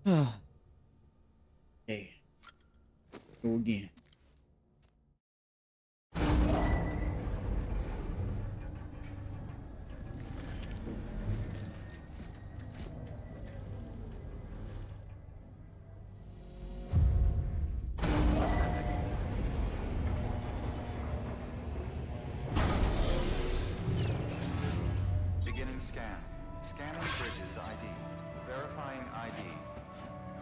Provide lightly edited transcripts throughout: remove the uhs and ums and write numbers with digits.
Okay, go again. Beginning scan. Scanning bridges ID. Verifying ID.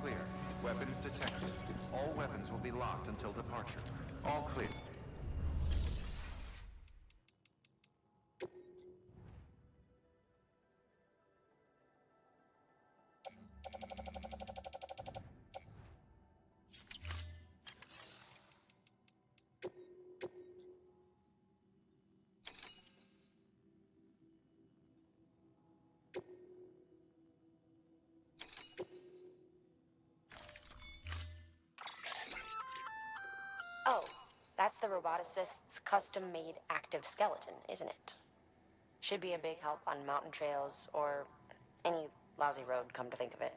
Clear. Weapons detected. All weapons will be locked until departure. All clear. Oh, that's the roboticist's custom-made active skeleton, isn't it? Should be a big help on mountain trails or any lousy road, come to think of it.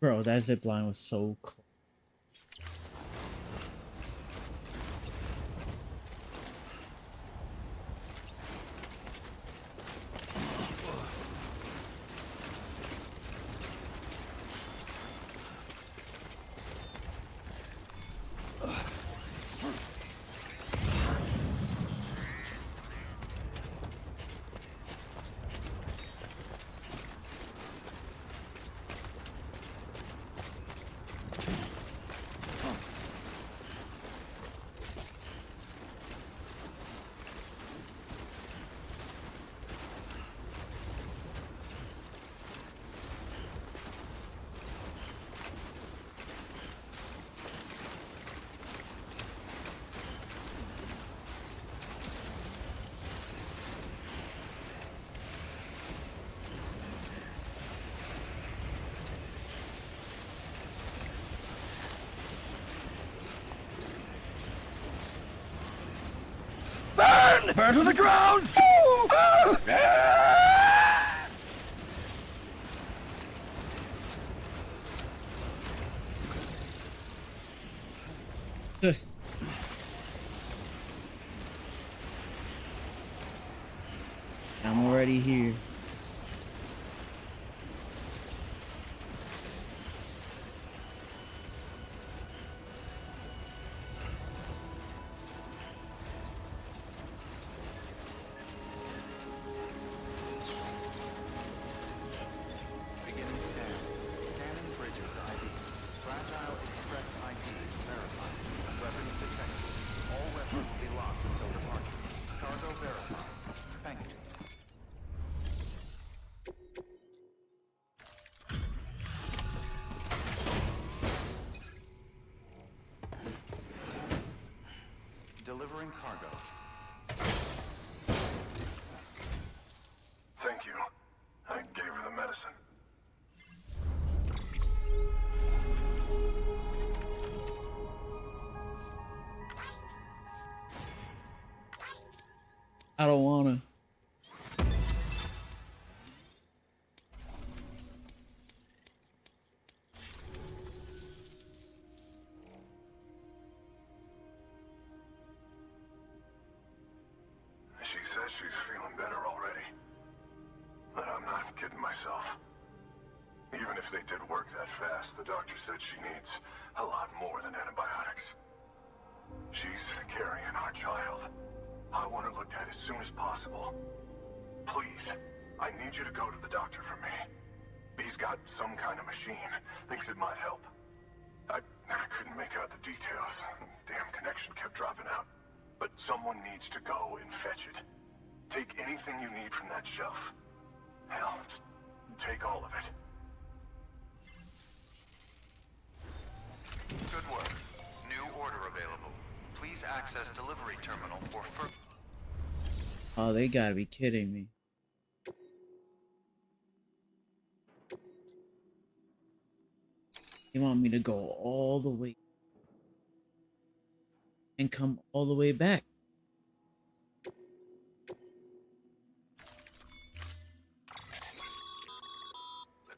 Bro, that zip line was so close. Burn to the ground! I'm already here. Beginning scan. Scanning bridges ID. Fragile Express ID verified. Weapons detected. All weapons will be locked until departure. Cargo verified. Thank you. Delivering cargo. Thank you. I gave her the medicine. I don't wanna. She says she's feeling better already. But I'm not kidding myself. Even if they did work that fast, the doctor said she needs a lot more than antibiotics. She's carrying our child. I want her looked at as soon as possible. Please, I need you to go to the doctor for me. He's got some kind of machine. Thinks it might help. I couldn't make out the details. Damn connection kept dropping out. But someone needs to go and fetch it. Take anything you need from that shelf. Hell, just take all of it. Good work. New order available. Please access delivery terminal for further. Oh, they gotta be kidding me. They want me to go all the way and come all the way back. The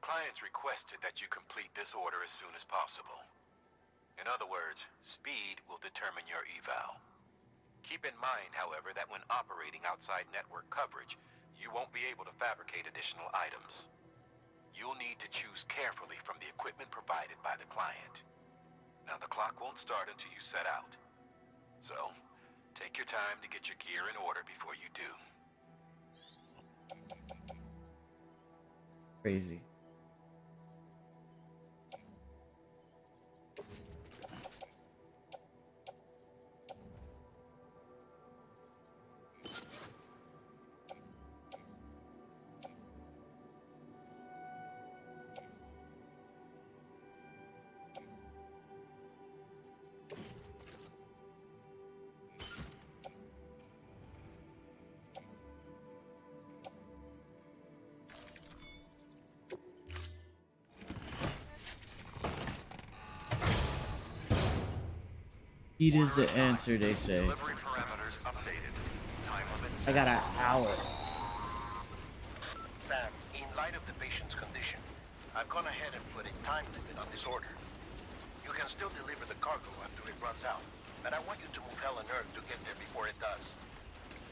clients requested that you complete this order as soon as possible. In other words, speed will determine your eval. Keep in mind, however, that when operating outside network coverage, you won't be able to fabricate additional items. You'll need to choose carefully from the equipment provided by the client. Now, the clock won't start until you set out. So, take your time to get your gear in order before you do. Crazy. Heat is the answer, they say. Delivery parameters updated. Time limit I got an hour. Sam, in light of the patient's condition, I've gone ahead and put a time limit on this order. You can still deliver the cargo after it runs out, but I want you to move hell and earth to get there before it does.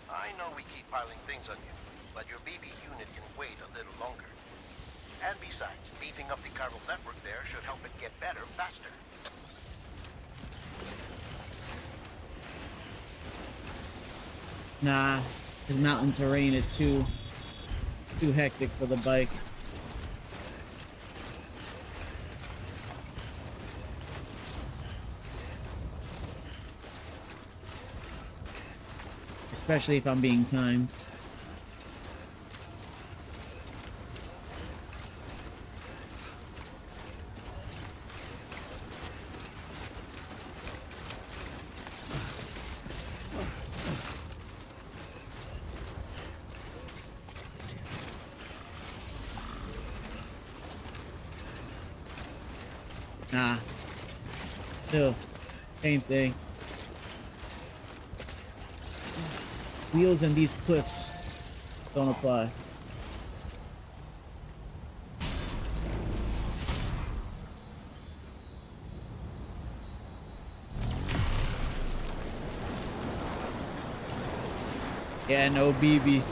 I know we keep piling things on you, but your BB unit can wait a little longer. And besides, beefing up the chiral network there should help it get better faster. Nah, the mountain terrain is too hectic for the bike. Especially if I'm being timed. Nah. Still, same thing. Wheels and these cliffs don't apply. Yeah, no BB.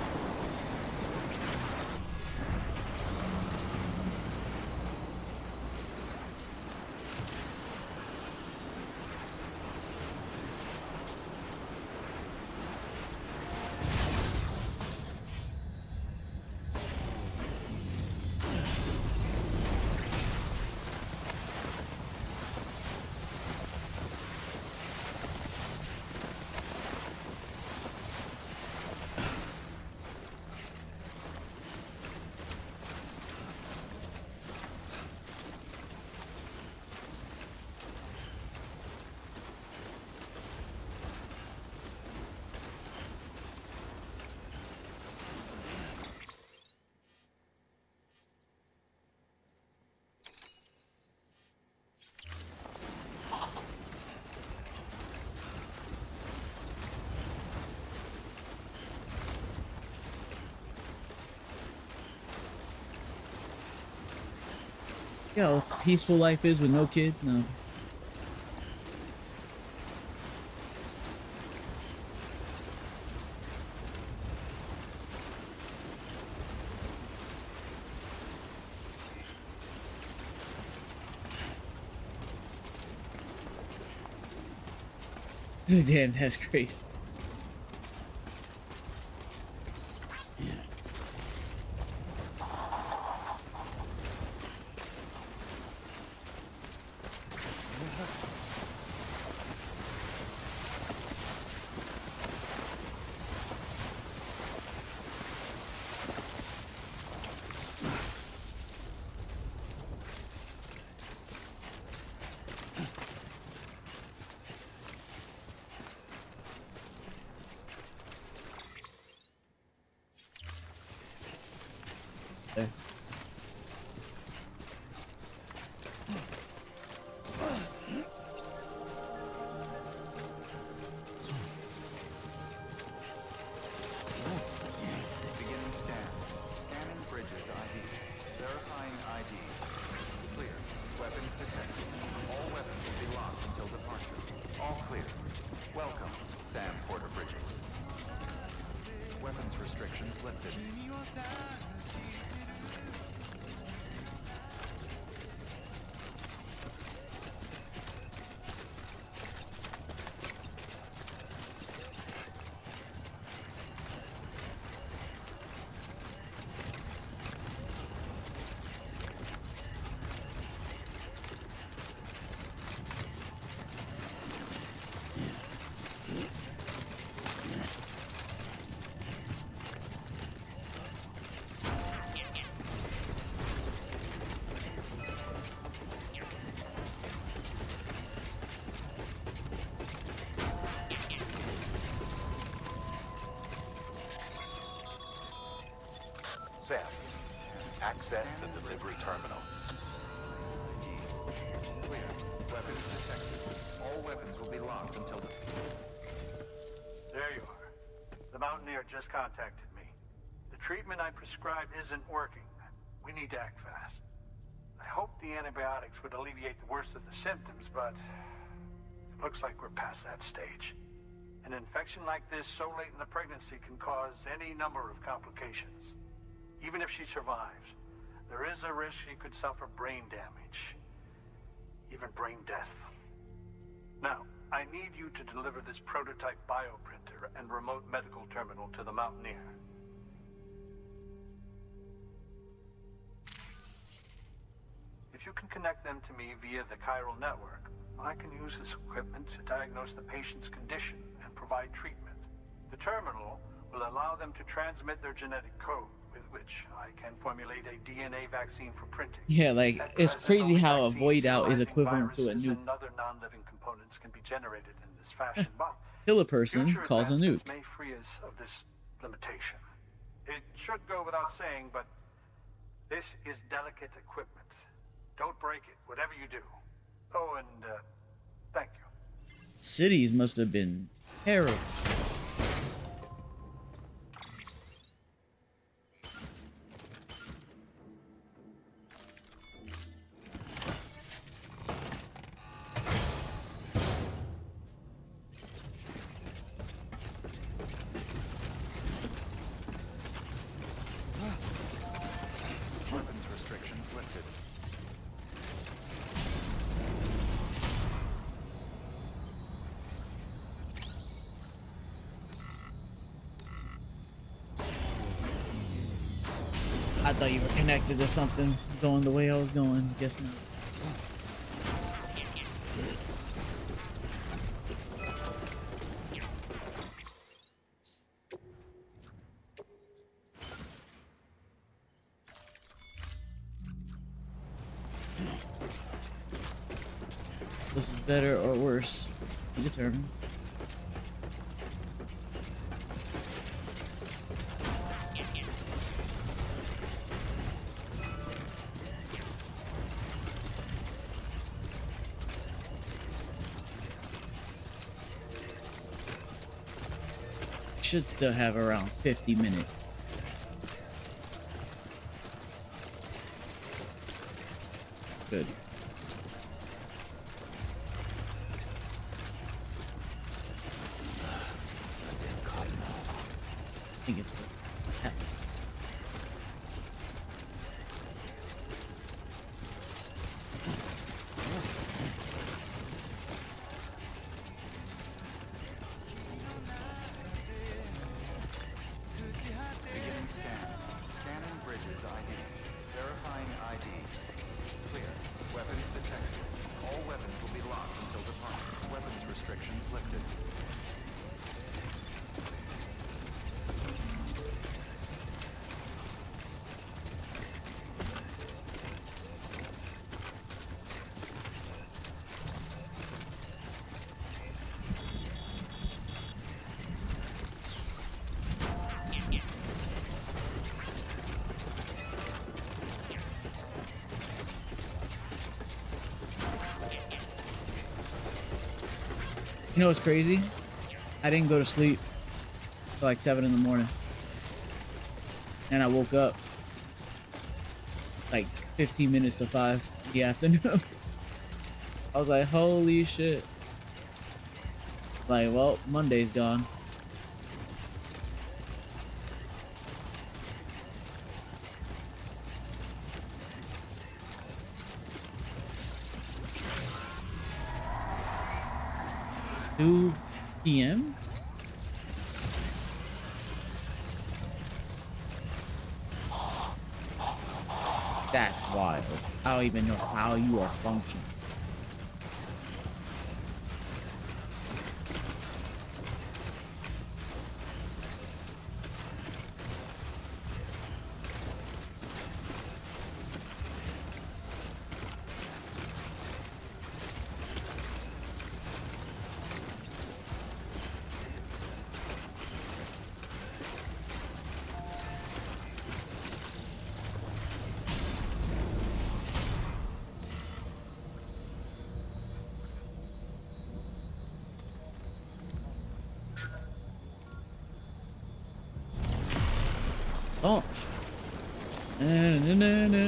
Yo, peaceful life is with no kids? No. Damn, that's crazy. There. Beginning scan. Scanning bridges ID. Verifying ID. Clear. Weapons detected. All weapons will be locked until departure. All clear. Welcome, Sam Porter Bridges. Weapons restrictions lifted. Sam, access the delivery terminal. Clear. Weapons detected. All weapons will be locked until the... There you are. The Mountaineer just contacted me. The treatment I prescribed isn't working. We need to act fast. I hoped the antibiotics would alleviate the worst of the symptoms, but it looks like we're past that stage. An infection like this so late in the pregnancy can cause any number of complications. Even if she survives, there is a risk she could suffer brain damage, even brain death. Now, I need you to deliver this prototype bioprinter and remote medical terminal to the Mountaineer. If you can connect them to me via the chiral network, I can use this equipment to diagnose the patient's condition and provide treatment. The terminal will allow them to transmit their genetic code, with which I can formulate a DNA vaccine for printing. Yeah, like, At it's present, crazy only how a vaccines void out is utilizing equivalent to a viruses nuke. and other non-living components can be generated in this fashion, but Kill a person, future cause a advancements nuke. may free us of this limitation. It should go without saying, but this is delicate equipment. Don't break it, whatever you do. Oh, and thank you. Cities must have been terrible. Weapons restrictions lifted. I thought you were connected to something going the way I was going. Guess not. This is better or worse. Be determined. Should still have around 50 minutes. Good. I think it's good. Beginning scan. Scanning bridges ID. Verifying ID. Clear. Weapons detected. All weapons will be locked until departure. Weapons restrictions lifted. You know what's crazy? I didn't go to sleep till like 7 in the morning. And I woke up like 15 minutes to 5 in the afternoon. I was like, holy shit. Like, well, Monday's gone. Two PM? That's wild. I don't even know how you are functioning. Launch. Na, na, na, na.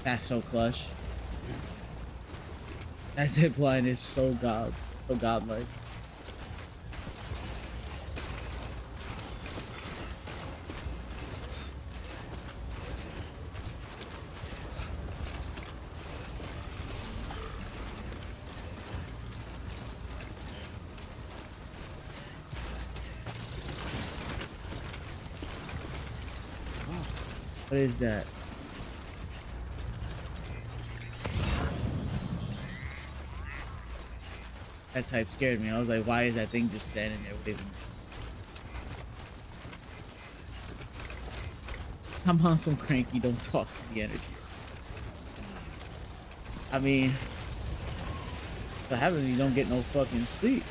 That's so clutch. That zip line is so godlike. What is that? That type scared me. I was like, why is that thing just standing there waving? I'm on some cranky, don't talk to the energy. I mean, what happens, you don't get no fucking sleep.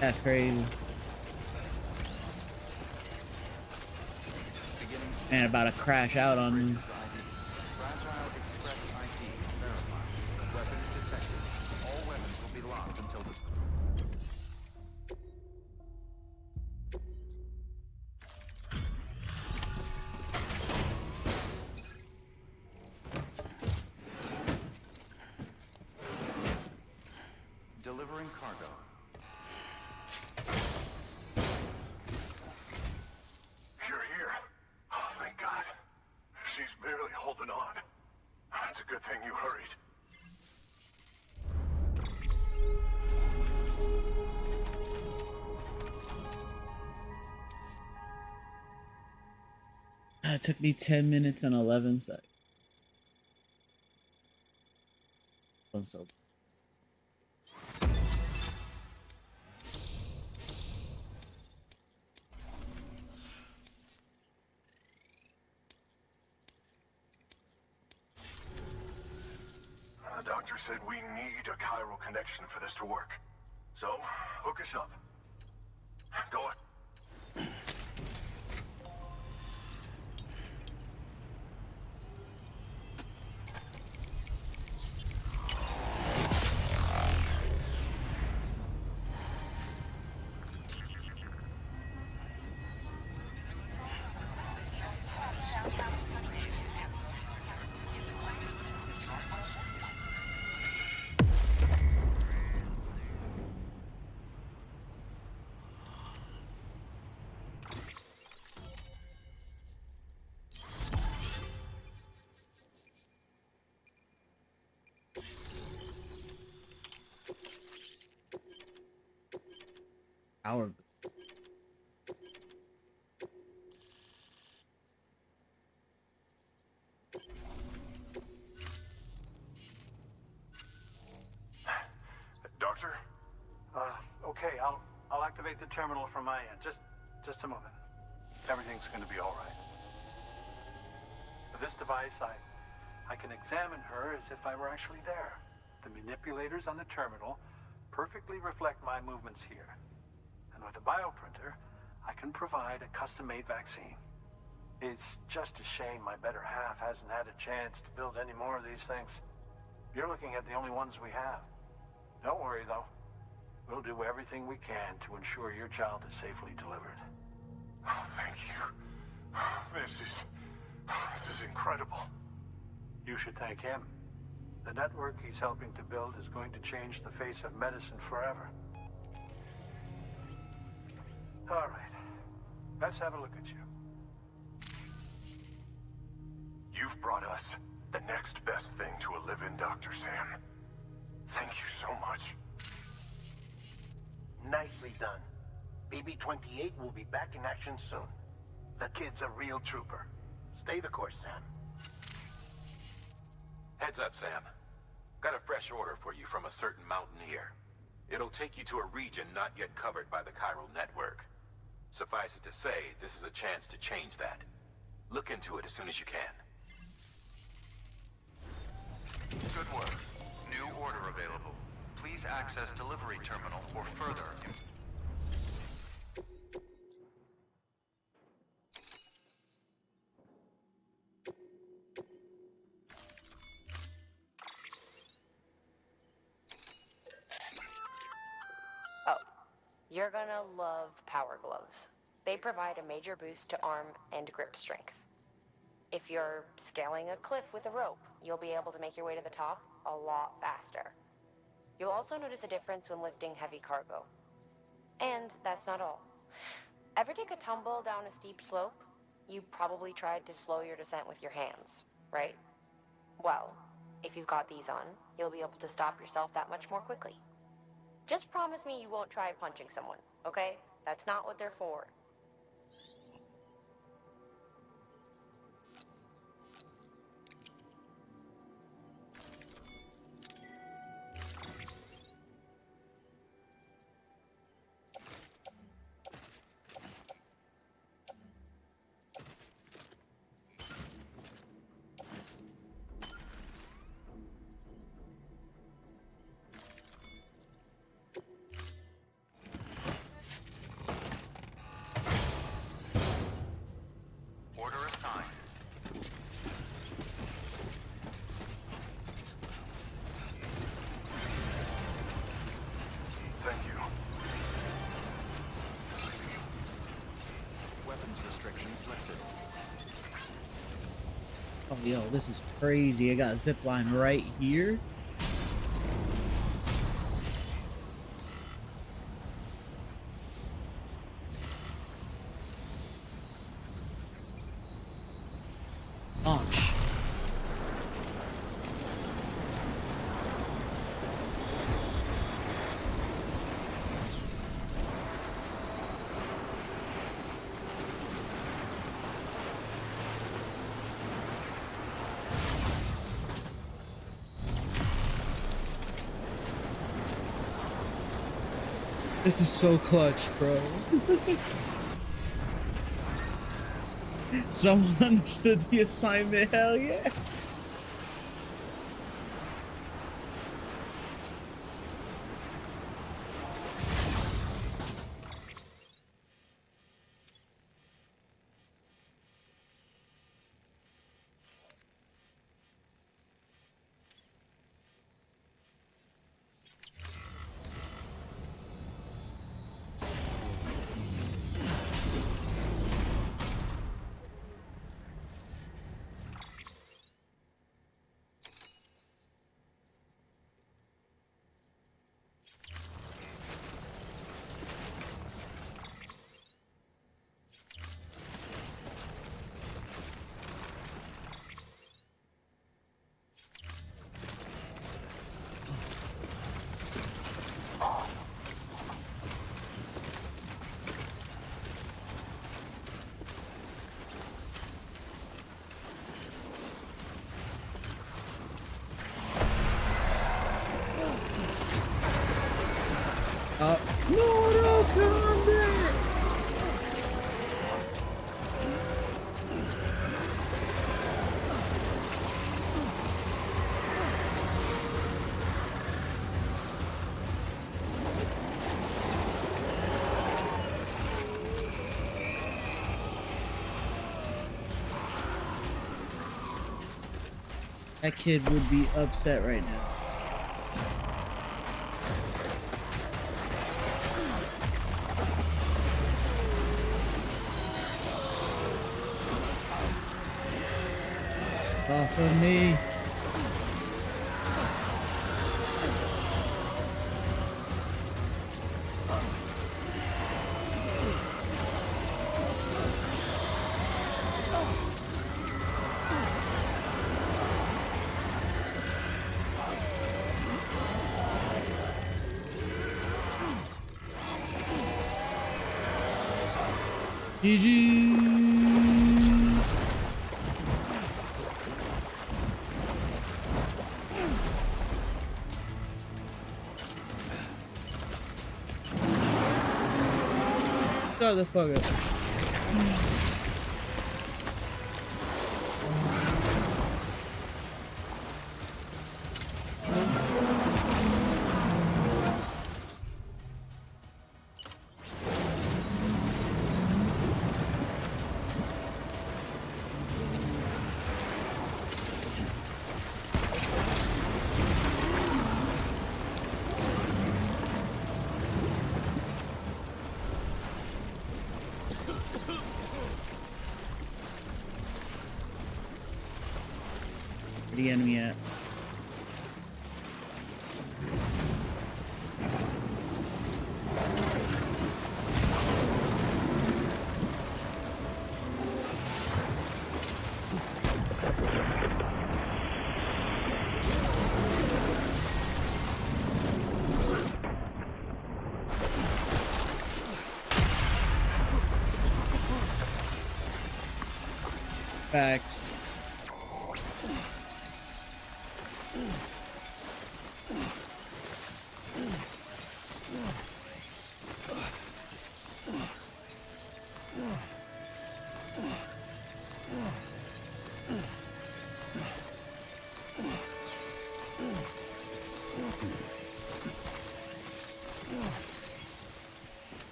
That's crazy. Man, about to crash out on me. Fragile Express ID verified. Weapons detected. All weapons will be locked until the... Delivering cargo. You're here. Oh, thank God. She's barely holding on. It's a good thing you hurried. It took me 10 minutes and 11 seconds. I'm so... The doctor said we need a chiral connection for this to work. So, hook us up. Go on. Hour. Doctor? Okay, I'll activate the terminal from my end. Just a moment. Everything's gonna be all right. With this device, I can examine her as if I were actually there. The manipulators on the terminal perfectly reflect my movements here. And with the bioprinter, I can provide a custom-made vaccine. It's just a shame my better half hasn't had a chance to build any more of these things. You're looking at the only ones we have. Don't worry, though. We'll do everything we can to ensure your child is safely delivered. Oh, thank you. This is incredible. You should thank him. The network he's helping to build is going to change the face of medicine forever. All right. Let's have a look at you. You've brought us the next best thing to a live-in, Dr. Sam. Thank you so much. Nicely done. BB-28 will be back in action soon. The kid's a real trooper. Stay the course, Sam. Heads up, Sam. Got a fresh order for you from a certain mountaineer. It'll take you to a region not yet covered by the chiral network. Suffice it to say, this is a chance to change that. Look into it as soon as you can. Good work. New order available. Please access delivery terminal for further. Oh, you're gonna love power gloves. They provide a major boost to arm and grip strength. If you're scaling a cliff with a rope, you'll be able to make your way to the top a lot faster. You'll also notice a difference when lifting heavy cargo. And that's not all. Ever take a tumble down a steep slope? You probably tried to slow your descent with your hands, right? Well, if you've got these on, you'll be able to stop yourself that much more quickly. Just promise me you won't try punching someone, okay? That's not what they're for. Order assigned. Thank you. Weapons restrictions lifted. Oh, yo, this is crazy. I got a zip line right here. Launch. This is so clutch, bro. Someone understood the assignment, hell yeah. Mortal Kombat! That kid would be upset right now. Off of me. GG's. Shut the fuck up. the enemy at? Facts.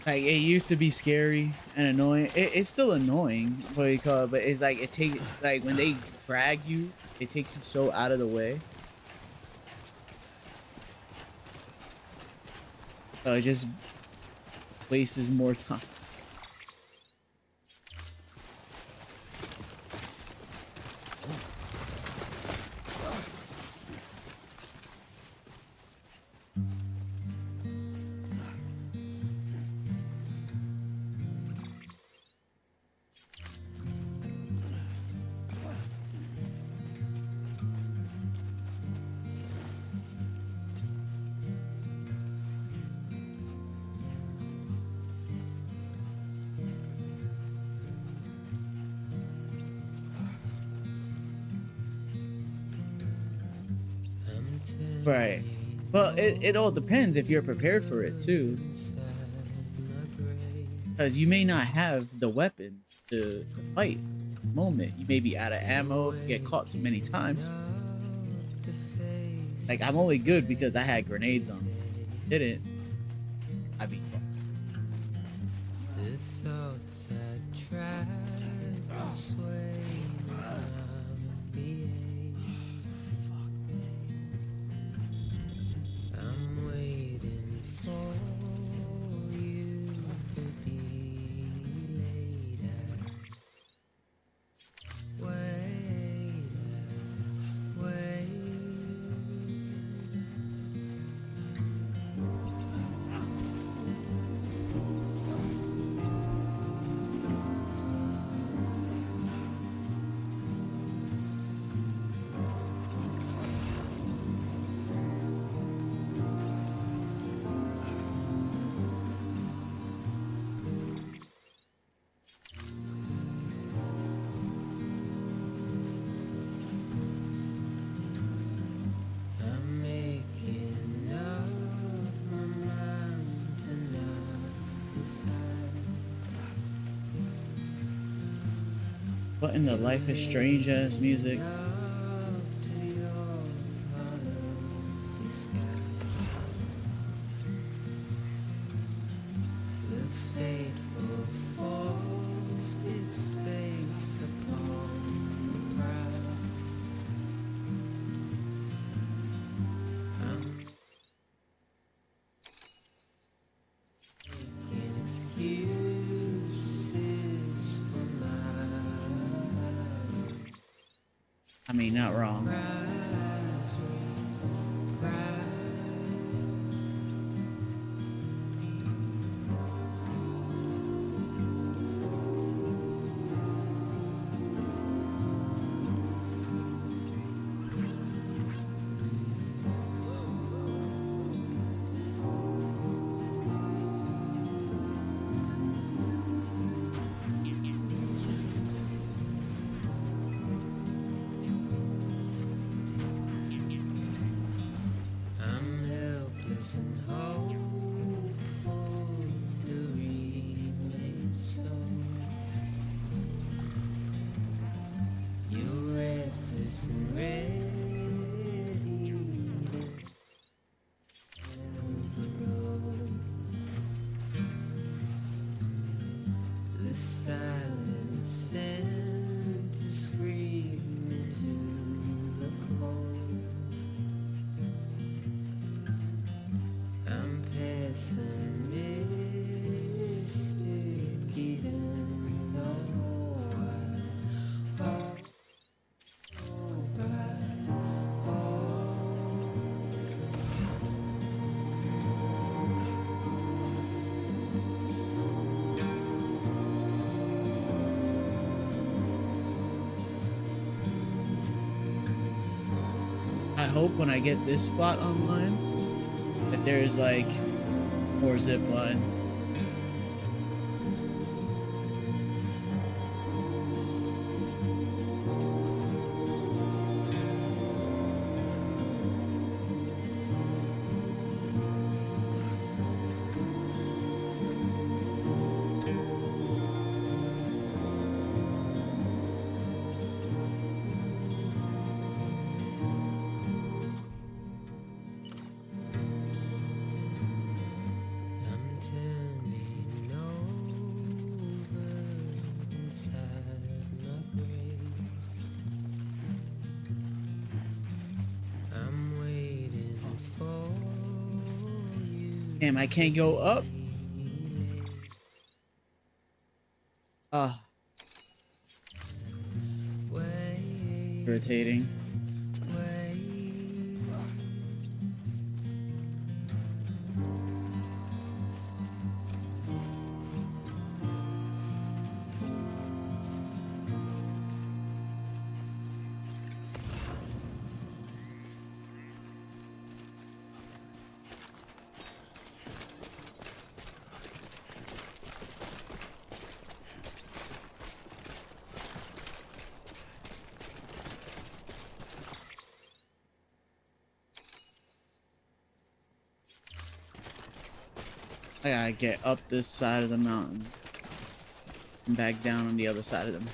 Like it used to be scary and annoying. It's still annoying, but it's like it takes like when they drag you, it takes you so out of the way. So it just wastes more time. Right. Well, it all depends if you're prepared for it too. Because you may not have the weapons to fight at the moment. You may be out of ammo, get caught too many times. Like I'm only good because I had grenades on me. Didn't, I'd be fucked. The thoughts I tried to sway my behavior. I'm waiting for you to be later. Wait. I'm making up my mind to not decide. What in the life is strange ass music? Up to your hollow disguise. The fateful forced its face upon the prize. I'm making excuses for my I mean, not wrong. cries, regret. hope when I get this spot online that there's like more zip lines. I'm turning over inside my grave. I'm waiting for you. Damn, I can't go up. Ah, Wait, irritating. wait. I gotta get up this side of the mountain and back down on the other side of them.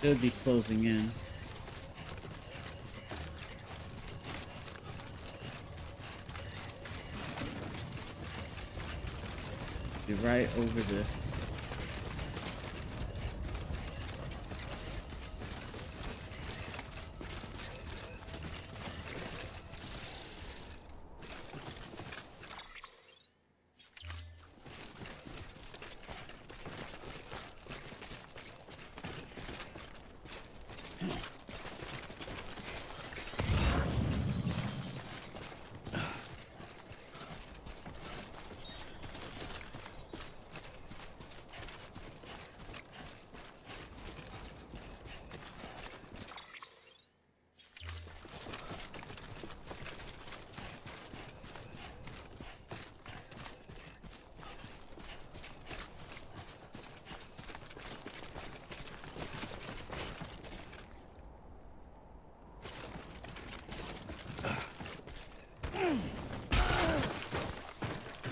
Should be closing in. Be right over this.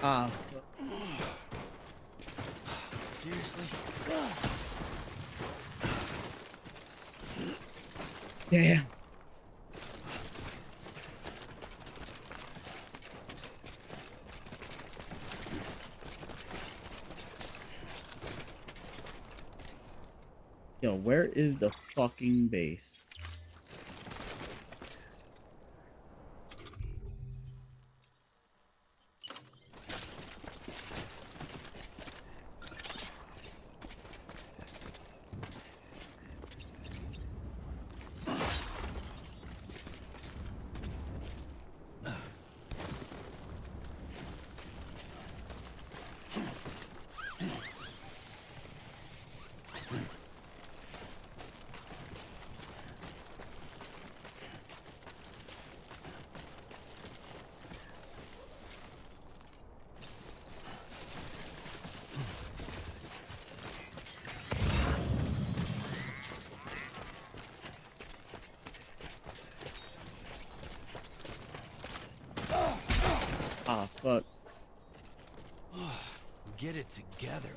Ah, Seriously? damn. Yo, where is the fucking base? Ah, fuck. Get it together.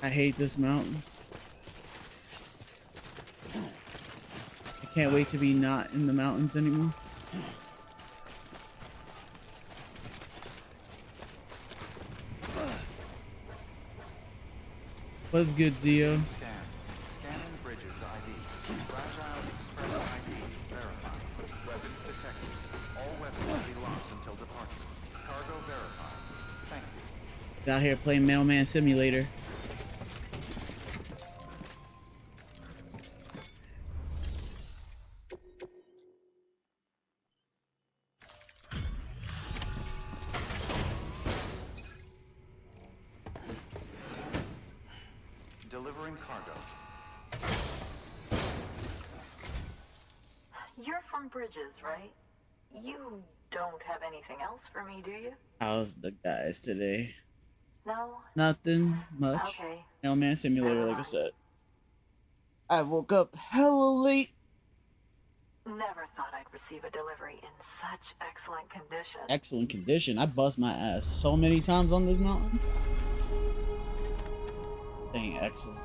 I hate this mountain. I can't wait to be not in the mountains anymore. What's good, Zio? Scan. Scanning bridges ID. Fragile express ID. Verified. Weapons detected. All weapons will be locked until departure. Cargo verified. Thank you. Out here playing Mailman Simulator. Delivering cargo. You're from Bridges, right? You don't have anything else for me, do you? How's the guys today? No? Nothing much. Okay. Mailman Simulator, like I said. I woke up hella late. Never thought I'd receive a delivery in such excellent condition. Excellent condition. I bust my ass so many times on this mountain. Dang, excellent.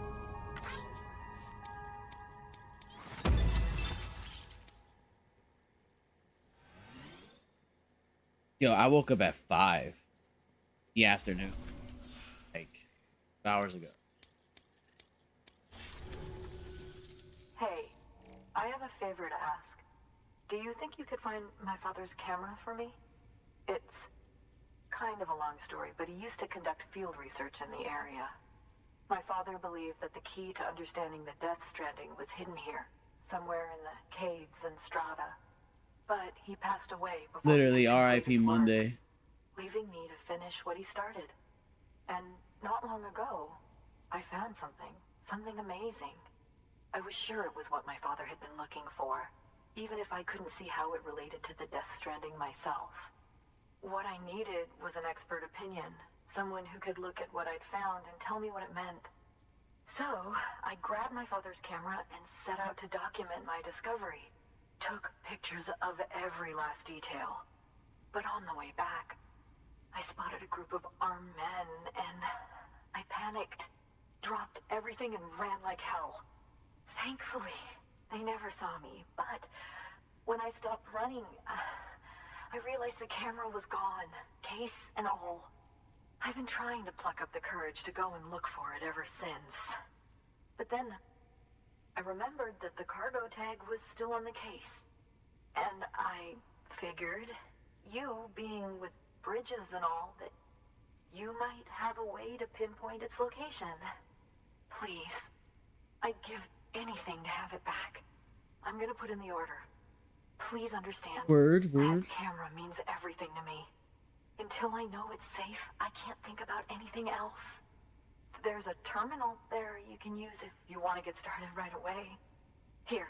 Yo, I woke up at 5 the afternoon, like hours ago. Hey, I have a favor to ask. Do you think you could find my father's camera for me? It's kind of a long story, but he used to conduct field research in the area. My father believed that the key to understanding the Death Stranding was hidden here, somewhere in the caves and strata. But he passed away before Literally, he could complete R.I.P. his work, Monday. leaving me to finish what he started. And not long ago, I found something amazing. I was sure it was what my father had been looking for, even if I couldn't see how it related to the Death Stranding myself. What I needed was an expert opinion, someone who could look at what I'd found and tell me what it meant. So, I grabbed my father's camera and set out to document my discovery. Took pictures of every last detail. But on the way back, I spotted a group of armed men and I panicked, dropped everything and ran like hell. Thankfully, they never saw me, but when I stopped running, I realized the camera was gone, case and all. I've been trying to pluck up the courage to go and look for it ever since. But then I remembered that the cargo tag was still on the case. And I figured, you being with Bridges and all, that you might have a way to pinpoint its location. Please, I'd give anything to have it back. I'm gonna put in the order. Please understand. Word. That camera means everything to me. Until I know it's safe, I can't think about anything else. There's a terminal there you can use if you want to get started right away. Here.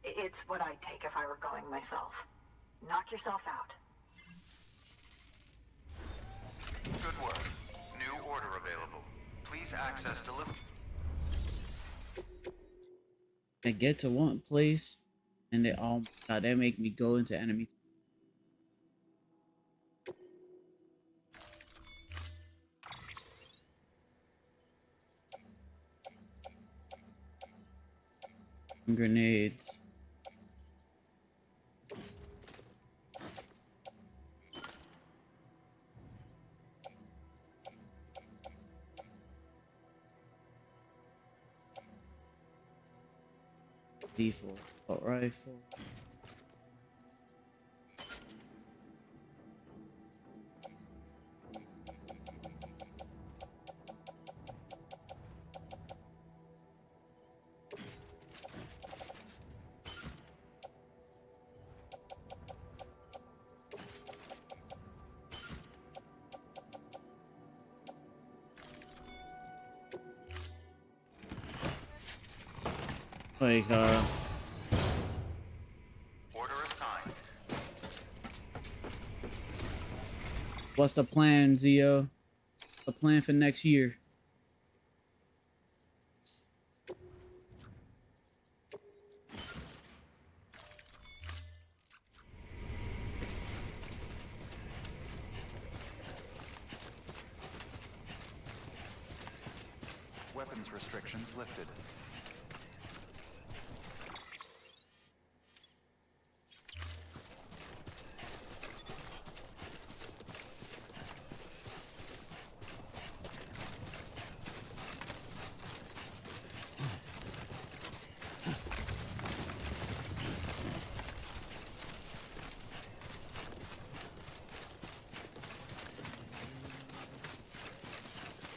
It's what I'd take if I were going myself. Knock yourself out. Good work. New order available. Please access delivery. I get to one place, and they all God, they make me go into enemy. Grenades. Default rifle. Like, Order assigned. what's the plan, Zio? The plan for next year? Weapons restrictions lifted.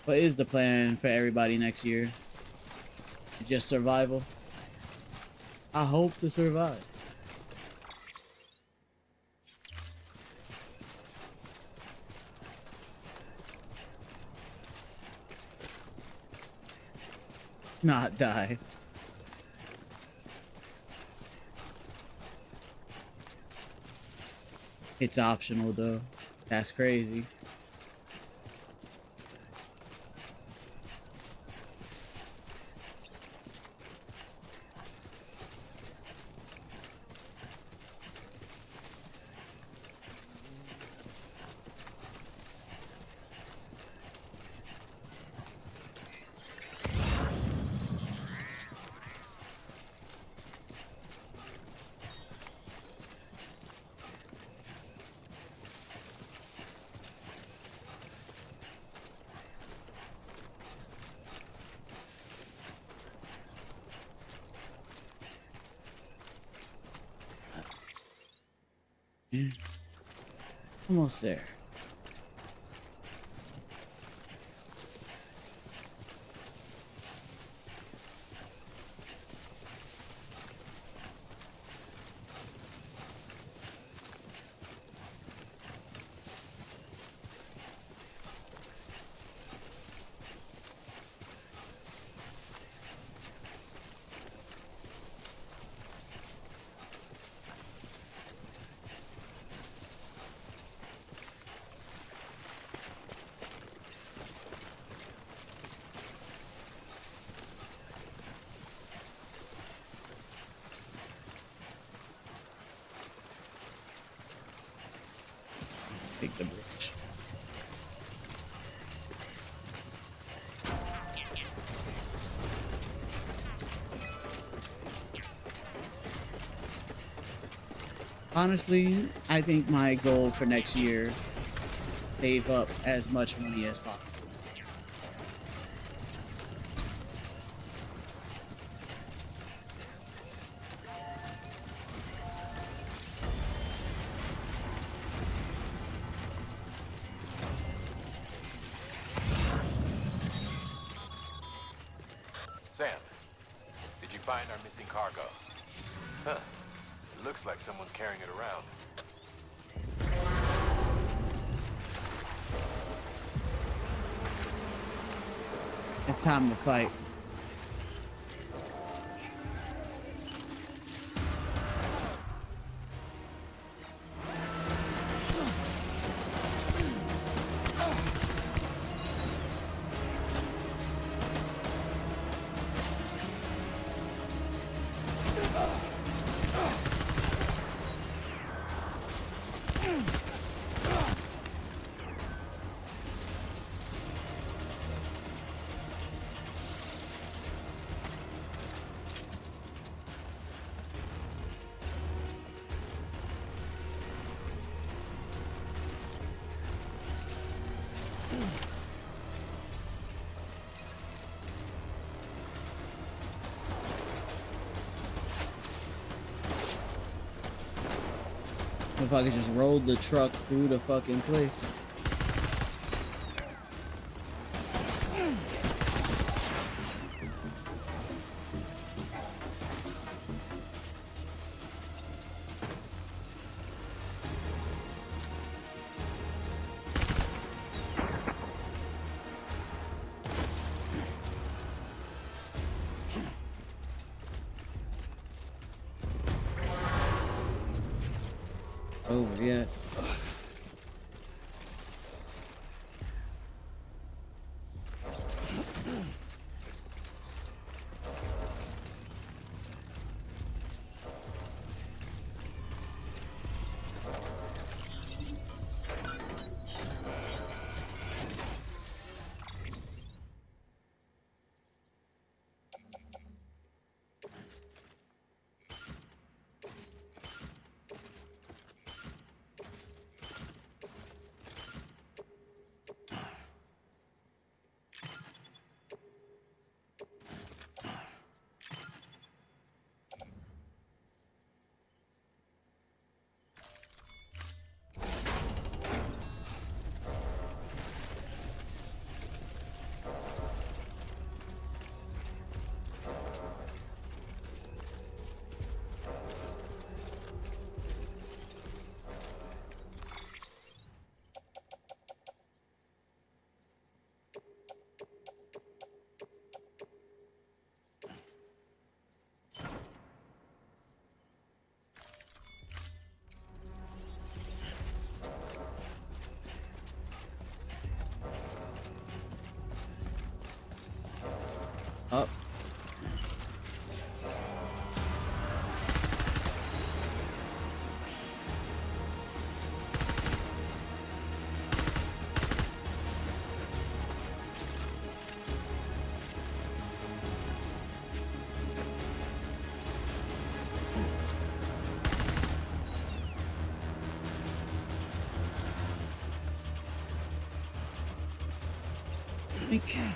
What is the plan for everybody next year? Just survival? I hope to survive. Not die. It's optional though. That's crazy. Yeah. Almost there. Take the bridge. Honestly, I think my goal for next year, save up as much money as possible. Sam, did you find our missing cargo? Huh. Looks like someone's carrying it around. It's time to fight. If I could just roll the truck through the fucking place. Over yet. Up. Okay.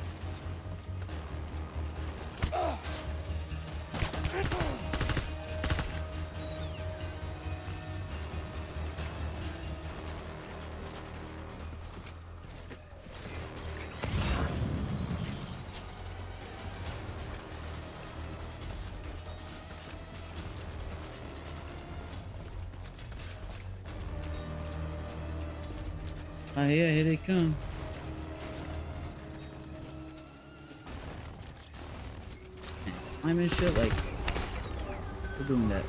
Oh yeah, here they come. I'm in shit like we're doing that.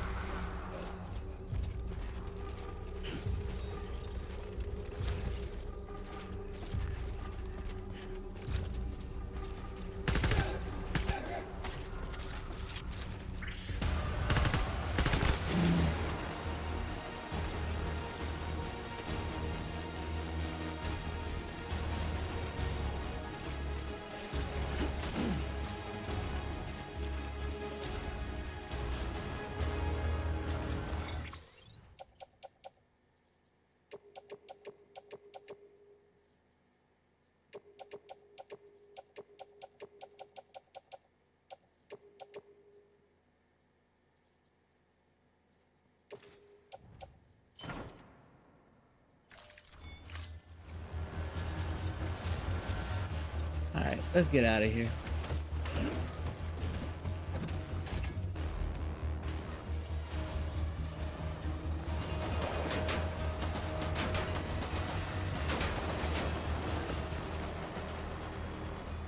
Alright, let's get out of here.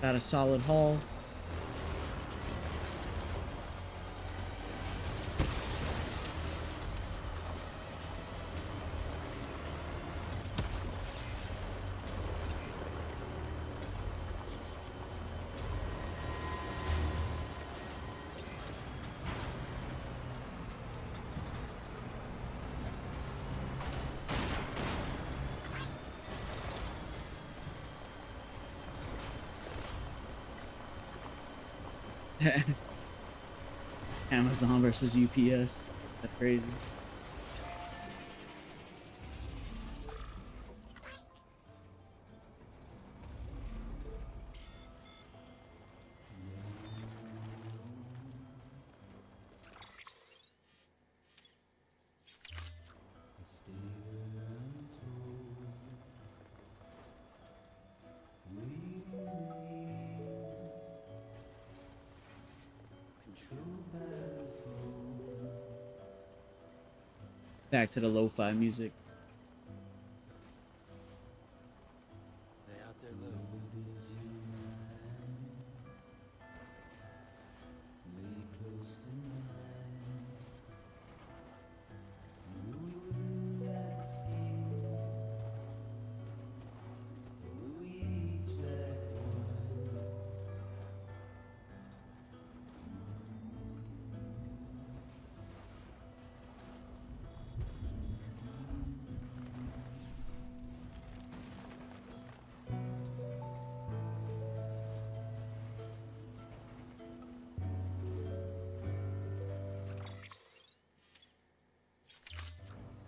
Got a solid haul. Amazon versus UPS. That's crazy. Back to the lo-fi music.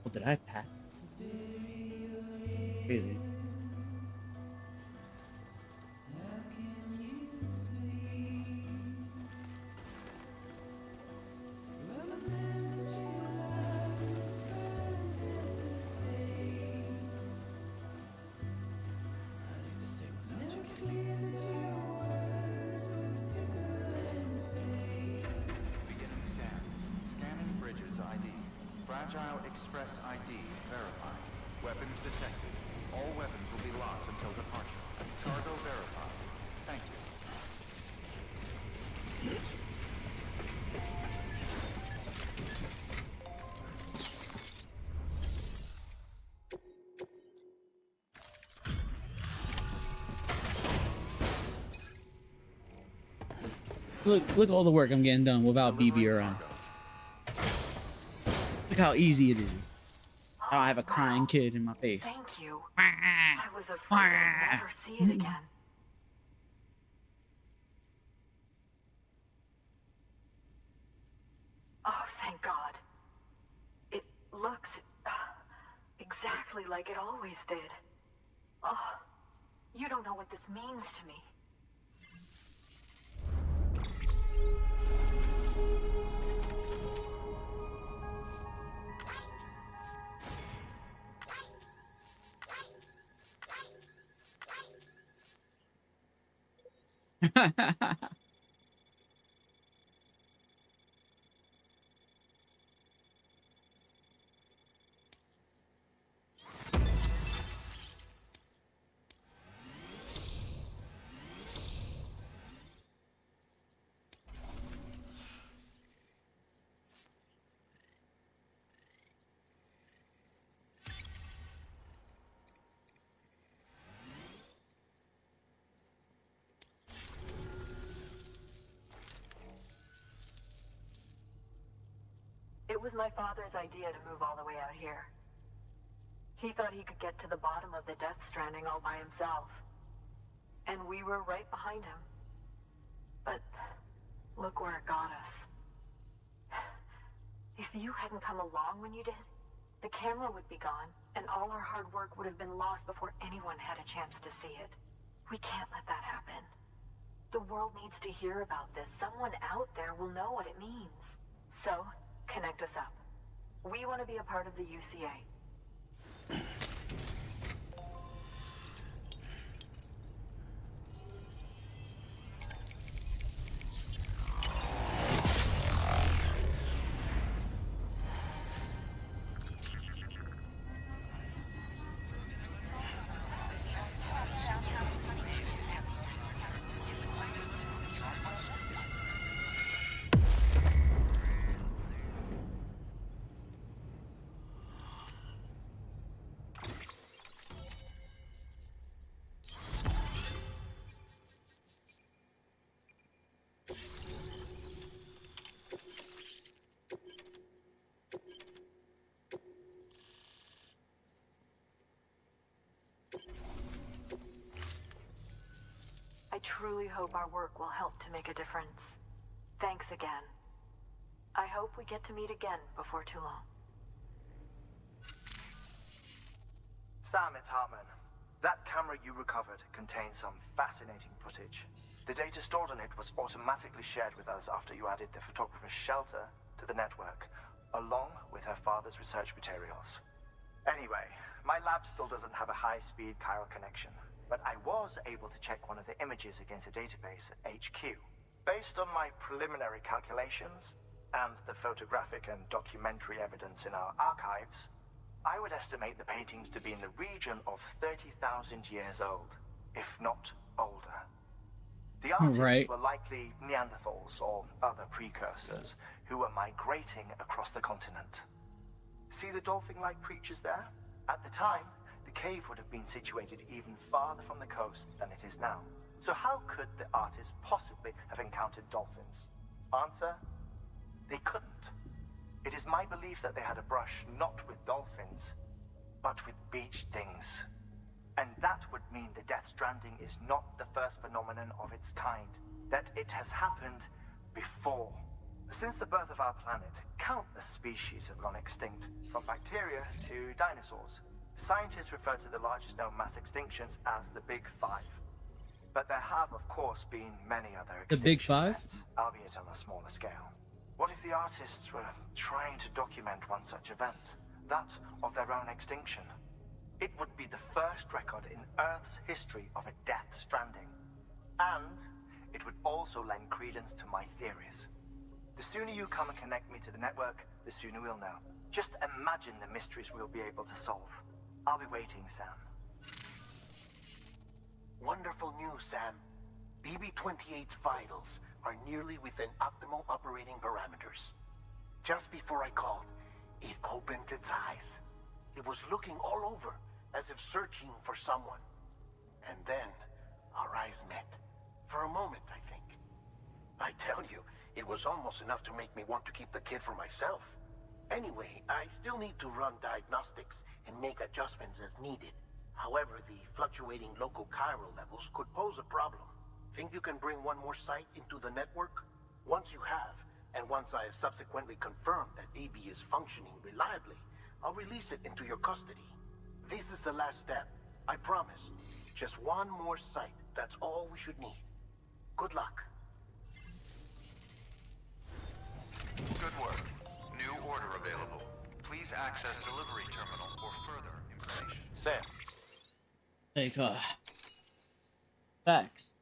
Oh, did I pass? Crazy. Beginning scan. Scanning bridges ID. Fragile Express ID verified. Weapons detected. All weapons will be locked until departure. Cargo verified. Thank you. Look all the work I'm getting done without BB around. Look how easy it is. Now I have a crying kid in my face. Thank you. I was afraid I'd never see it again. Oh, thank God. It looks exactly like it always did. Oh, you don't know what this means to me. It was my father's idea to move all the way out here. He thought he could get to the bottom of the Death Stranding all by himself. And we were right behind him. But look where it got us. If you hadn't come along when you did, the camera would be gone, and all our hard work would have been lost before anyone had a chance to see it. We can't let that happen. The world needs to hear about this. Someone out there will know what it means. So, connect us up. We want to be a part of the UCA. I truly hope our work will help to make a difference. Thanks again. I hope we get to meet again before too long. Sam, it's Hartman. That camera you recovered contains some fascinating footage. The data stored on it was automatically shared with us after you added the photographer's shelter to the network, along with her father's research materials. Anyway, my lab still doesn't have a high-speed chiral connection. but I was able to check one of the images against a database at HQ. Based on my preliminary calculations and the photographic and documentary evidence in our archives, I would estimate the paintings to be in the region of 30,000 years old, if not older. The artists were likely Neanderthals or other precursors who were migrating across the continent. See the dolphin-like creatures there? At the time, the cave would have been situated even farther from the coast than it is now. So how could the artists possibly have encountered dolphins? Answer: they couldn't. It is my belief that they had a brush not with dolphins, but with beach things. And that would mean the Death Stranding is not the first phenomenon of its kind, that it has happened before. Since the birth of our planet, countless species have gone extinct, from bacteria to dinosaurs. Scientists refer to the largest known mass extinctions as the Big Five. But there have, of course, been many other extinction The Big Five? events, albeit on a smaller scale. What if the artists were trying to document one such event, that of their own extinction? It would be the first record in Earth's history of a Death Stranding. And it would also lend credence to my theories. The sooner you come and connect me to the network, the sooner we'll know. Just imagine the mysteries we'll be able to solve. I'll be waiting, Sam. Wonderful news, Sam. BB-28's vitals are nearly within optimal operating parameters. Just before I called, it opened its eyes. It was looking all over, as if searching for someone. And then, our eyes met. For a moment, I think. I tell you, it was almost enough to make me want to keep the kid for myself. Anyway, I still need to run diagnostics and make adjustments as needed. However, the fluctuating local chiral levels could pose a problem. Think you can bring one more site into the network? Once you have, and once I have subsequently confirmed that AB is functioning reliably, I'll release it into your custody. This is the last step, I promise. Just one more site, that's all we should need. Good luck. Good work. New order available. Please access delivery terminal for further information. Sam. Like, facts.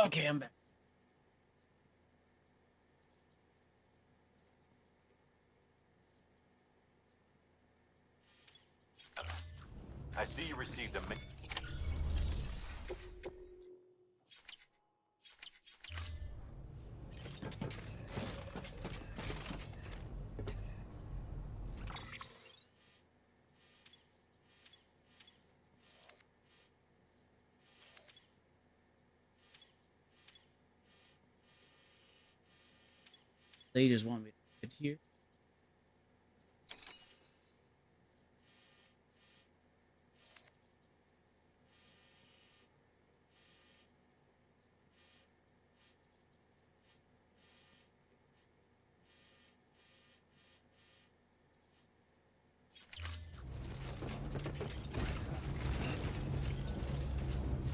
Okay, I'm back. I see you received a They just want me to get here.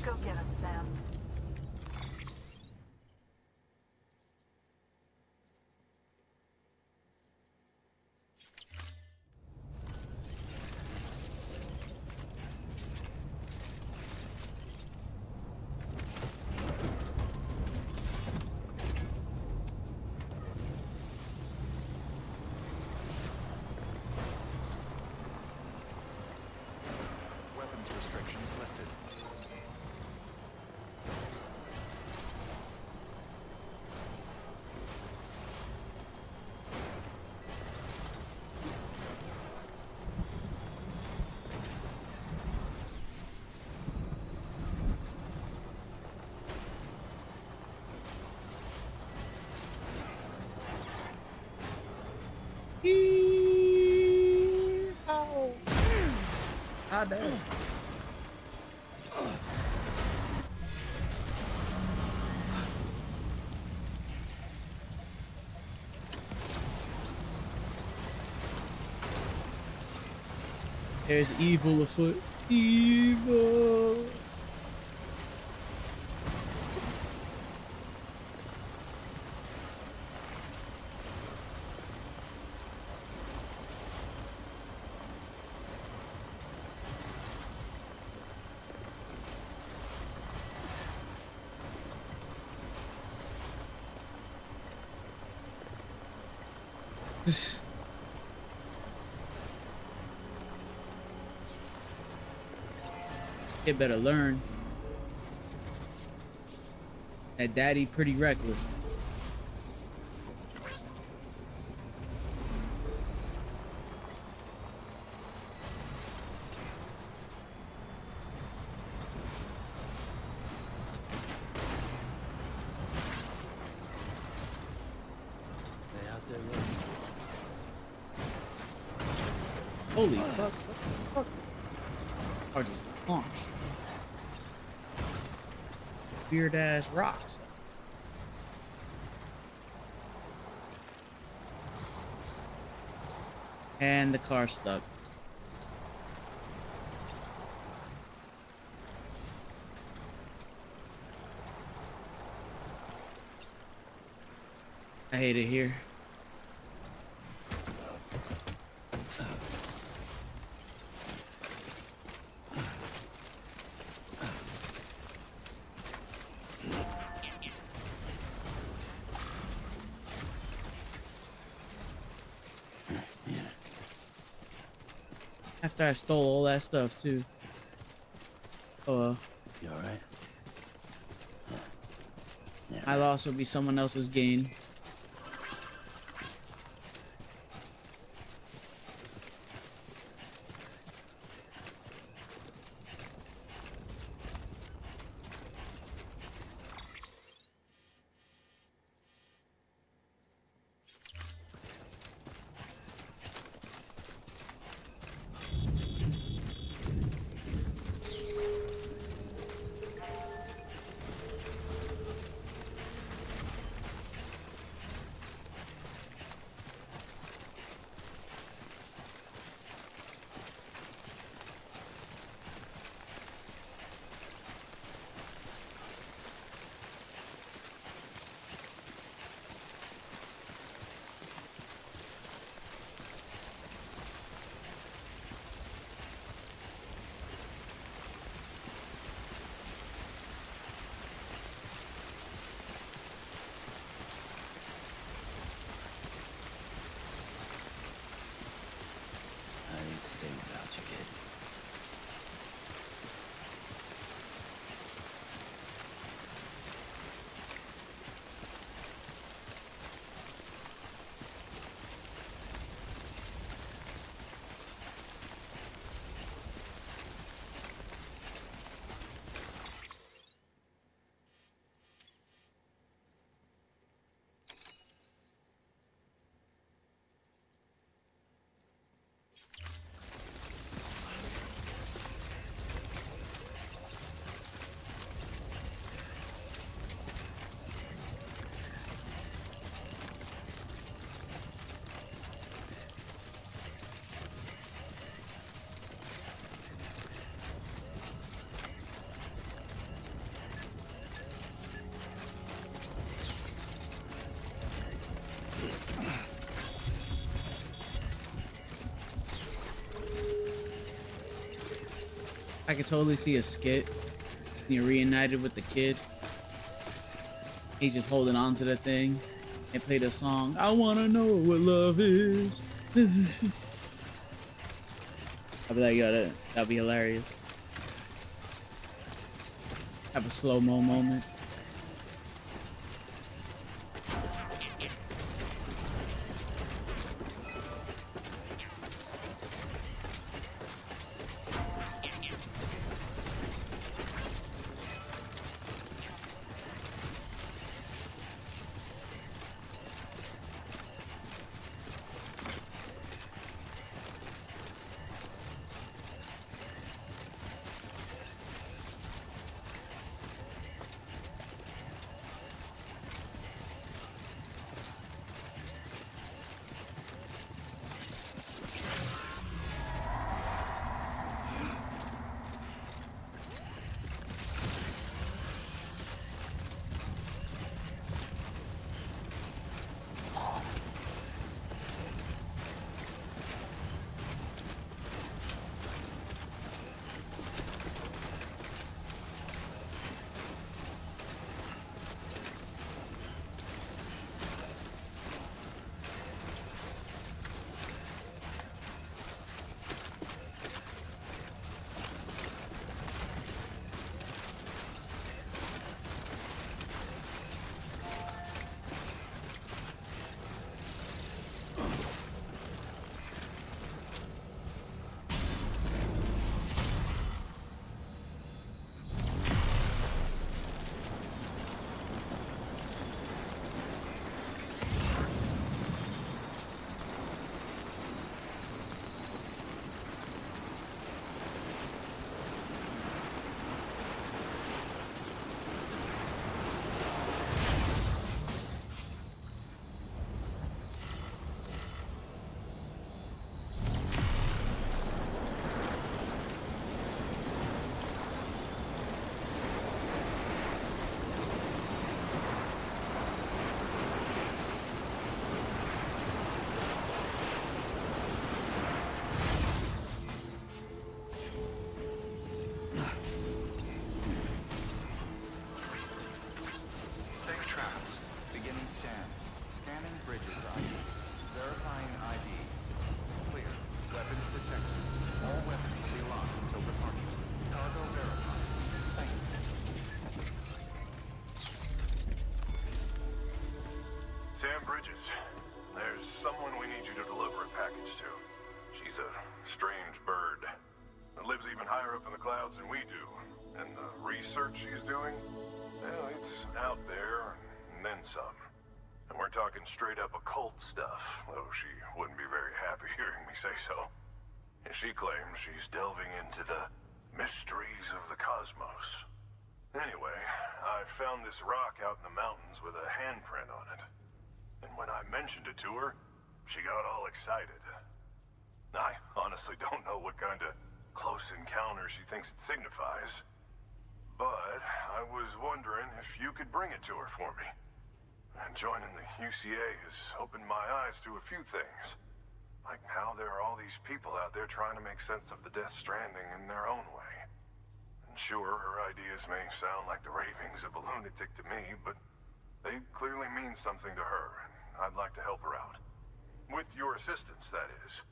Go get him, Sam. Weapons restrictions lifted. Oh. God damn. There's evil afoot. Evil. They better learn that daddy pretty reckless. They out there running. Holy fuck. What the fuck? Or just launch. Weird ass rocks. And the car stuck. I hate it here. After I stole all that stuff too. Oh, You all right? Yeah. my loss will be someone else's gain. I could totally see a skit. You're reunited with the kid. He's just holding on to the thing. They played a song. I wanna know what love is. I'll be like, yo, that'd be hilarious. Have a slow-mo moment. Than we do. And the research she's doing, well, it's out there and then some. And we're talking straight up occult stuff, though she wouldn't be very happy hearing me say so. And she claims she's delving into the mysteries of the cosmos. Anyway, I found this rock out in the mountains with a handprint on it. And when I mentioned it to her, she got all excited. I honestly don't know what kind of close encounter she thinks it signifies. But I was wondering if you could bring it to her for me. And joining the UCA has opened my eyes to a few things. Like how there are all these people out there trying to make sense of the Death Stranding in their own way. And sure, her ideas may sound like the ravings of a lunatic to me, but they clearly mean something to her, and I'd like to help her out. With your assistance, that is.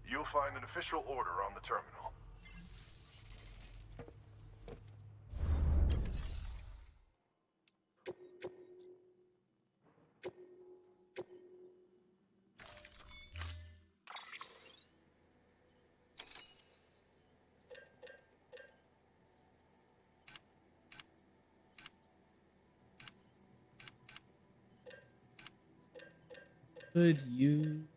You'll find an official order on the terminal. Could you?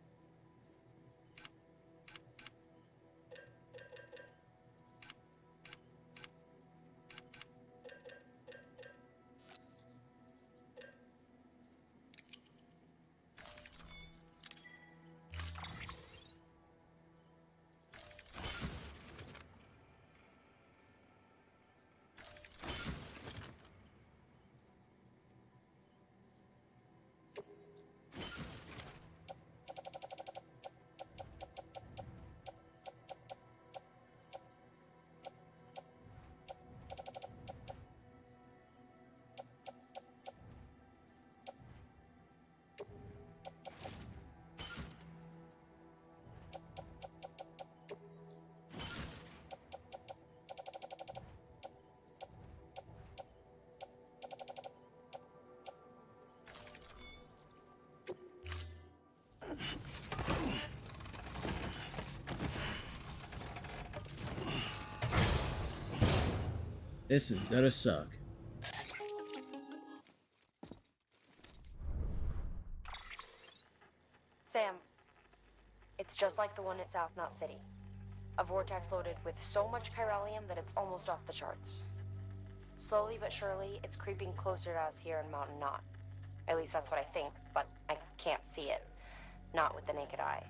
This is gonna suck. Sam, it's just like the one at South Knot City. A vortex loaded with so much chiralium that it's almost off the charts. Slowly but surely, it's creeping closer to us here in Mountain Knot. At least that's what I think, but I can't see it. Not with the naked eye.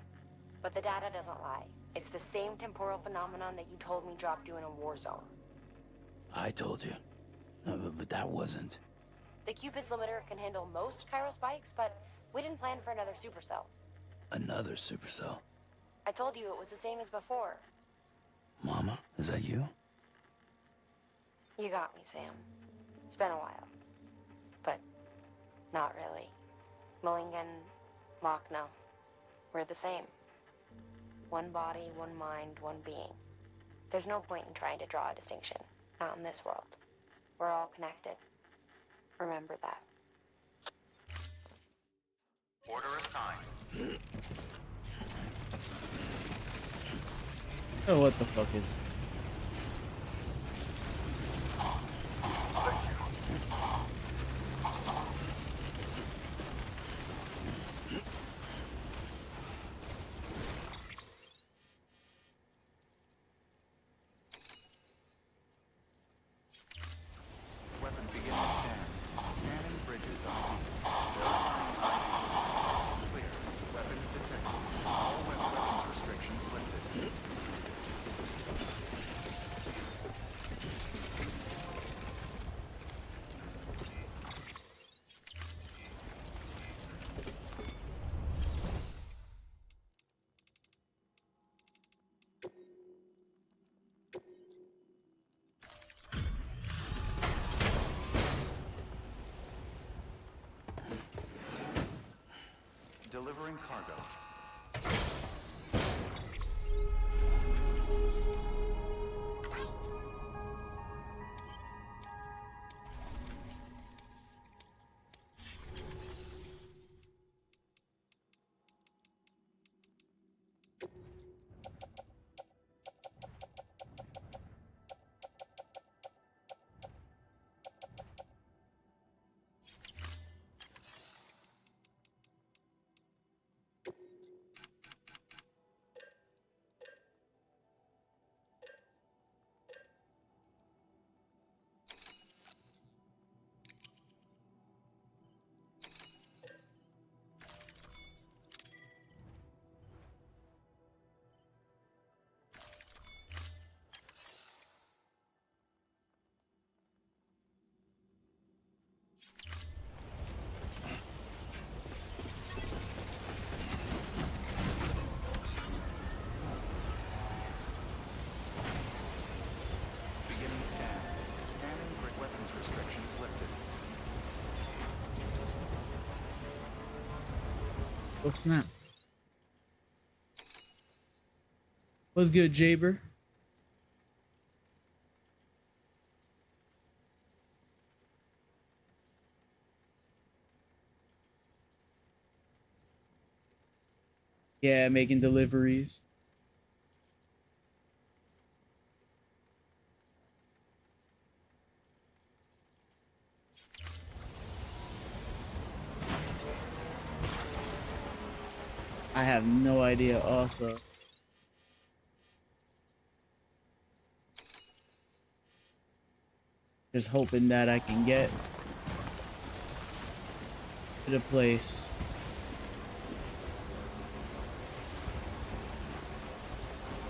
But the data doesn't lie. It's the same temporal phenomenon that you told me dropped you in a war zone. I told you. But that wasn't. The Cupid's limiter can handle most chiral spikes, but we didn't plan for another supercell. Another supercell. I told you it was the same as before. Mama, is that you? You got me, Sam. It's been a while. But not really. Mulligan, Machna, we're the same. One body, one mind, one being. There's no point in trying to draw a distinction. Not in this world. We're all connected. Remember that. Order assigned. Oh, what the fuck is... Weapons beginning scan. Scanning bridges ID. Verifying ID. Clear. Weapons detected. All weapons restrictions lifted. Delivering cargo. Beginning scan. Scanning grid weapons restrictions lifted. Oh, snap. What's good, Jaber? Yeah, making deliveries. I have no idea also. Just hoping that I can get to the place.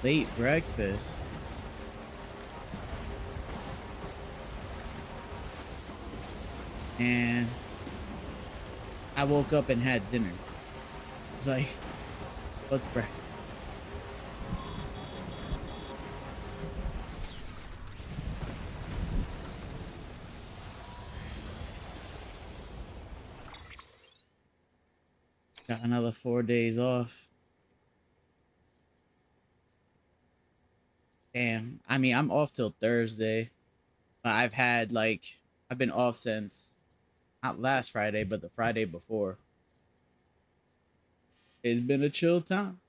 Late breakfast. And I woke up and had dinner. It's like, what's breakfast? Got another 4 days off. Damn. I mean, I'm off till Thursday. But I've been off since not last Friday, but the Friday before. It's been a chill time.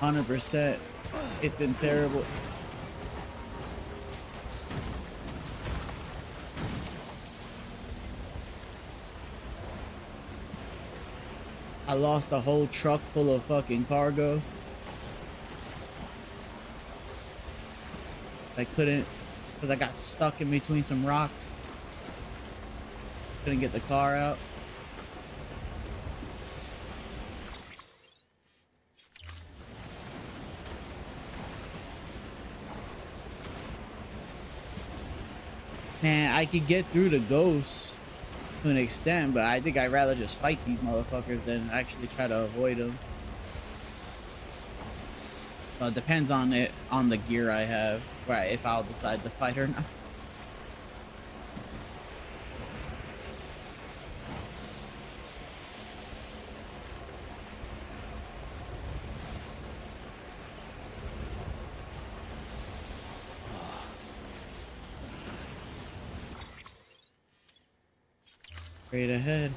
100%. It's been terrible. I lost a whole truck full of fucking cargo. I couldn't, because I got stuck in between some rocks. Couldn't get the car out. Man, I could get through the ghosts to an extent, but I think I'd rather just fight these motherfuckers than actually try to avoid them. It depends on the gear I have, right? If I'll decide to fight or not. Straight ahead.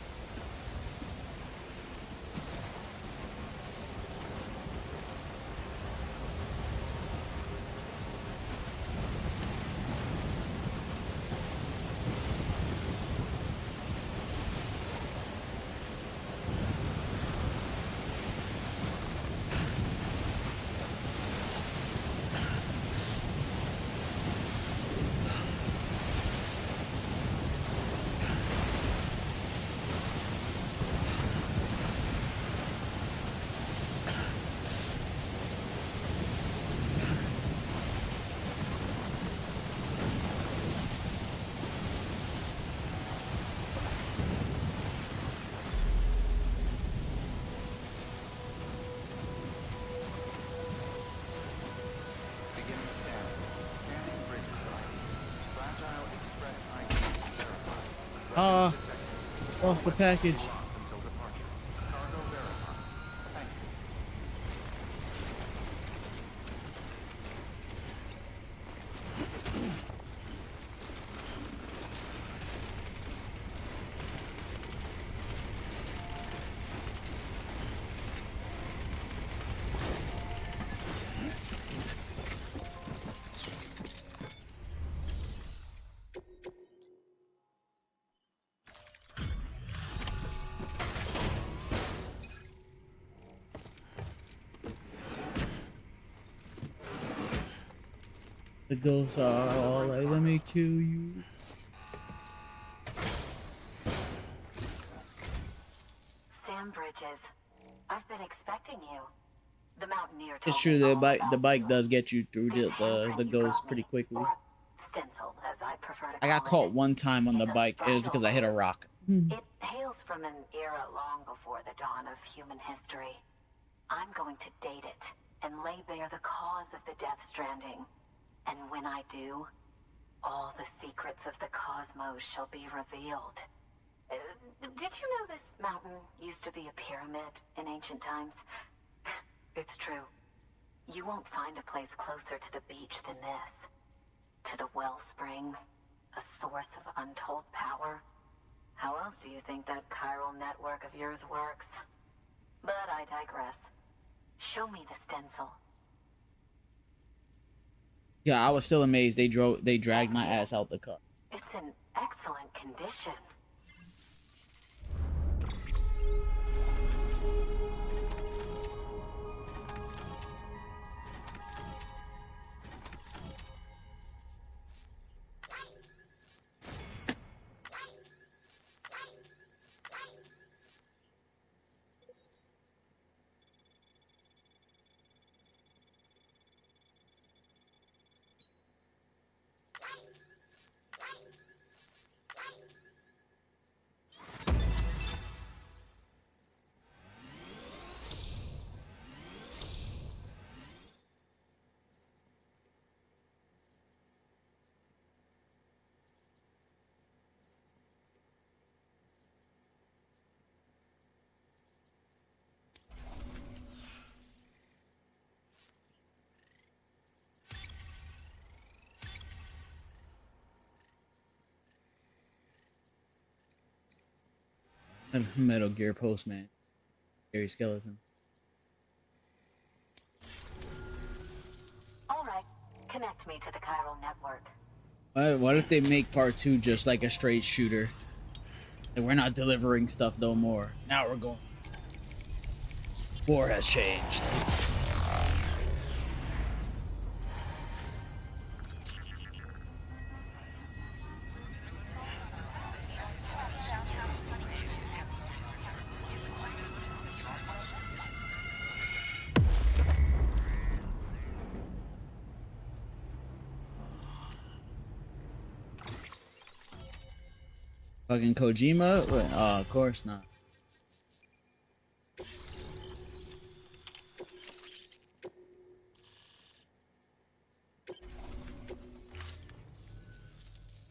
Off the package. The ghosts are all like, let me kill you. Sam Bridges, I've been expecting you. The mountaineer told It's true, me the all about bike you. does get you through This the handprint you ghosts brought pretty me, quickly. or stenciled, as I prefer to I got call caught it, one time on the is a bike. It was vital because I hit a clue. rock. It hails from an era long before the dawn of human history. I'm going to date it and lay bare the cause of the Death Stranding. And when I do, all the secrets of the cosmos shall be revealed. Did you know this mountain used to be a pyramid in ancient times? It's true. You won't find a place closer to the beach than this. To the wellspring, a source of untold power. How else do you think that chiral network of yours works? But I digress. Show me the stencil. Yeah, I was still amazed. They dragged my ass out the car. It's in excellent condition. Metal Gear Postman. Gary Skeleton. connect me to the chiral network. What if they make part 2 just like a straight shooter? And we're not delivering stuff no more. Now we're going. War has changed. Fucking Kojima? Oh, of course not.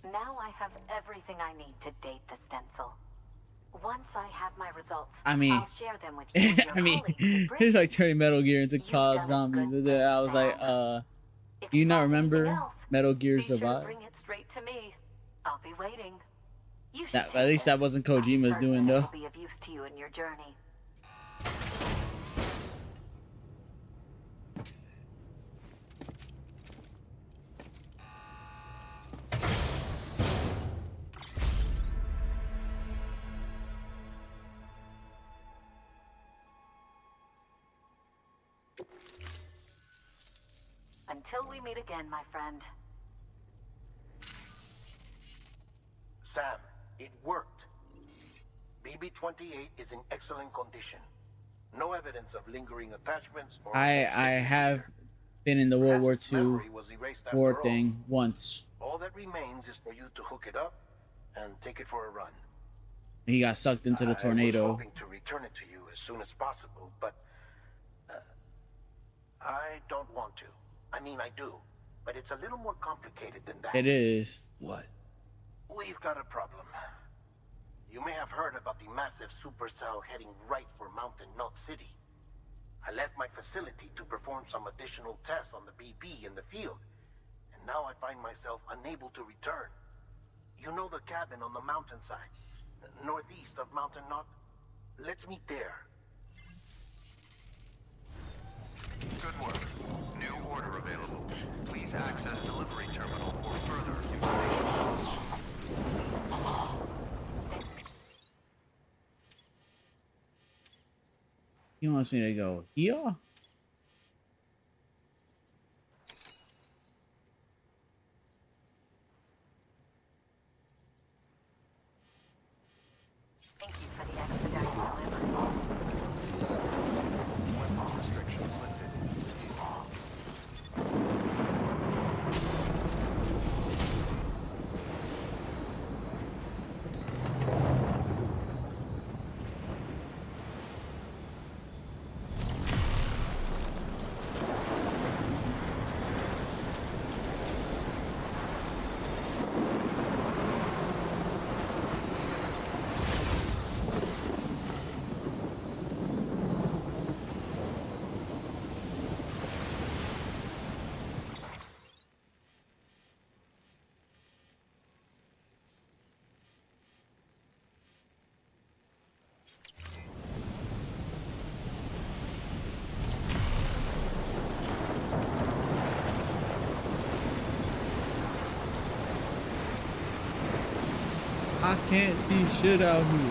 Now I have everything I need to date the stencil. Once I have my results, I mean, I'll share them with you and your I mean, colleagues at it's like Bridges. turning Metal Gear into You've COD done a Zombies. good Then I was thing, like, Sam. If do you not find anything remember else, Metal Gear be sure to Survive? bring it straight to me. I'll be waiting. You should That, at take least that this. wasn't I'm Kojima's certain doing it though. will be of use to you in your journey. Until we meet again, my friend. Sam, it worked. BB-28 is in excellent condition. No evidence of lingering attachments or... I have been in the World War II memory was erased after war all. thing once. All that remains is for you to hook it up and take it for a run. He got sucked into the I was tornado. hoping to return it to you as soon as possible, but I don't want to. I mean, I do, but it's a little more complicated than that. It is. What? We've got a problem. You may have heard about the massive supercell heading right for Mountain Knot City. I left my facility to perform some additional tests on the BB in the field, and now I find myself unable to return. You know the cabin on the mountainside, northeast of Mountain Knot? Let's meet there. Good work. New order available. Please access delivery terminal for further information. He wants me to go here? Thank you for the expedited delivery. Weapons restrictions lifted. I can't see shit out here.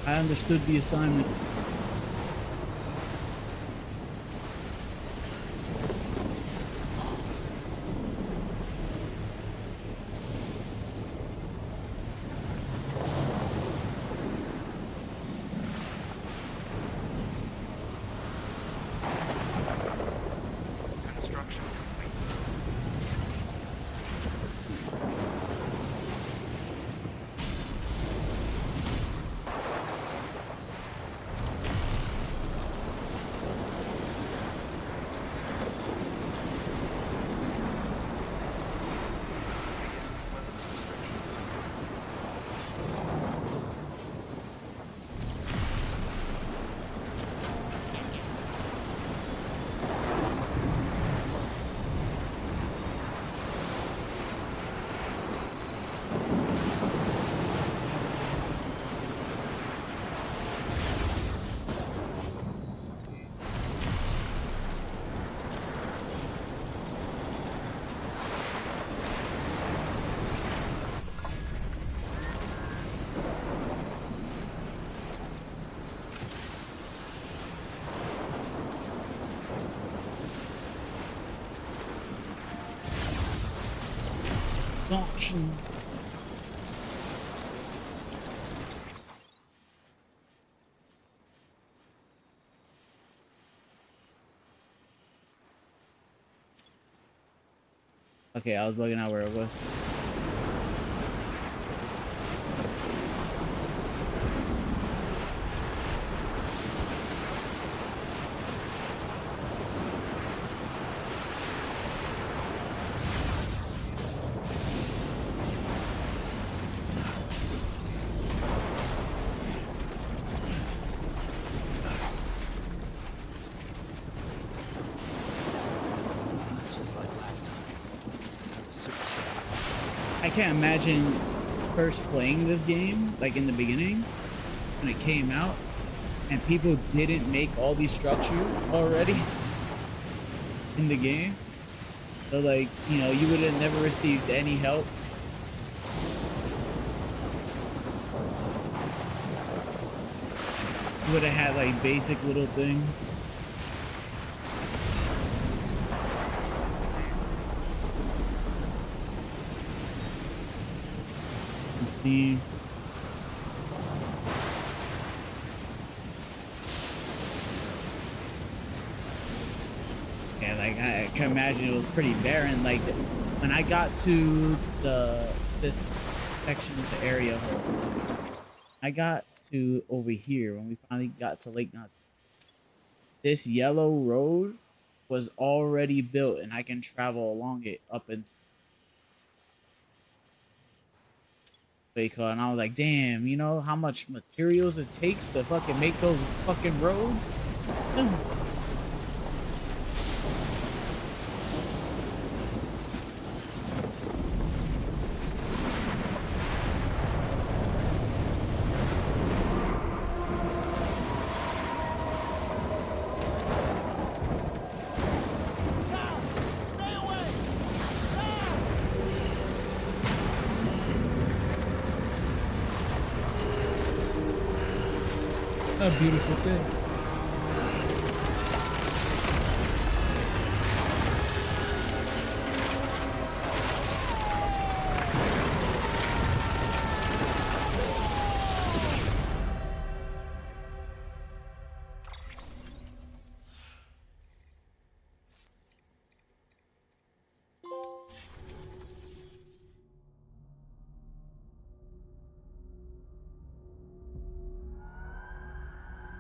I understood the assignment. Function. Okay, I was bugging out where it was. I can't imagine first playing this game, like in the beginning, when it came out, and people didn't make all these structures already in the game. So like, you know, you would have never received any help. You would have had like basic little things. Steam. Yeah, like I can imagine it was pretty barren. Like when I got to this section of the area, I got to over here when we finally got to Lake Nuts. This yellow road was already built, and I can travel along it up into. And I was like, damn, you know how much materials it takes to fucking make those fucking roads? A beautiful thing.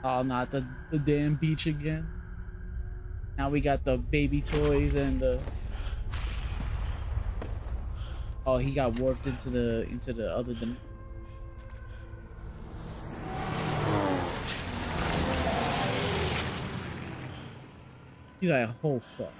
Oh, not the damn beach again. Now we got the baby toys and the. Oh, he got warped into the other than. He's like, oh fuck.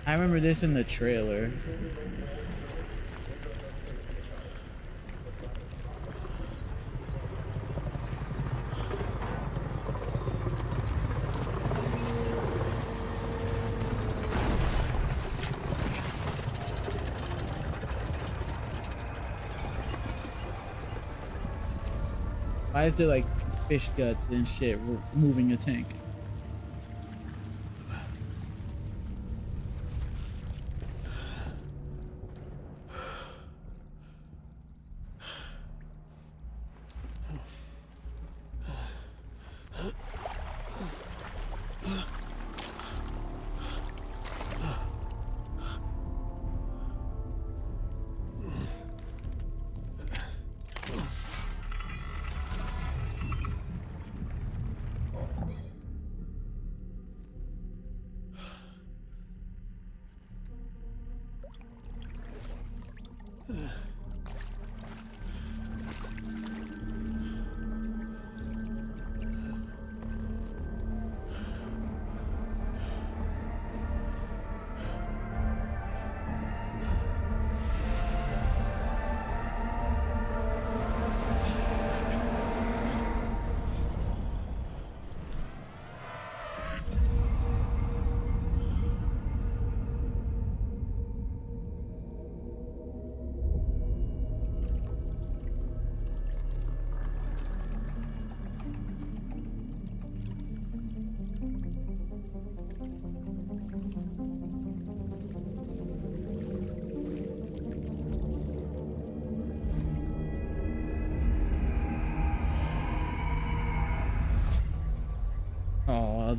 I remember this in the trailer. Why is there like fish guts and shit moving a tank?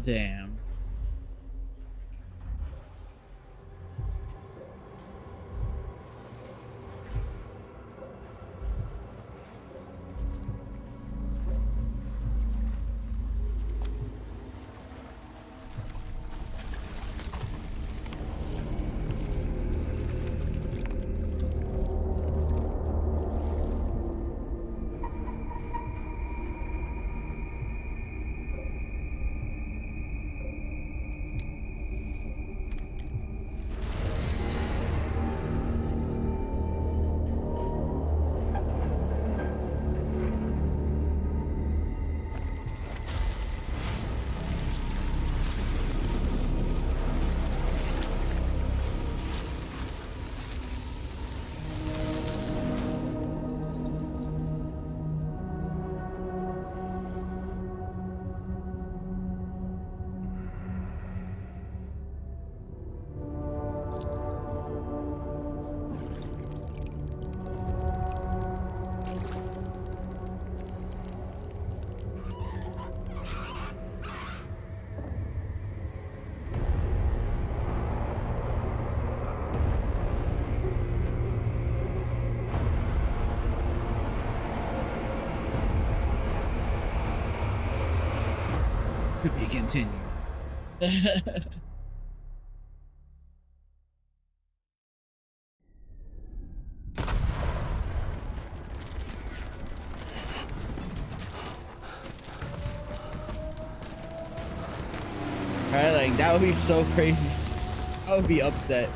damn. To be continued. Right, like that would be so crazy. I would be upset.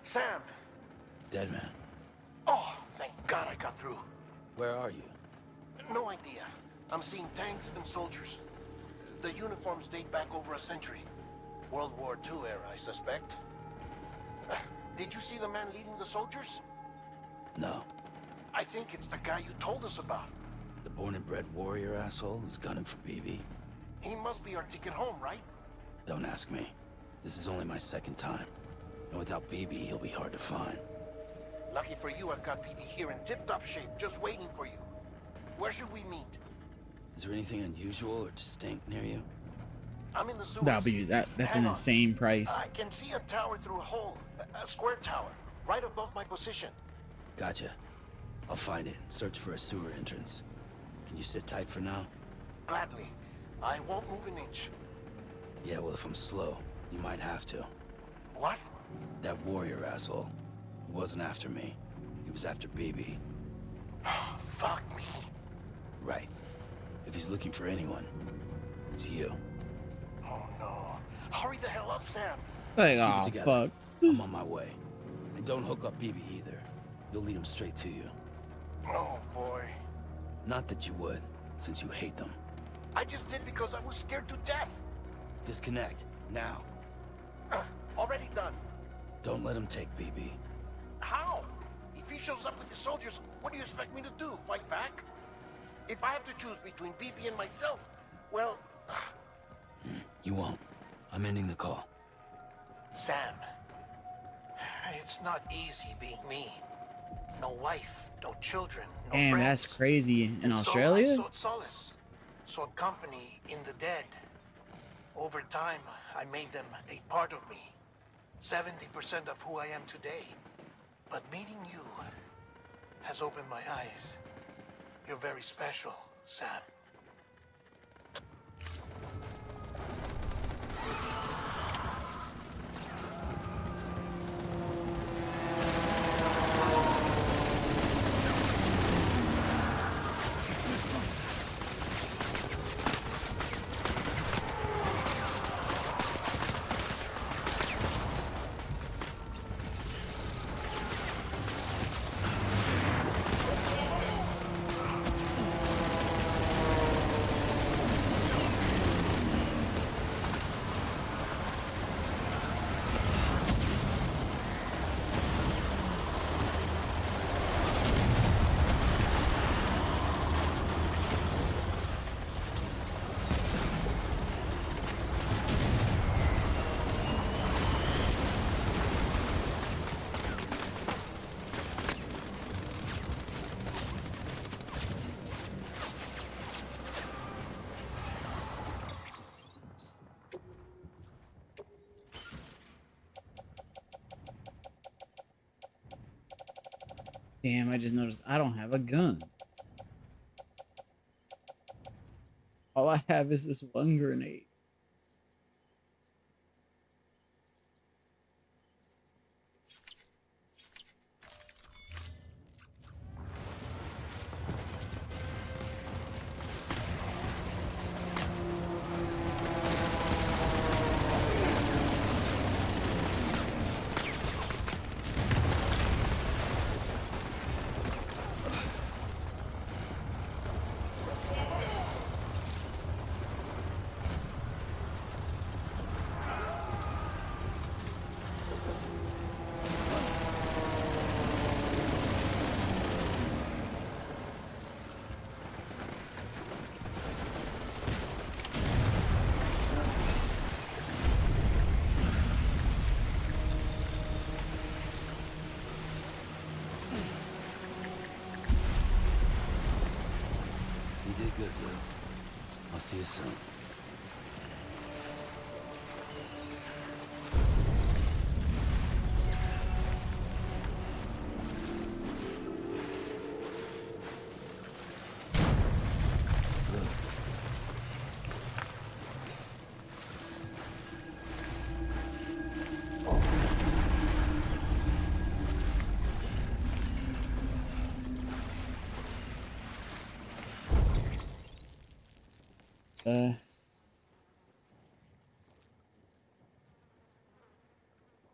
Sam! Dead man. Oh, thank God I got through. Where are you? No idea. I'm seeing tanks and soldiers. The uniforms date back over a century. World War II era, I suspect. Did you see the man leading the soldiers? No. I think it's the guy you told us about. The born and bred warrior asshole who's gunning for BB? He must be our ticket home, right? Don't ask me. This is only my second time. And without BB, he'll be hard to find. Lucky for you, I've got BB here in tip-top shape, just waiting for you. Where should we meet? Is there anything unusual or distinct near you? I'm in the sewers. That's an insane price. I can see a tower through a hole. A square tower, right above my position. Gotcha. I'll find it and search for a sewer entrance. Can you sit tight for now? Gladly. I won't move an inch. Yeah, well, if I'm slow, you might have to. What? That warrior asshole. He wasn't after me. He was after BB. Fuck me. Right. If he's looking for anyone, it's you. Oh no. Hurry the hell up, Sam. Like, Keep it oh, together. fuck. I'm on my way. And don't hook up BB either. You'll lead him straight to you. Oh boy. Not that you would, since you hate them. I just did because I was scared to death. Disconnect, now. Already done. Don't let him take BB. How? If he shows up with his soldiers, what do you expect me to do? Fight back? If I have to choose between BB and myself, well... You won't. I'm ending the call. Sam, it's not easy being me. No wife, no children, no Damn, friends. that's crazy. In And Australia? So I sought solace, sought company in the dead. Over time, I made them a part of me. 70% of who I am today. But meeting you has opened my eyes. You're very special, Sam. Damn, I just noticed I don't have a gun. All I have is this one grenade. You did good, Lou. I'll see you soon.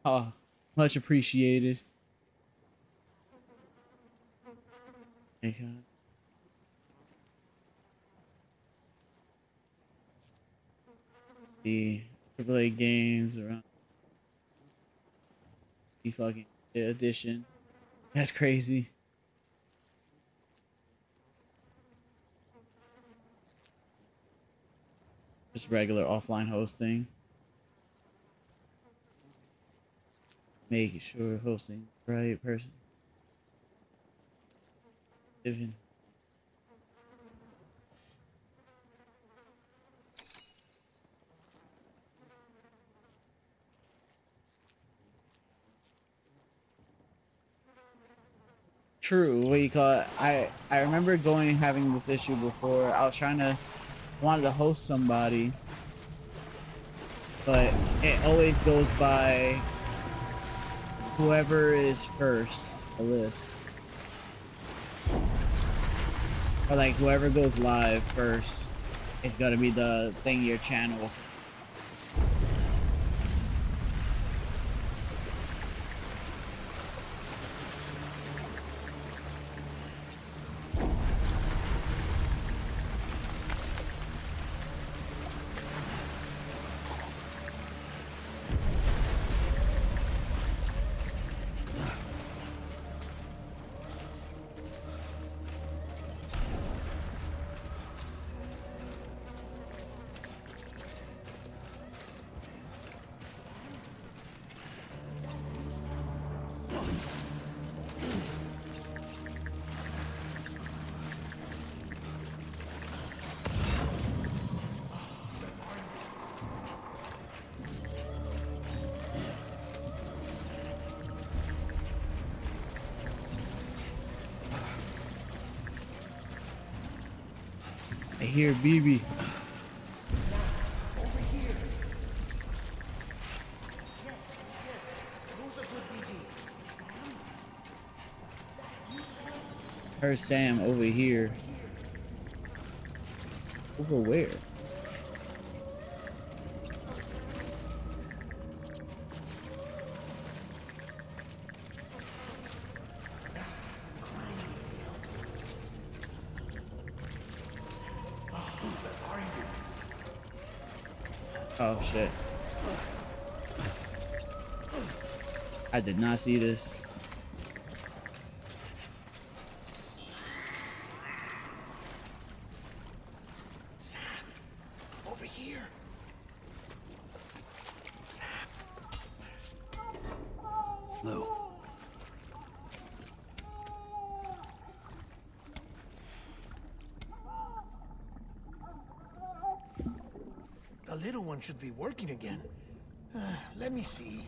Oh, much appreciated. Thank God. The AAA games around the fucking edition. That's crazy. Just regular offline hosting. Making sure hosting the right person. Even. True. What you call it? I remember going and having this issue before. I was wanted to host somebody, but it always goes by whoever is first on the list, or like whoever goes live first is gonna be the thing your channel is. I hear BB. Heard Sam over here. Over where? Oh shit. I did not see this. Sam, over here. Sam. Lou. The little one should be working again. Let me see.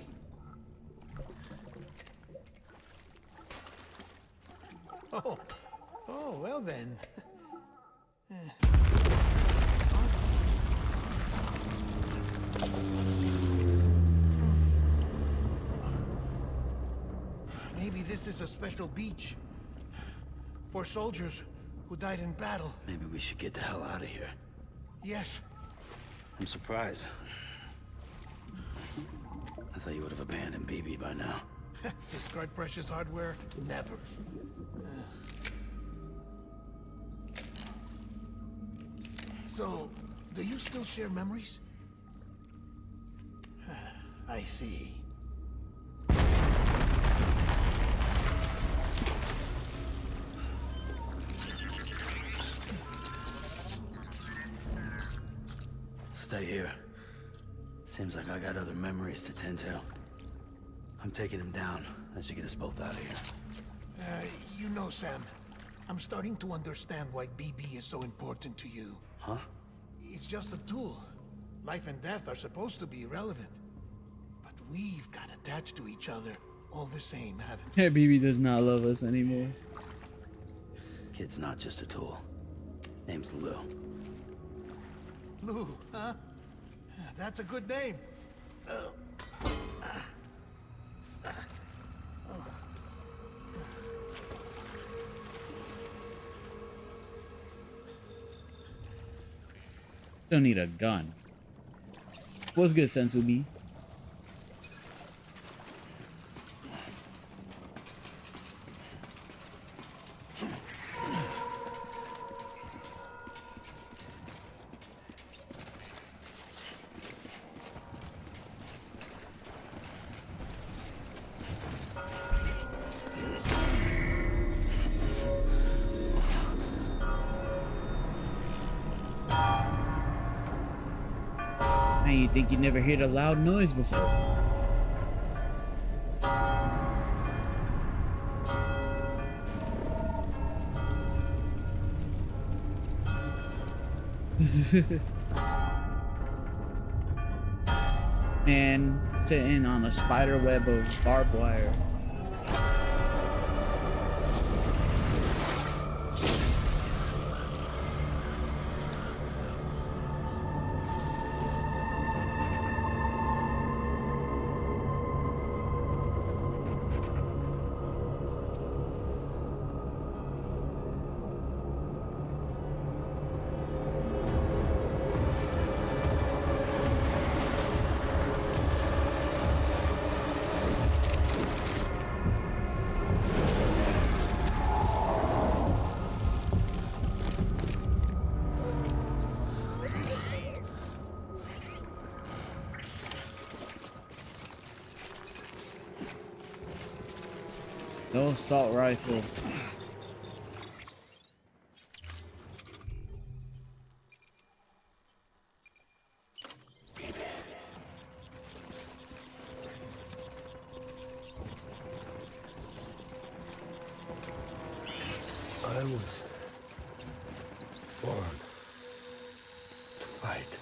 Oh, well then. Maybe this is a special beach for soldiers who died in battle. Maybe we should get the hell out of here. Yes. I'm surprised. I thought you would have abandoned BB by now. Discard precious hardware? Never. So, do you still share memories? I see. Stay here. Seems like I got other memories to tend to. I'm taking him down as you get us both out of here. You know, Sam, I'm starting to understand why BB is so important to you. Huh? It's just a tool. Life and death are supposed to be irrelevant. But we've got attached to each other all the same, haven't we? Yeah, BB does not love us anymore. Kid's not just a tool. Name's Lou. Lou, huh? That's a good name. Don't need a gun. What's good, Sensubi? You think you never heard a loud noise before? Man, sitting on a spider web of barbed wire. No assault rifle. I was born to fight.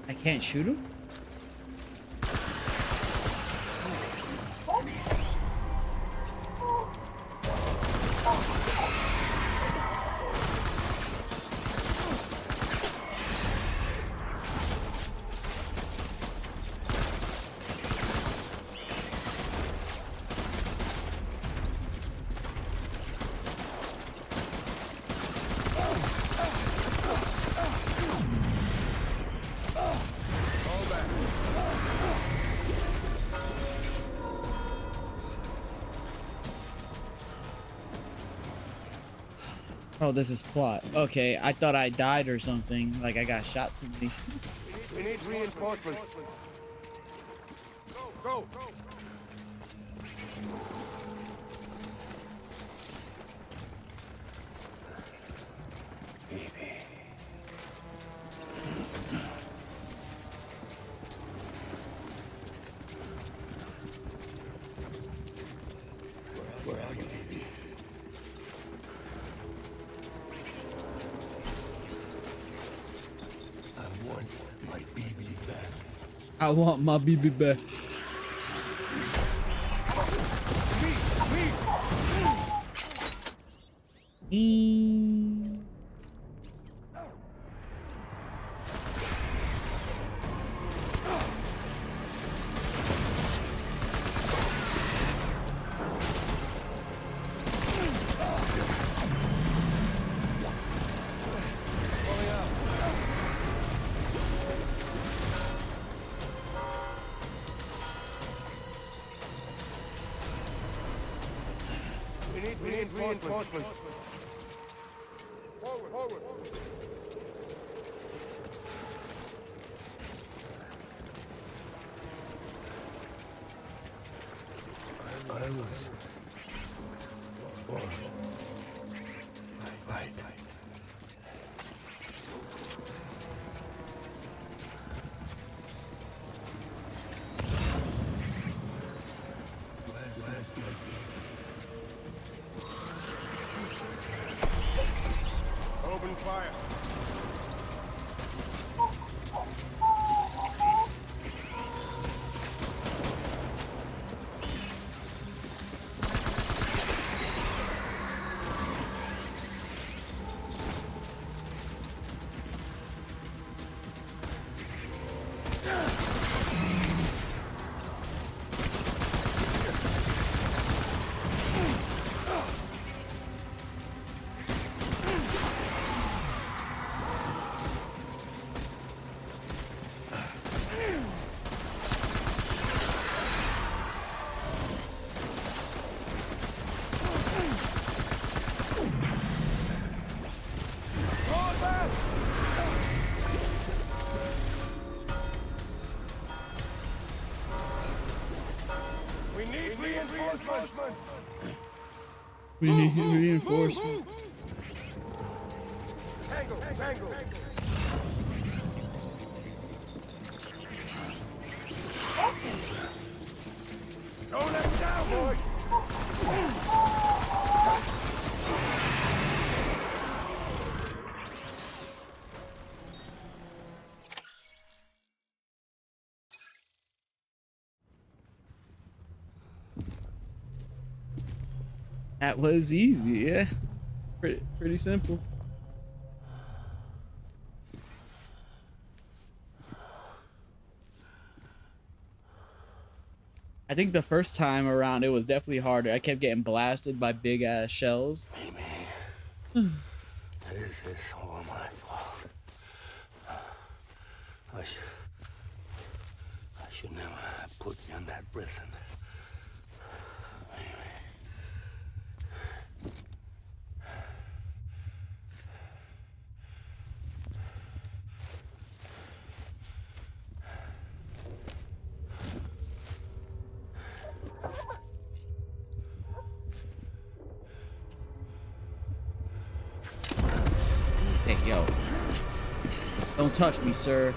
I can't shoot him? Oh, this is plot. Okay, I thought I died or something. Like I got shot too many times. We need reinforcements. Go! Where are you, baby? I want my BB back. We need reinforcements. Forward. I was born to fight. Open fire. We need reinforcements. Tango. Don't let him down, boys. That was easy, yeah. Pretty simple. I think the first time around it was definitely harder. I kept getting blasted by big ass shells. Amy, this is all my fault. I should never have put you in that prison. Hey, yo. Don't touch me, sir.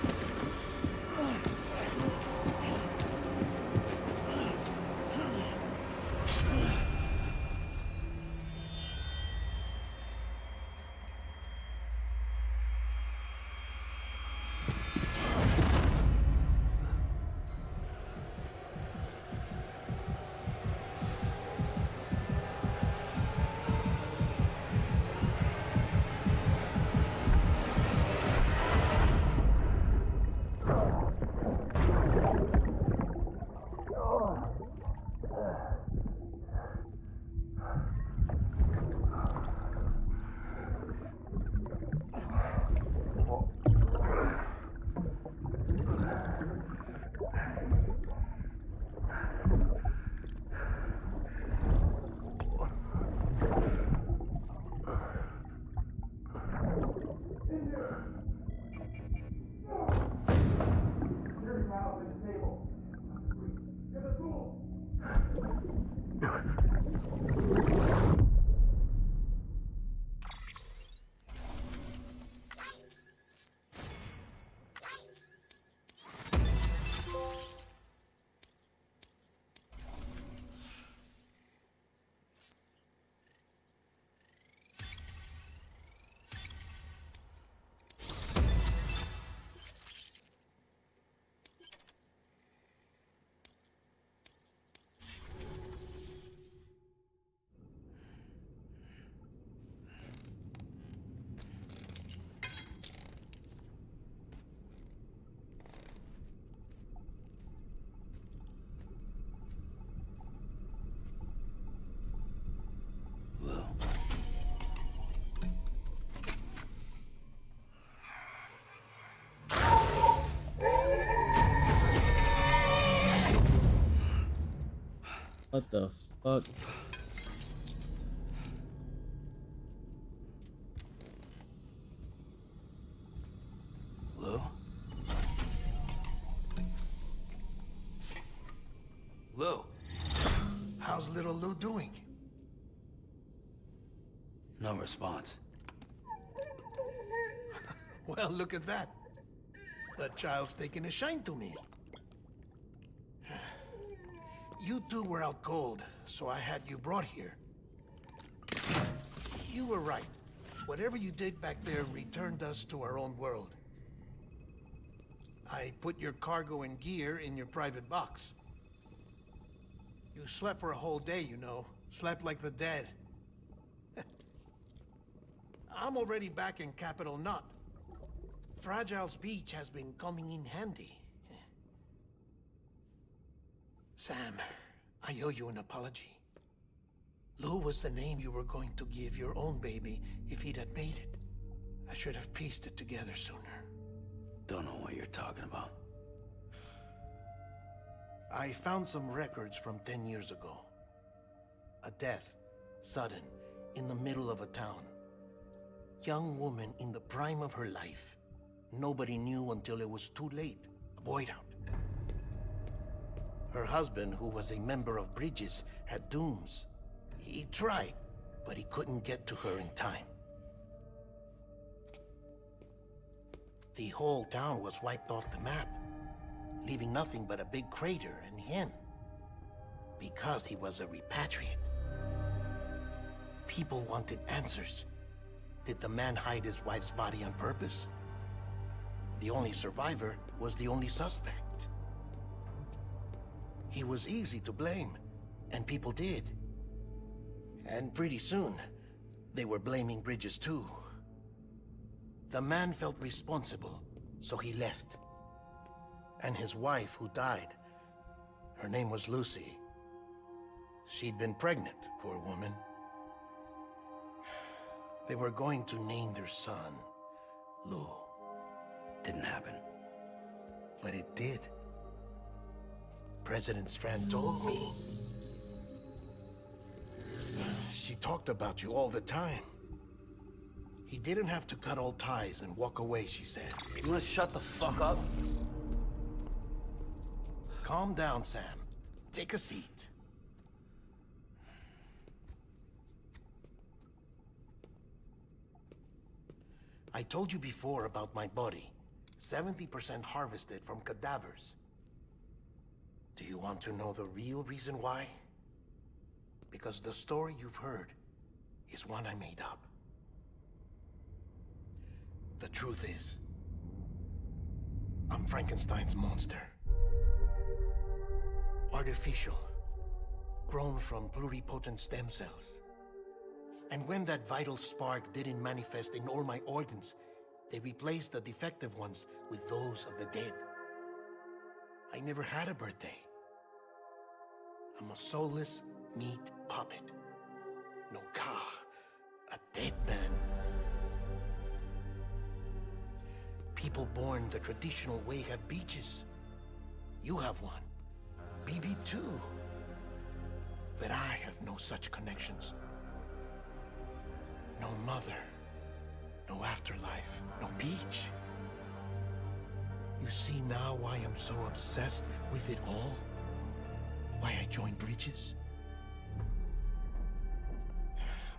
What the fuck? Lou? Lou? How's little Lou doing? No response. Well, look at that. The child's taking a shine to me. You two were out cold, so I had you brought here. You were right. Whatever you did back there returned us to our own world. I put your cargo and gear in your private box. You slept for a whole day, you know. Slept like the dead. I'm already back in Capital Knot. Fragile's beach has been coming in handy. Sam, I owe you an apology. Lou was the name you were going to give your own baby if he'd had made it. I should have pieced it together sooner. Don't know what you're talking about. I found some records from 10 years ago. A death, sudden, in the middle of a town. Young woman in the prime of her life. Nobody knew until it was too late. A void out. Her husband, who was a member of Bridges, had dooms. He tried, but he couldn't get to her in time. The whole town was wiped off the map, leaving nothing but a big crater and him. Because he was a repatriate. People wanted answers. Did the man hide his wife's body on purpose? The only survivor was the only suspect. He was easy to blame, and people did. And pretty soon, they were blaming Bridges too. The man felt responsible, so he left. And his wife, who died, her name was Lucy. She'd been pregnant, poor woman. They were going to name their son Lou. Didn't happen. But it did. President Strand told me. She talked about you all the time. He didn't have to cut all ties and walk away, she said. You wanna shut the fuck up? Calm down, Sam. Take a seat. I told you before about my body. 70% harvested from cadavers. Do you want to know the real reason why? Because the story you've heard is one I made up. The truth is, I'm Frankenstein's monster. Artificial, grown from pluripotent stem cells. And when that vital spark didn't manifest in all my organs, they replaced the defective ones with those of the dead. I never had a birthday. I'm a soulless meat puppet. No ka, a dead man. People born the traditional way have beaches. You have one. BB too. But I have no such connections. No mother. No afterlife. No beach. You see now why I'm so obsessed with it all? Why I joined Bridges?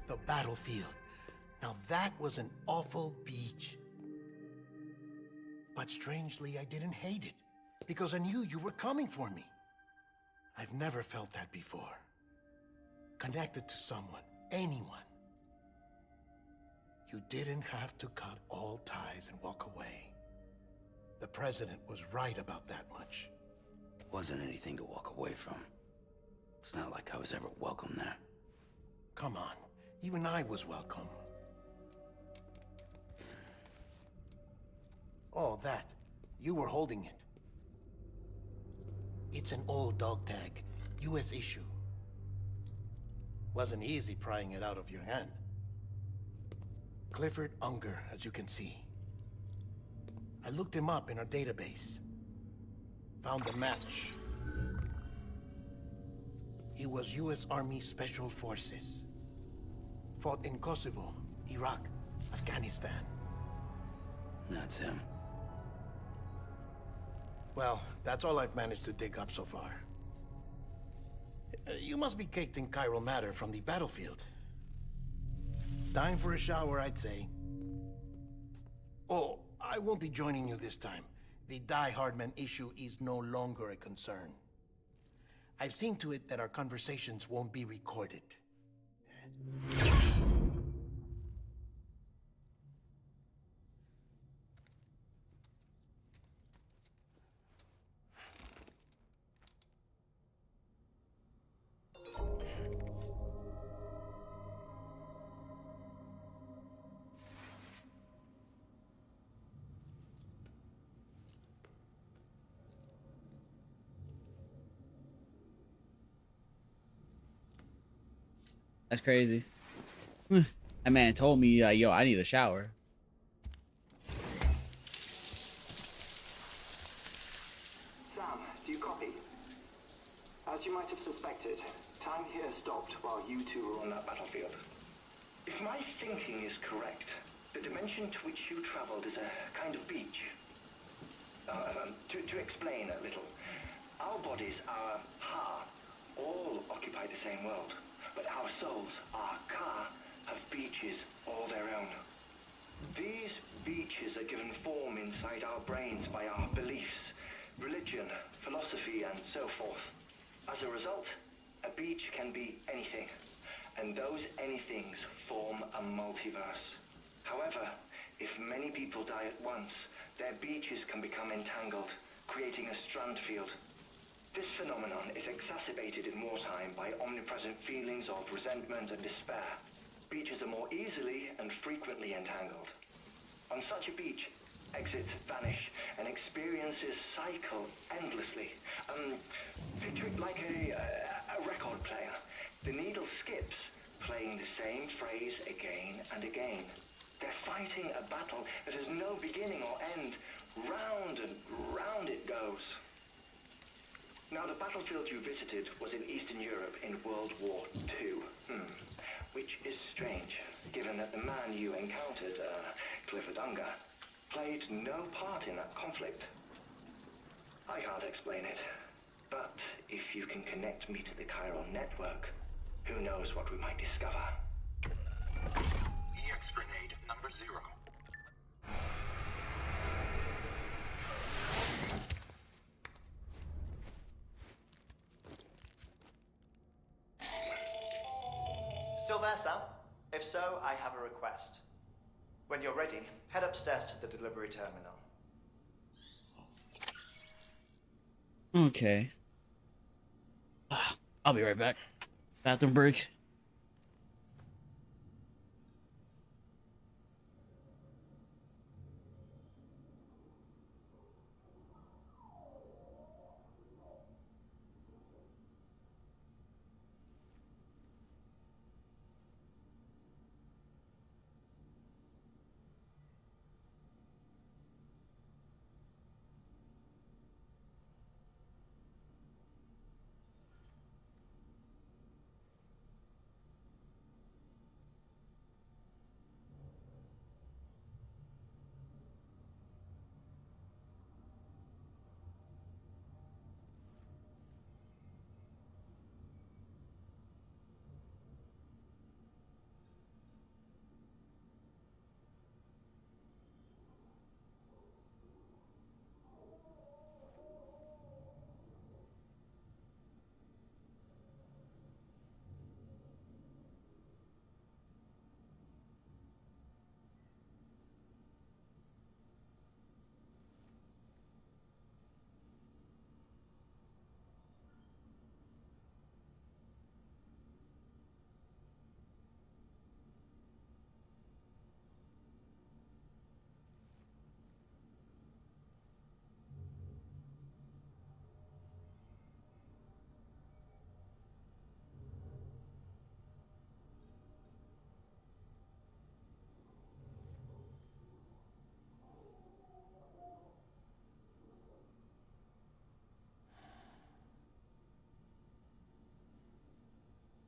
The battlefield. Now that was an awful beach. But strangely, I didn't hate it. Because I knew you were coming for me. I've never felt that before. Connected to someone, anyone. You didn't have to cut all ties and walk away. The president was right about that much. Wasn't anything to walk away from. It's not like I was ever welcome there. Come on, even I was welcome. Oh, that. You were holding it. It's an old dog tag, US issue. Wasn't easy prying it out of your hand. Clifford Unger, as you can see. I looked him up in our database. Found a match. He was U.S. Army Special Forces. Fought in Kosovo, Iraq, Afghanistan. That's him. Well, that's all I've managed to dig up so far. You must be caked in chiral matter from the battlefield. Time for a shower, I'd say. Oh, I won't be joining you this time. The Die Hardman issue is no longer a concern. I've seen to it that our conversations won't be recorded. That's crazy. That man told me, yo, I need a shower. Sam, do you copy? As you might have suspected, time here stopped while you two were on that battlefield. If my thinking is correct, the dimension to which you traveled is a kind of beach. To explain a little, our bodies, our ha, all occupy the same world, but our souls, our ka, have beaches all their own. These beaches are given form inside our brains by our beliefs, religion, philosophy, and so forth. As a result, a beach can be anything, and those anythings form a multiverse. However, if many people die at once, their beaches can become entangled, creating a strand field. This phenomenon is exacerbated in wartime by omnipresent feelings of resentment and despair. Beaches are more easily and frequently entangled. On such a beach, exits vanish and experiences cycle endlessly. Picture it like a record player. The needle skips, playing the same phrase again and again. They're fighting a battle that has no beginning or end. Round and round it goes. Now, the battlefield you visited was in Eastern Europe in World War II. Which is strange, given that the man you encountered, Clifford Unger, played no part in that conflict. I can't explain it, but if you can connect me to the chiral network, who knows what we might discover. EX grenade number 0. Still there, Sam? If so, I have a request. When you're ready, head upstairs to the delivery terminal. Okay. I'll be right back. Bathroom break.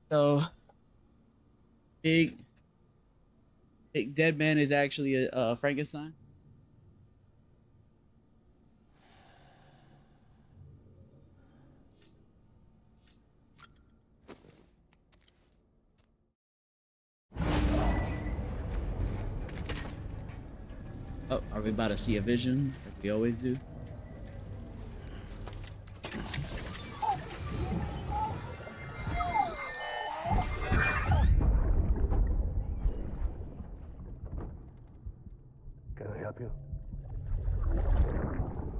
So big dead man is actually a Frankenstein. Oh, are we about to see a vision like we always do? Can I help you?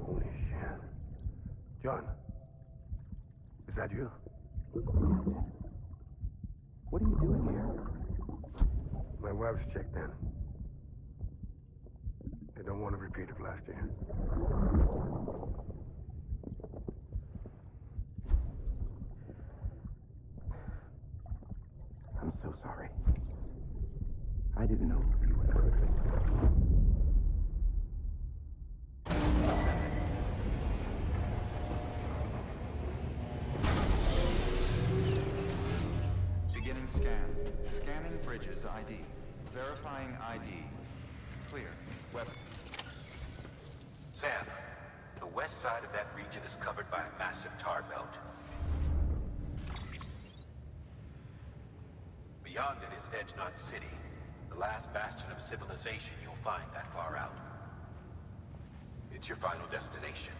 Holy shit. John, is that you? What are you doing here? My wife's checked in. They don't want a repeat of last year. I'm so sorry. I didn't know you were coming. Beginning scan. Scanning bridges ID. Verifying ID. Clear. Weapon. Sam, the west side of that region is covered by a massive tar belt. Beyond it is Edgenut City, the last bastion of civilization you'll find that far out. It's your final destination.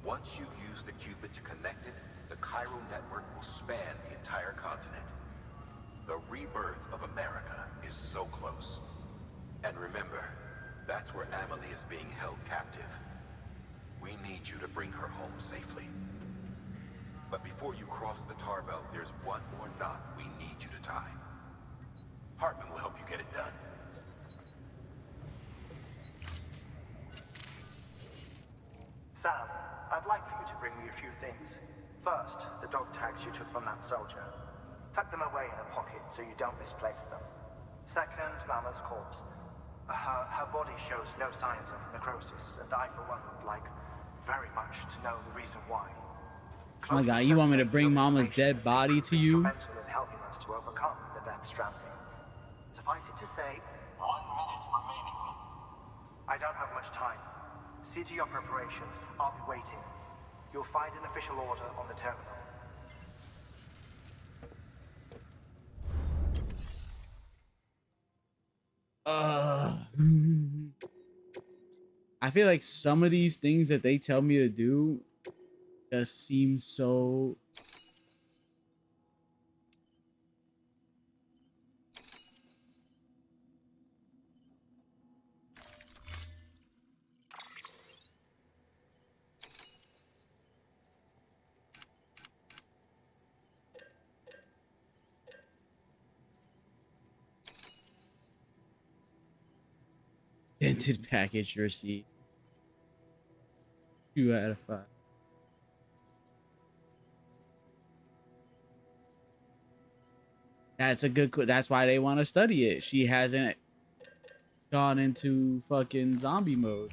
Once you use the Cupid to connect it, the Cairo network will span the entire continent. The rebirth of America is so close. And remember, that's where Amelie is being held captive. We need you to bring her home safely. But before you cross the tar belt, there's one more knot we need you to tie. Hartman will help you get it done. Sam, I'd like for you to bring me a few things. First, the dog tags you took from that soldier. Tuck them away in a pocket so you don't misplace them. Second, Mama's corpse. Her body shows no signs of necrosis, and I, for one, would like very much to know the reason why. Oh my God, you want me to bring Mama's dead body to you? Instrumental in helping us to overcome the death stranding. Suffice it to say, 1 minute remaining. I don't have much time. See to your preparations. I'll be waiting. You'll find an official order on the terminal. I feel like some of these things that they tell me to do just seem so dented package receipt. 2 out of 5. That's a good. That's why they want to study it. She hasn't gone into fucking zombie mode.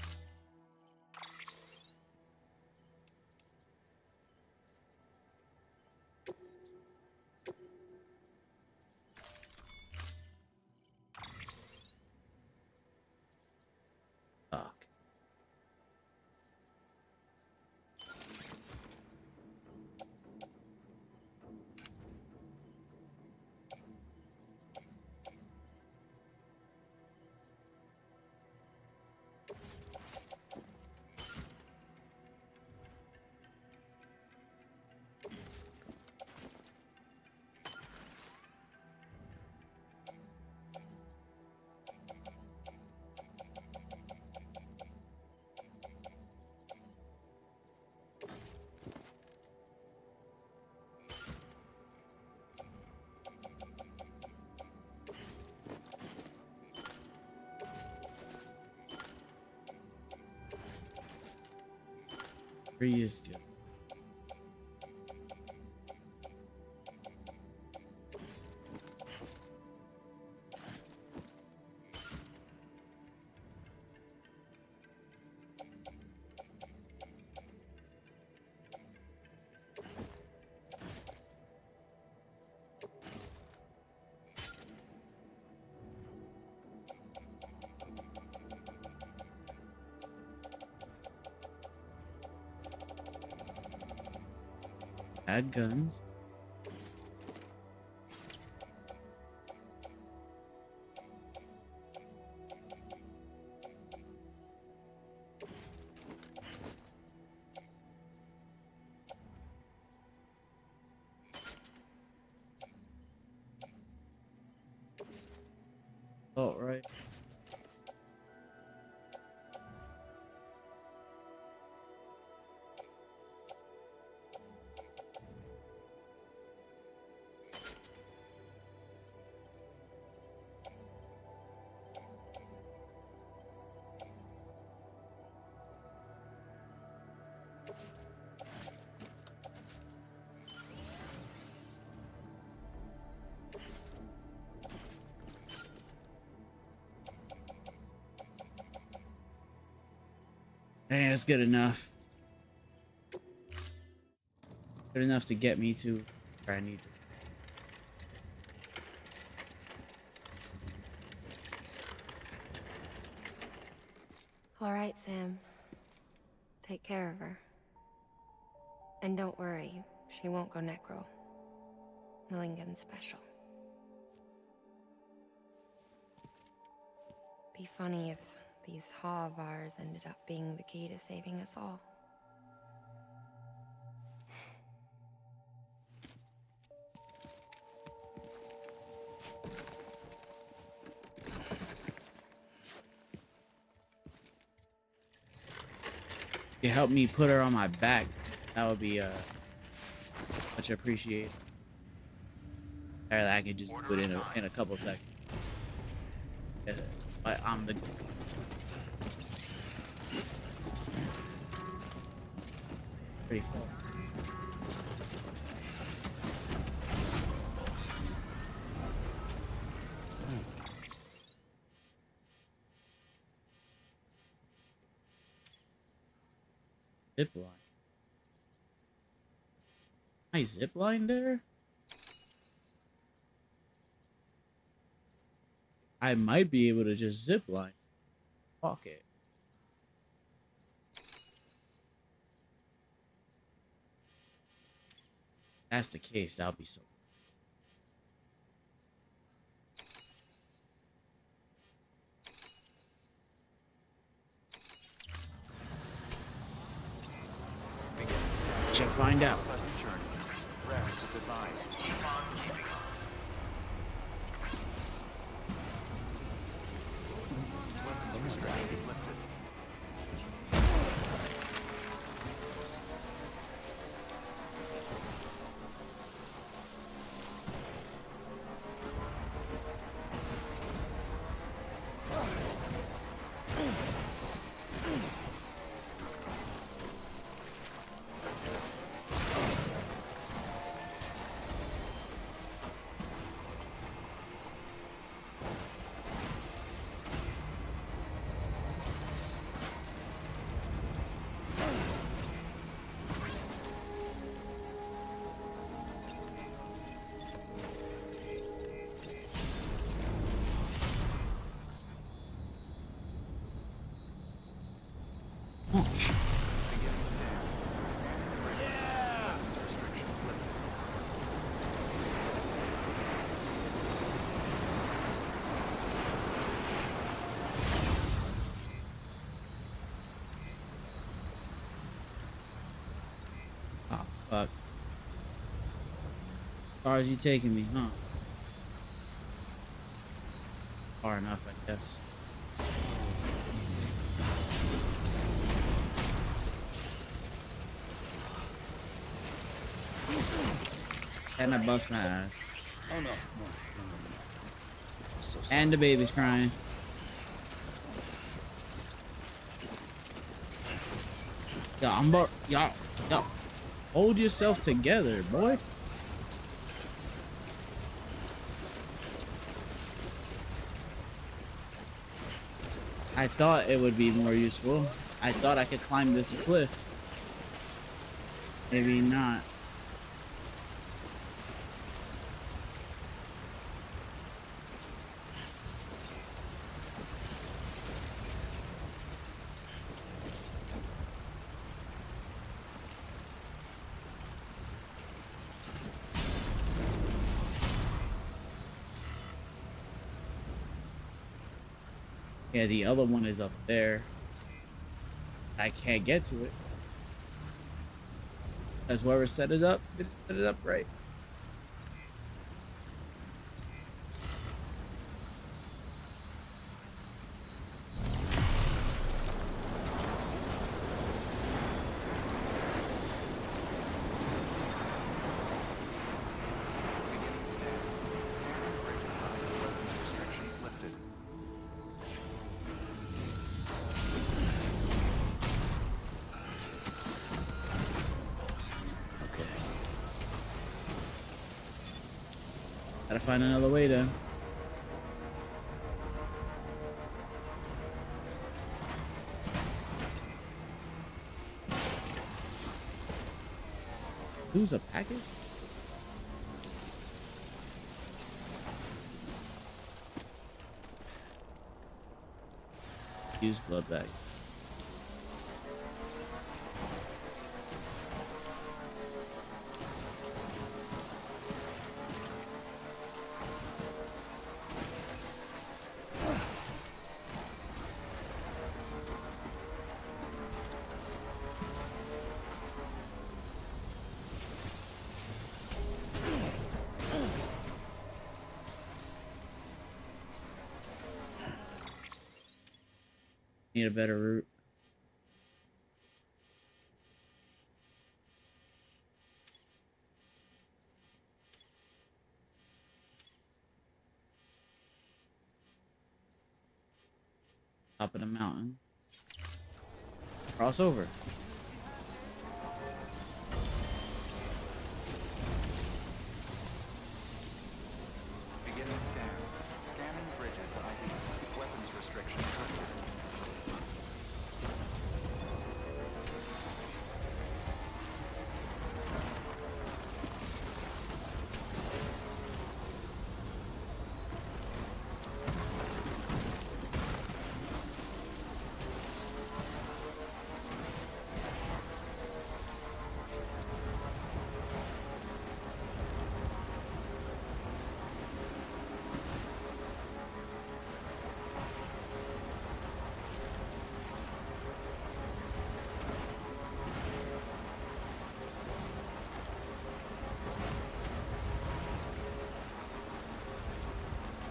Fuck. Three is good. Add guns. All right. Hey, that's good enough. Good enough to get me to where I need to. All right, Sam. Take care of her. And don't worry, she won't go necro. Millingen's special. Be funny if these Ha of ours ended up being the key to saving us all. You help me put her on my back. That would be much appreciated. Or I can just do it in a couple seconds. But I'm the pretty full. Zip line. I zip line there? I might be able to just zip line. Fuck it. If that's the case, that'll be so. Should find out. Pleasant journey. Rest is advised. Keep on keeping on. Weapons restraint is lifted. Fuck. Far as you taking me, huh? Far enough, I guess. And I bust my ass. Oh no. So And the baby's crying. Y'all, hold yourself together, boy. I thought it would be more useful. I thought I could climb this cliff. Maybe not. Yeah, the other one is up there. I can't get to it. Because whoever set it up didn't set it up right. Gotta find another way then. Who's a package? Use blood bag. Need a better route. Top of the mountain. Cross over. Beginning scan. Scanning bridges ID. Weapons restrictions lifted.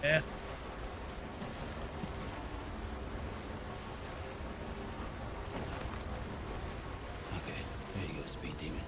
Yeah. Okay, there you go, speed demon.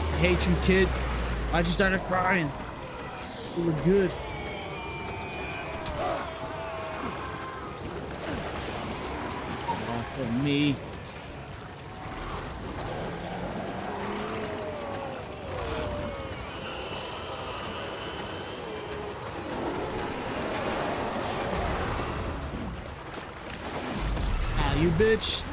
I hate you, kid. I just started crying. You were good. Off of me. Ah, you bitch.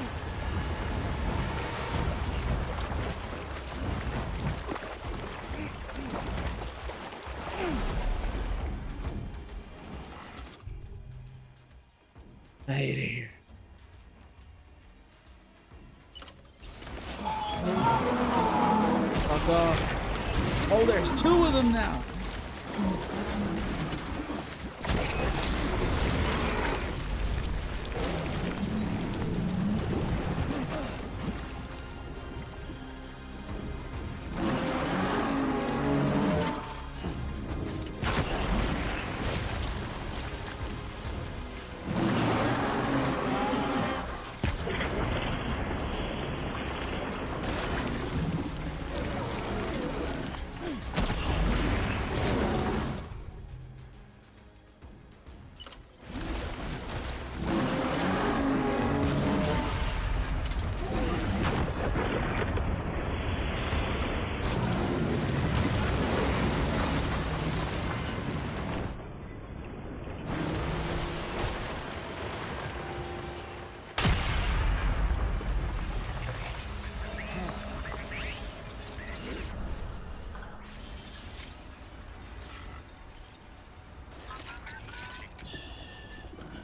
I hate it here. Oh, there's two of them now.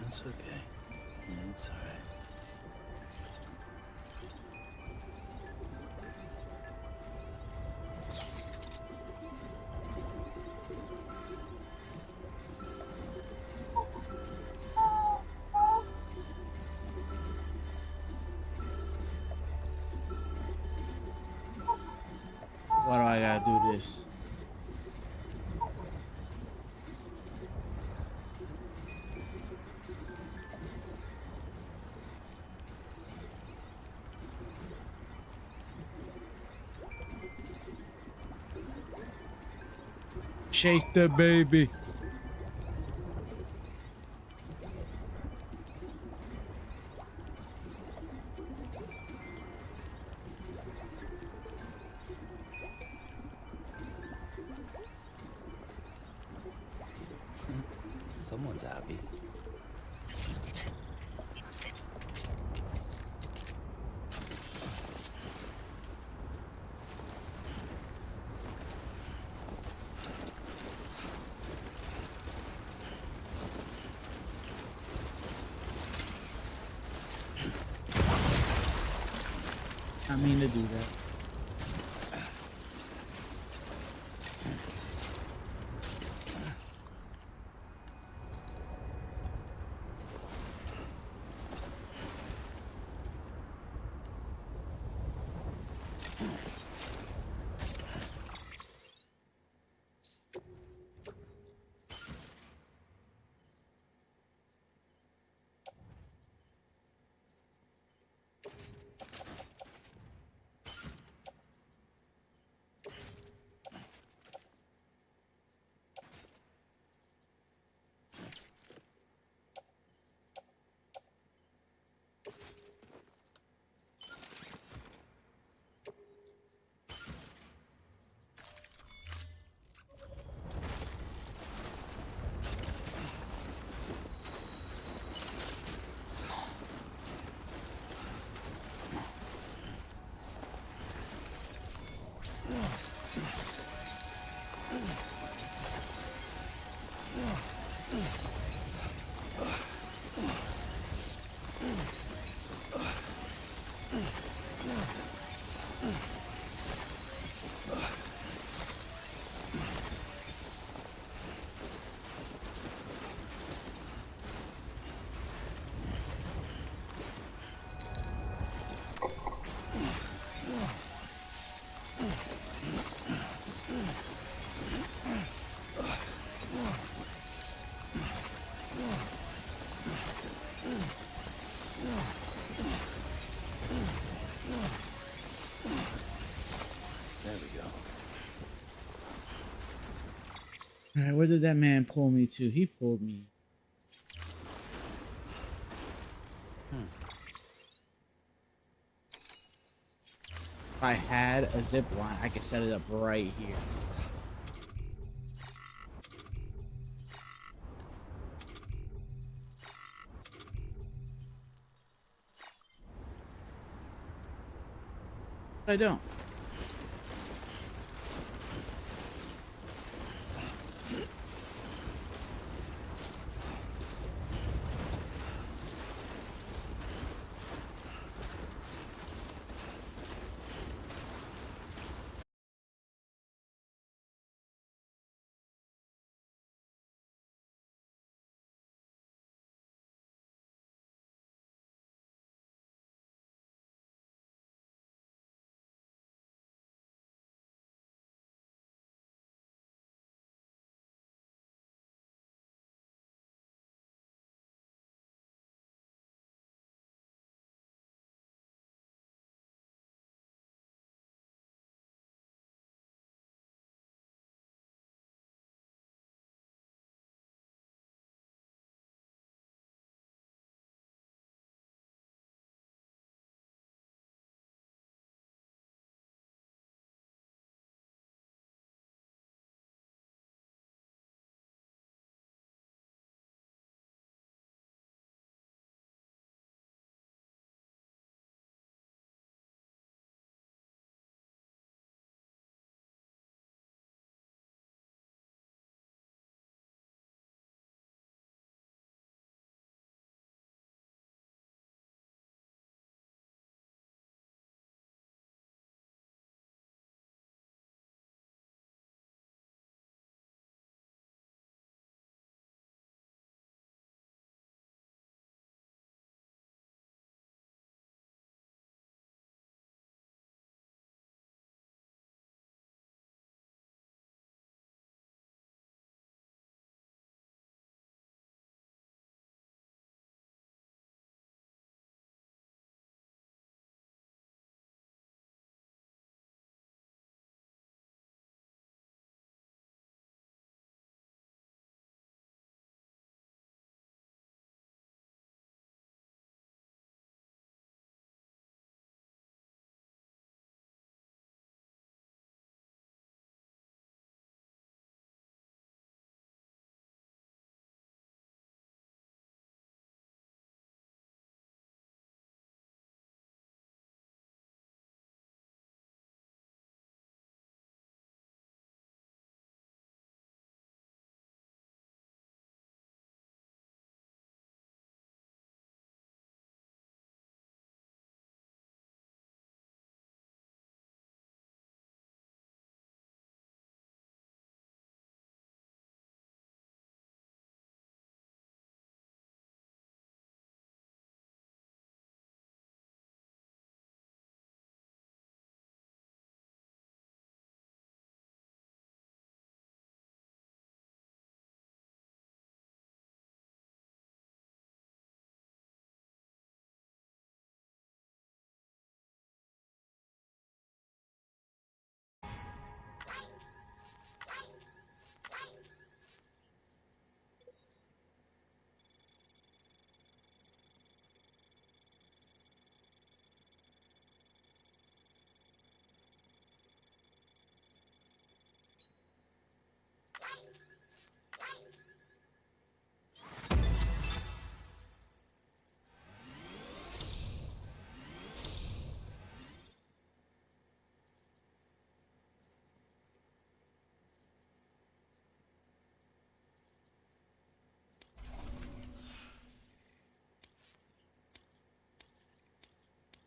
That's okay. It's alright. Why do I gotta do this? Shake the baby. Someone's happy. I mean to do that. All right, where did that man pull me to? He pulled me. If I had a zip line, I could set it up right here. But I don't.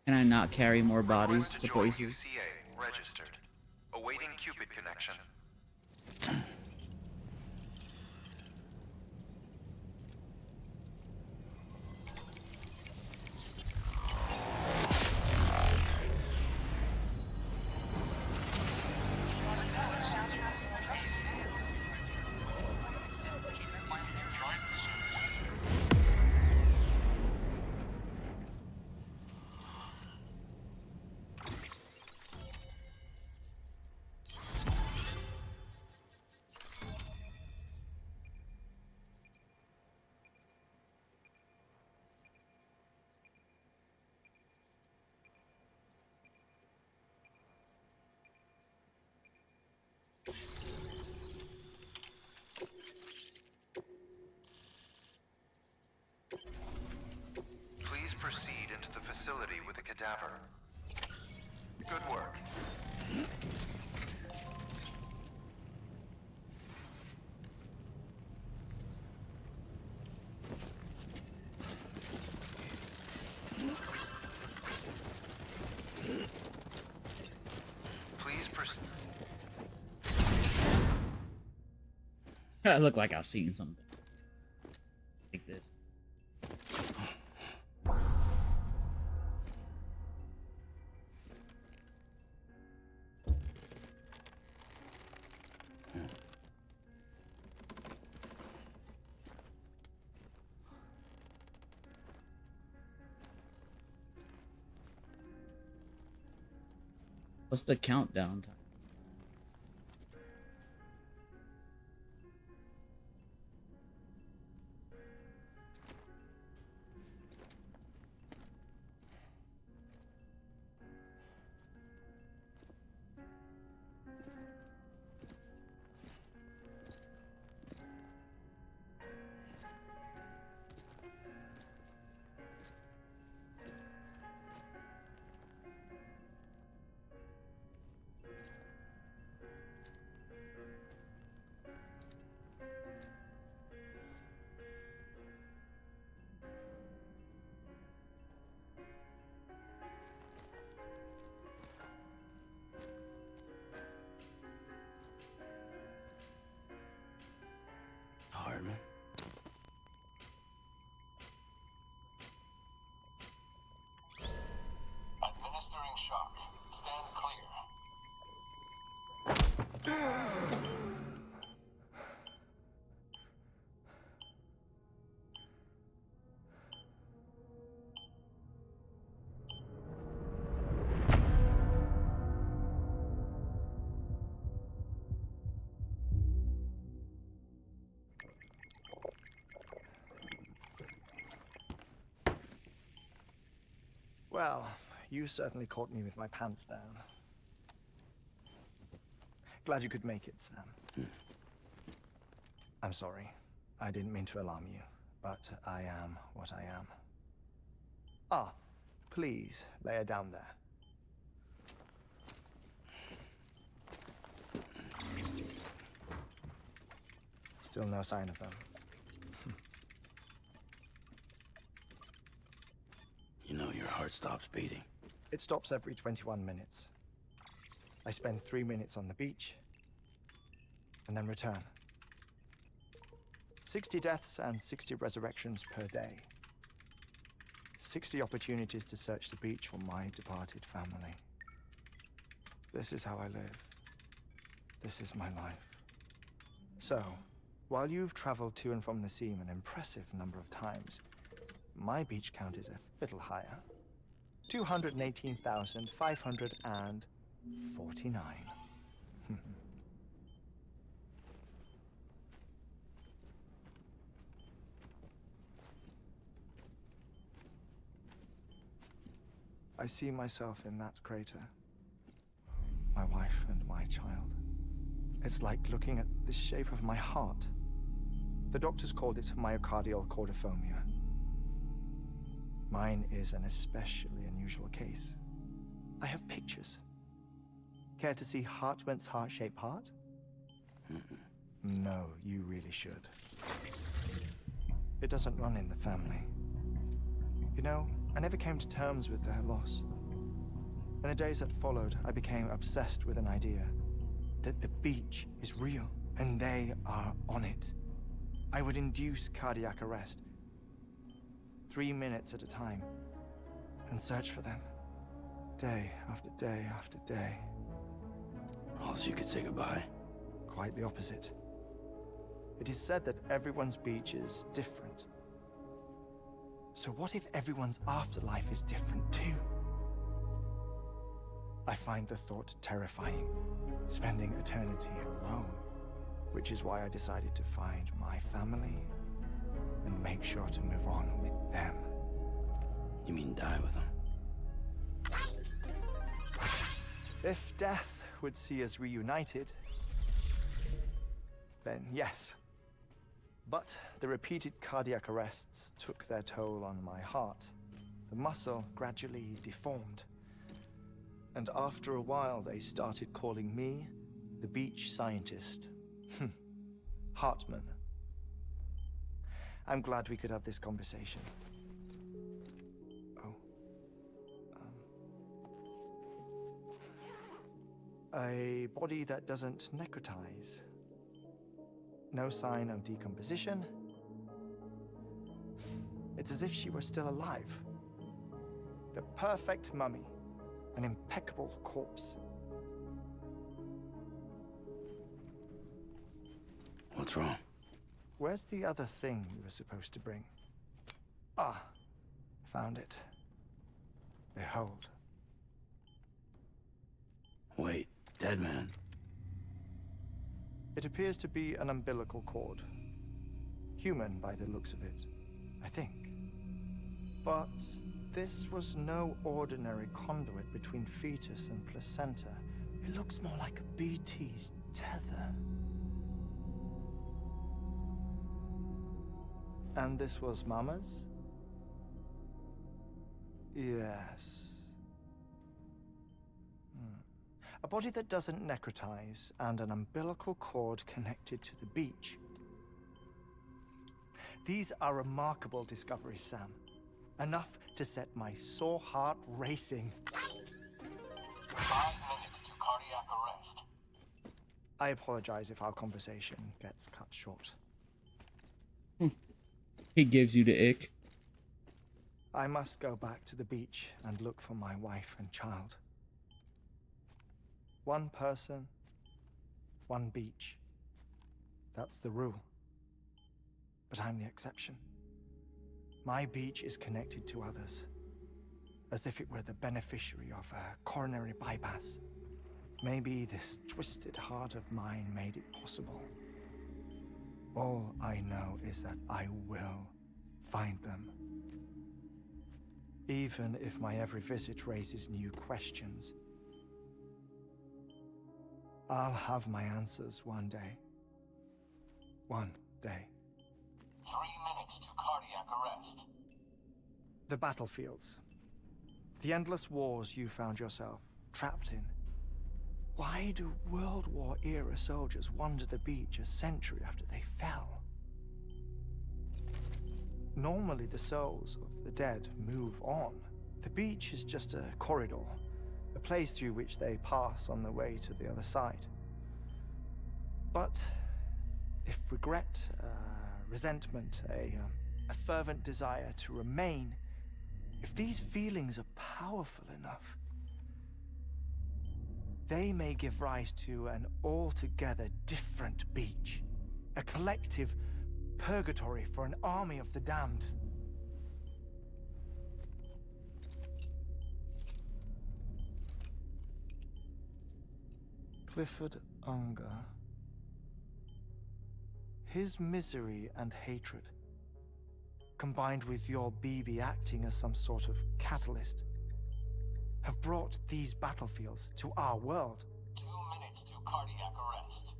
Can I not carry more bodies Request to join places? UCA. Registered. Awaiting Cupid connection. Please proceed into the facility with the cadaver. Good work. Please proceed. I look like I've seen something like this. What's the countdown time? Hardman. Administering shock. Stand clear. Well, you certainly caught me with my pants down. Glad you could make it, Sam. I'm sorry. I didn't mean to alarm you, but I am what I am. Ah, please, lay her down there. Still no sign of them. You know your heart stops beating. It stops every 21 minutes. I spend 3 minutes on the beach, and then return. 60 deaths and 60 resurrections per day. 60 opportunities to search the beach for my departed family. This is how I live. This is my life. So, while you've traveled to and from the sea an impressive number of times, my beach count is a little higher. 218,549. I see myself in that crater. My wife and my child. It's like looking at the shape of my heart. The doctors called it myocardial cordiformia. Mine is an especially unusual case. I have pictures. Care to see Hartmann's heart-shaped heart? No, you really should. It doesn't run in the family. You know, I never came to terms with their loss. In the days that followed, I became obsessed with an idea that the beach is real and they are on it. I would induce cardiac arrest, 3 minutes at a time, and search for them, day after day after day. Also, you could say goodbye. Quite the opposite. It is said that everyone's beach is different. So what if everyone's afterlife is different too? I find the thought terrifying, spending eternity alone, which is why I decided to find my family and make sure to move on with them. You mean die with them? If death would see us reunited, then yes. But the repeated cardiac arrests took their toll on my heart. The muscle gradually deformed. And after a while, they started calling me the beach scientist. Hartman. I'm glad we could have this conversation. Oh. A body that doesn't necrotize. No sign of decomposition. It's as if she were still alive. The perfect mummy. An impeccable corpse. What's wrong? Where's the other thing you were supposed to bring? Ah, found it. Behold. Wait, dead man? It appears to be an umbilical cord. Human by the looks of it, I think. But this was no ordinary conduit between fetus and placenta. It looks more like a BT's tether. And this was Mama's? Yes. A body that doesn't necrotize and an umbilical cord connected to the beach. These are remarkable discoveries, Sam. Enough to set my sore heart racing. 5 minutes to cardiac arrest. I apologize if our conversation gets cut short. He gives you the ick. I must go back to the beach and look for my wife and child. One person, one beach. That's the rule. But I'm the exception. My beach is connected to others, as if it were the beneficiary of a coronary bypass. Maybe this twisted heart of mine made it possible. All I know is that I will find them. Even if my every visit raises new questions, I'll have my answers one day. One day. 3 minutes to cardiac arrest. The battlefields. The endless wars you found yourself trapped in. Why do World War era soldiers wander the beach a century after they fell? Normally the souls of the dead move on. The beach is just a corridor, a place through which they pass on the way to the other side. But if regret, resentment, a fervent desire to remain, if these feelings are powerful enough, they may give rise to an altogether different beach, a collective purgatory for an army of the damned. Clifford Unger. His misery and hatred, combined with your BB acting as some sort of catalyst, have brought these battlefields to our world. 2 minutes to cardiac arrest.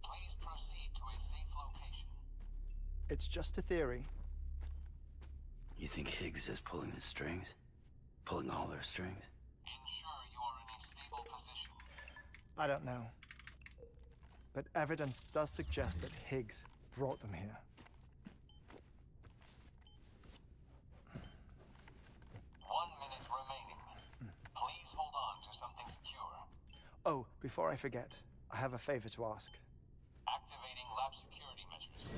Please proceed to a safe location. It's just a theory. You think Higgs is pulling the strings? Pulling all their strings? Ensure you are in a stable position. I don't know. But evidence does suggest that Higgs brought them here. 1 minute remaining. Oh, before I forget, I have a favor to ask. Activating lab security measures.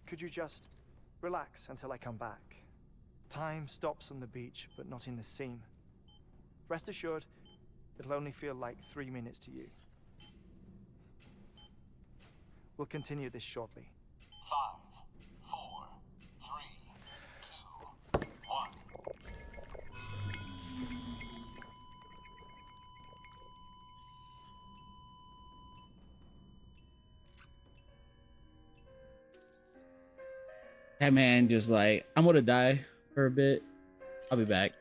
Could you just relax until I come back? Time stops on the beach, but not in the scene. Rest assured, it'll only feel like 3 minutes to you. We'll continue this shortly. 5, 4, 3, 2, 1. That man just like, I'm gonna die for a bit. I'll be back.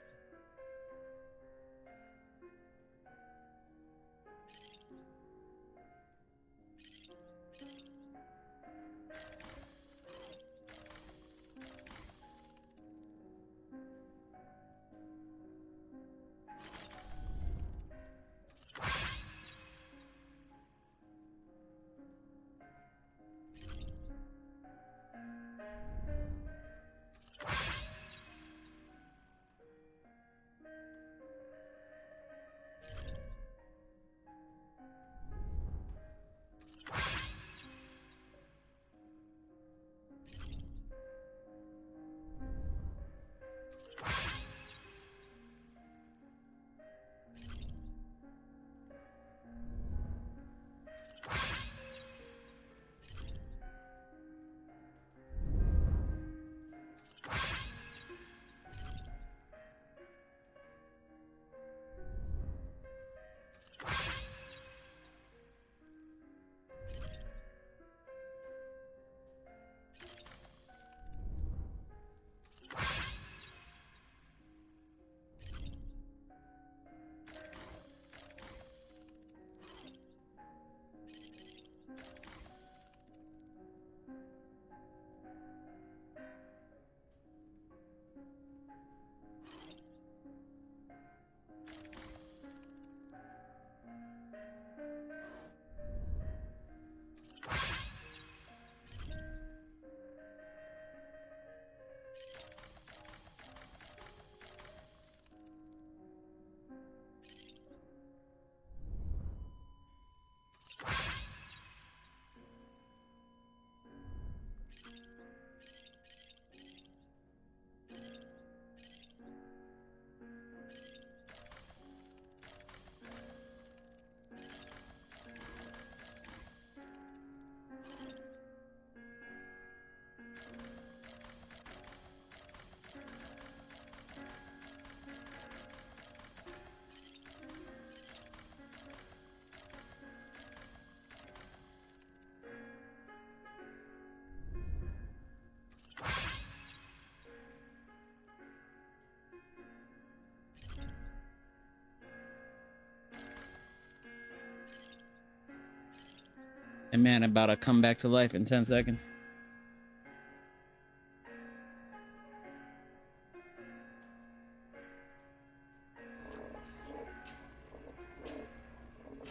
And man about to come back to life in 10 seconds.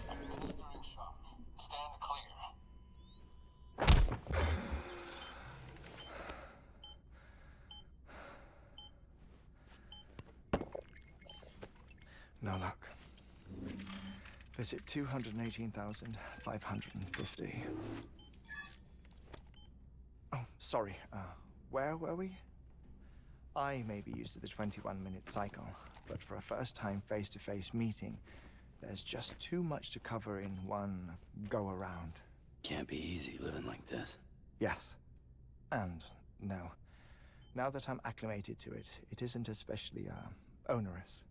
Administering shock. Stand clear. No luck. Visit 218,550. Oh, sorry. Where were we? I may be used to the 21-minute cycle, but for a first-time face-to-face meeting, there's just too much to cover in one go-around. Can't be easy living like this. Yes. And no. Now that I'm acclimated to it, it isn't especially, onerous.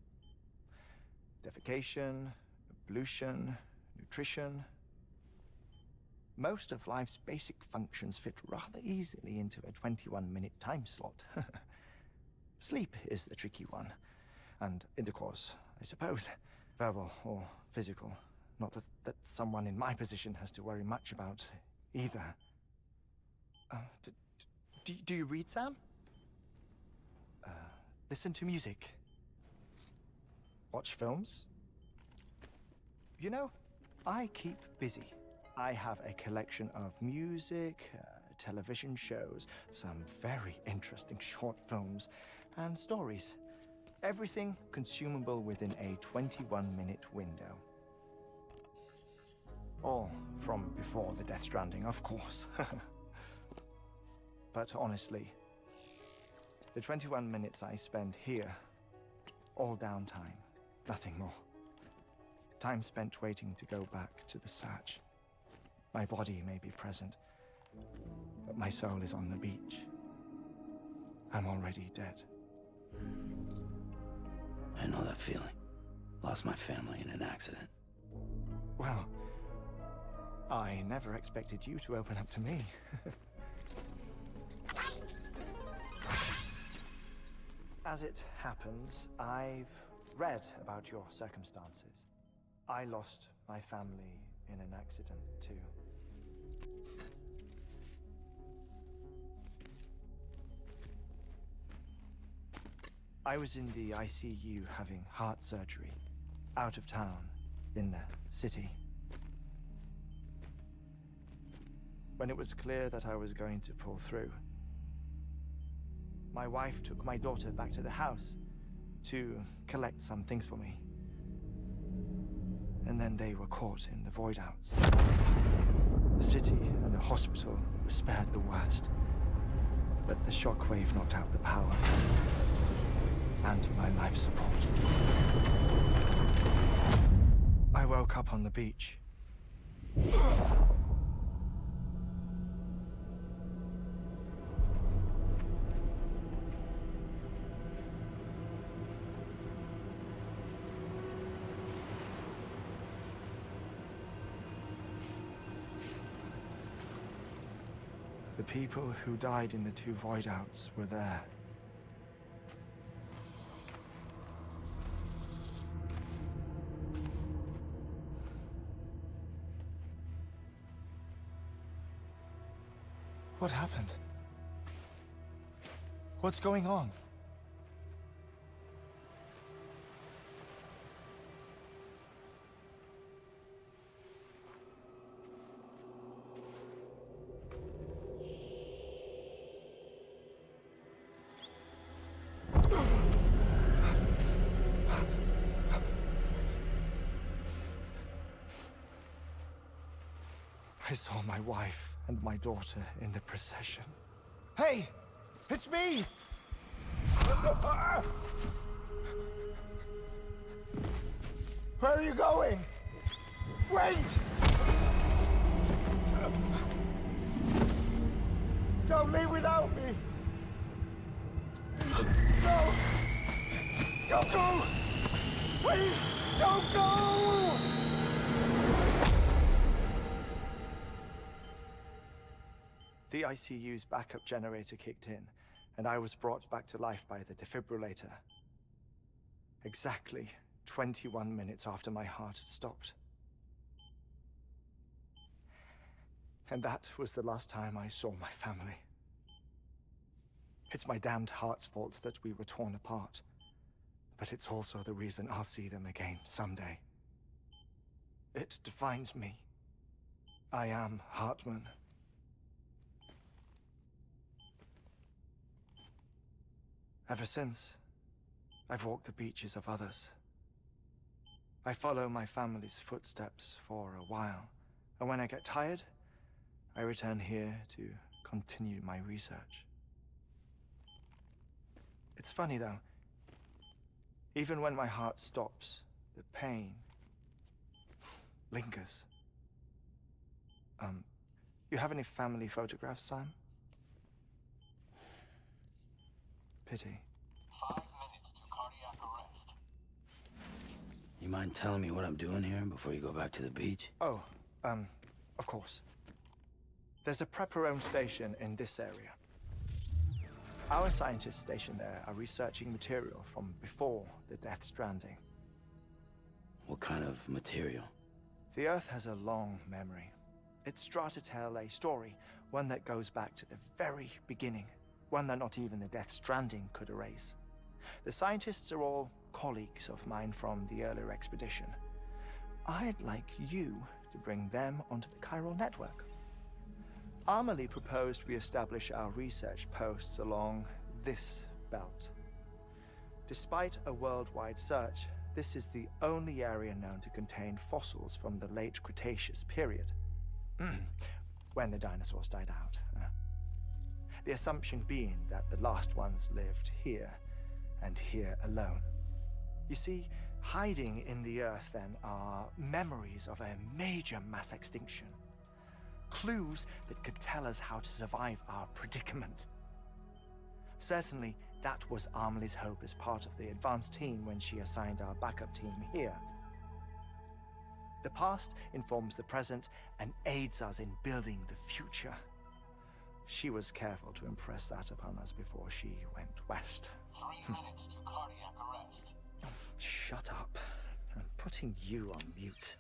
Defecation, pollution, nutrition. Most of life's basic functions fit rather easily into a 21-minute time slot. Sleep is the tricky one. And intercourse, I suppose. Verbal or physical. Not that someone in my position has to worry much about either. Do you read, Sam? Listen to music. Watch films? You know, I keep busy. I have a collection of music, television shows, some very interesting short films, and stories. Everything consumable within a 21-minute window. All from before the Death Stranding, of course. But honestly, the 21 minutes I spend here, all downtime, nothing more. Time spent waiting to go back to the search. My body may be present, but my soul is on the beach. I'm already dead. I know that feeling. Lost my family in an accident. Well, I never expected you to open up to me. As it happens, I've read about your circumstances. I lost my family in an accident, too. I was in the ICU having heart surgery, out of town, in the city. When it was clear that I was going to pull through, my wife took my daughter back to the house to collect some things for me. And then they were caught in the void outs. The city and the hospital were spared the worst, but the shockwave knocked out the power and my life support. I woke up on the beach. The people who died in the two void outs were there. What happened? What's going on? I saw my wife and my daughter in the procession. Hey! It's me! Where are you going? Wait! Don't leave without me! No! Don't go! Please, don't go! The ICU's backup generator kicked in, and I was brought back to life by the defibrillator. Exactly 21 minutes after my heart had stopped. And that was the last time I saw my family. It's my damned heart's fault that we were torn apart, but it's also the reason I'll see them again someday. It defines me. I am Hartman. Ever since, I've walked the beaches of others. I follow my family's footsteps for a while, and when I get tired, I return here to continue my research. It's funny though, even when my heart stops, the pain lingers. You have any family photographs, Sam? Pity. 5 minutes to cardiac arrest. You mind telling me what I'm doing here before you go back to the beach? Oh, of course. There's a prepper-owned station in this area. Our scientists stationed there are researching material from before the Death Stranding. What kind of material? The Earth has a long memory. It's trying to tell a story, one that goes back to the very beginning. One that not even the Death Stranding could erase. The scientists are all colleagues of mine from the earlier expedition. I'd like you to bring them onto the chiral network. Amelie proposed we establish our research posts along this belt. Despite a worldwide search, this is the only area known to contain fossils from the late Cretaceous period, when the dinosaurs died out. The assumption being that the last ones lived here, and here alone. You see, hiding in the earth then are memories of a major mass extinction. Clues that could tell us how to survive our predicament. Certainly, that was Amelie's hope as part of the advanced team when she assigned our backup team here. The past informs the present and aids us in building the future. She was careful to impress that upon us before she went west. 3 minutes to cardiac arrest. Shut up. I'm putting you on mute.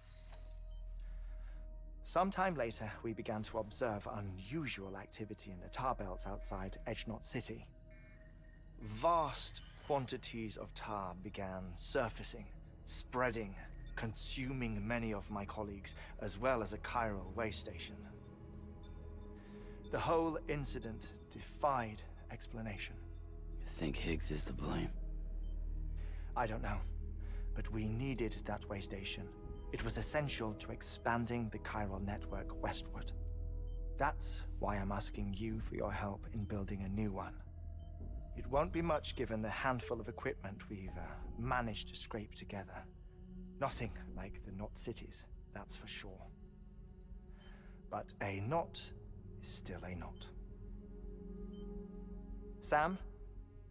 Sometime later, we began to observe unusual activity in the tar belts outside Edgenot City. Vast quantities of tar began surfacing, spreading, consuming many of my colleagues, as well as a chiral way station. The whole incident defied explanation. You think Higgs is to blame? I don't know, but we needed that way station. It was essential to expanding the chiral network westward. That's why I'm asking you for your help in building a new one. It won't be much given the handful of equipment we've managed to scrape together. Nothing like the knot cities, that's for sure. But a knot is still a knot. Sam,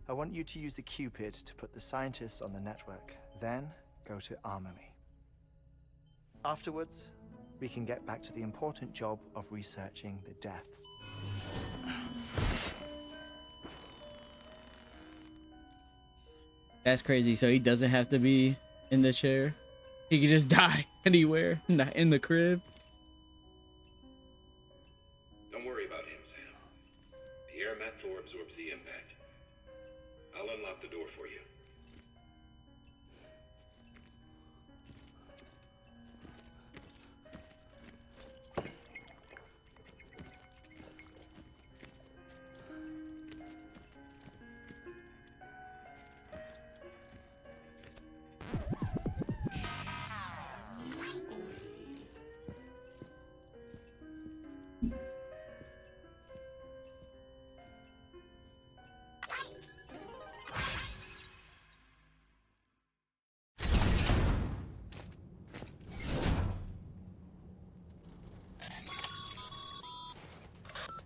I want you to use the Cupid to put the scientists on the network, then go to Amelie. Afterwards, we can get back to the important job of researching the deaths. That's crazy. So he doesn't have to be in the chair. He can just die anywhere, not in the crib. Don't worry about him, Sam. The air mat floor absorbs the impact. I'll unlock the door for you.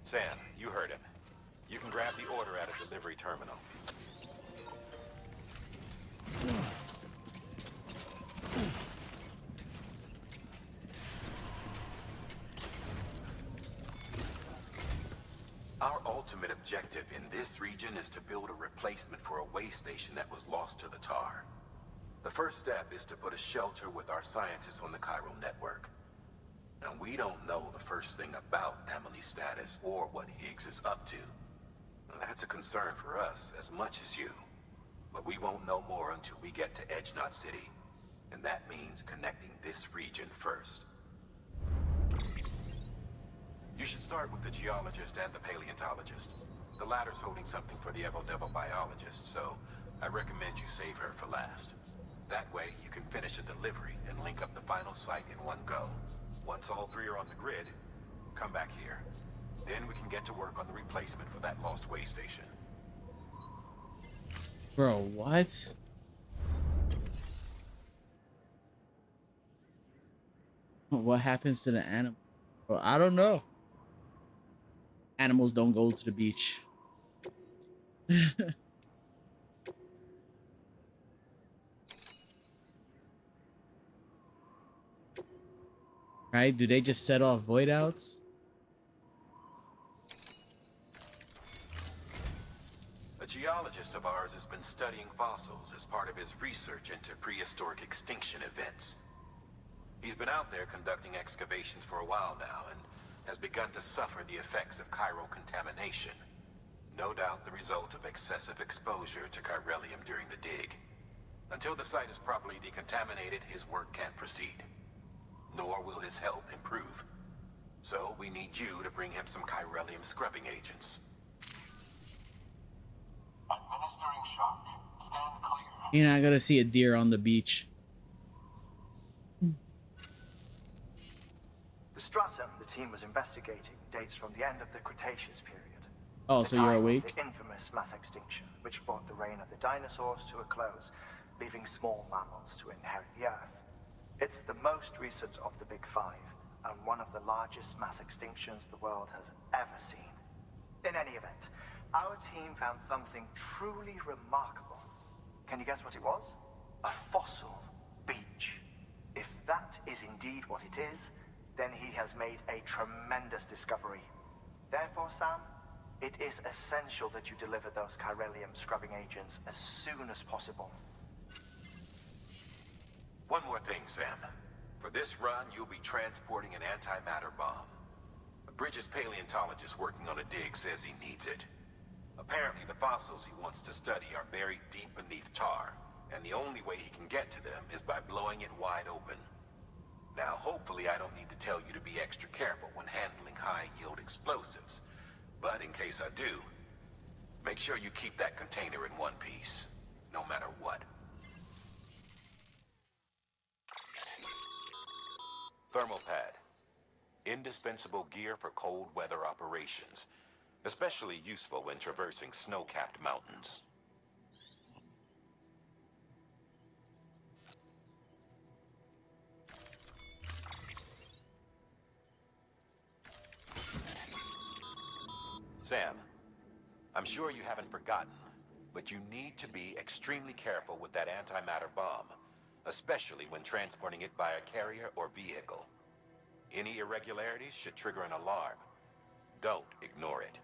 Sam, you heard him. You can grab the order at a delivery terminal. Our ultimate objective in this region is to build a replacement for a way station that was lost to the tar. The first step is to put a shelter with our scientists on the chiral network. Now, we don't know the first thing about Amelie's status or what Higgs is up to. That's a concern for us as much as you. But we won't know more until we get to Edgenot City. And that means connecting this region first. You should start with the geologist and the paleontologist. The latter's holding something for the Evo-Devo biologist, so I recommend you save her for last. That way, you can finish a delivery and link up the final site in one go. Once all three are on the grid, come back here. Then we can get to work on the replacement for that lost way station. Bro, what? What happens to the animal? Well, I don't know. Animals don't go to the beach. Right? Do they just set off void outs? A geologist of ours has been studying fossils as part of his research into prehistoric extinction events. He's been out there conducting excavations for a while now and has begun to suffer the effects of chiral contamination. No doubt the result of excessive exposure to chiralium during the dig. Until the site is properly decontaminated, his work can't proceed. Nor will his health improve. So we need you to bring him some chiralium scrubbing agents. Administering shock. Stand clear. You're not gonna see a deer on the beach. The stratum the team was investigating dates from the end of the Cretaceous period. Oh, the so you're time of awake? The infamous mass extinction, which brought the reign of the dinosaurs to a close, leaving small mammals to inherit the Earth. It's the most recent of the Big Five, and one of the largest mass extinctions the world has ever seen. In any event, our team found something truly remarkable. Can you guess what it was? A fossil beach. If that is indeed what it is, then he has made a tremendous discovery. Therefore, Sam, it is essential that you deliver those chiralium scrubbing agents as soon as possible. One more thing, Sam. For this run, you'll be transporting an antimatter bomb. A Bridges paleontologist working on a dig says he needs it. Apparently, the fossils he wants to study are buried deep beneath tar, and the only way he can get to them is by blowing it wide open. Now, hopefully I don't need to tell you to be extra careful when handling high-yield explosives. But in case I do, make sure you keep that container in one piece, no matter what. Thermal pad. Indispensable gear for cold weather operations, especially useful when traversing snow-capped mountains. Sam, I'm sure you haven't forgotten, but you need to be extremely careful with that antimatter bomb, especially when transporting it by a carrier or vehicle. Any irregularities should trigger an alarm. Don't ignore it.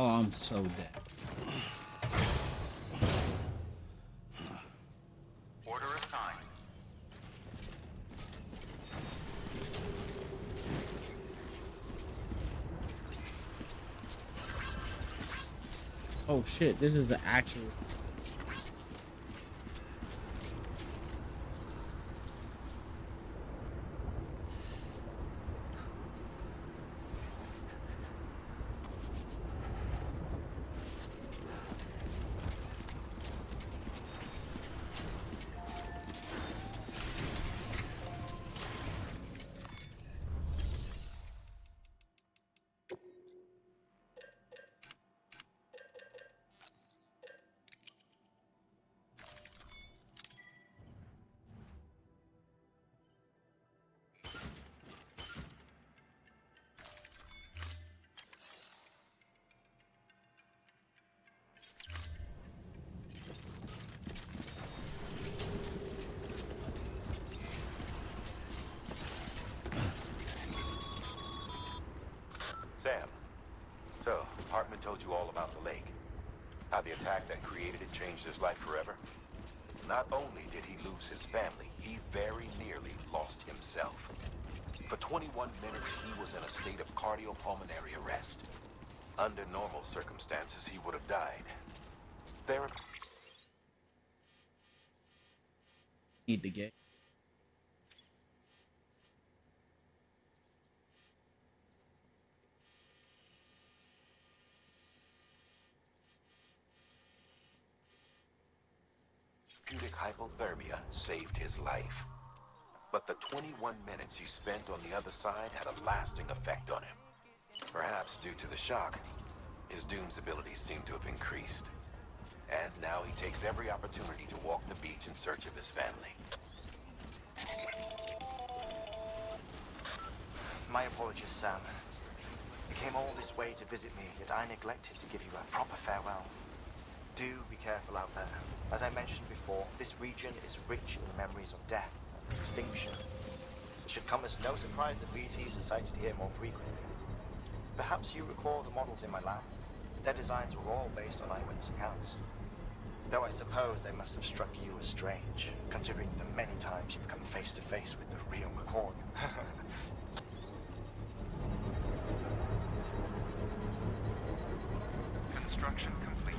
Oh, I'm so dead. Order assigned. Oh shit, this is the actual. Sam, so Hartman told you all about the lake. How the attack that created it changed his life forever? Not only did he lose his family, he very nearly lost himself. For 21 minutes, he was in a state of cardiopulmonary arrest. Under normal circumstances, he would have died. Therapy. Need to get. Therapeutic hypothermia saved his life. But the 21 minutes he spent on the other side had a lasting effect on him. Perhaps due to the shock, his Doom's abilities seem to have increased. And now he takes every opportunity to walk the beach in search of his family. My apologies, Sam. You came all this way to visit me, yet I neglected to give you a proper farewell. Do be careful out there. As I mentioned before, this region is rich in memories of death and extinction. It should come as no surprise that BTs are sighted here more frequently. Perhaps you recall the models in my lab. Their designs were all based on eyewitness accounts. Though I suppose they must have struck you as strange, considering the many times you've come face to face with the real McCoy. Construction complete.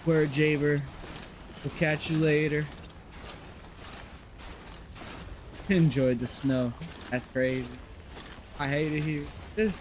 Word, Jaber. We'll catch you later. Enjoyed the snow. That's crazy. I hate it here. This.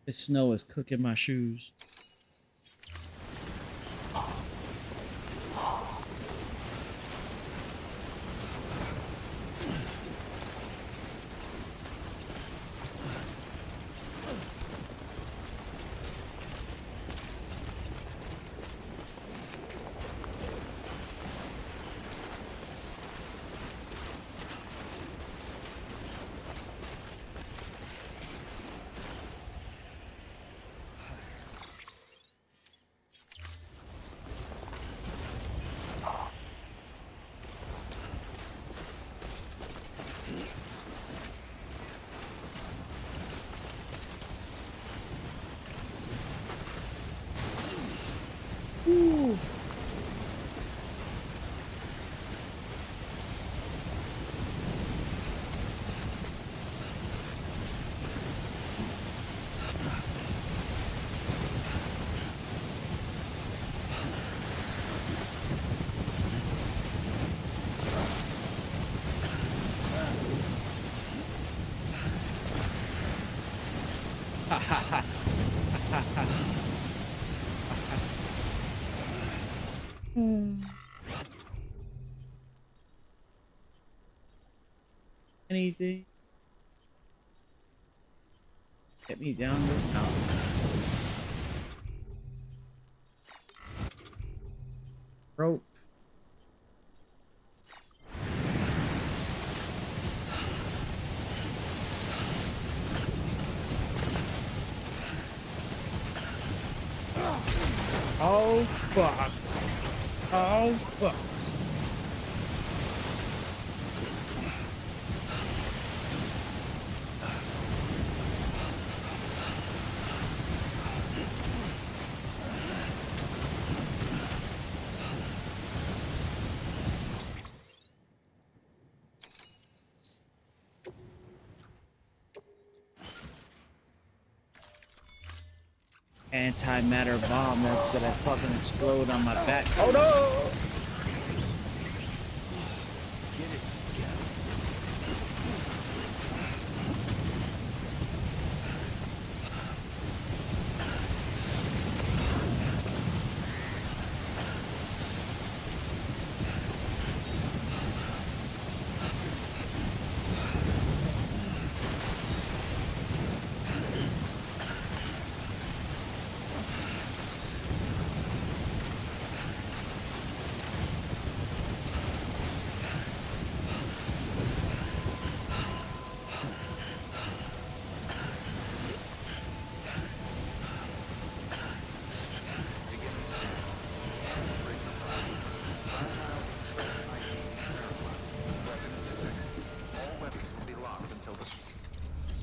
This snow is cooking my shoes. Anything? Get me down this mountain. Rope. Oh fuck. Oh fuck. Antimatter bomb that's gonna fucking explode on my back. Oh no! Get it together.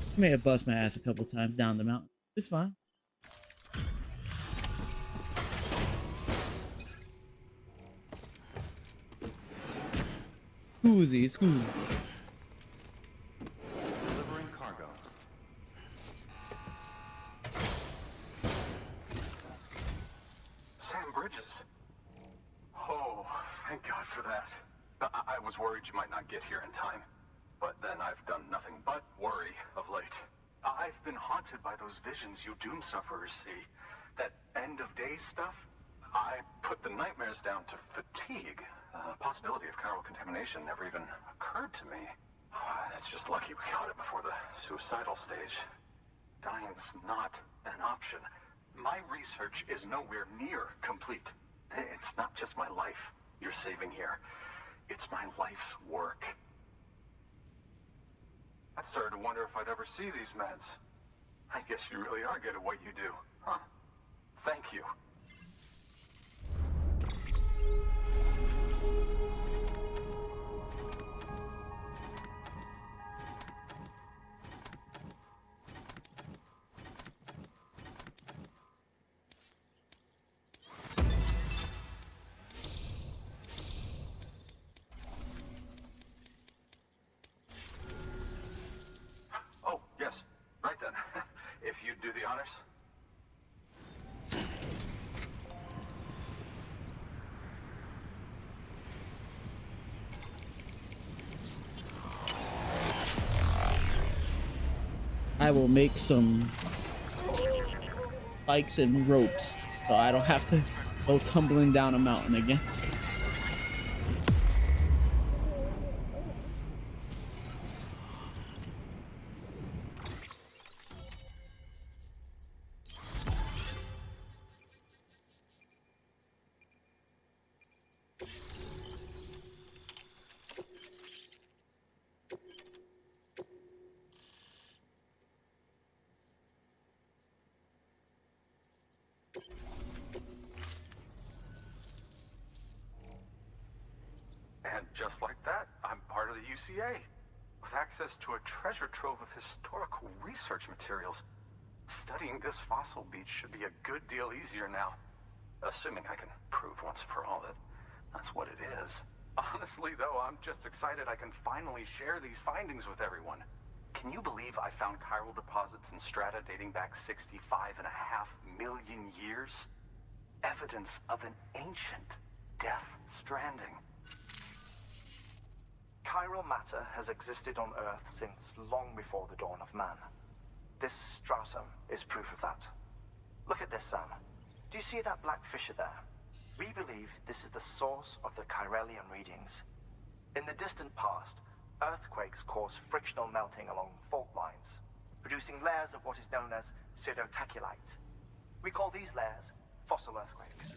I may have bust my ass a couple times down the mountain. It's fine. Scoozy. Delivering cargo. bridges. Oh, thank God for that. I was worried you might not get here in time. But then I've done nothing but worry of late. I've been haunted by those visions you doom sufferers see. That end of days stuff. I put the nightmares down to fatigue. Possibility of chiral contamination never even occurred to me. It's just lucky we caught it before the suicidal stage. Dying's not an option. My research is nowhere near complete. It's not just my life you're saving here. It's my life's work. I started to wonder if I'd ever see these meds. I guess you really are good at what you do, huh? Thank you. Oh, yes. Right then. If you'd do the honors. I will make some spikes and ropes so I don't have to go tumbling down a mountain again. And just like that, I'm part of the UCA, with access to a treasure trove of historical research materials. Studying this fossil beach should be a good deal easier now, assuming I can prove once for all that that's what it is. Honestly, though, I'm just excited I can finally share these findings with everyone. Can you believe I found chiral deposits in strata dating back 65.5 million years? Evidence of an ancient death stranding. Chiral matter has existed on Earth since long before the dawn of man. This stratum is proof of that. Look at this, Sam. Do you see that black fissure there? We believe this is the source of the Chiralian readings. In the distant past, earthquakes caused frictional melting along fault lines, producing layers of what is known as pseudotaculite. We call these layers fossil earthquakes.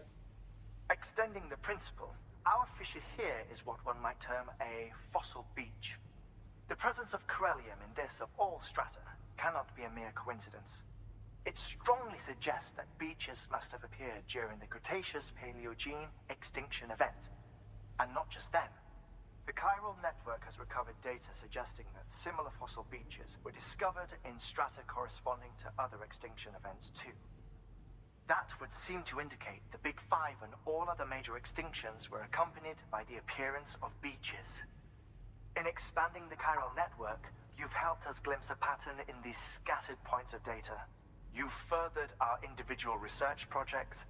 Extending the principle, our fissure here is what one might term a fossil beach. The presence of corallium in this of all strata cannot be a mere coincidence. It strongly suggests that beaches must have appeared during the Cretaceous-Paleogene extinction event. And not just then. The chiral network has recovered data suggesting that similar fossil beaches were discovered in strata corresponding to other extinction events too. That would seem to indicate the Big Five and all other major extinctions were accompanied by the appearance of beaches. In expanding the chiral network, you've helped us glimpse a pattern in these scattered points of data. You've furthered our individual research projects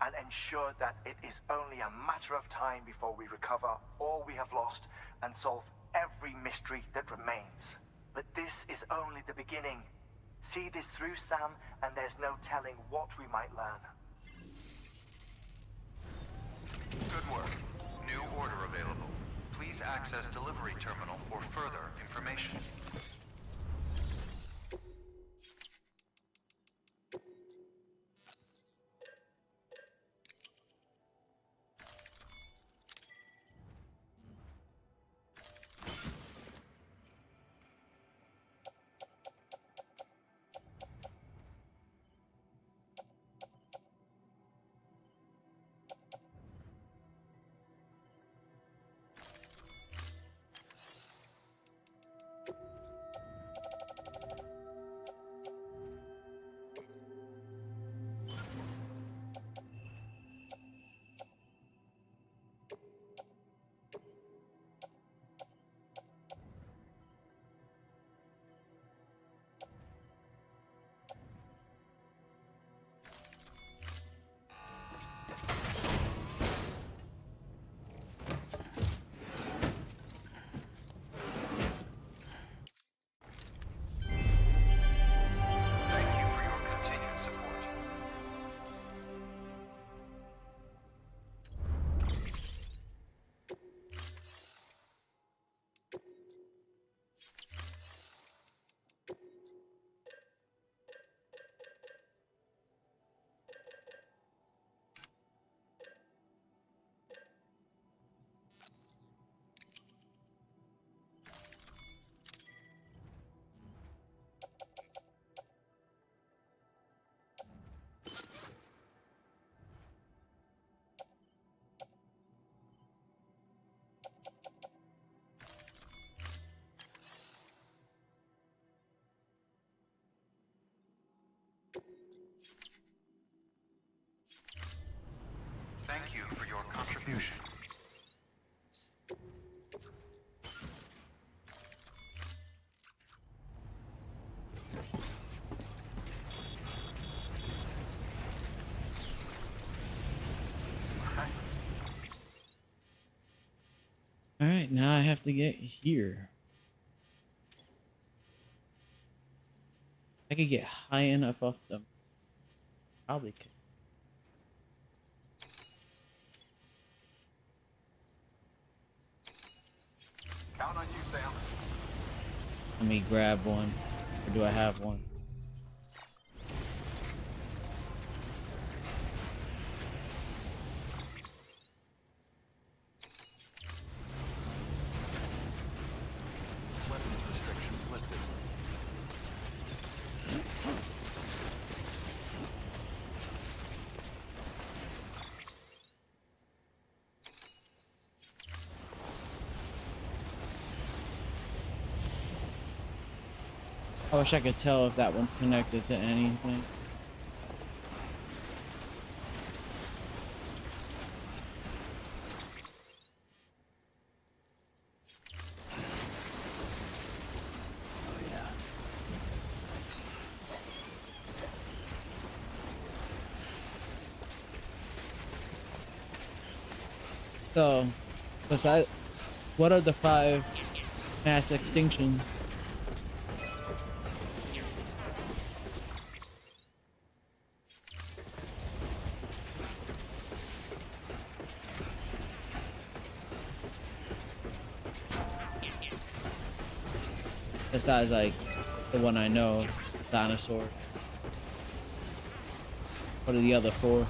and ensured that it is only a matter of time before we recover all we have lost and solve every mystery that remains. But this is only the beginning. See this through, Sam, and there's no telling what we might learn. Good work. New order available. Please access delivery terminal for further information. Thank you for your contribution. All right, now I have to get here. I could get high enough off them. Probably could. Count on you, Sam. Let me grab one. Or do I have one? Weapons restrictions lifted. I wish I could tell if that one's connected to anything. So, besides, what are the 5 mass extinctions? Besides, like, the one I know, dinosaur. What are the other 4?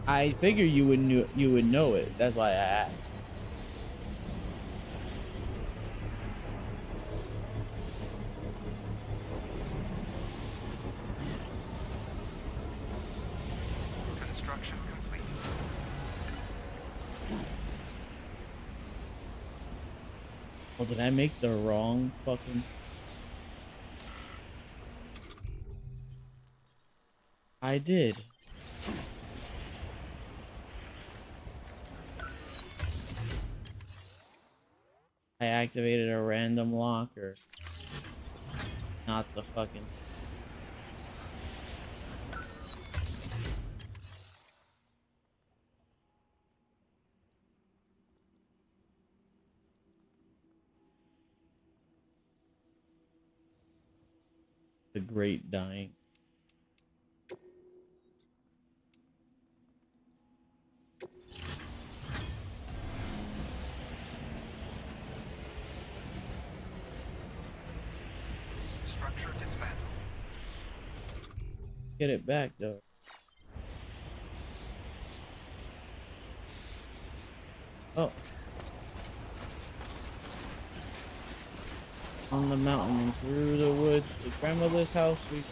I figure you would know it. That's why I asked. Construction complete. Well, did I make the wrong fucking? I did. I activated a random locker. Not the fucking... The Great Dying. Structure dismantled. Get it back though. Oh. On the mountain and through the woods to grandmother's house we...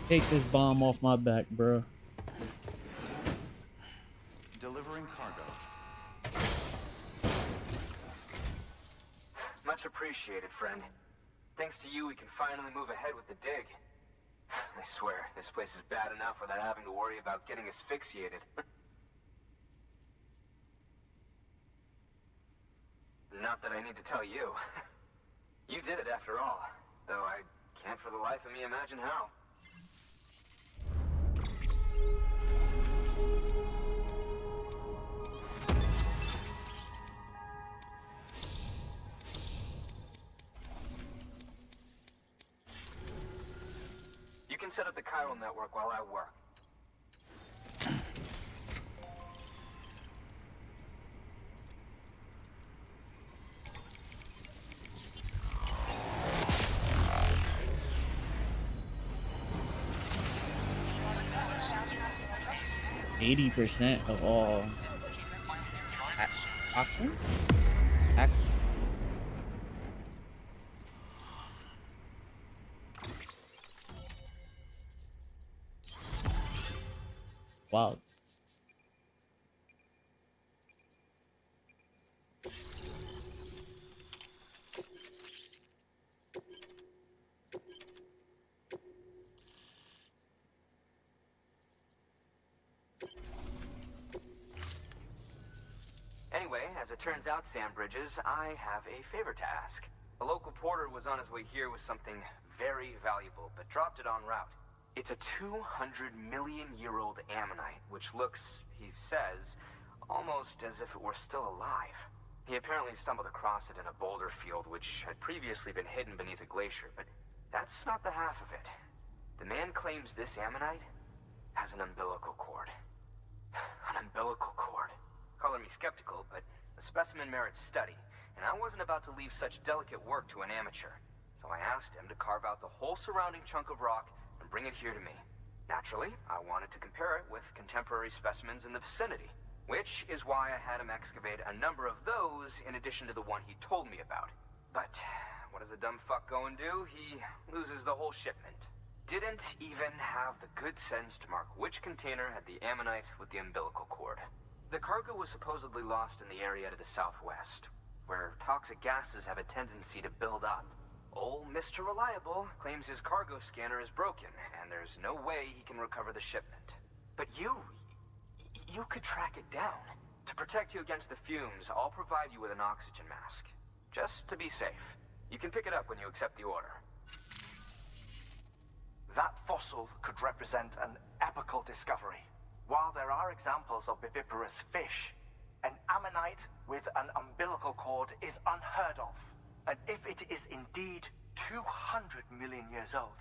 Take this bomb off my back, bro. Delivering cargo. Much appreciated, friend. Thanks to you, we can finally move ahead with the dig. I swear, this place is bad enough without having to worry about getting asphyxiated. Not that I need to tell you. You did it after all, though I can't for the life of me imagine how. You can set up the chiral network while I work. %80 of all toxin? Wow. Anyway, as it turns out, Sam Bridges, I have a favor to ask. A local porter was on his way here with something very valuable, but dropped it en route. It's a 200-million-year-old ammonite, which looks, he says, almost as if it were still alive. He apparently stumbled across it in a boulder field, which had previously been hidden beneath a glacier, but that's not the half of it. The man claims this ammonite has an umbilical cord. An umbilical cord. Color me skeptical, but the specimen merits study, and I wasn't about to leave such delicate work to an amateur. So I asked him to carve out the whole surrounding chunk of rock and bring it here to me. Naturally, I wanted to compare it with contemporary specimens in the vicinity, which is why I had him excavate a number of those in addition to the one he told me about. But what does the dumb fuck go and do? He loses the whole shipment. Didn't even have the good sense to mark which container had the ammonite with the umbilical cord. The cargo was supposedly lost in the area to the southwest, where toxic gases have a tendency to build up. Old Mr. Reliable claims his cargo scanner is broken, and there's no way he can recover the shipment. But you could track it down. To protect you against the fumes, I'll provide you with an oxygen mask. Just to be safe. You can pick it up when you accept the order. That fossil could represent an epochal discovery. While there are examples of viviparous fish, an ammonite with an umbilical cord is unheard of. And if it is indeed 200 million years old,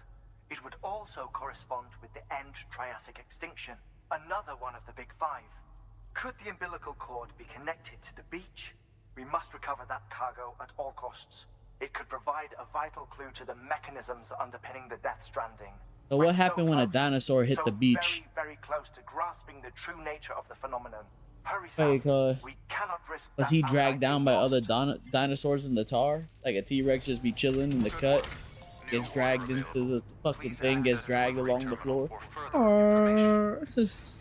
it would also correspond with the end Triassic extinction, another one of the big five. Could the umbilical cord be connected to the beach? We must recover that cargo at all costs. It could provide a vital clue to the mechanisms underpinning the Death Stranding. So what happened when a dinosaur hit the beach? Very close to grasping the true nature of the phenomenon. Hurry, Sam. We cannot risk Was he dragged down by other dinosaurs in the tar? Like a T-Rex just be chilling in the cut, gets dragged into the fucking thing, gets dragged along the floor. It's just...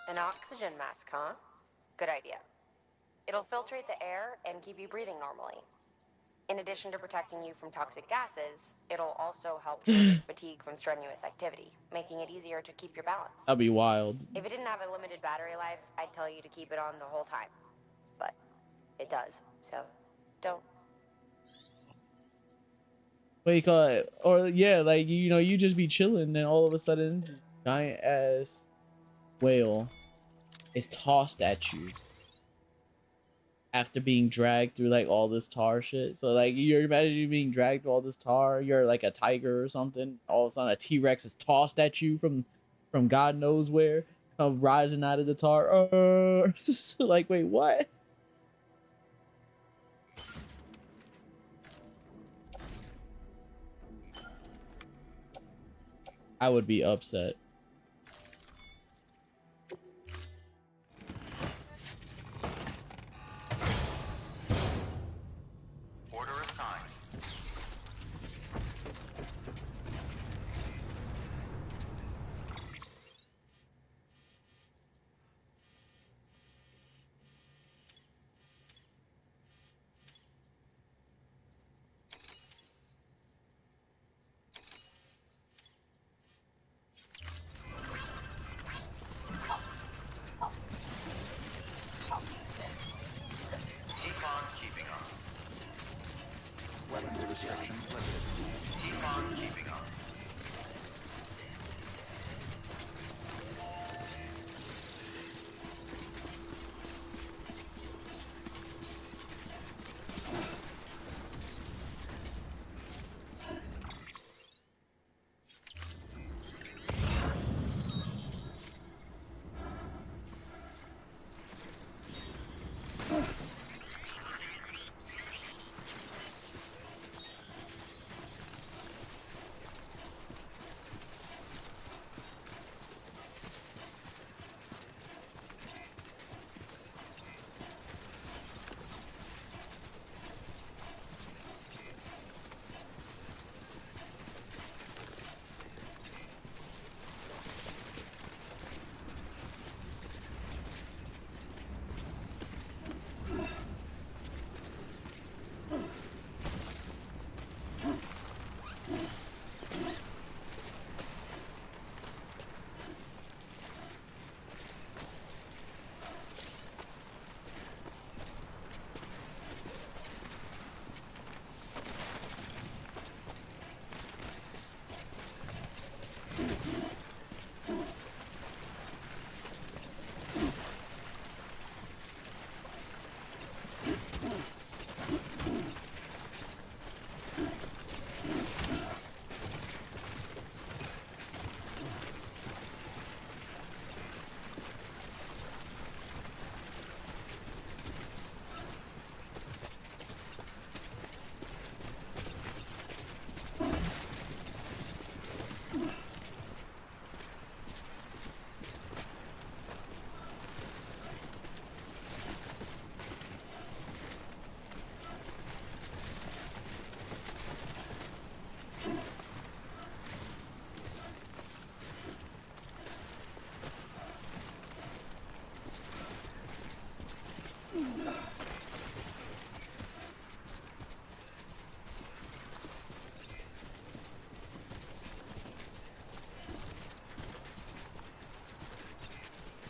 An oxygen mask, huh? Good idea. It'll filtrate the air and keep you breathing normally. In addition to protecting you from toxic gases, it'll also help to reduce fatigue from strenuous activity, making it easier to keep your balance. That'd be wild. If it didn't have a limited battery life, I'd tell you to keep it on the whole time. But it does, so don't. What do you call it? Or yeah, like, you know, you just be chilling and all of a sudden just giant ass whale is tossed at you after being dragged through like all this tar shit. So like, you're imagine you being dragged through all this tar, you're like a tiger or something, all of a sudden a T-Rex is tossed at you from God knows where, come rising out of the tar. Like, wait, what? I would be upset. Order assigned.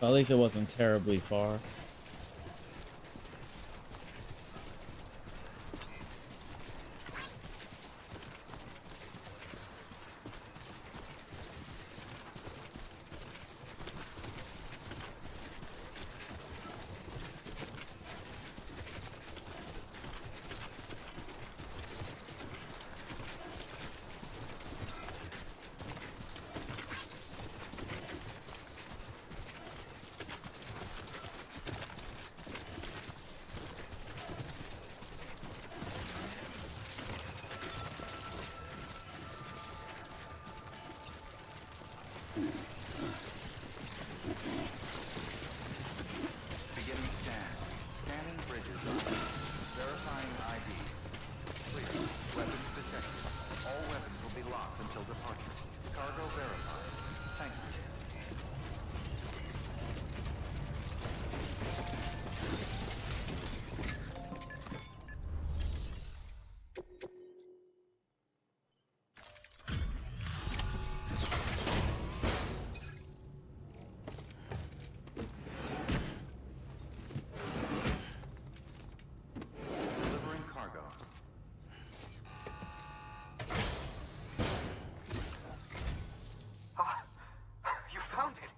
Well, at least it wasn't terribly far. Beginning scan. Scanning bridges. Verifying ID. Clear. Weapons detected. All weapons will be locked until departure. Cargo verified. Thank you. Delivering cargo. Ah, you found it.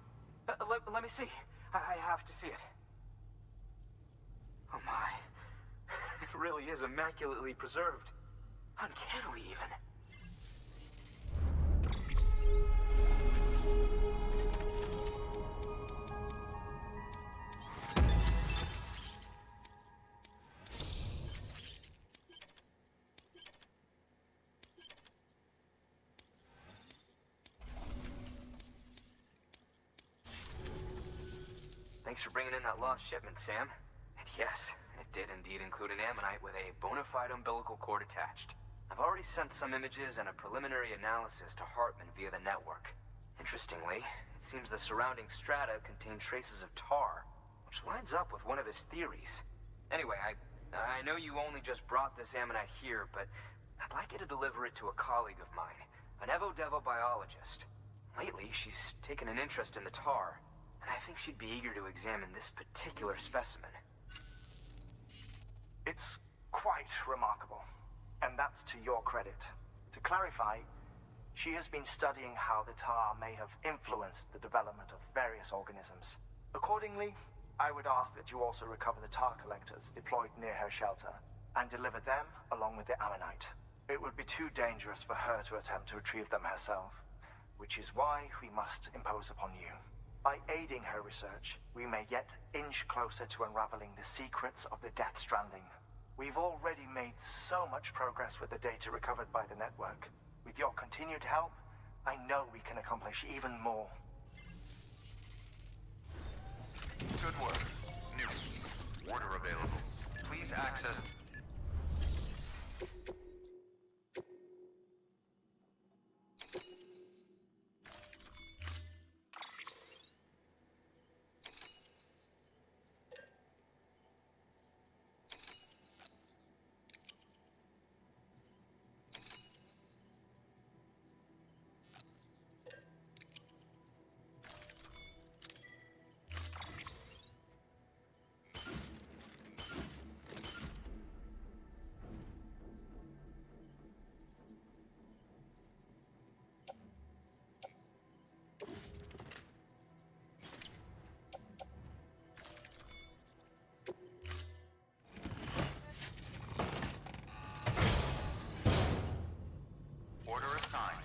Let me see. I have to see it. Oh my. It really is immaculately preserved. Uncannily even. Thanks for bringing in that lost shipment, Sam. And yes, it did indeed include an ammonite with a bona fide umbilical cord attached. I've already sent some images and a preliminary analysis to Hartman via the network. Interestingly, it seems the surrounding strata contain traces of tar, which lines up with one of his theories. Anyway, I know you only just brought this ammonite here, but I'd like you to deliver it to a colleague of mine, an Evo-Devo biologist. Lately, she's taken an interest in the tar, and I think she'd be eager to examine this particular specimen. It's quite remarkable, and that's to your credit. To clarify, she has been studying how the tar may have influenced the development of various organisms. Accordingly, I would ask that you also recover the tar collectors deployed near her shelter and deliver them along with the ammonite. It would be too dangerous for her to attempt to retrieve them herself, which is why we must impose upon you. By aiding her research, we may yet inch closer to unraveling the secrets of the Death Stranding. We've already made so much progress with the data recovered by the network. With your continued help, I know we can accomplish even more. Good work. New. Order available. Please access... Order assigned.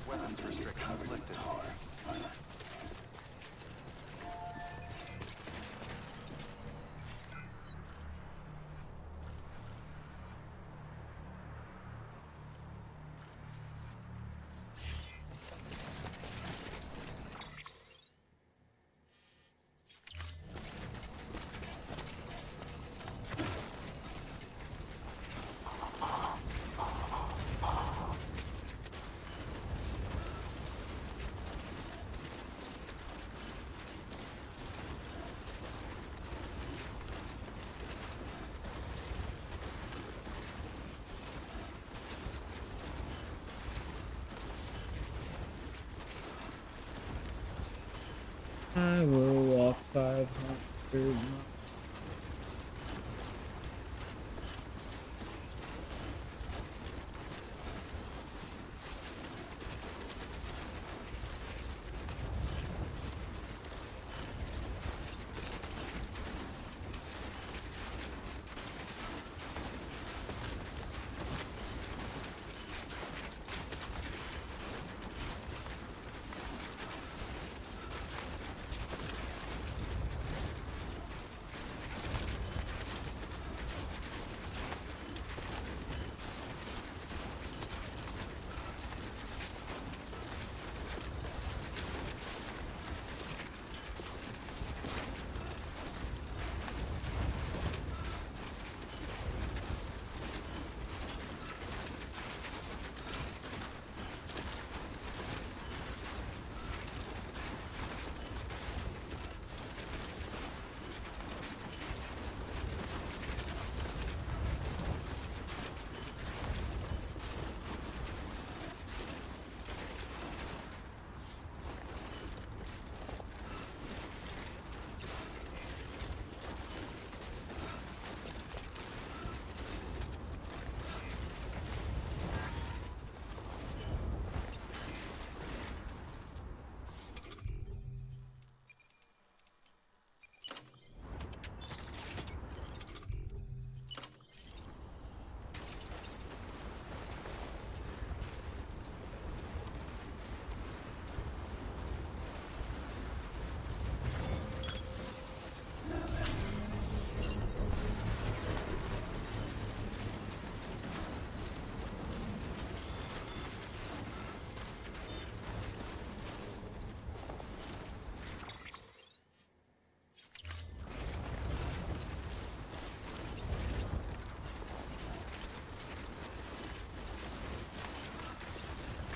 Weapons restrictions lifted. I will walk 500 miles.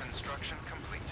Construction complete.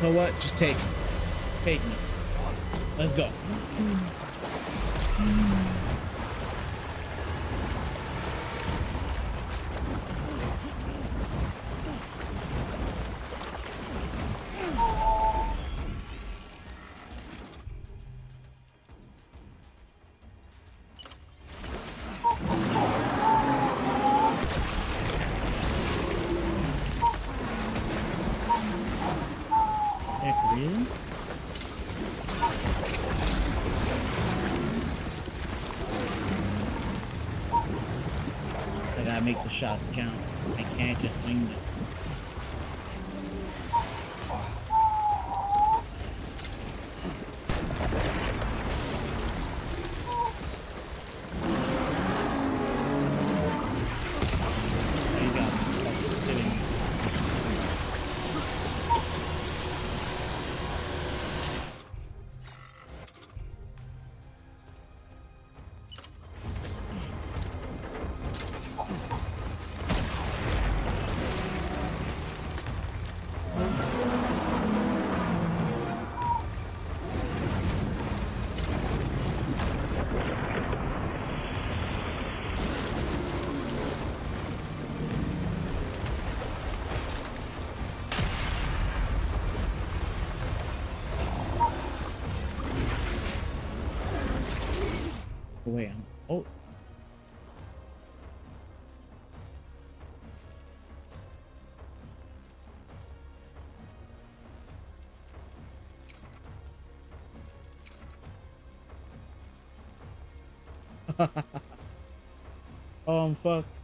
So what? Just take me. Take me. Let's go. Make the shots count. I can't just wing it. There you go. That's hitting me. Wait, oh. Oh, I'm fucked.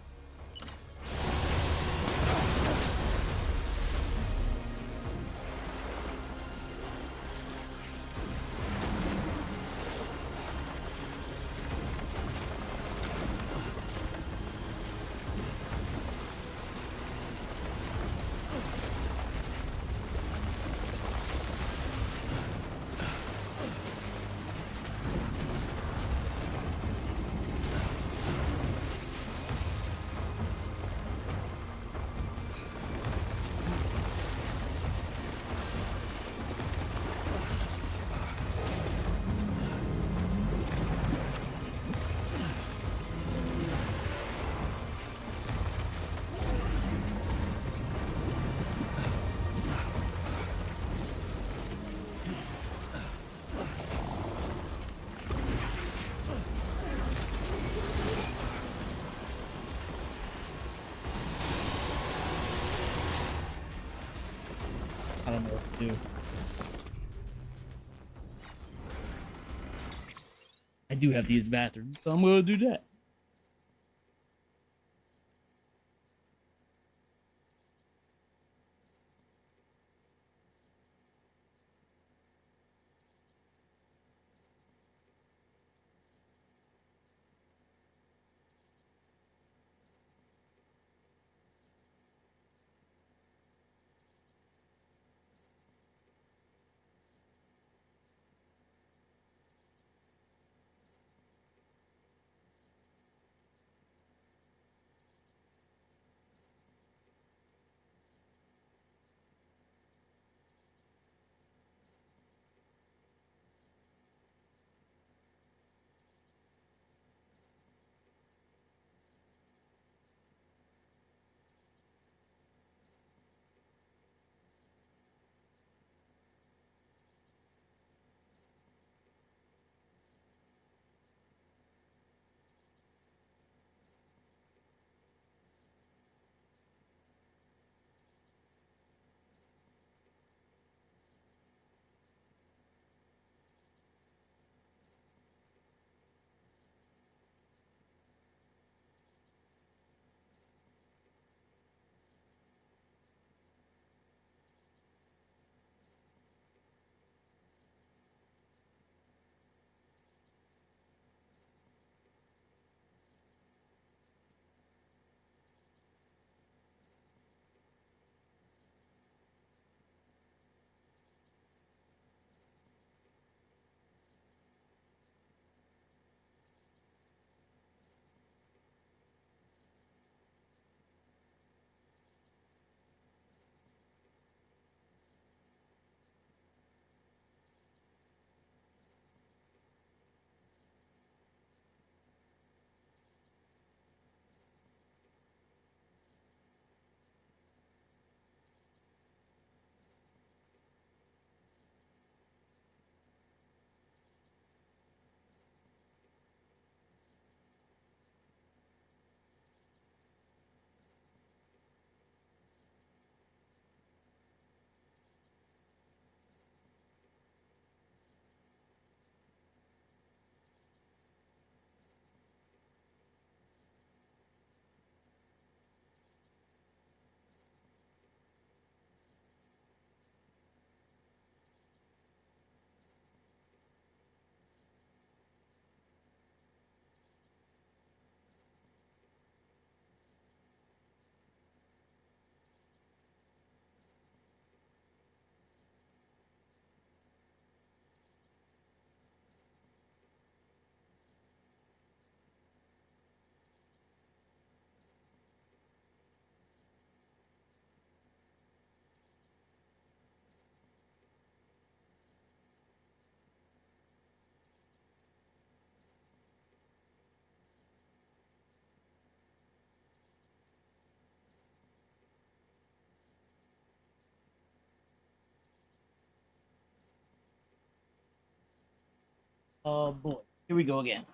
I don't know what to do. I do have to use the bathroom, so I'm gonna do that. Oh boy, here we go again.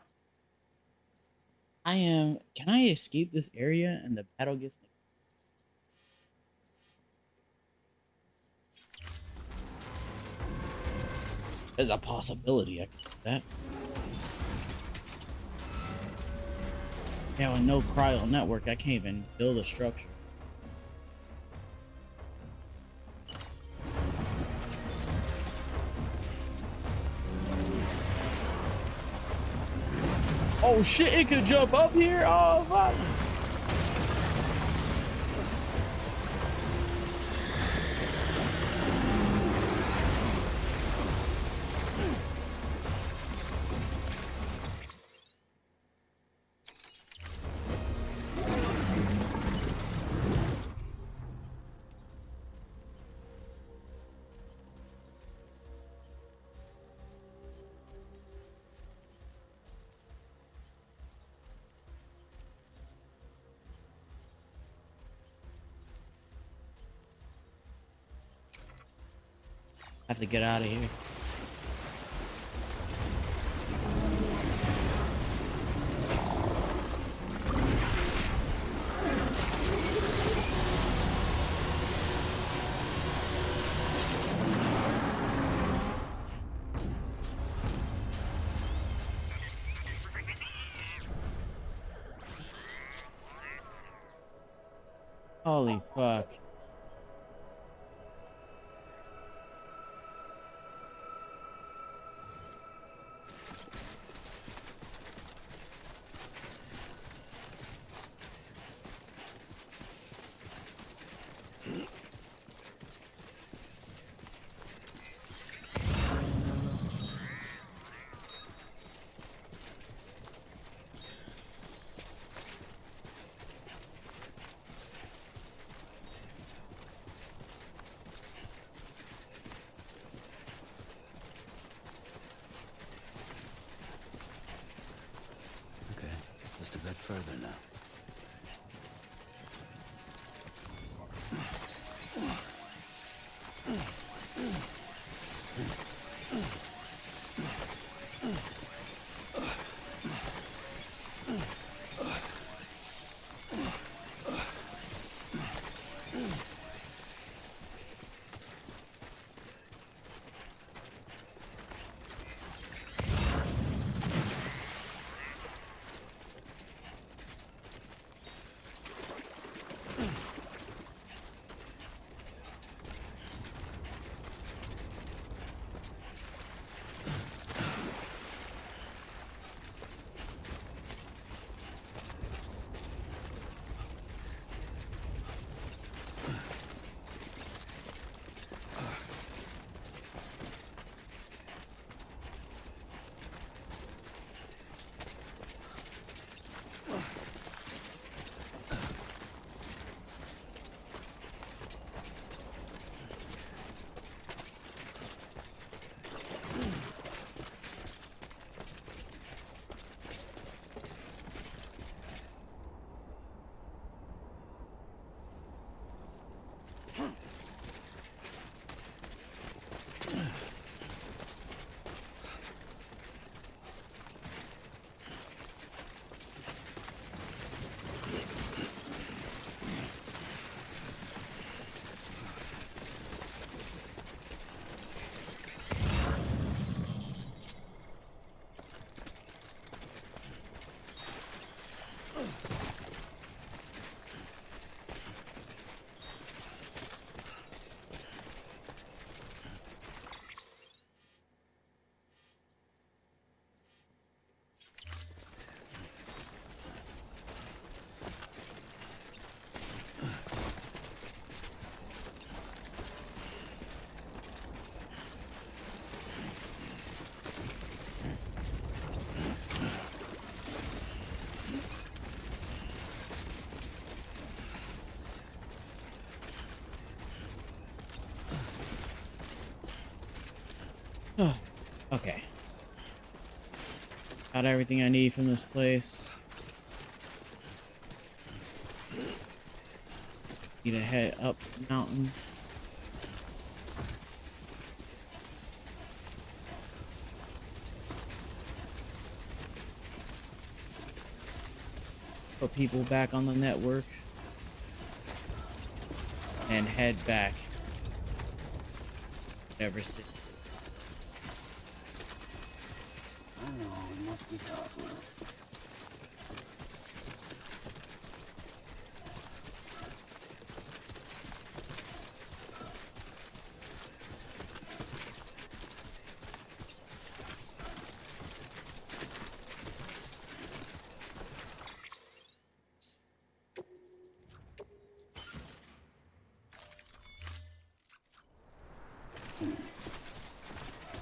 Can I escape this area and the battle gets me? There's a possibility I could do that. Yeah, with no cryo network, I can't even build a structure. Oh shit, it could jump up here? Oh fuck. I have to get out of here. Holy fuck. Just a bit further now. Oh, okay. Got everything I need from this place. Need to head up the mountain. put people back on the network, and head back. Whatever city. I know, it must be tough, man.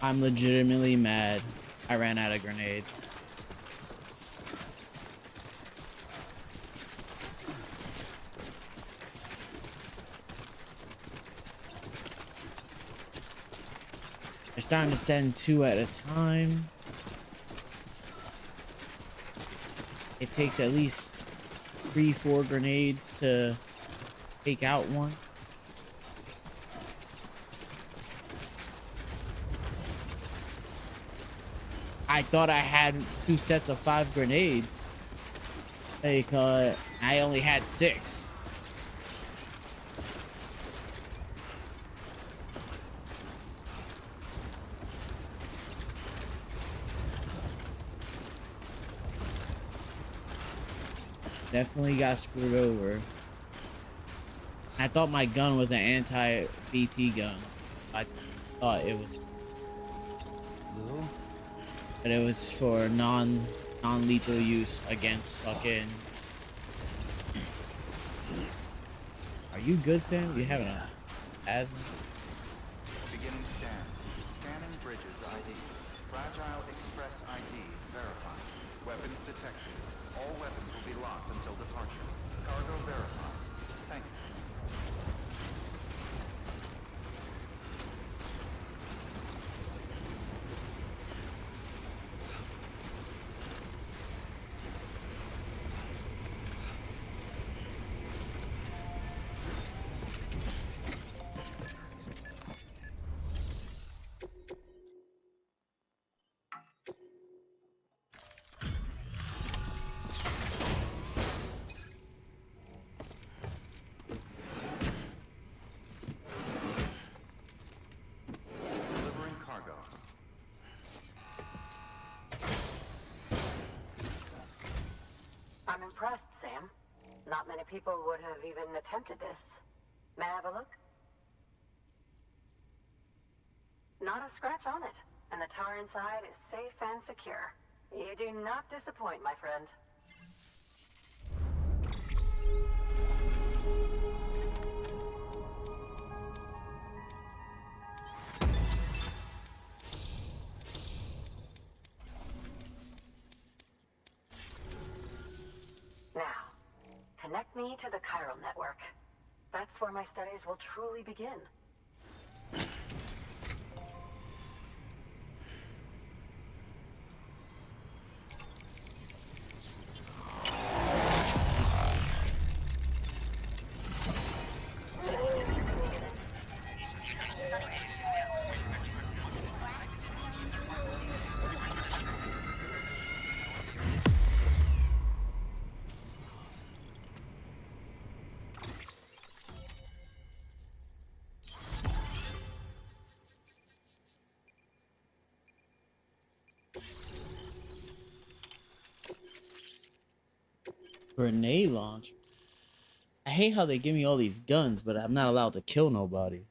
I'm legitimately mad. I ran out of grenades. They're starting to send 2 at a time. It takes at least 3-4 grenades to take out one. I thought I had 2 sets of 5 grenades. Because I only had 6. Definitely got screwed over. I thought my gun was an anti-BT gun. I thought it was. No? But it was for non-lethal use against fucking. Are you good, Sam? You having a asthma? Beginning scan. Scanning bridges ID. Fragile Express ID verified. Weapons detected. All weapons will be locked until departure. Cargo verified. Thank you. Delivering cargo. I'm impressed, Sam. Not many people would have even attempted this. May I have a look? Not a scratch on it, and the tar inside is safe and secure. You do not disappoint, my friend. Now, connect me to the chiral network. That's where my studies will truly begin. Grenade launcher. I hate how they give me all these guns, but I'm not allowed to kill nobody.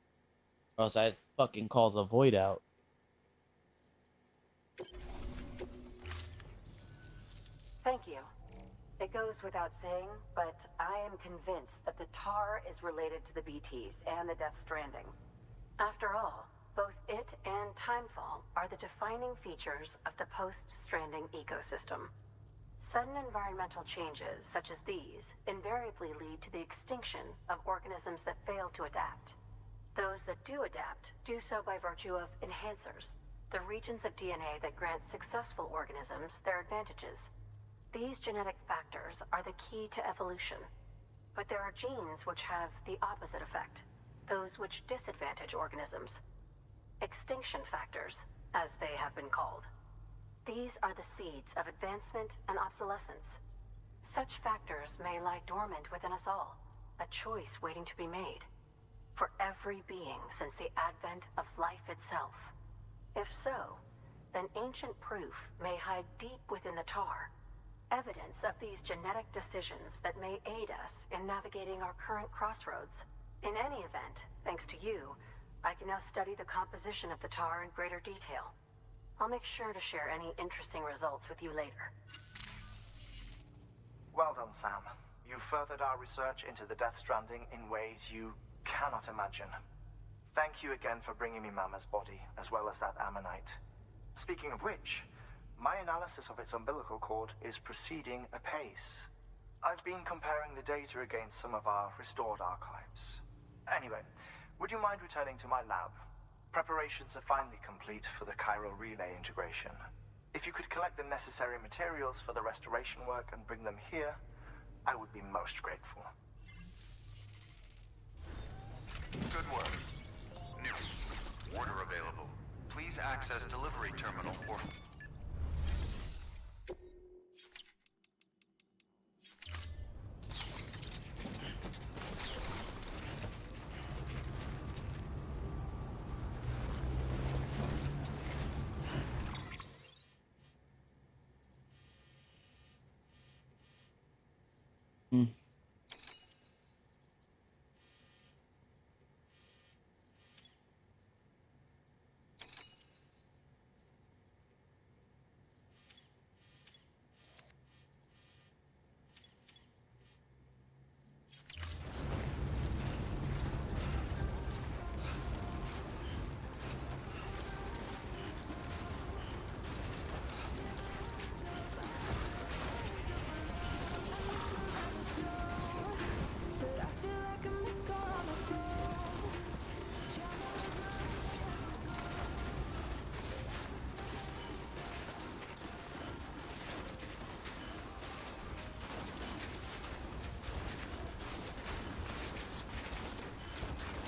Or else that fucking calls a void out. Thank you. It goes without saying, but I am convinced that the tar is related to the BTs and the Death Stranding. After all, both it and Timefall are the defining features of the post-Stranding ecosystem. Sudden environmental changes such as these invariably lead to the extinction of organisms that fail to adapt. Those that do adapt do so by virtue of enhancers, the regions of DNA that grant successful organisms their advantages. These genetic factors are the key to evolution. But there are genes which have the opposite effect, those which disadvantage organisms. Extinction factors, as they have been called. These are the seeds of advancement and obsolescence. Such factors may lie dormant within us all, a choice waiting to be made. For every being since the advent of life itself. If so, then ancient proof may hide deep within the tar, evidence of these genetic decisions that may aid us in navigating our current crossroads. In any event, thanks to you, I can now study the composition of the tar in greater detail. I'll make sure to share any interesting results with you later. Well done, Sam. You furthered our research into the Death Stranding in ways you cannot imagine. Thank you again for bringing me Mama's body, as well as that ammonite. Speaking of which, my analysis of its umbilical cord is proceeding apace. I've been comparing the data against some of our restored archives. Anyway, would you mind returning to my lab? Preparations are finally complete for the chiral relay integration. If you could collect the necessary materials for the restoration work and bring them here, I would be most grateful. Good work. New. Order available. Please access delivery terminal for...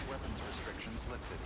Weapons restrictions lifted.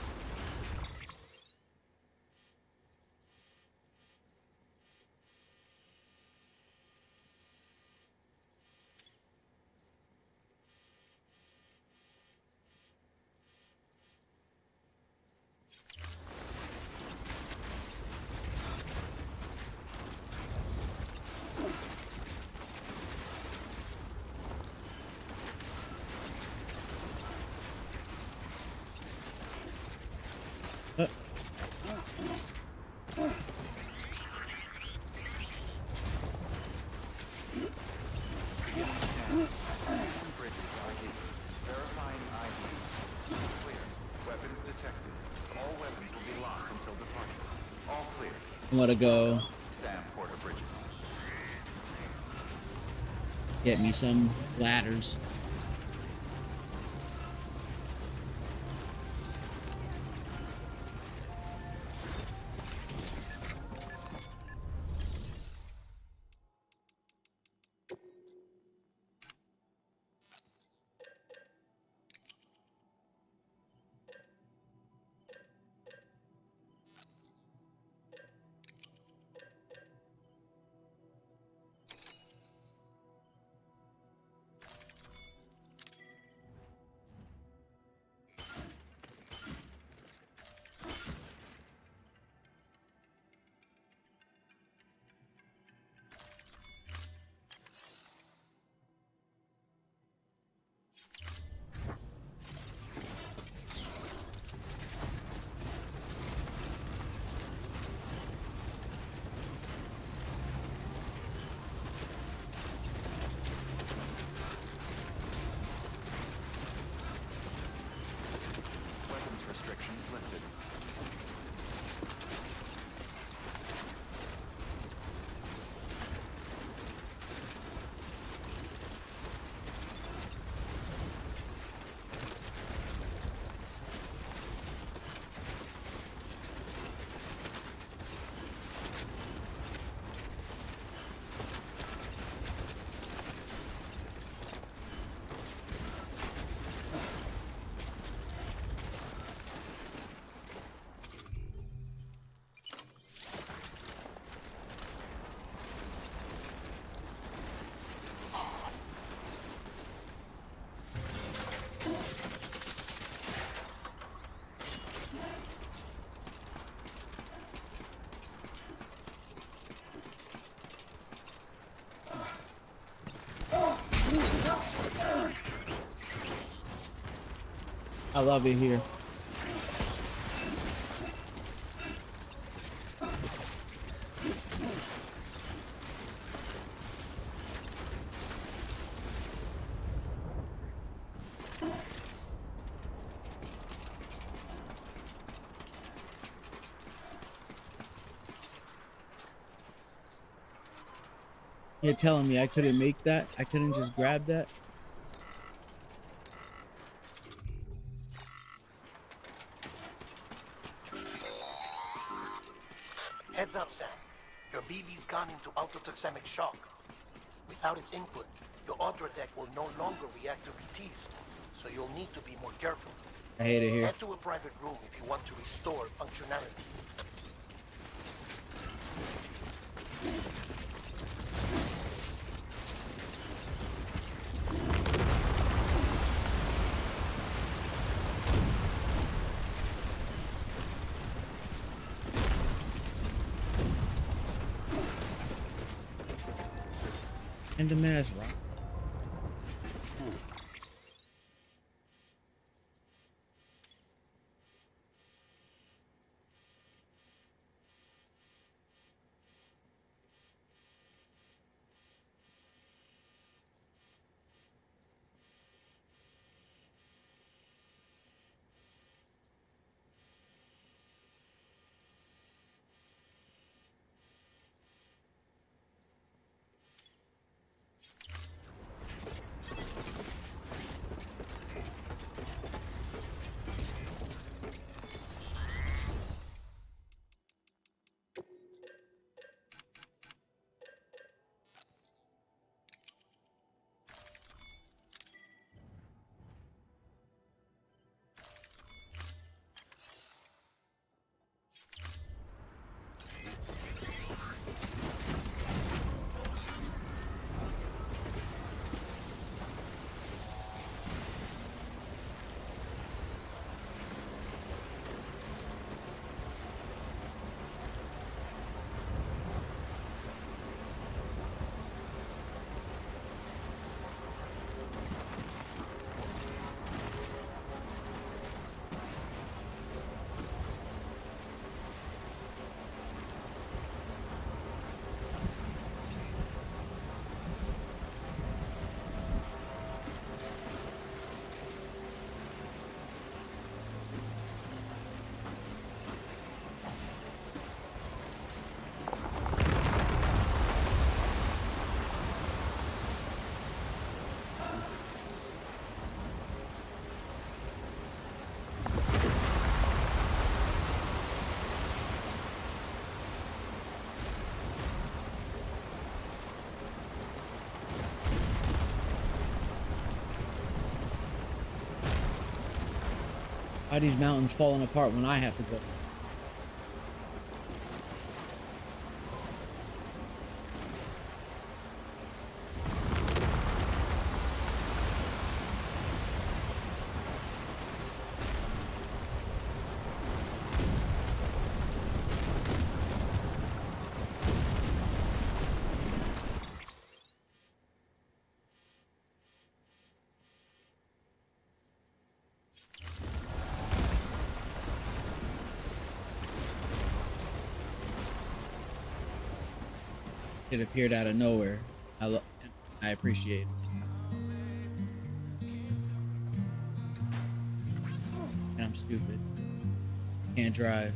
I'm gonna go get me some ladders. I love it here. You're telling me I couldn't make that? I couldn't just grab that? Heads up, Sam. Your BB's gone into autotoxemic shock. Without its input, your Audra deck will no longer react to PTs, so you'll need to be more careful. I hate it here. Head to a private room if you want to restore functionality. And the man's rock. Why are these mountains falling apart when I have to go? It appeared out of nowhere. I appreciate it. And I'm stupid. Can't drive.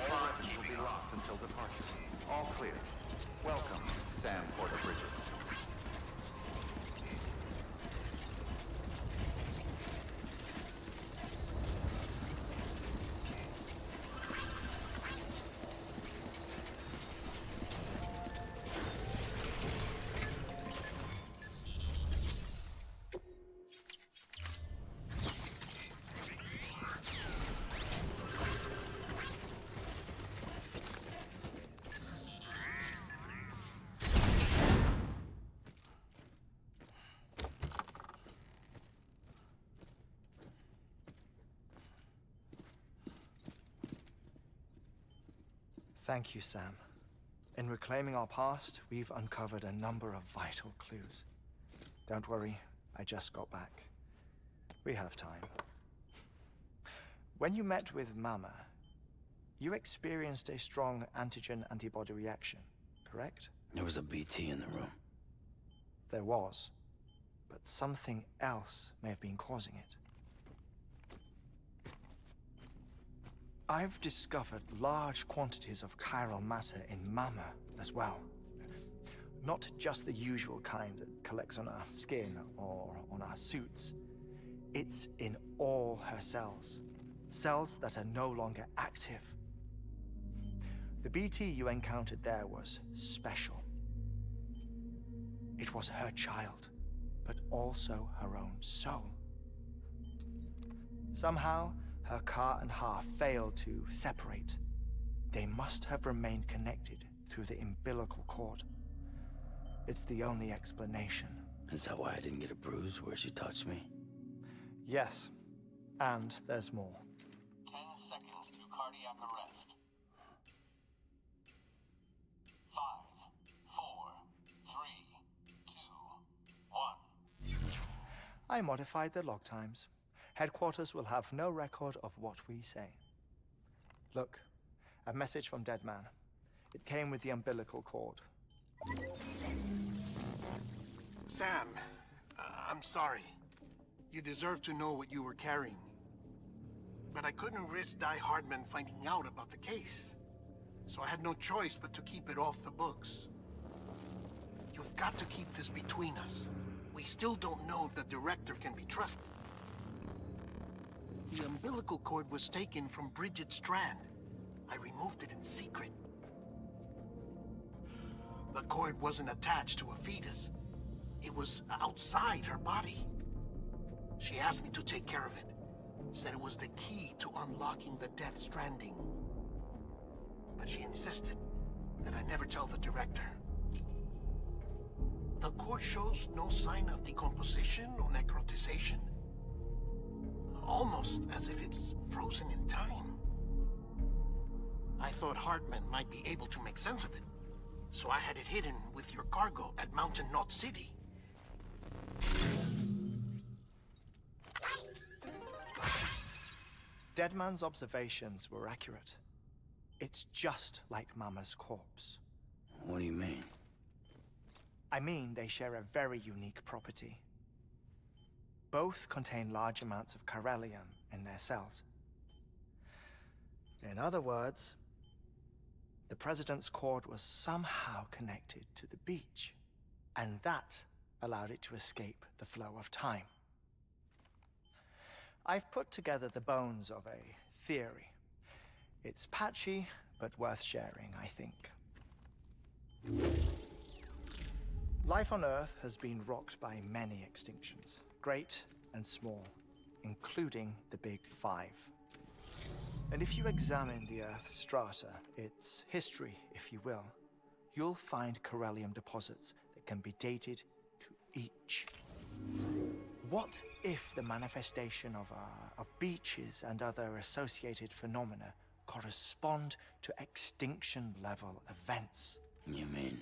All weapons will be locked until departure. All clear. Welcome, Sam Porter Bridges. Thank you, Sam. In reclaiming our past, we've uncovered a number of vital clues. Don't worry, I just got back. We have time. When you met with Mama, you experienced a strong antigen-antibody reaction, correct? There was a BT in the room. There was, but something else may have been causing it. I've discovered large quantities of chiral matter in Mama as well. Not just the usual kind that collects on our skin or on our suits. It's in all her cells. Cells that are no longer active. The BT you encountered there was special. It was her child, but also her own soul. Somehow, her car and half failed to separate. They must have remained connected through the umbilical cord. It's the only explanation. Is that why I didn't get a bruise where she touched me? Yes, and there's more. 10 seconds to cardiac arrest. 5, 4, 3, 2, 1. I modified the log times. Headquarters will have no record of what we say. Look, a message from Dead Man. It came with the umbilical cord. Sam, I'm sorry. You deserve to know what you were carrying. But I couldn't risk Die Hardman finding out about the case. So I had no choice but to keep it off the books. You've got to keep this between us. We still don't know if the director can be trusted. The umbilical cord was taken from Bridget Strand. I removed it in secret. The cord wasn't attached to a fetus. It was outside her body. She asked me to take care of it. Said it was the key to unlocking the Death Stranding. But she insisted that I never tell the director. The cord shows no sign of decomposition or necrotization. Almost as if it's frozen in time. I thought Hartman might be able to make sense of it, so I had it hidden with your cargo at Mountain Knot City. Deadman's observations were accurate. It's just like Mama's corpse. What do you mean? I mean, they share a very unique property. Both contain large amounts of chiralium in their cells. In other words, the President's cord was somehow connected to the beach, and that allowed it to escape the flow of time. I've put together the bones of a theory. It's patchy, but worth sharing, I think. Life on Earth has been rocked by many extinctions, great and small, including the Big Five. And if you examine the Earth's strata, its history, if you will, you'll find chiralium deposits that can be dated to each. What if the manifestation of beaches and other associated phenomena correspond to extinction-level events? You mean?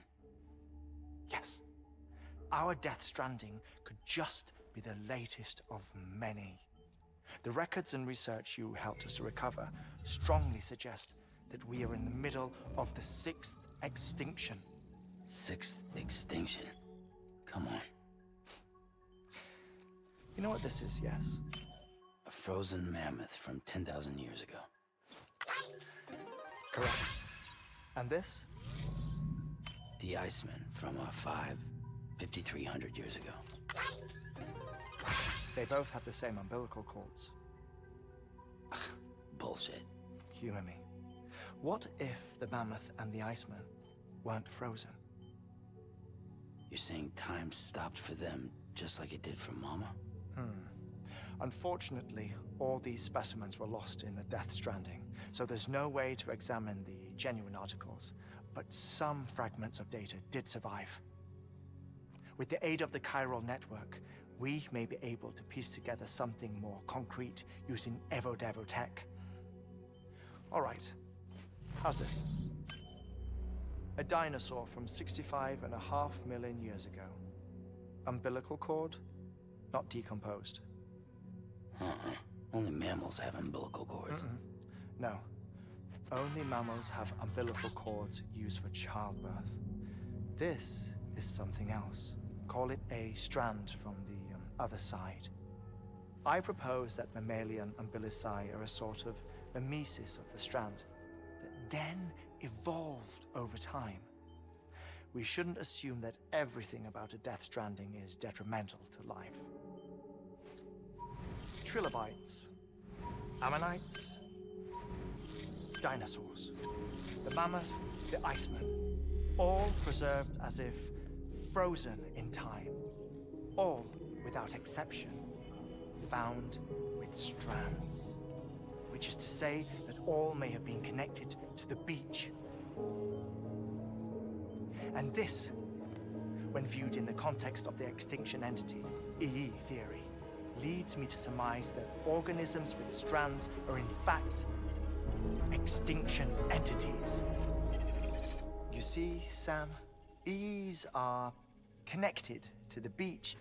Yes. Our Death Stranding could just be the latest of many. The records and research you helped us to recover strongly suggest that we are in the middle of the 6th extinction. 6th extinction? Come on. You know what this is, yes? A frozen mammoth from 10,000 years ago. Correct. And this? The Iceman from 5,300 years ago. They both had the same umbilical cords. Bullshit. Humor me. What if the mammoth and the Iceman weren't frozen? You're saying time stopped for them just like it did for Mama? Unfortunately, all these specimens were lost in the Death Stranding, so there's no way to examine the genuine articles. But some fragments of data did survive. With the aid of the chiral network, we may be able to piece together something more concrete using Evo-Devo tech. All right, how's this? A dinosaur from 65.5 million years ago. Umbilical cord, not decomposed. Only mammals have umbilical cords. No. Only mammals have umbilical cords used for childbirth. This is something else. Call it a strand from the other side. I propose that mammalian umbilici are a sort of mimesis of the strand that then evolved over time. We shouldn't assume that everything about a Death Stranding is detrimental to life. Trilobites, ammonites, dinosaurs, the mammoth, the Iceman, all preserved as if frozen in time, all without exception, found with strands, which is to say that all may have been connected to the beach. And this, when viewed in the context of the extinction entity, EE theory, leads me to surmise that organisms with strands are in fact extinction entities. You see, Sam, EEs are connected to the beach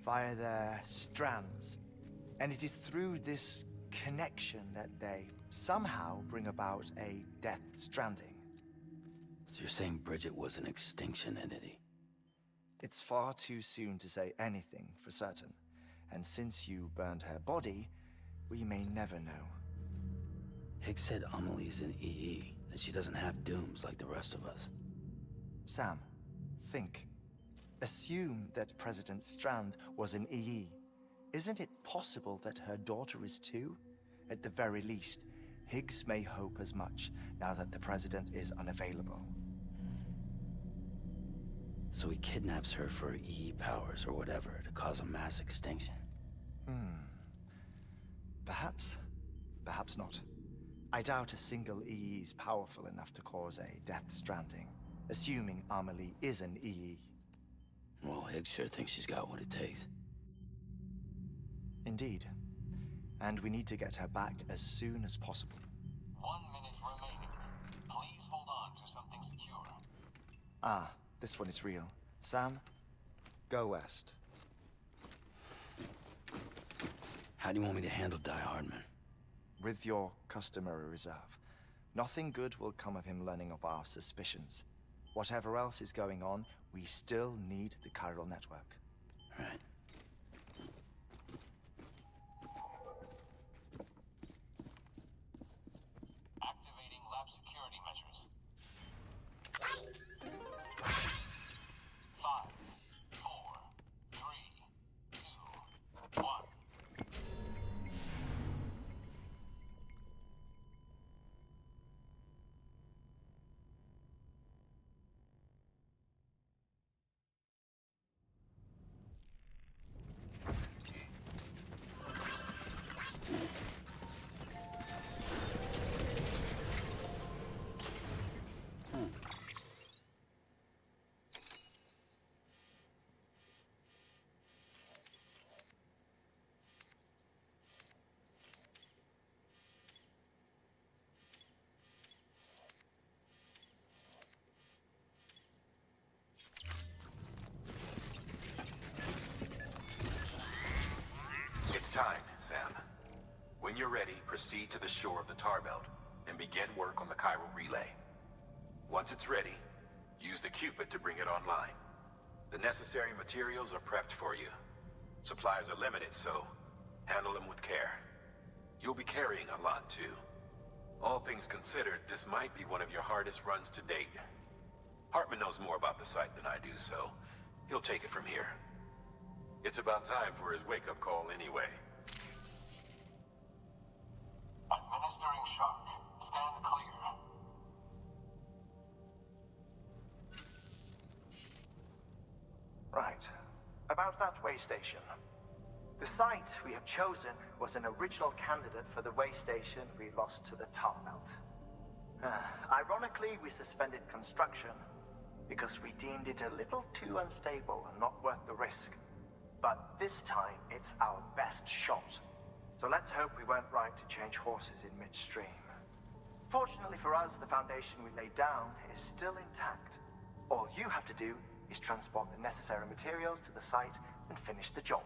via their strands. And it is through this connection that they somehow bring about a Death Stranding. So you're saying Bridget was an extinction entity? It's far too soon to say anything for certain. And since you burned her body, we may never know. Higgs said Amelie's an EE, that she doesn't have dooms like the rest of us. Sam, think. Assume that President Strand was an EE. Isn't it possible that her daughter is too? At the very least, Higgs may hope as much now that the President is unavailable. So he kidnaps her for EE powers or whatever to cause a mass extinction. Perhaps. Perhaps not. I doubt a single EE is powerful enough to cause a Death Stranding, assuming Amelie is an EE. Well, Higgs sure thinks she's got what it takes. Indeed. And we need to get her back as soon as possible. 1 minute remaining. Please hold on to something secure. Ah, this one is real. Sam, go west. How do you want me to handle Die Hardman? With your customary reserve. Nothing good will come of him learning of our suspicions. Whatever else is going on, we still need the chiral network. Right. Activating lab security measures. 5, 4, 3, 2, 1. It's time, Sam. When you're ready, proceed to the shore of the tar belt and begin work on the chiral relay. Once it's ready, use the Cupid to bring it online. The necessary materials are prepped for you. Supplies are limited, so handle them with care. You'll be carrying a lot, too. All things considered, this might be one of your hardest runs to date. Hartman knows more about the site than I do, so he'll take it from here. It's about time for his wake-up call anyway. Administering shock. Stand clear. Right. About that way station. The site we have chosen was an original candidate for the way station we lost to the tar belt. Ironically, we suspended construction because we deemed it a little too unstable and not worth the risk. But this time, it's our best shot. So let's hope we weren't right to change horses in midstream. Fortunately for us, the foundation we laid down is still intact. All you have to do is transport the necessary materials to the site and finish the job.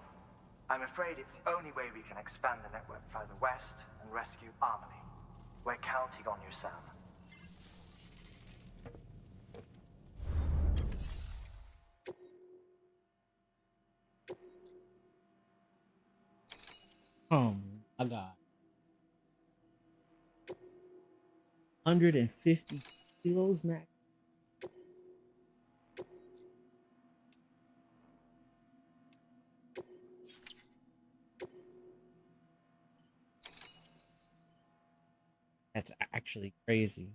I'm afraid it's the only way we can expand the network further west and rescue Harmony. We're counting on you, Sam. I got 150 kilos max. That's actually crazy.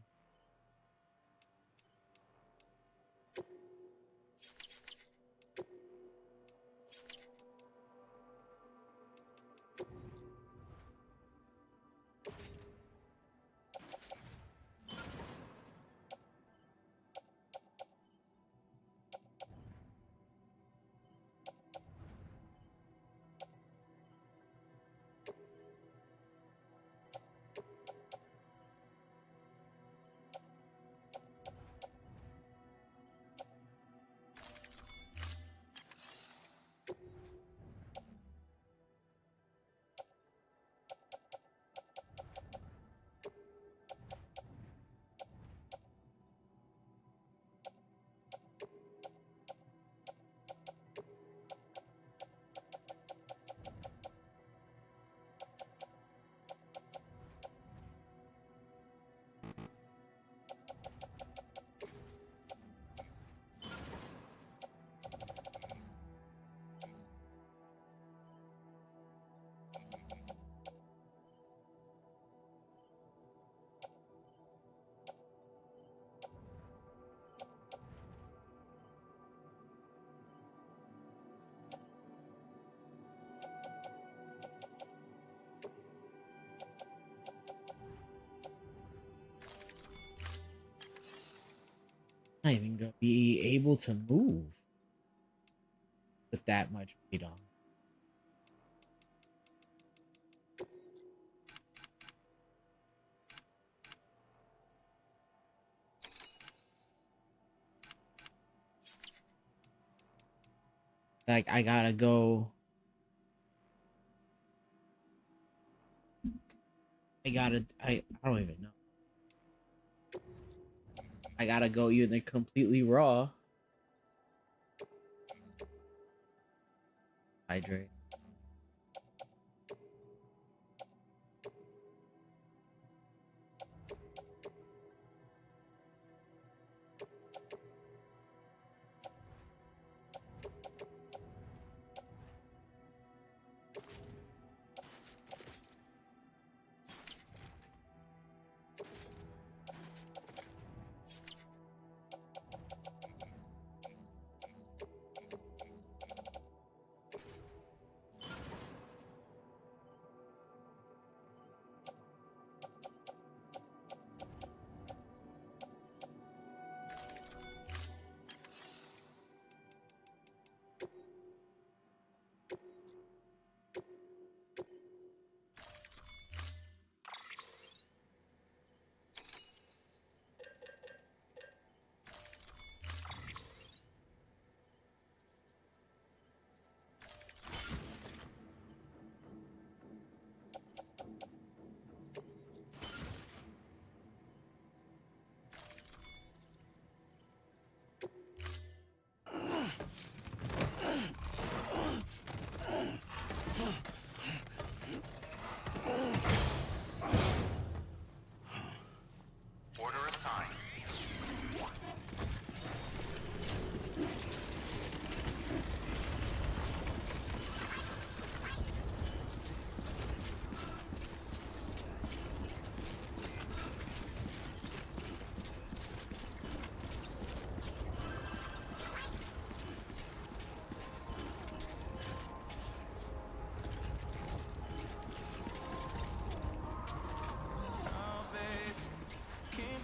Not even gonna be able to move with that much weight on. Like I gotta go. I don't even know. I gotta go either completely raw. Hydrate.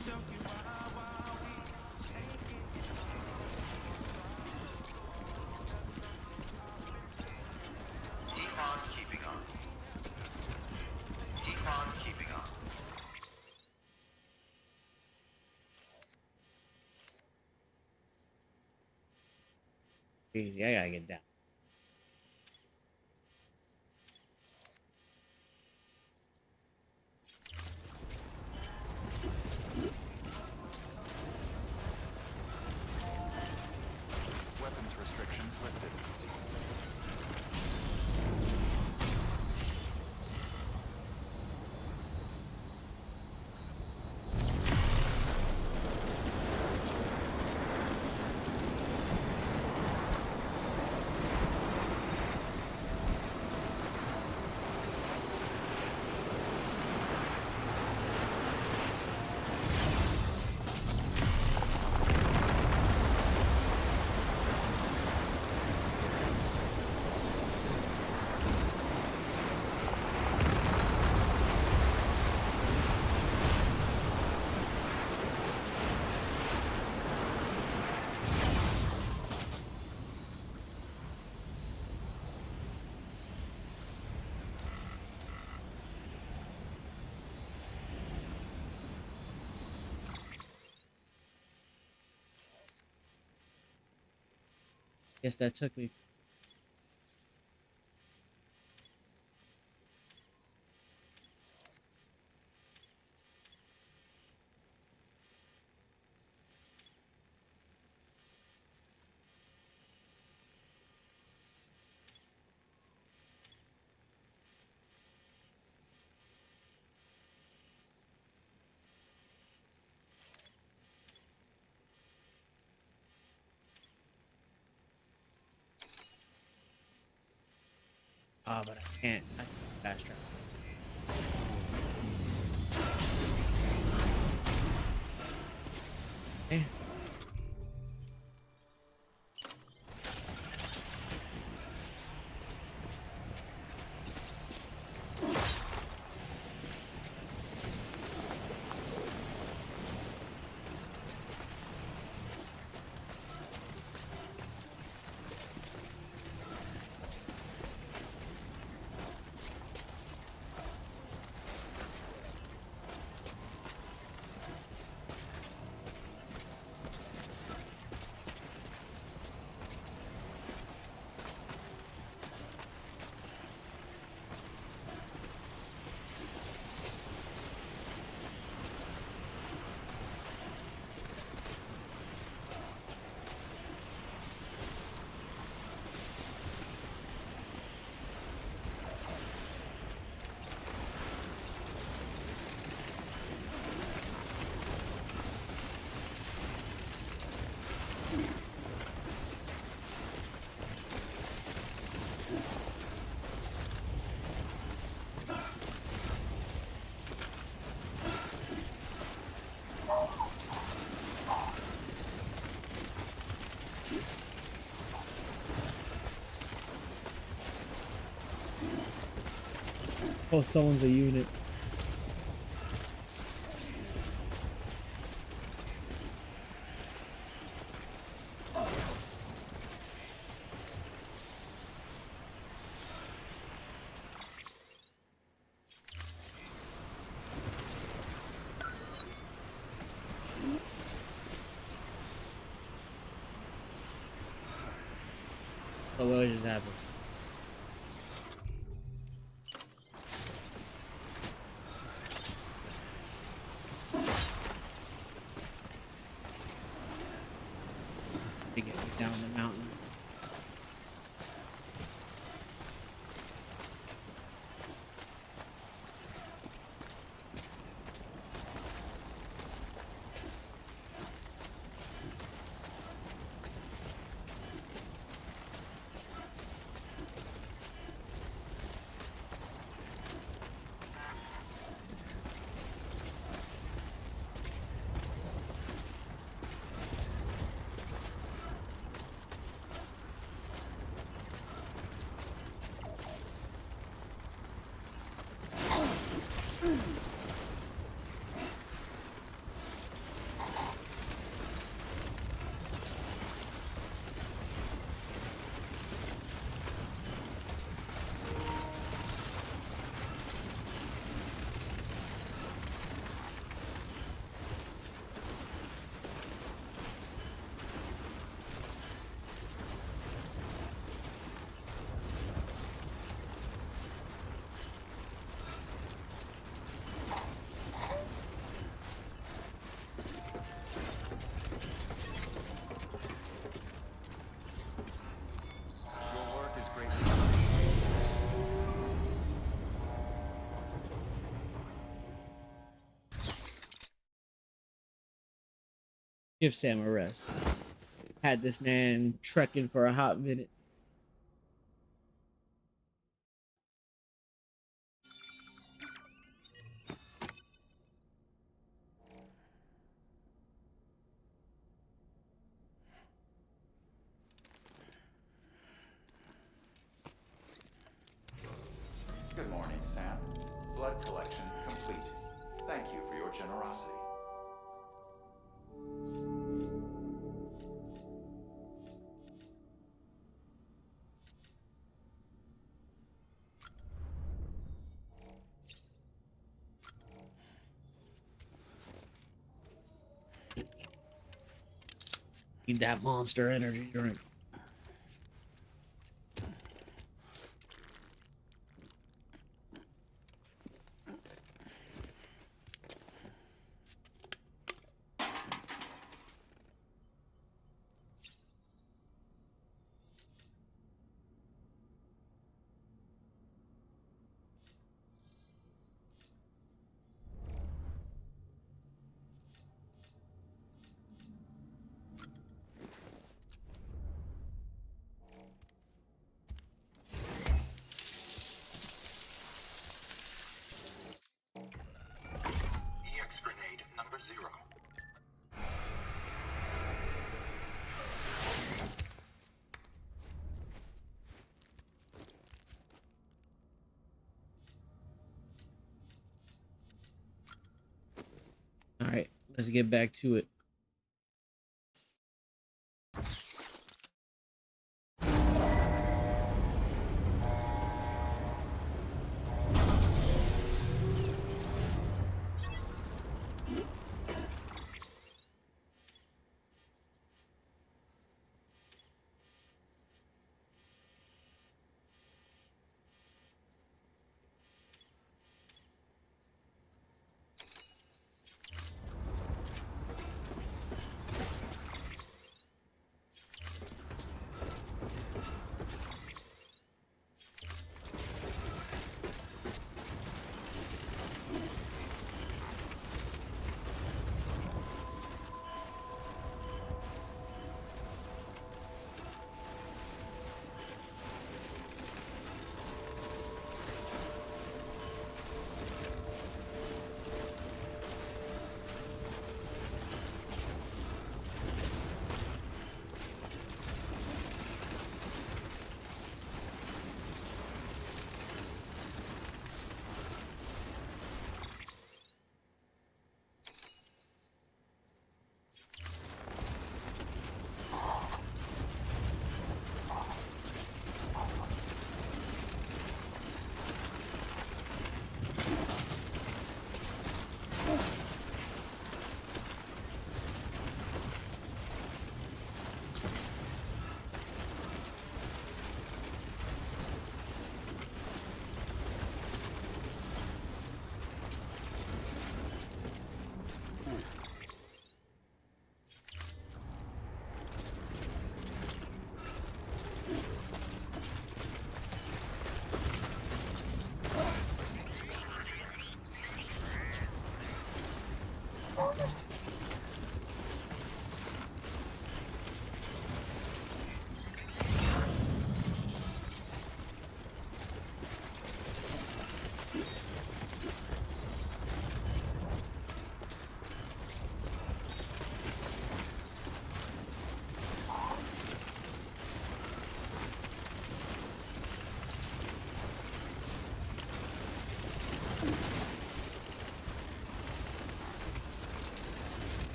Keep on keeping on. Keep on keeping on. Easy, I gotta get down. Weapons restrictions lifted. Guess that took me. Ah, but I can't. I can't fast travel. Okay. Oh, someone's a unit. So what just happened? To get me down the mountain. Give Sam a rest. Had this man trekking for a hot minute. Good morning, Sam. Blood collection complete. Thank you for your generosity. Need that Monster energy drink. EX grenade number 0. All right, let's get back to it.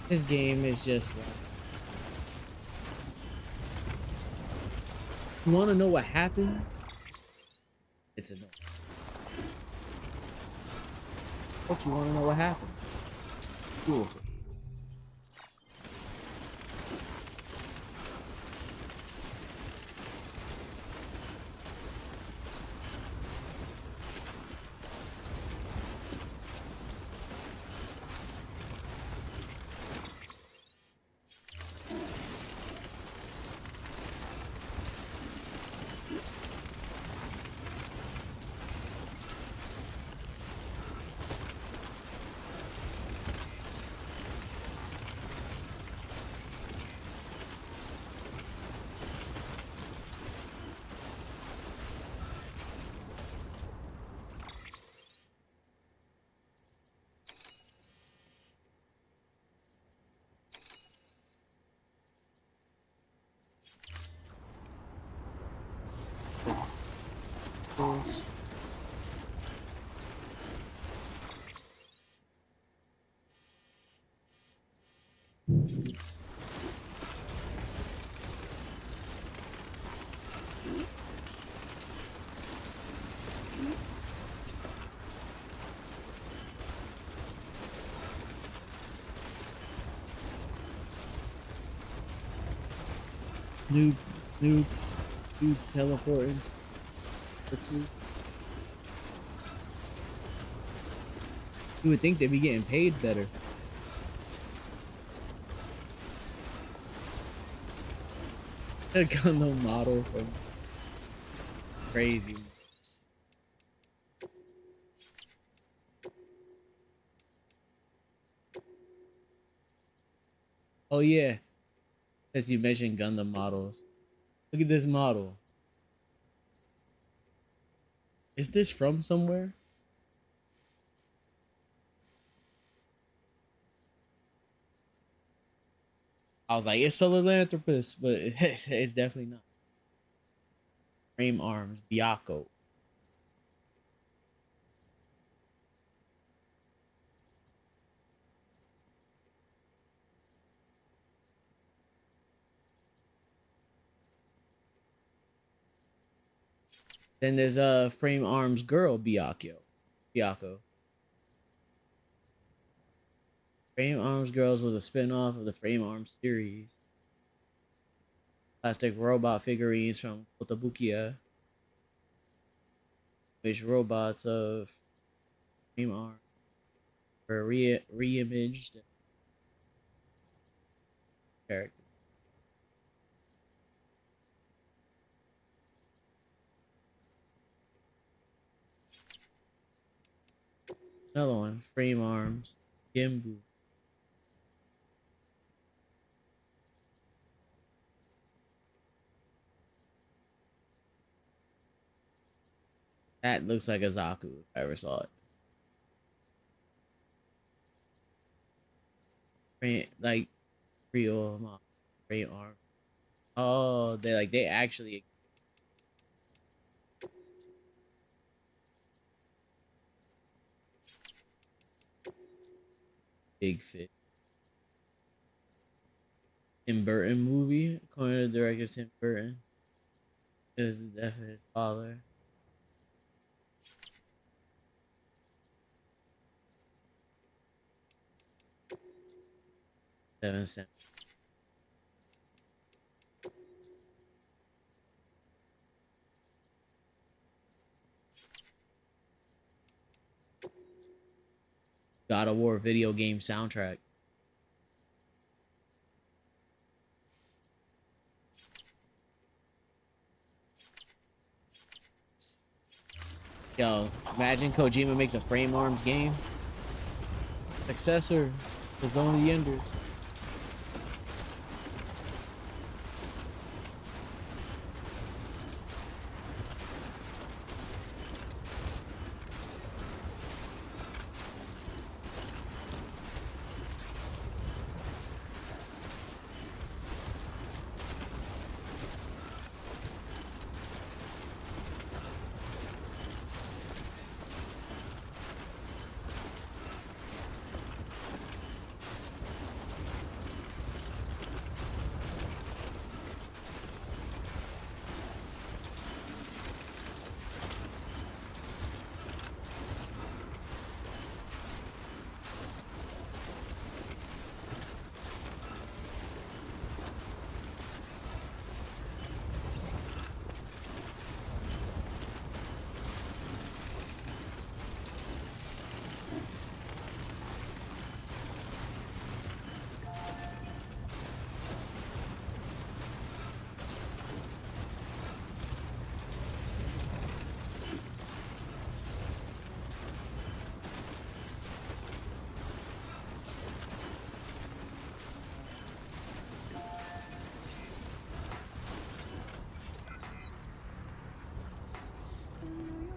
This game is just like, you want to know what happens? It's annoying. But you want to know what happens? Cool. vehicles. Nukes teleporting. You would think they'd be getting paid better. A Gundam model from crazy. Oh yeah, as you mentioned Gundam models. Look at this model. Is this from somewhere? I was like, it's Solarlanthropus, but it's definitely not. Frame arms, Byakko. Then there's a frame arms girl, Byakko. Frame Arms Girls was a spin-off of the Frame Arms series. Plastic robot figurines from Kotobukiya, which robots of Frame Arms were re-imaged characters. Another one, Frame Arms, Gimbu. That looks like a Zaku if I ever saw it. Like real Frame Arms. Oh, they actually big fit. Tim Burton movie, according to the director Tim Burton. It was the death of his father. 7 cents. God of War video game soundtrack. Yo, imagine Kojima makes a Frame Arms game. Successor to Zone of the Enders.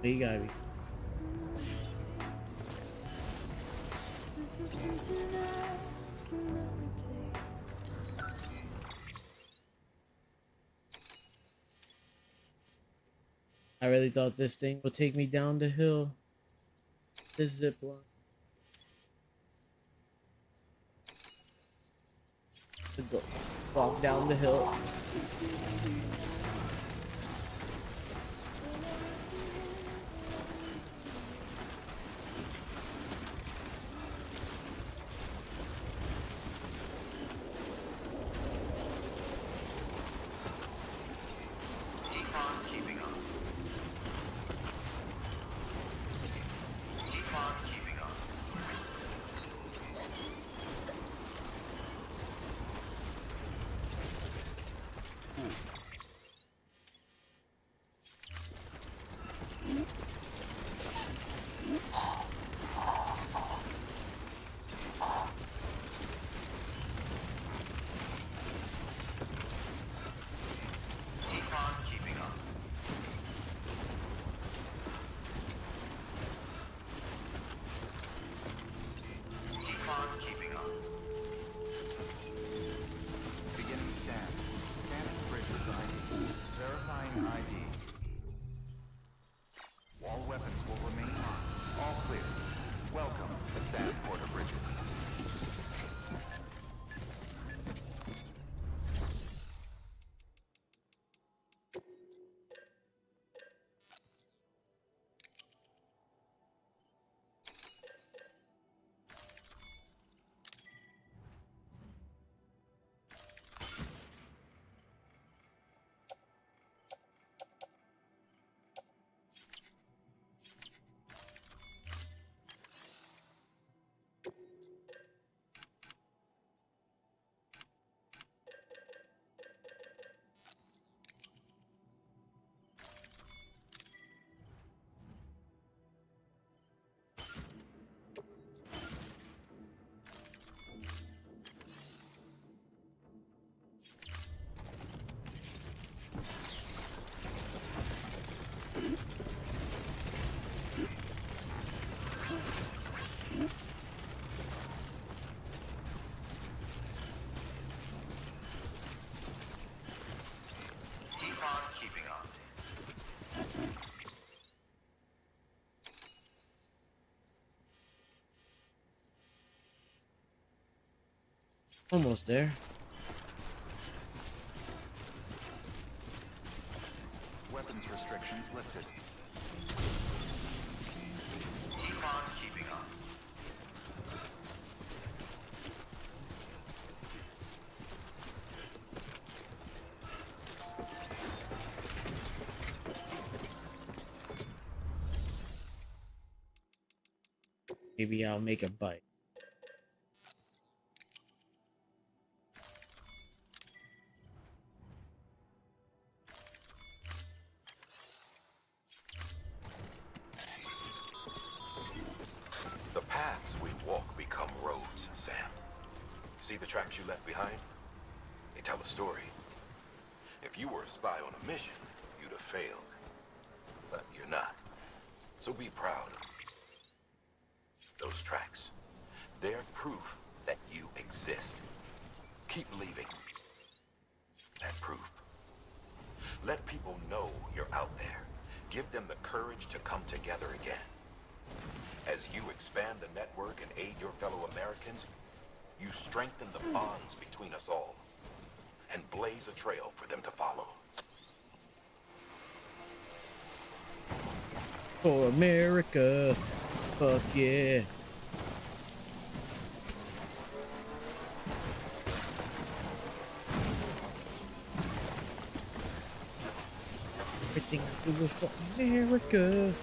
You gotta be. I really thought this thing would take me down the hill. This zip line. To go walk down the hill. Almost there. Weapons restrictions lifted. Keep on keeping on. Maybe I'll make a bite. The paths we walk become roads, Sam. See the tracks you left behind? They tell a story. If you were a spy on a mission, you'd have failed. But you're not. So be proud of those tracks. They're proof that you exist. Keep leaving that proof. Let people know you're out there. Give them the courage to come together again. As you expand the network and aid your fellow Americans, you strengthen the bonds between us all and blaze a trail for them to follow. For America, fuck yeah. Everything I do is for America.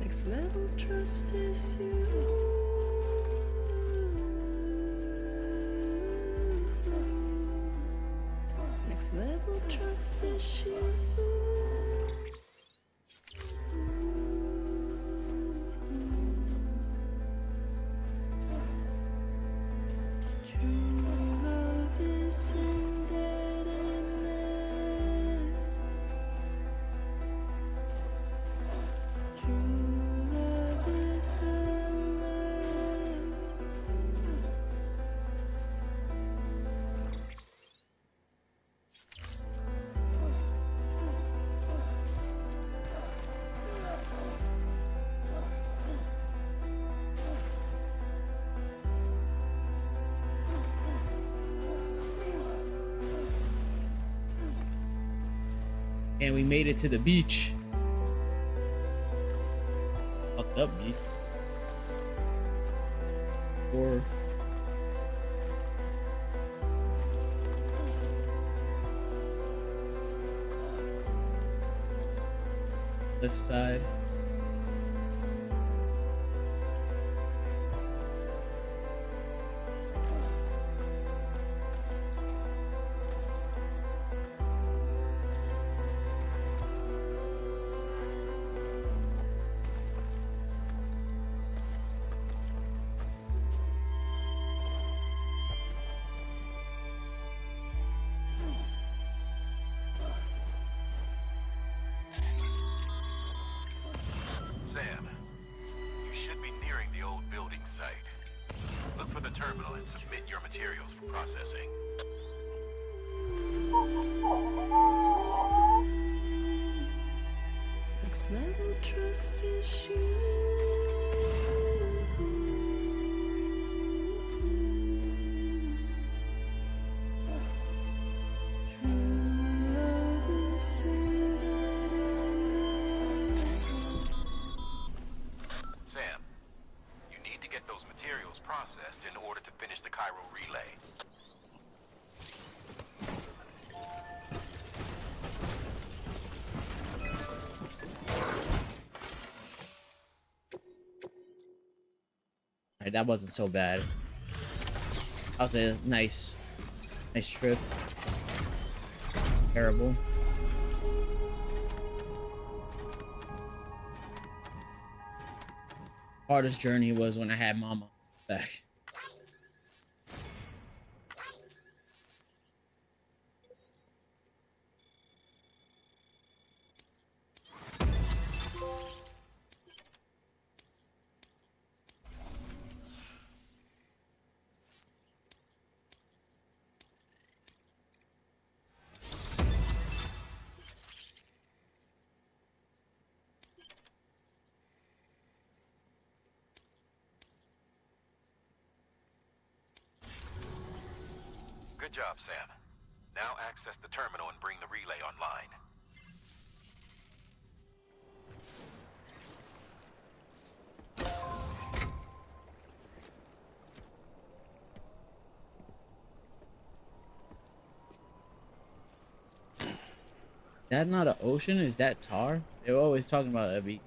Next level trust is you. Next level trust is you. And we made it to the beach. Fucked up beach. Or left side. Sam, you should be nearing the old building site. Look for the terminal and submit your materials for processing. Next level trust is you. Sam, you need to get those materials processed in order to finish the Cairo relay. Alright, that wasn't so bad. That was a nice trip. Terrible. Hardest journey was when I had Mama back. Good job, Sam. Now access the terminal and bring the relay online. That not an ocean? Is that tar? They were always talking about that beach.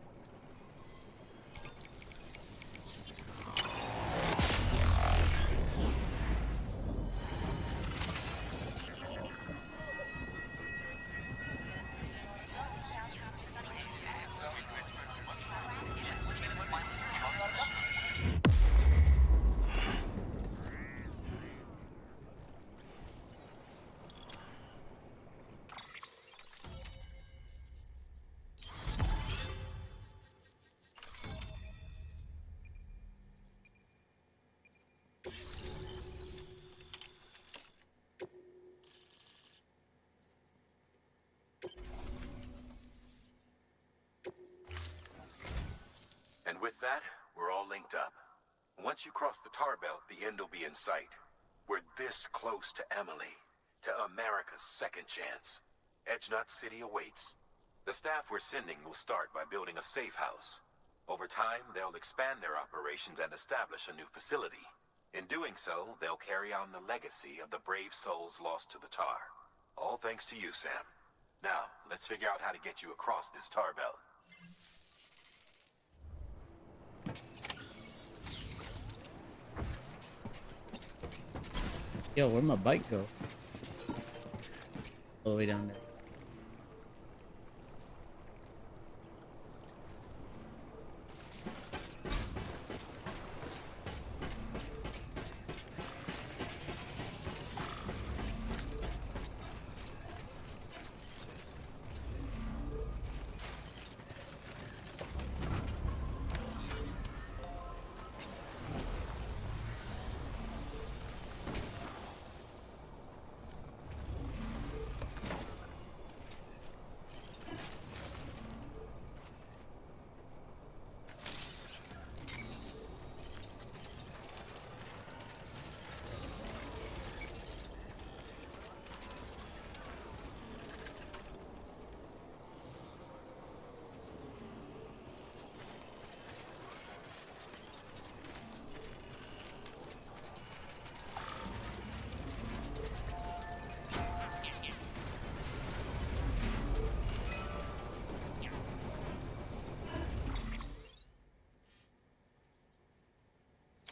And with that, we're all linked up. Once you cross the tar belt, the end will be in sight. We're this close to Emily, to America's second chance. Edgenut City awaits. The staff we're sending will start by building a safe house. Over time, they'll expand their operations and establish a new facility. In doing so, they'll carry on the legacy of the brave souls lost to the tar. All thanks to you, Sam. Now, let's figure out how to get you across this tar belt. Yo, where'd my bike go? All the way down there.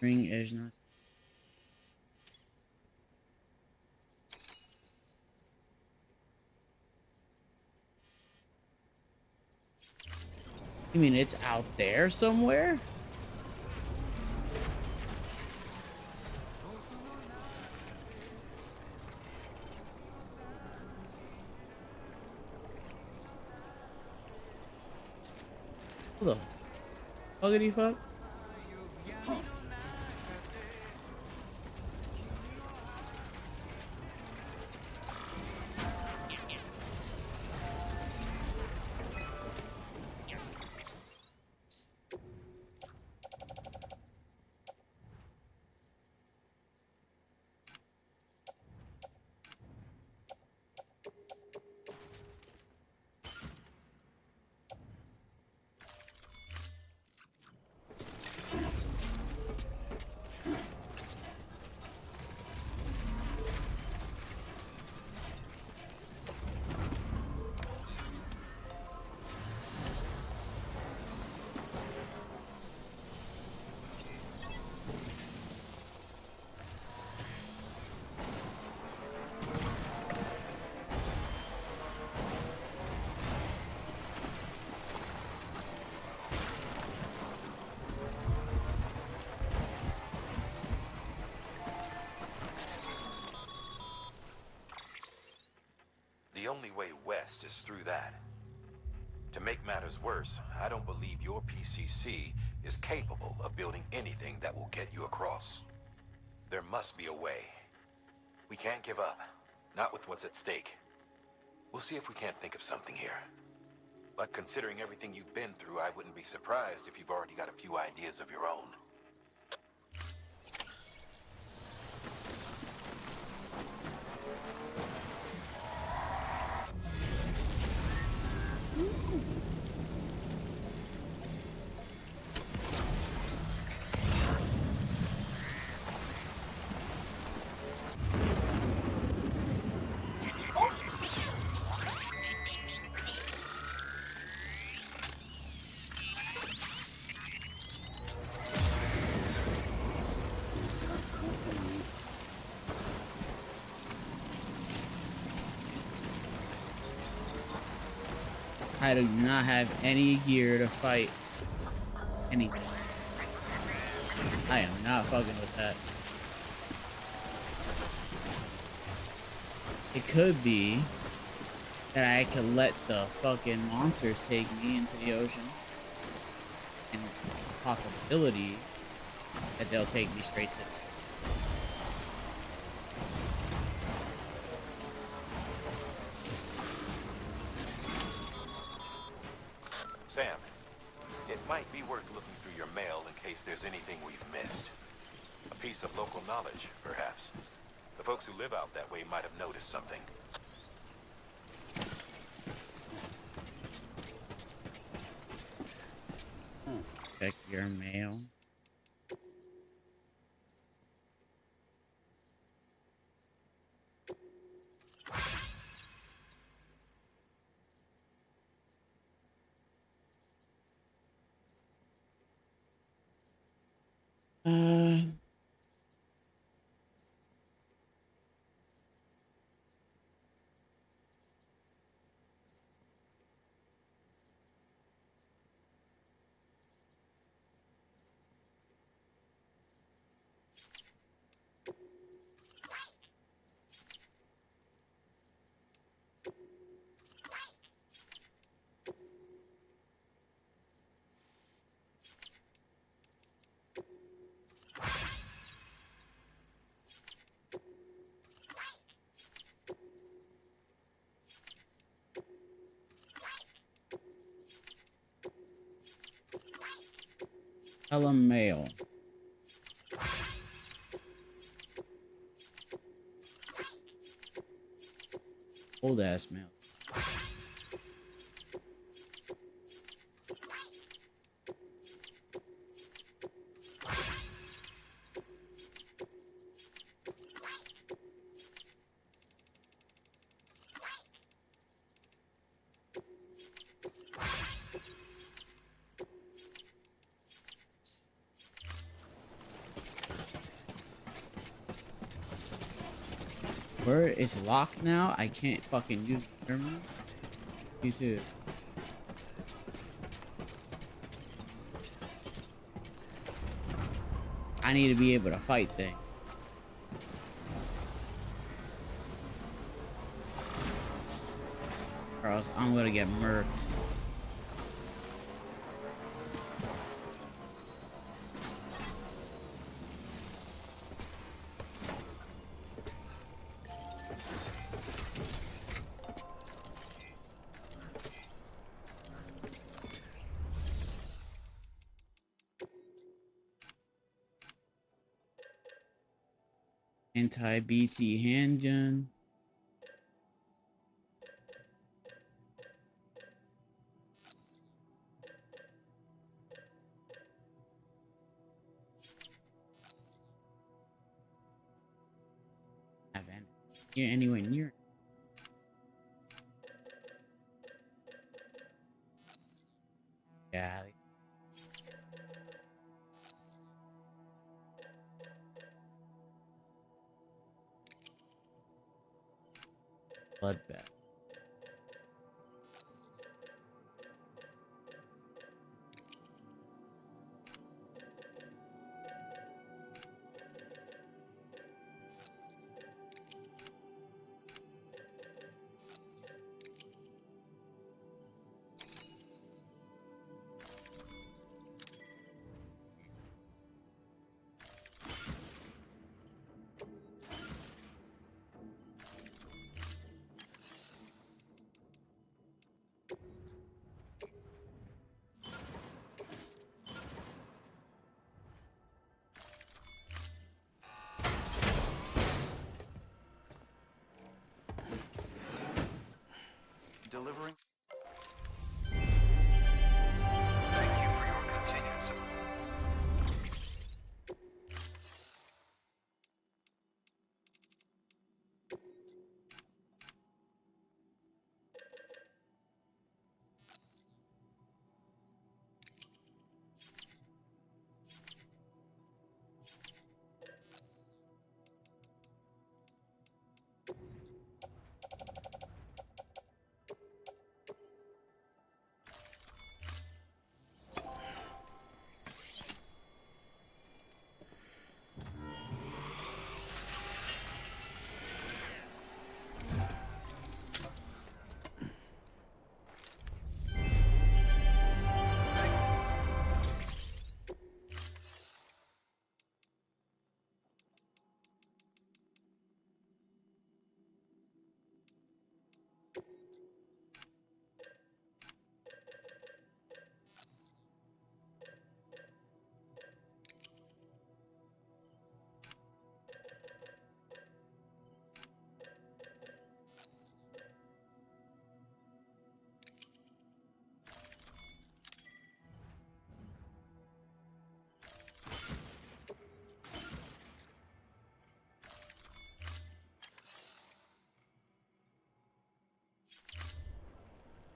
Ring edge not. You mean it's out there somewhere? Who the fuckity fuck? The only way west is through that. To make matters worse, I don't believe your PCC is capable of building anything that will get you across. There must be a way. We can't give up, not with what's at stake. We'll see if we can't think of something here. But considering everything you've been through, I wouldn't be surprised if you've already got a few ideas of your own. I do not have any gear to fight anything. I am not fucking with that. It could be that I could let the fucking monsters take me into the ocean. And it's a possibility that they'll take me straight to Sam, it might be worth looking through your mail in case there's anything we've missed. A piece of local knowledge, perhaps. The folks who live out that way might have noticed something. check your mail. Hella mail. Old ass mail. Where it's locked now, I can't fucking use the terminal. You too. I need to be able to fight things. Or else I'm gonna get murked. Anti-BT handgun. Have any anywhere near. Yeah. Bloodbath. Delivering. Thank you for your continued support.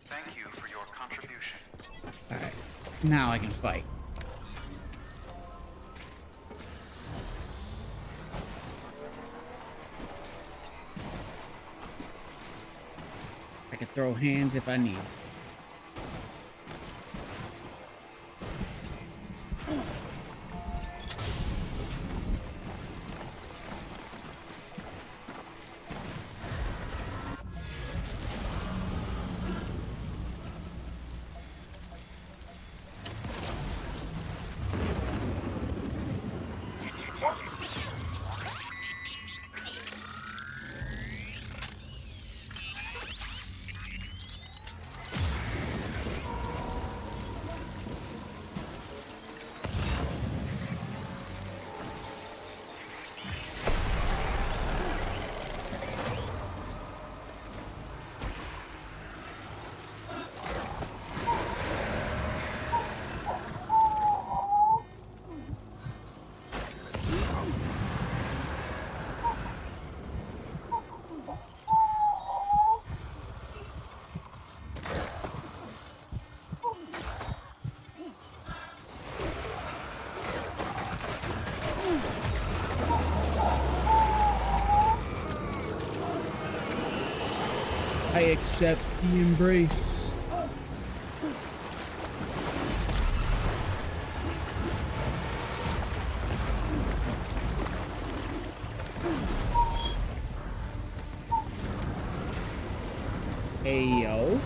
Thank you for your contribution. Alright. Now I can fight. I can throw hands if I need to. I accept the embrace. Hey, yo.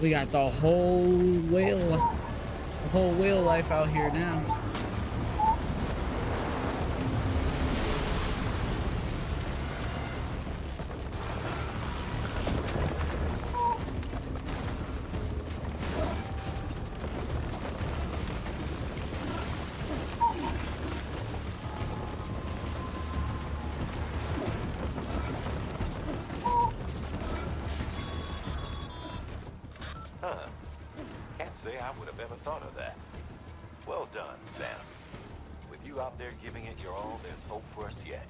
We got the whole whale life out here now. Say I would have ever thought of that. Well done, Sam. With you out there giving it your all, there's hope for us yet.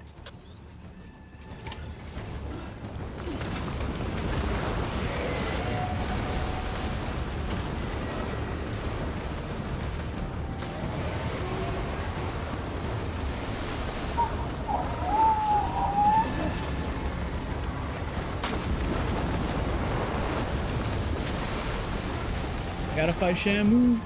Gotta fight Shamu.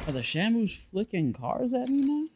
Are the Shamus flicking cars at me now?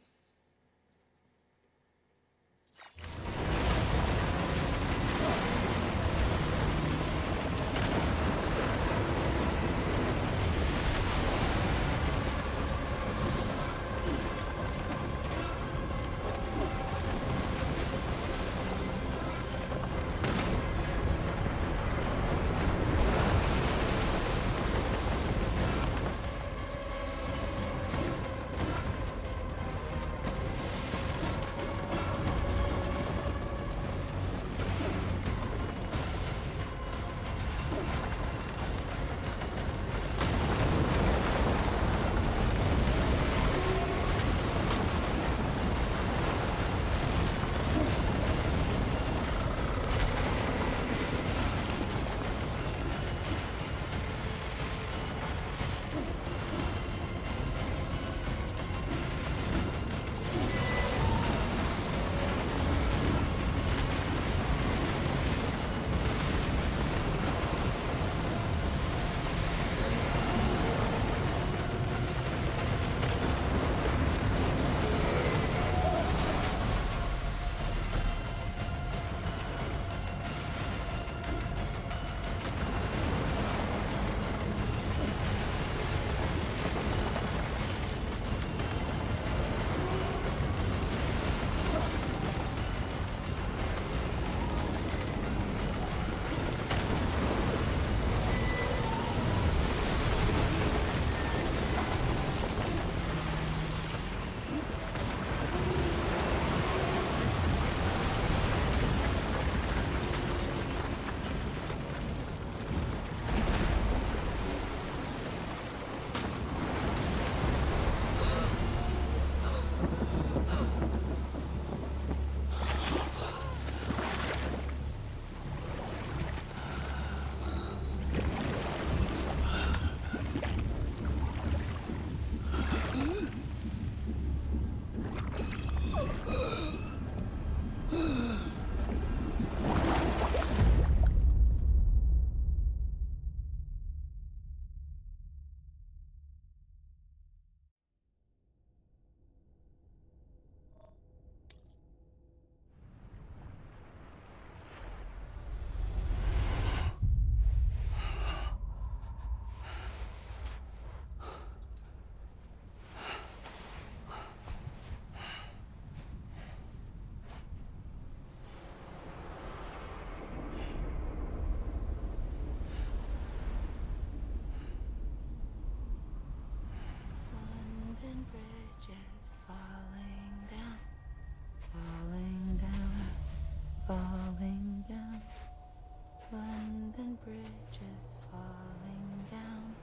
bridge is falling down,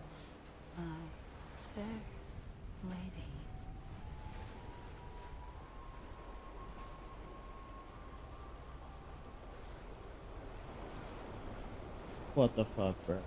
my fair lady. What the fuck, bro?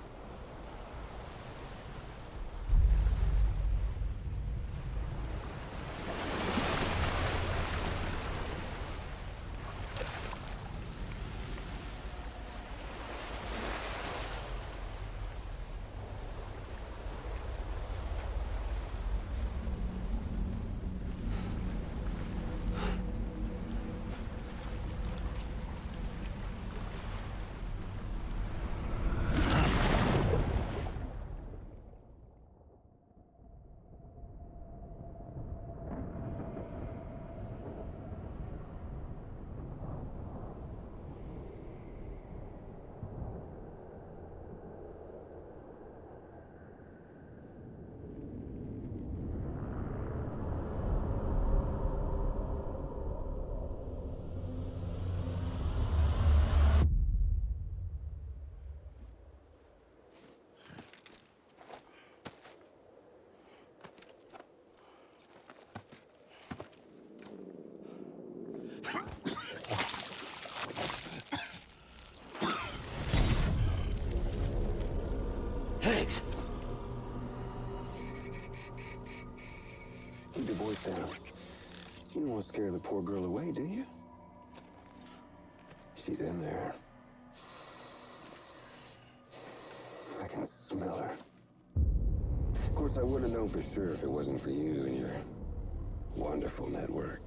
Keep your voice down. You don't want to scare the poor girl away, do you? She's in there. I can smell her. Of course, I wouldn't have known for sure if it wasn't for you and your wonderful network.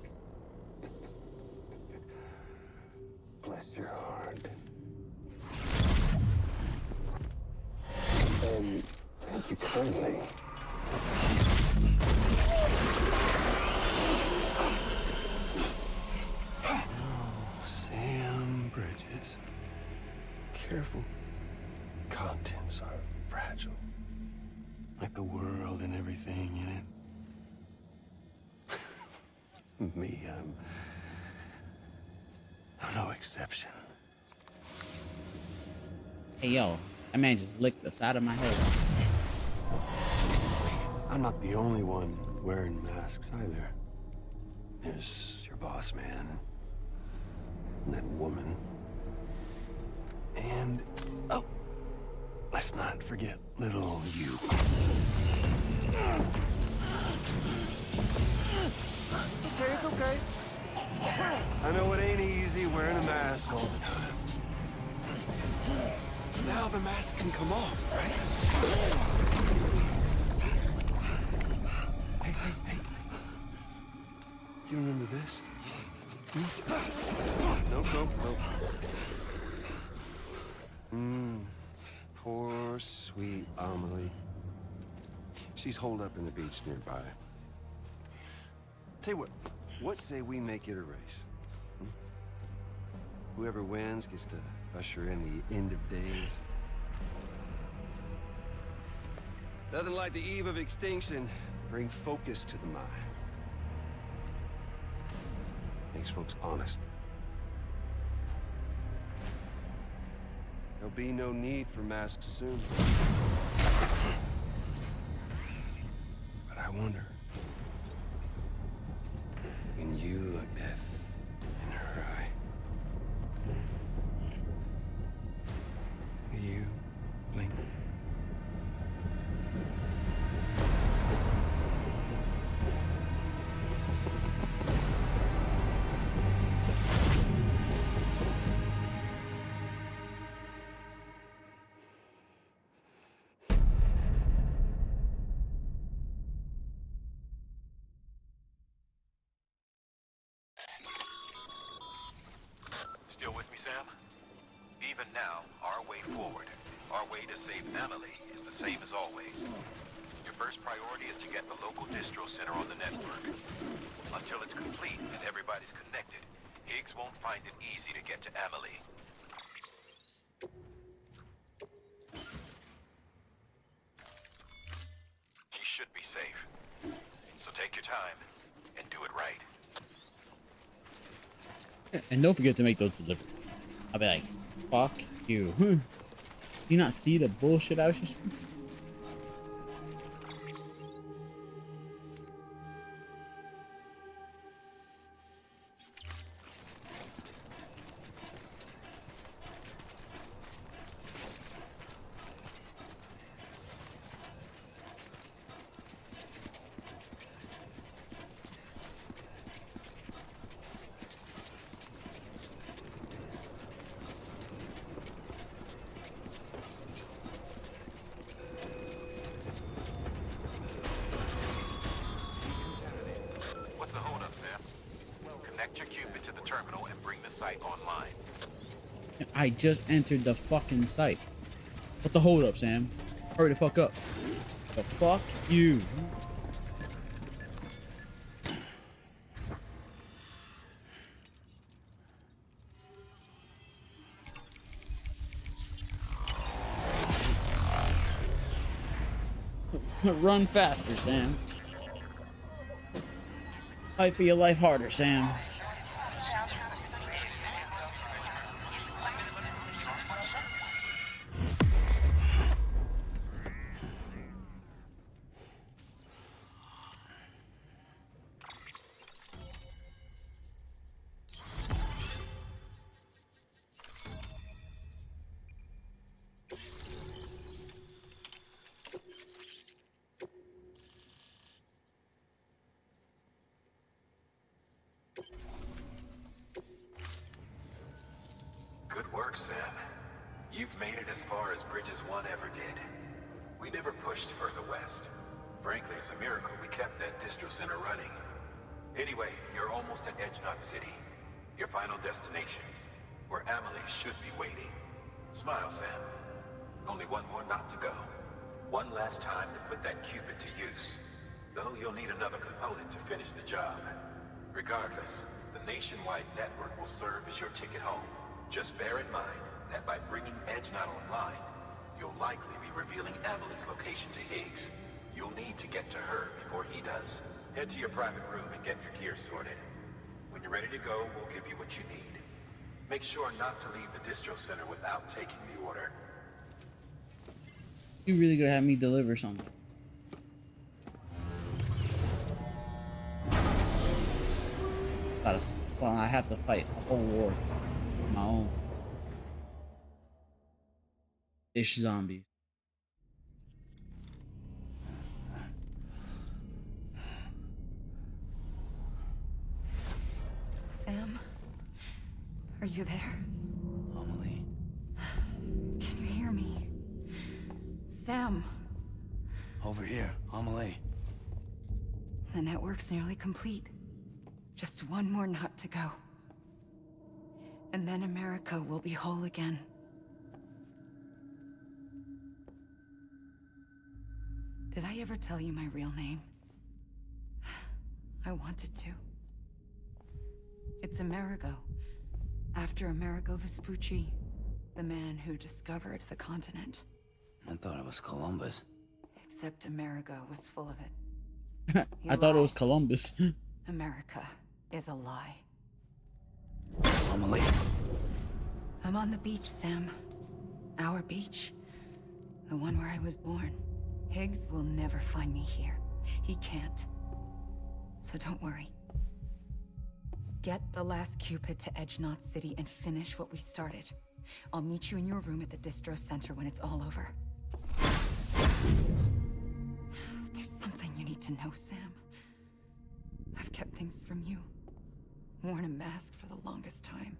Bless your heart. And thank you kindly. Oh, Sam Bridges. Careful. Contents are fragile. Like the world and everything in it. Me, I'm no exception. Hey, yo, that man just licked the side of my head. I'm not the only one wearing masks either. There's your boss man, and that woman, and, oh, let's not forget little you. Okay, it's okay. I know it ain't easy wearing a mask all the time. Now the mask can come off, right? Hey. You remember this? Nope. Poor, sweet Amelie. She's holed up in the beach nearby. Tell you what say we make it a race? Whoever wins gets to usher in the end of days. Nothing like the eve of extinction. Bring focus to the mind. Makes folks honest. There'll be no need for masks soon. But I wonder, when you look death in her eye, will you blink? Still with me, Sam? Even now, our way forward, our way to save Amelie, is the same as always. Your first priority is to get the local distro center on the network. Until it's complete and everybody's connected, Higgs won't find it easy to get to Amelie. She should be safe. So take your time and do it right. And don't forget to make those deliveries. I'll be like, fuck you. You not see the bullshit I was just. What's the holdup, Sam? Connect your Cupid to the terminal and bring the site online. I just entered the fucking site. What the hold up, Sam? Hurry the fuck up. The fuck you. Run faster, Sam. Fight for your life harder, Sam. Good work, Sam. You've made it as far as Bridges 1 ever did. We never pushed further west. Frankly, it's a miracle we kept that distro center running. Anyway, you're almost at Edge Knot City, your final destination, where Amelie should be waiting. Smile, Sam. Only one more knot to go. One last time to put that Cupid to use. Though you'll need another component to finish the job. Regardless, the nationwide network will serve as your ticket home. Just bear in mind that by bringing Edge Knot online, you'll likely be revealing Amelie's location to Higgs. You'll need to get to her before he does. Head to your private room and get your gear sorted. When you're ready to go, we'll give you what you need. Make sure not to leave the distro center without taking the order. You really gonna have me deliver something? Well, I have to fight a whole war on my own. Ish zombies. Sam, are you there? Amelie. Can you hear me? Sam. Over here, Amelie. The network's nearly complete. Just one more knot to go. And then America will be whole again. Did I ever tell you my real name? I wanted to. It's Amerigo. After Amerigo Vespucci, the man who discovered the continent. I thought it was Columbus. Except Amerigo was full of it. I thought it was Columbus. America is a lie. Amelie. I'm on the beach, Sam. Our beach. The one where I was born. Higgs will never find me here. He can't. So don't worry. Get the last Cupid to Edge Knot City and finish what we started. I'll meet you in your room at the distro center when it's all over. There's something you need to know, Sam. I've kept things from you. Worn a mask for the longest time.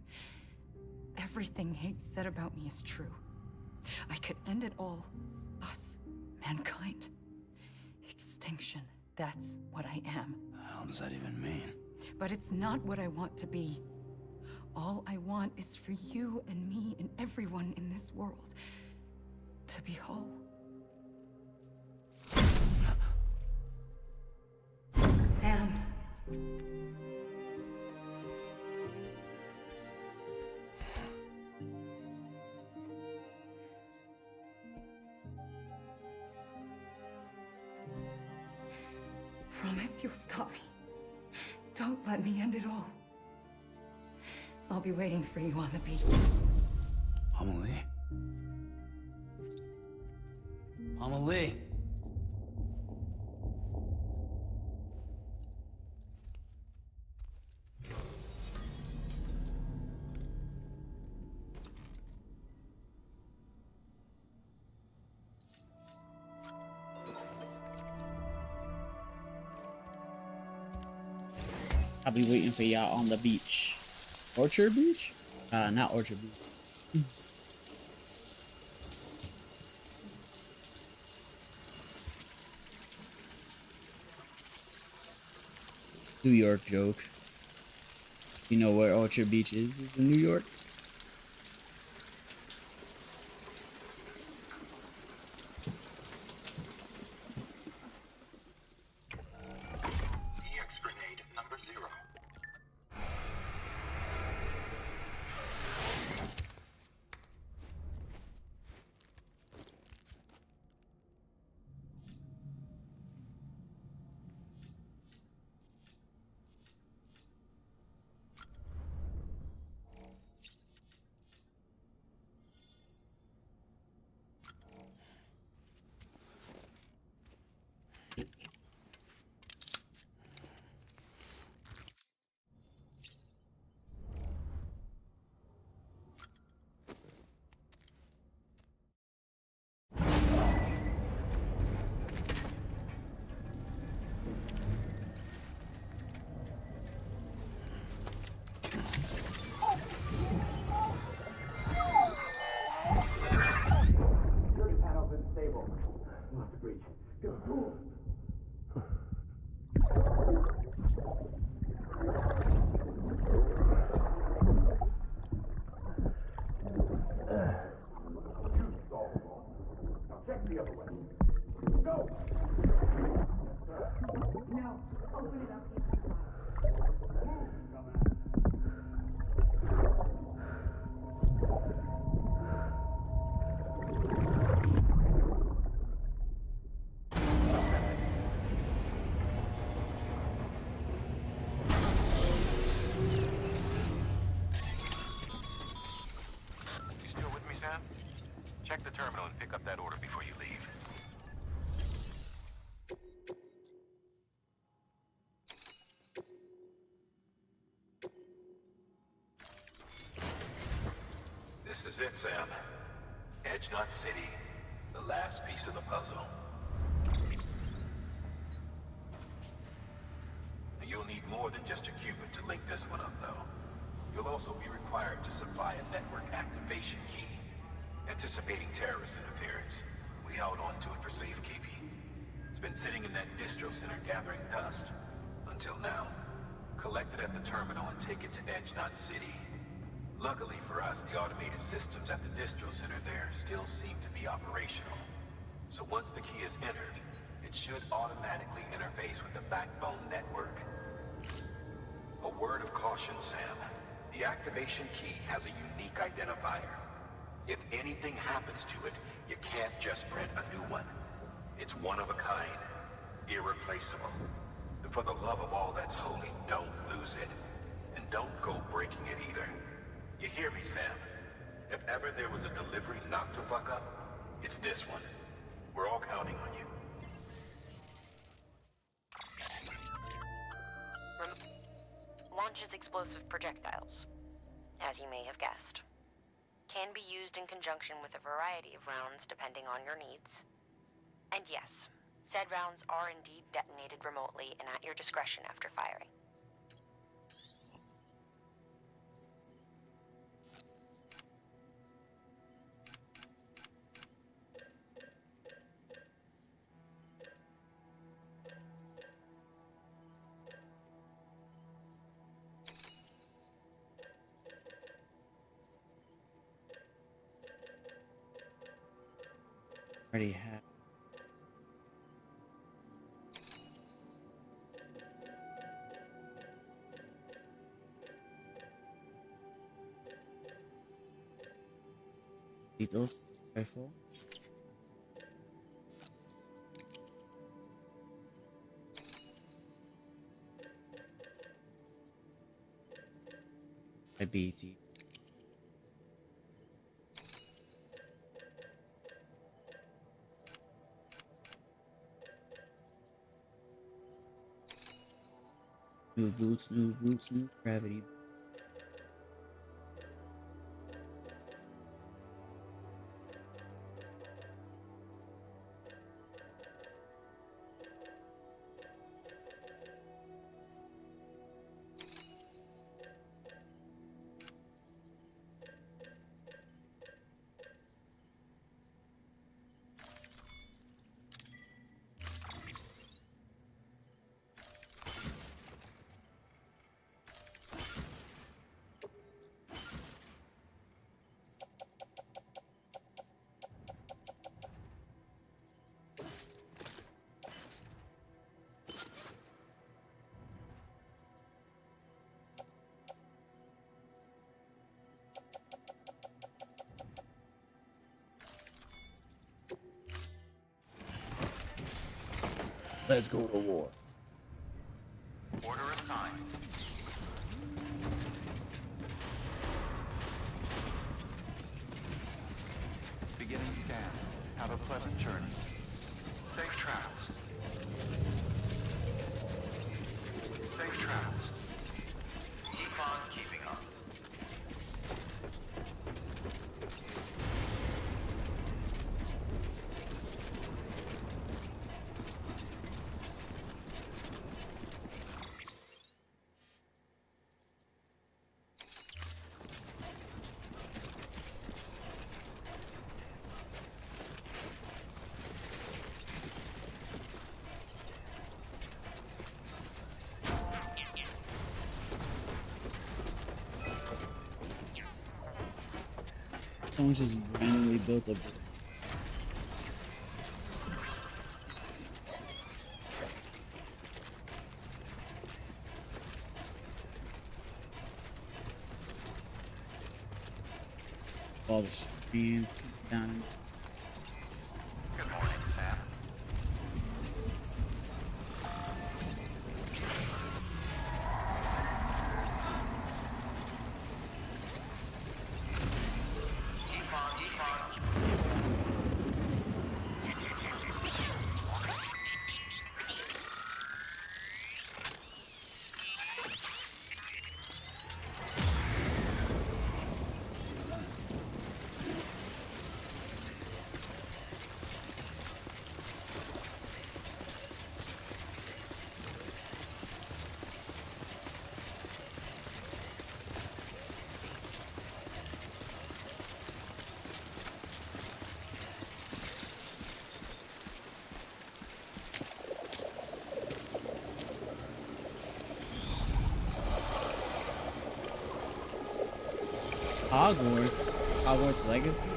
Everything Higgs said about me is true. I could end it all. Us. Mankind. Extinction. That's what I am. How does that even mean? But it's not what I want to be. All I want is for you and me and everyone in this world to be whole. Sam. Promise you'll stop me. Don't let me end it all. I'll be waiting for you on the beach. Amelie? Mama Lee. I'll be waiting for y'all on the beach. Orchard Beach? Not Orchard Beach. New York joke. You know where Orchard Beach is? It's in New York. EX grenade number 0. Check the terminal and pick up that order before you leave. This is it, Sam. Edge Knot City. The last piece of the puzzle. You'll need more than just a qubit to link this one up, though. You'll also be required to supply a network activation key. Anticipating terrorist interference, we held on to it for safekeeping. It's been sitting in that distro center gathering dust. Until now. Collect it at the terminal and take it to Edge Knot City. Luckily for us, the automated systems at the distro center there still seem to be operational. So once the key is entered, it should automatically interface with the backbone network. A word of caution, Sam. The activation key has a unique identifier. If anything happens to it, you can't just print a new one. It's one of a kind, irreplaceable. And for the love of all that's holy, don't lose it. And don't go breaking it either. You hear me, Sam? If ever there was a delivery not to fuck up, it's this one. We're all counting on you. Launches explosive projectiles, as you may have guessed. Can be used in conjunction with a variety of rounds depending on your needs. And yes, said rounds are indeed detonated remotely and at your discretion after firing. Already have. Beatles rifle. My BT. Smooth boot, smooth boot, smooth gravity. Let's go to war. Order assigned. Beginning scan. Have a pleasant journey. Safe travels. Safe travels. Keep on keeping up. Someone just randomly built a. All the strands down. Good morning, Sam. Hogwarts Legacy.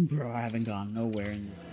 Bro, I haven't gone nowhere in this.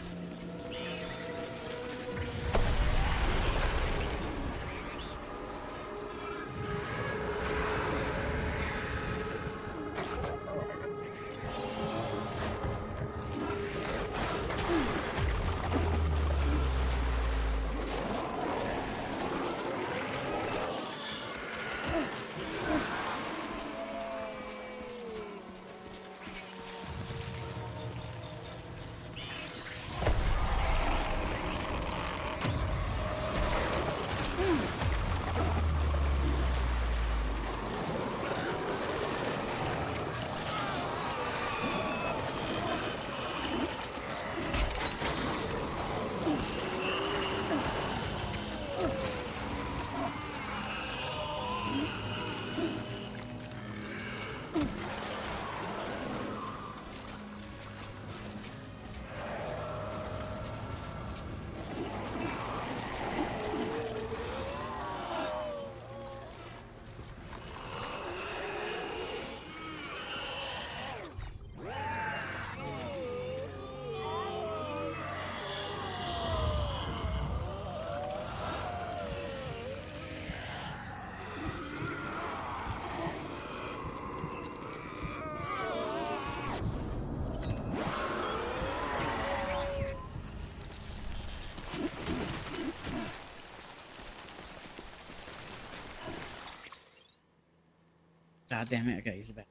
God damn it, I gotta use it back.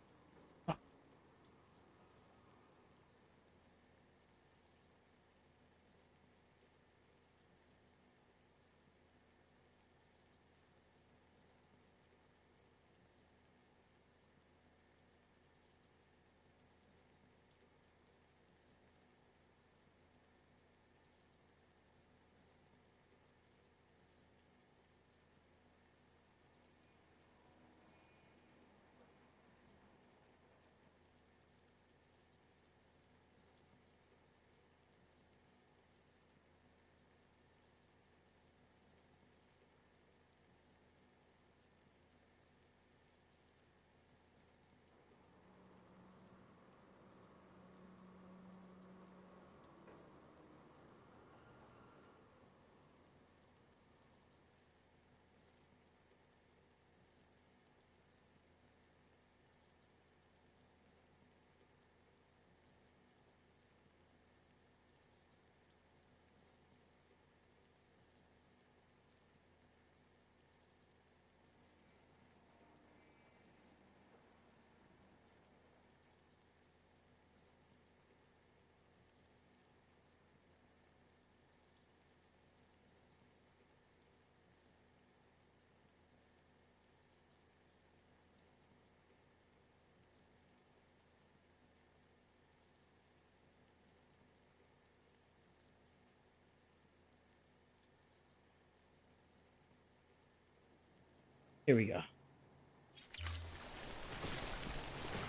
Here we go.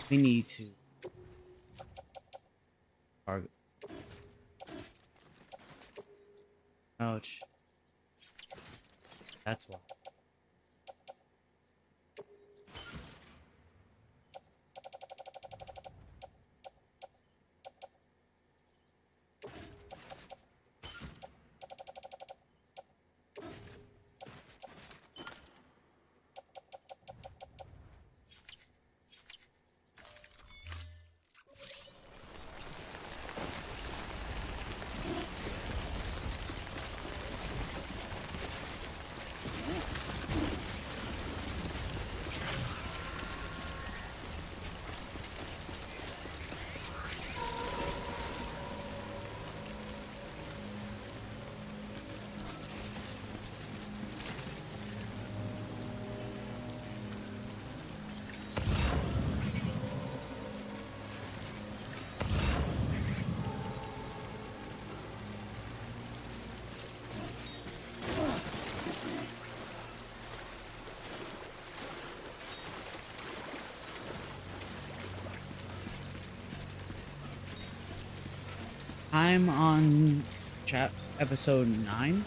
We need to target. Ouch. That's why. I'm on episode 9.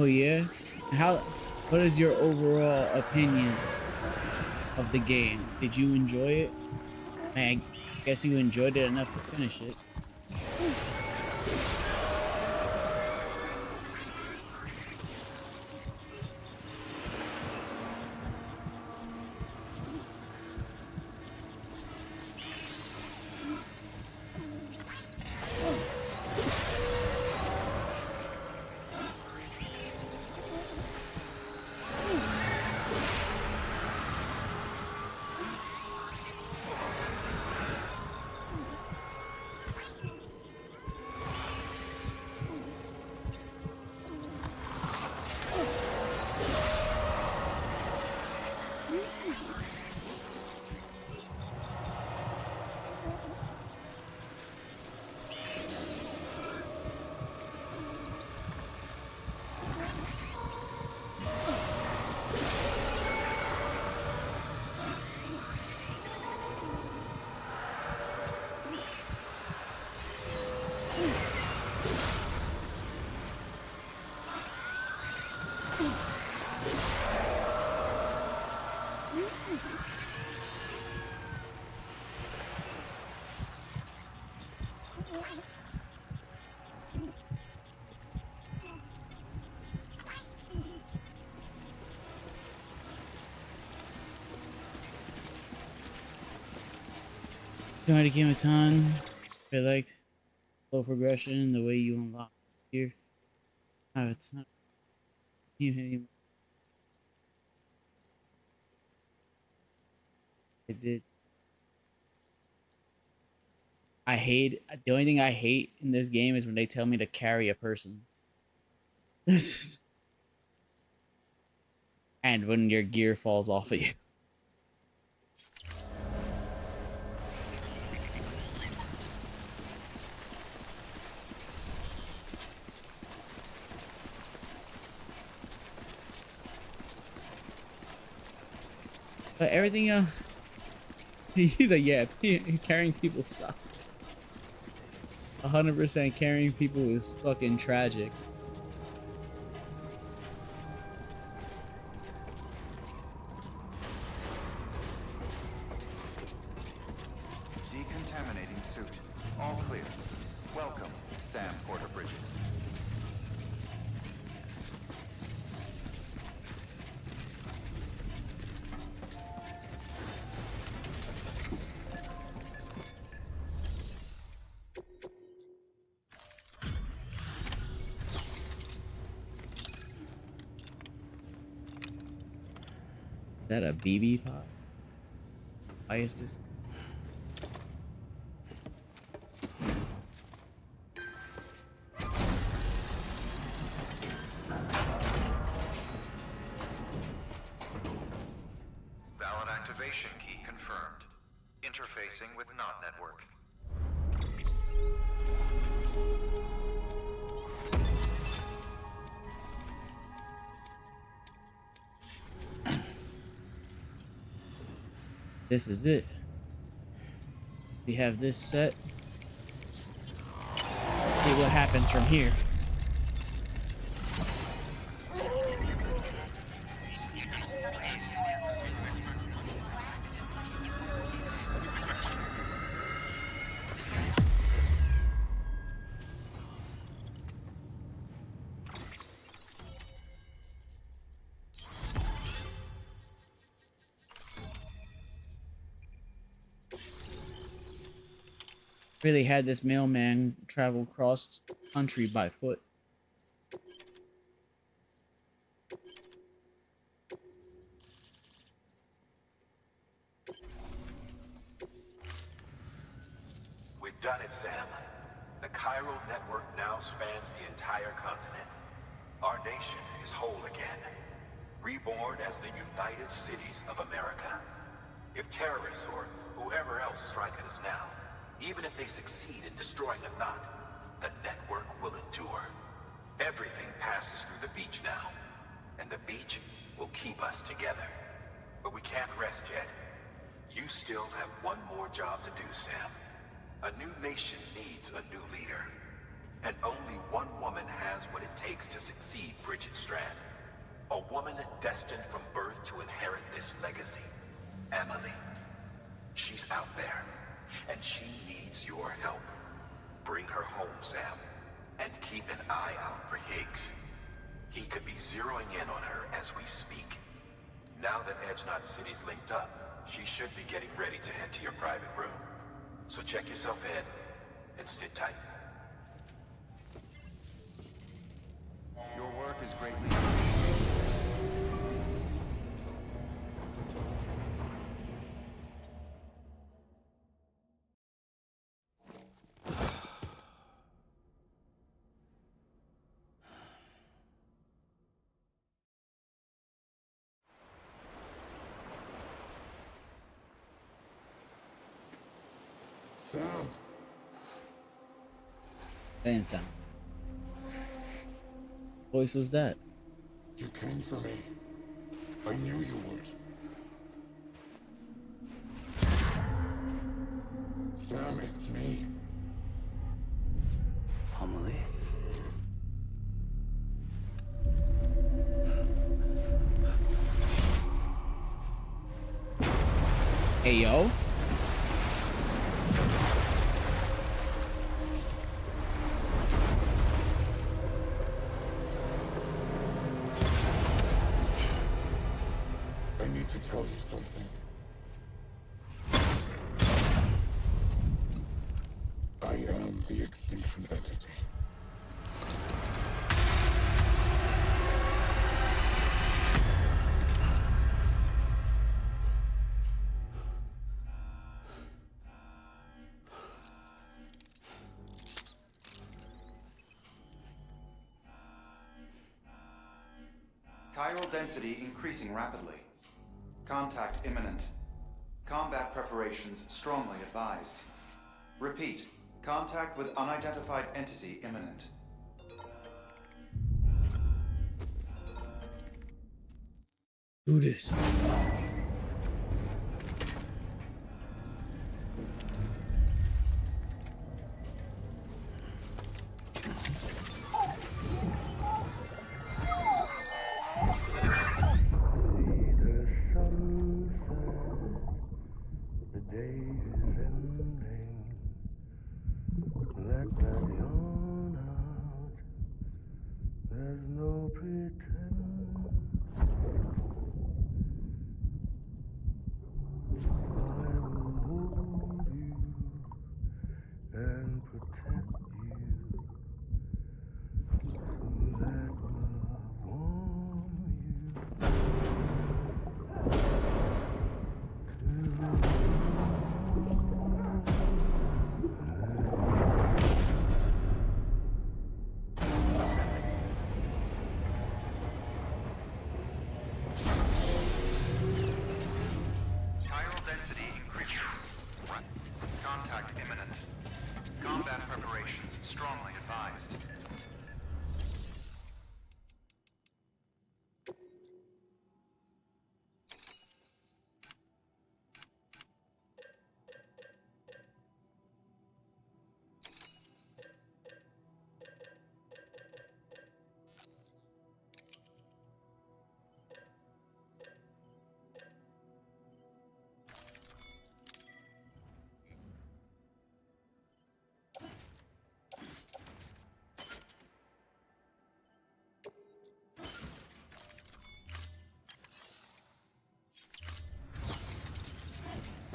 Oh yeah? What is your overall opinion of the game? Did you enjoy it? I guess you enjoyed it enough to finish it. Enjoyed the game a ton. I liked slow progression, the way you unlock here. I have a ton. I did. The only thing I hate in this game is when they tell me to carry a person. And when your gear falls off of you. But everything else, he's like, yeah, carrying people sucks. 100% carrying people is fucking tragic. Decontaminating suit. All clear. Welcome, Sam Porter Bridges. Is that a BB pod? Why is this? Valid activation key confirmed. Interfacing with NOT network. This is it. We have this set. See what happens from here. Really had this mailman travel cross country by foot. We've done it, Sam. The chiral network now spans the entire continent. Our nation is whole again, reborn as the United Cities of America. If terrorists or whoever else strike at us now, even if they succeed in destroying a knot, the network will endure. Everything passes through the beach now, and the beach will keep us together. But we can't rest yet. You still have one more job to do, Sam. A new nation needs a new leader. And only one woman has what it takes to succeed Bridget Strand. A woman destined from birth to inherit this legacy. Emily. She's out there, and she needs your help. Bring her home, Sam, and keep an eye out for Higgs. He could be zeroing in on her as we speak. Now that Edge Knot City's linked up, she should be getting ready to head to your private room. So check yourself in, and sit tight. Your work is greatly appreciated. Sam. Didn't sound. Voice was that? You came for me. I knew you would. Sam, it's me. Emily? Hey, yo. I need to tell you something. I am the extinction entity. Chiral density increasing rapidly. Contact imminent. Combat preparations strongly advised. Repeat, contact with unidentified entity imminent. Do this.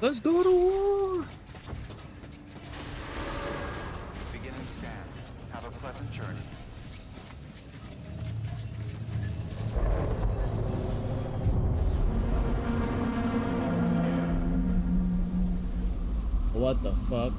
Let's go to war! Beginning scan. Have a pleasant journey. What the fuck?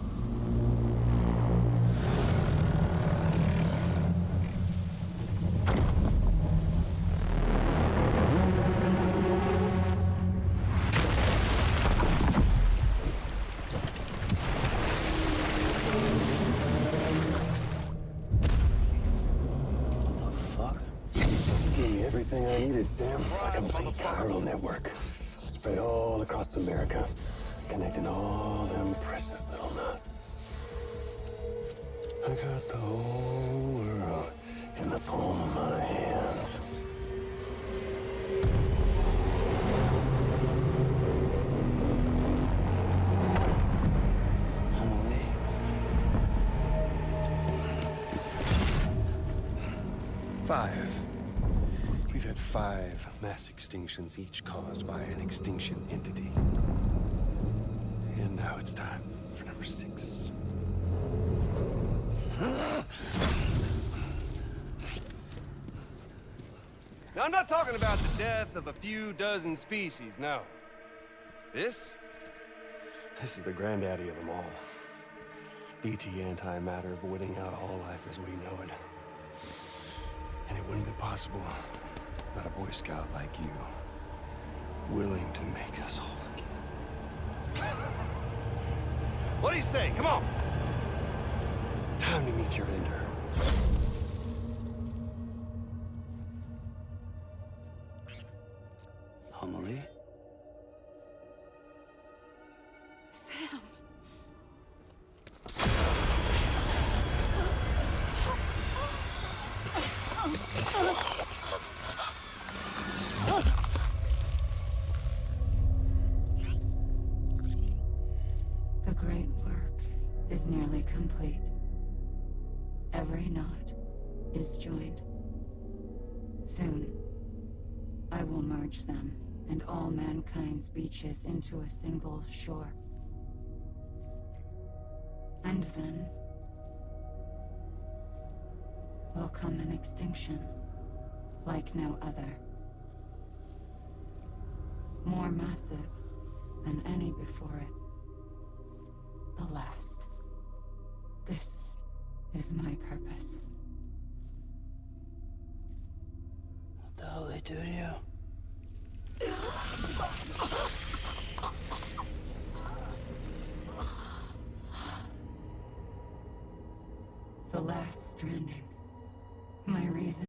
Everything I needed, Sam. A complete chiral network. Spread all across America. Connecting all them precious little knots. I got the whole world in the palm of my hands. Five. We've had 5 mass extinctions, each caused by an extinction entity. And now it's time for number 6. Now, I'm not talking about the death of a few dozen species, no. This is the granddaddy of them all. The ET antimatter voiding out all life as we know it. And it wouldn't be possible without a Boy Scout like you, willing to make us whole again. What do you say? Come on! Time to meet your ender. Amelie? Sam. The great work is nearly complete. Every knot is joined. Soon, I will merge them and all mankind's beaches into a single shore. And then will come an extinction like no other. More massive than any before it. The last. This is my purpose. What the hell they do to you? The last stranding. My reason.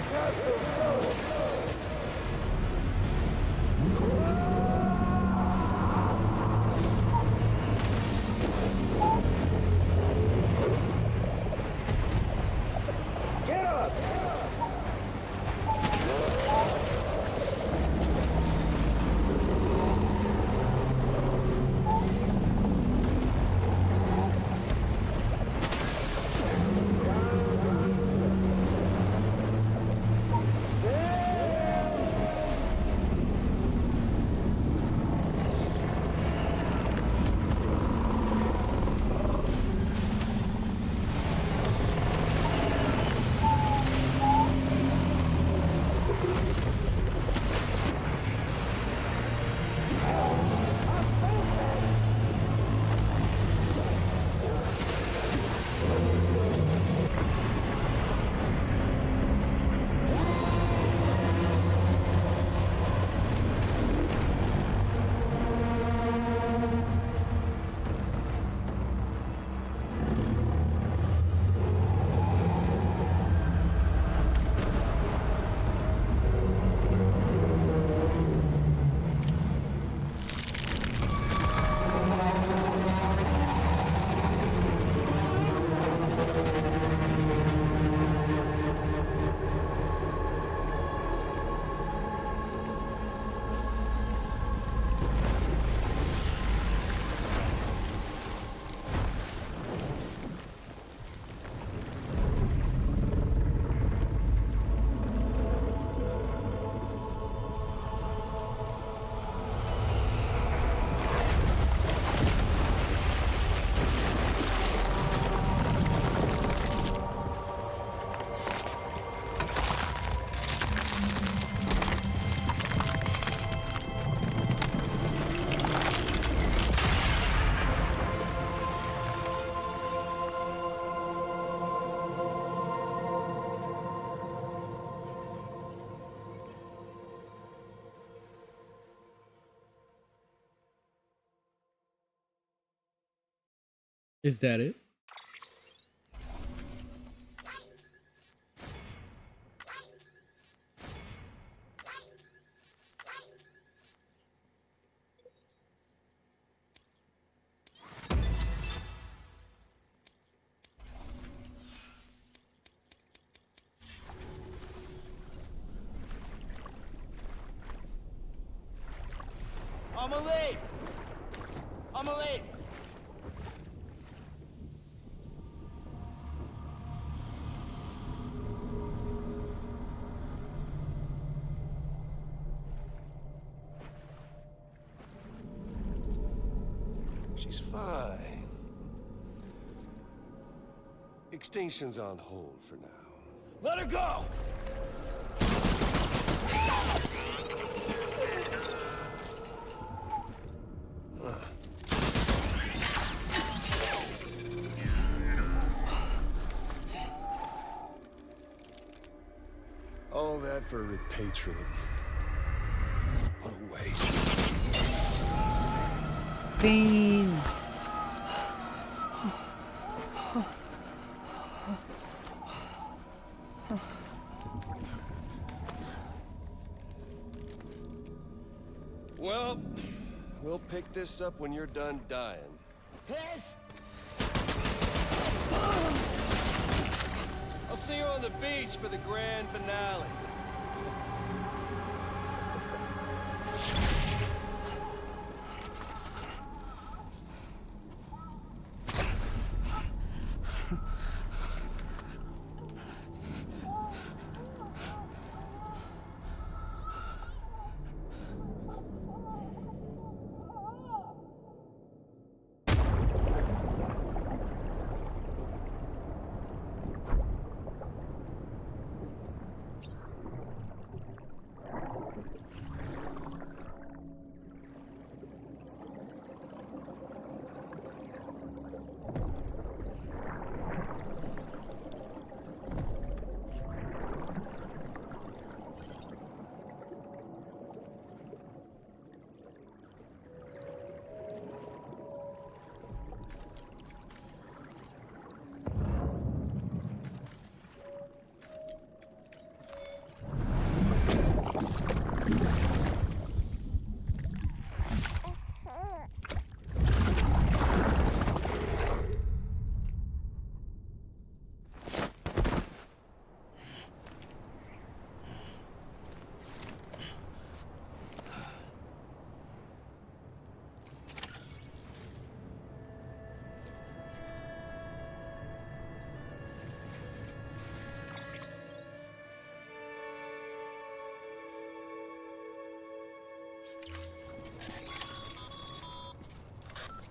Let's have some fun! Get up! Is that it? Amelie! Amelie! She's fine. Extinction's on hold for now. Let her go! All that for repatriate. What a waste. Fiend. Well, we'll pick this up when you're done dying. I'll see you on the beach for the grand finale.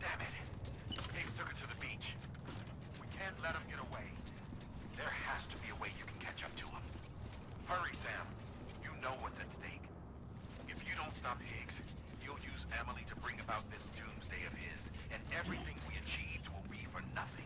Damn it. Higgs took it to the beach. We can't let him get away. There has to be a way you can catch up to him. Hurry, Sam. You know what's at stake. If you don't stop Higgs, you'll use Emily to bring about this doomsday of his, and everything we achieved will be for nothing.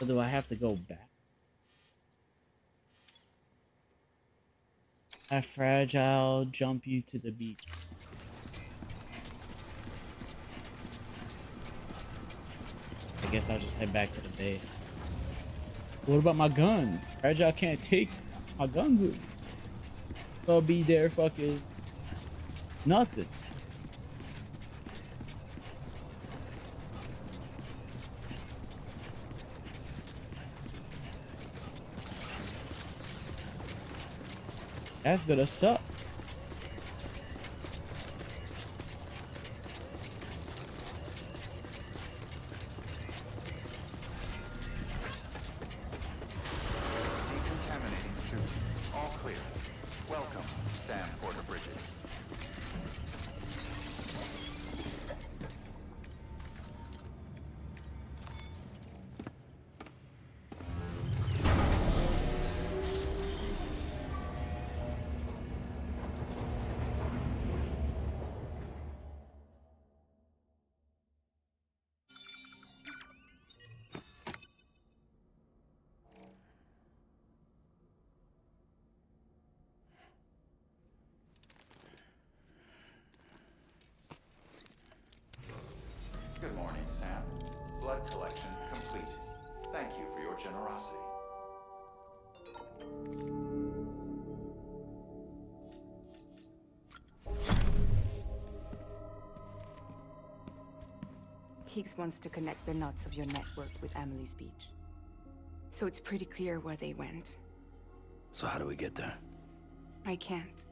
So do I have to go back? A fragile jump you to the beach. I guess I'll just head back to the base. What about my guns? Fragile can't take my guns with me. I'll be there fucking nothing. That's gonna suck. Decontaminating suit. All clear. Welcome, Sam Porter Bridges. Good morning, Sam. Blood collection complete. Thank you for your generosity. Higgs wants to connect the knots of your network with Emily's beach. So it's pretty clear where they went. So how do we get there? I can't.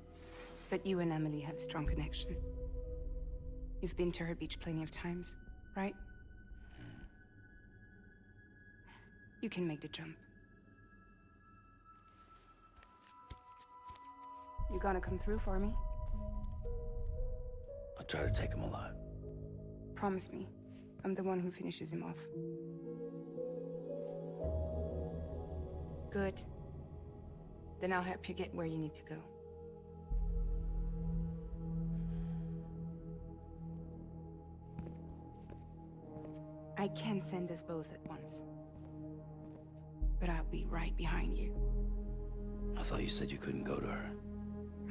But you and Emily have a strong connection. You've been to her beach plenty of times, right? You can make the jump. You gonna come through for me? I'll try to take him alive. Promise me. I'm the one who finishes him off. Good. Then I'll help you get where you need to go. I can send us both at once. But I'll be right behind you. I thought you said you couldn't go to her.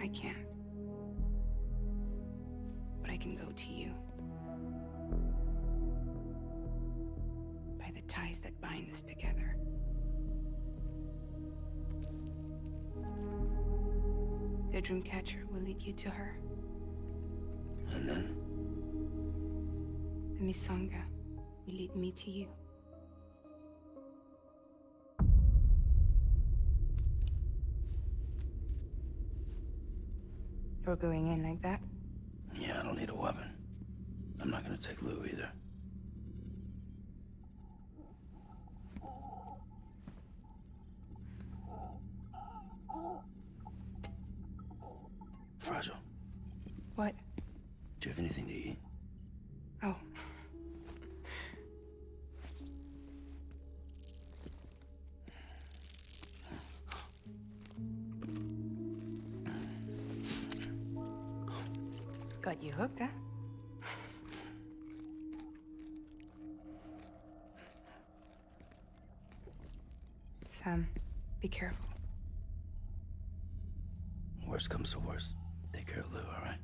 I can't. But I can go to you. By the ties that bind us together. The Dreamcatcher will lead you to her. And then? The Misanga will lead me to you. You're going in like that? Yeah, I don't need a weapon. I'm not gonna take Lou either. Fragile. What? Do you have anything to eat? Oh. Got you hooked, huh? Sam, be careful. Worst comes to worst. Take care of Lou, all right?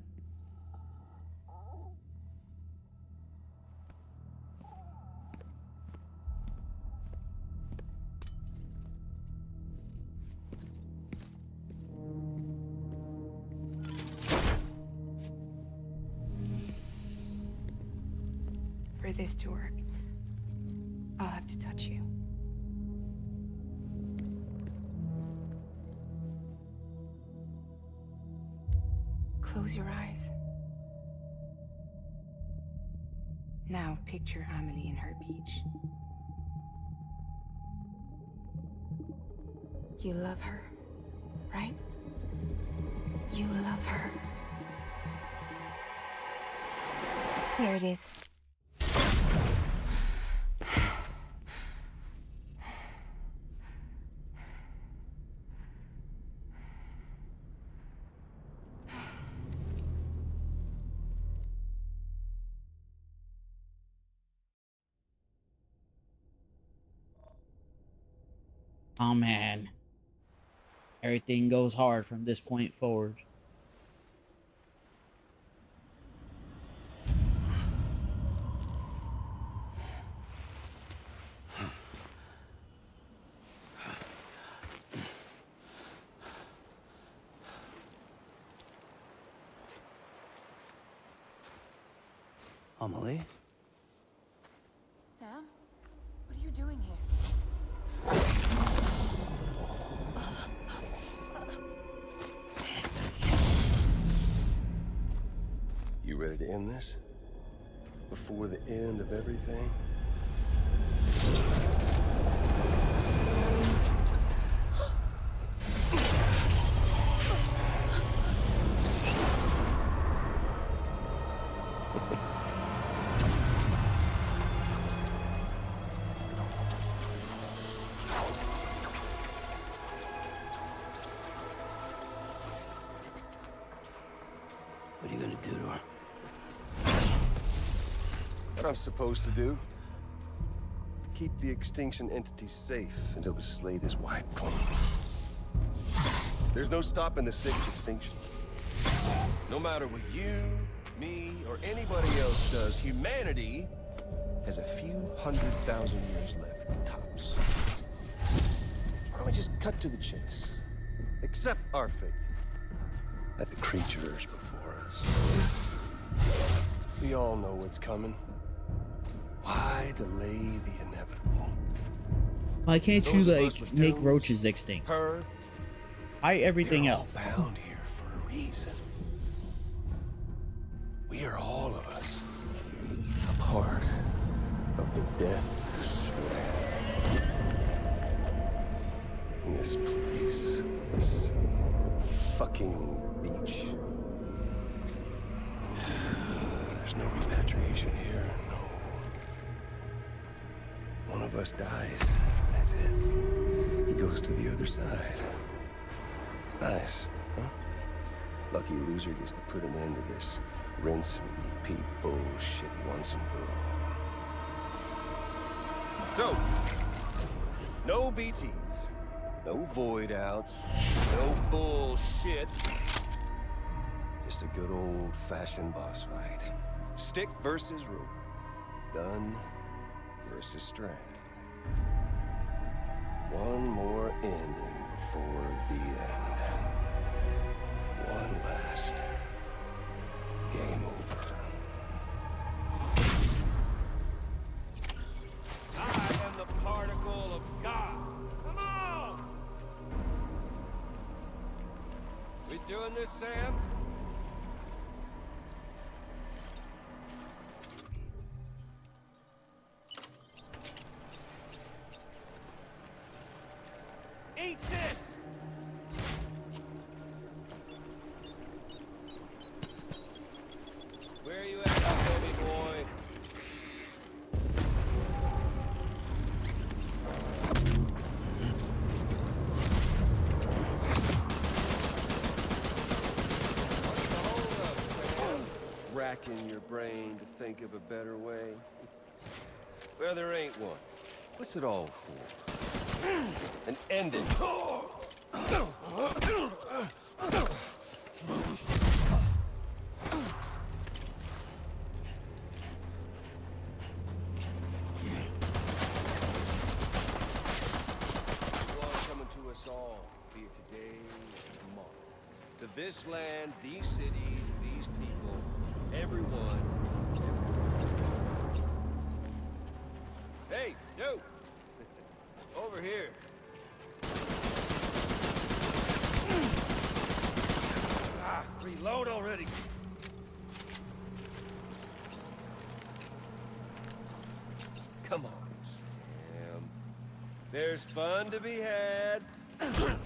For this to work, I'll have to touch you. Close your eyes. Now picture Amelie in her beach. You love her, right? You love her. Here it is. Oh man. Everything goes hard from this point forward. Amelie? Sam? What are you doing here? You ready to end this? Before the end of everything? What are you gonna do to her? What I'm supposed to do? Keep the extinction entity safe until the slate is wiped clean. There's no stopping the sixth extinction. No matter what you, me, or anybody else does, humanity has a few 100,000 years left, tops. Why don't we just cut to the chase? Accept our fate. Let the creatures before us. We all know what's coming. Why delay the inevitable? Why can't you Those of us like with make dunes, roaches extinct? Why everything we're all else? bound here for a reason. We are all of us a part of the Death Strand. In this place, this fucking beach. There's no repatriation here, no. One of us dies, that's it. He goes to the other side. It's nice, huh? Lucky loser gets to put an end to this rinse and repeat bullshit once and for all. So, no BTs, no void outs, no bullshit. Just a good old-fashioned boss fight. Stick versus rope. Gun versus strand. One more ending before the end. One last game over. I am the particle of God. Come on! We doing this, Sam? Eat this! Where are you at, baby boy? What's the hold up, Sam? racking your brain to think of a better way? Well, there ain't one. What's it all for? An ending. Coming to us all, be it today or tomorrow. To this land, these cities, these people, everyone. Hey, yo! Over here. Reload already. Come on, Sam. There's fun to be had. Bring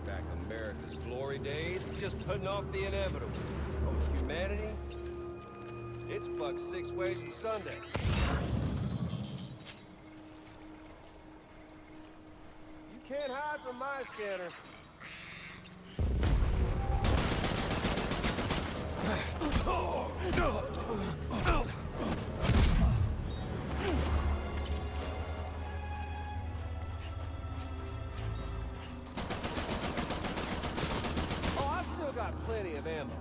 back America's glory days, just putting off the inevitable. Oh, humanity? It's buck 6 ways to Sunday. You can't hide from my scanner. Oh, I've still got plenty of ammo.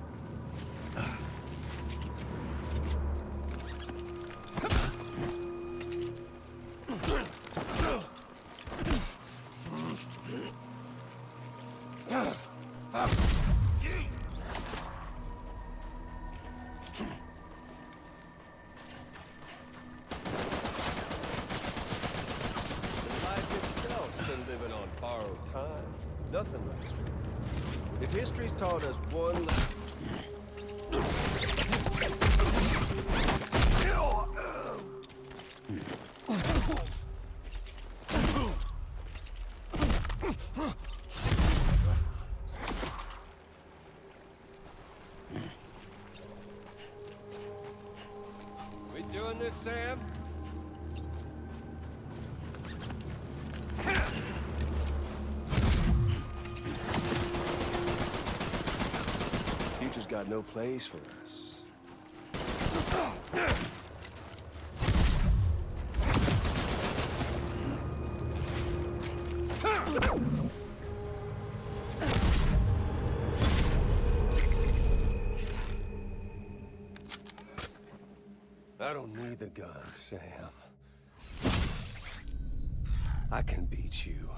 Nothing less. If history's taught us one lesson... We doing this, Sam? Future's got no place for us. I don't need the gun, Sam. I can beat you.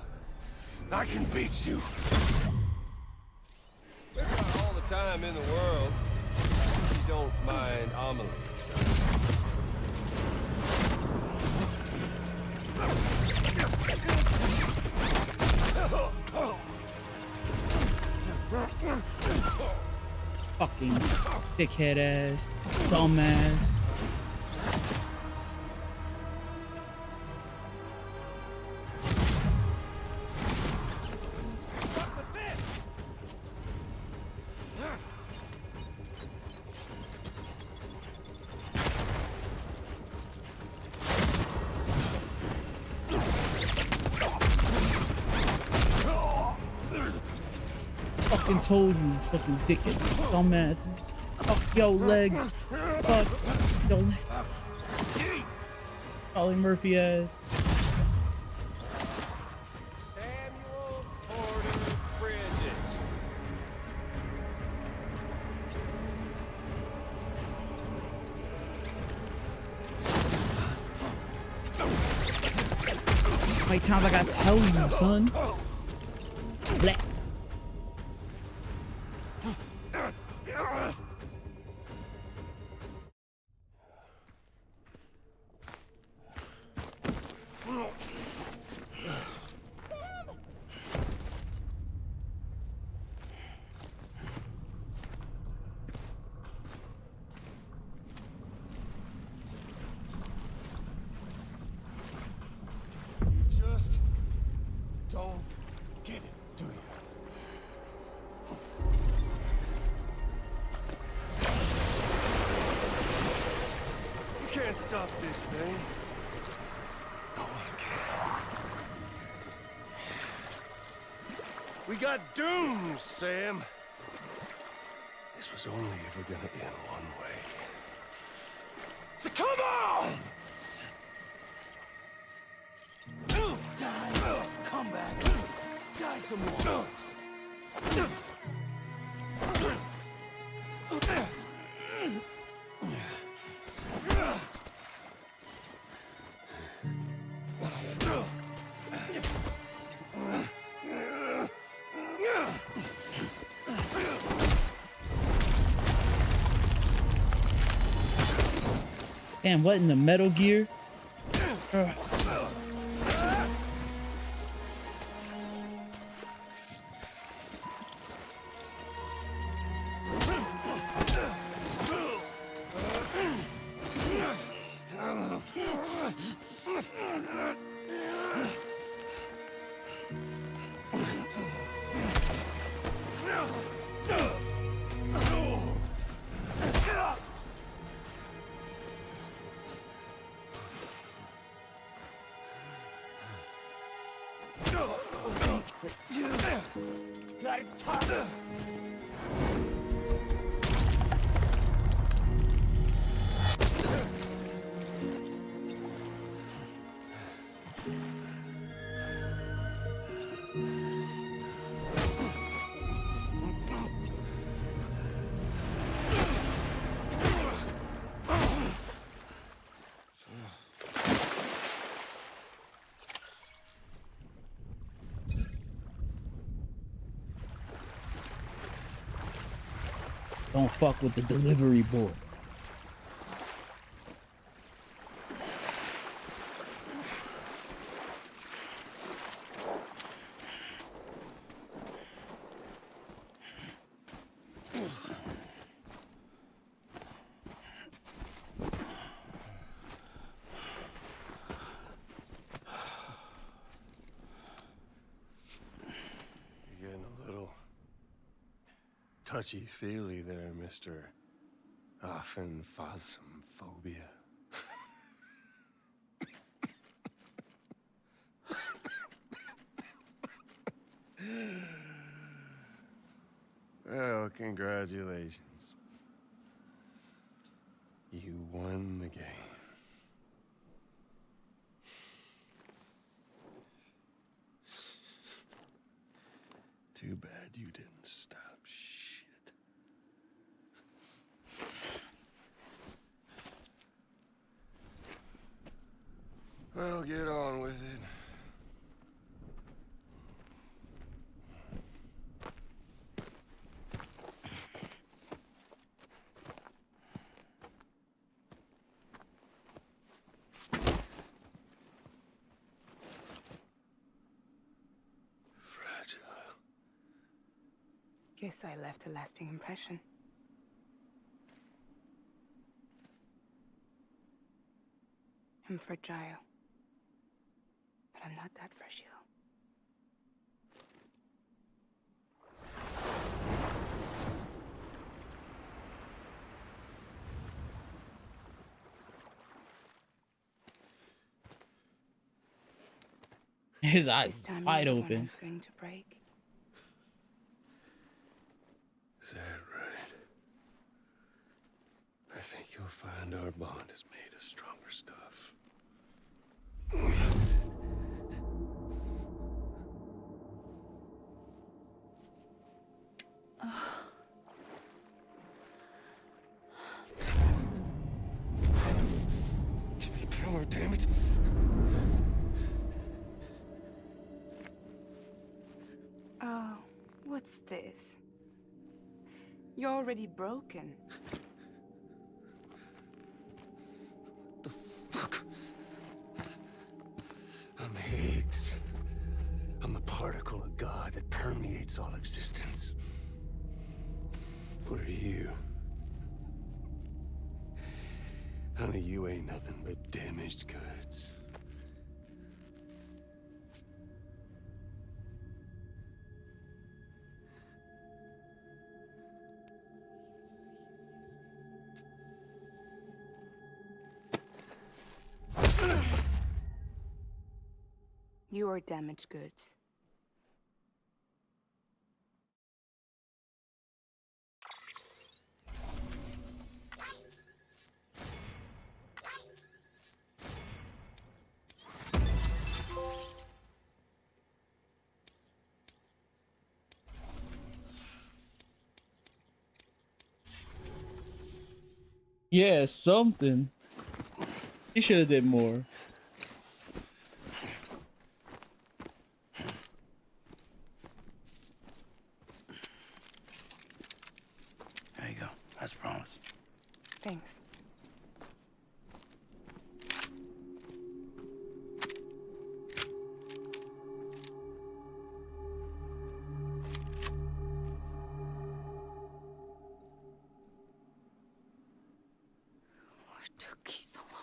I can beat you. We've got all the time in the world. If you don't mind Amelie. Fucking dickhead ass, dumbass. Fucking told you, fucking dickhead, dumbass. Fuck your legs. Fuck your legs. Ollie Murphy ass. Samuel Porter Bridges. How many times I gotta tell you, son? Blech. Just don't get it, do you? can't stop this thing. No one can. We got dooms, Sam. This was only ever gonna end one way. So come on! Die. Come back. Die some more. Damn, what in the Metal Gear? Don't fuck with the delivery boy. You're getting a little touchy-feely there, Mr. Phasmophobia. Well, congratulations. You won the game. Too bad you didn't stop shit. Well, get on with it. Guess I left a lasting impression. I'm fragile. But I'm not that fragile. His eyes wide open. Is going to break. Is that right? I think you'll find our bond is made of stronger stuff. Give me power, damn it! Oh, what's this? You're already broken. The fuck? I'm Higgs. I'm the particle of God that permeates all existence. What are you? Honey, you ain't nothing but damaged goods. You are damaged goods. Yeah, something. He should have did more. There you go, as promised. Thanks. What took you so long?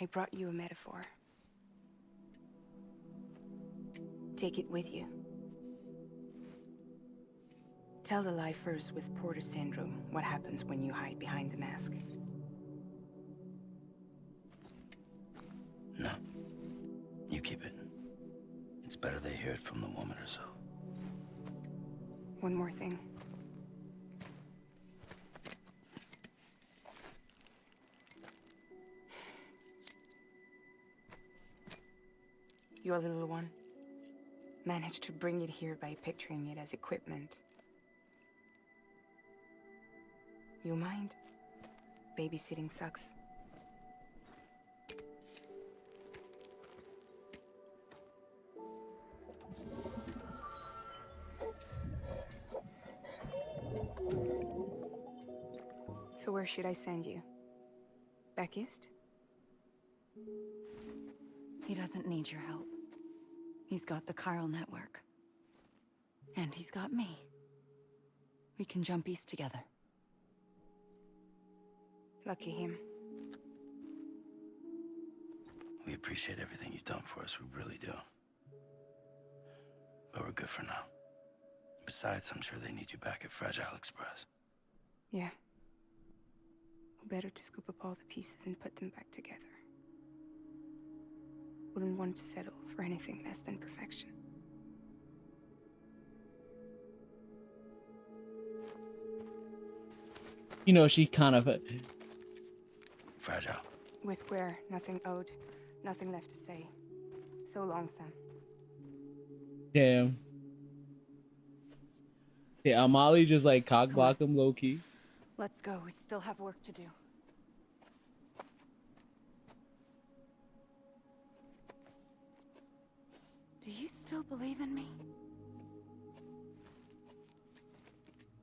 I brought you a metaphor. Take it with you. Tell the lifers with Porter syndrome what happens when you hide behind the mask. No. You keep it. It's better they hear it from the woman herself. One more thing. Your little one managed to bring it here by picturing it as equipment. You mind? Babysitting sucks. So where should I send you? Back east? He doesn't need your help. He's got the chiral network. And he's got me. We can jump east together. Lucky him. We appreciate everything you've done for us, we really do. But we're good for now. Besides, I'm sure they need you back at Fragile Express. Yeah. Better to scoop up all the pieces and put them back together. Wouldn't want to settle for anything less than perfection. You know, she kind of... Fragile. We're square, nothing owed, nothing left to say. So long, Sam. Damn. Yeah, Molly just like cockblock him low key. Let's go. We still have work to do. Do you still believe in me?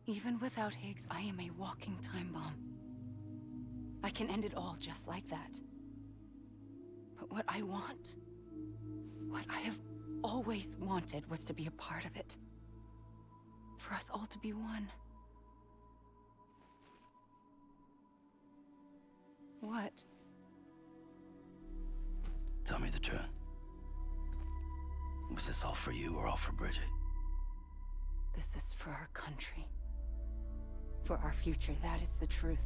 Even without Higgs, I am a walking time bomb. I can end it all just like that. But what I want, what I have always wanted, was to be a part of it. For us all to be one. What? Tell me the truth. Was this all for you or all for Bridget? This is for our country. For our future, that is the truth.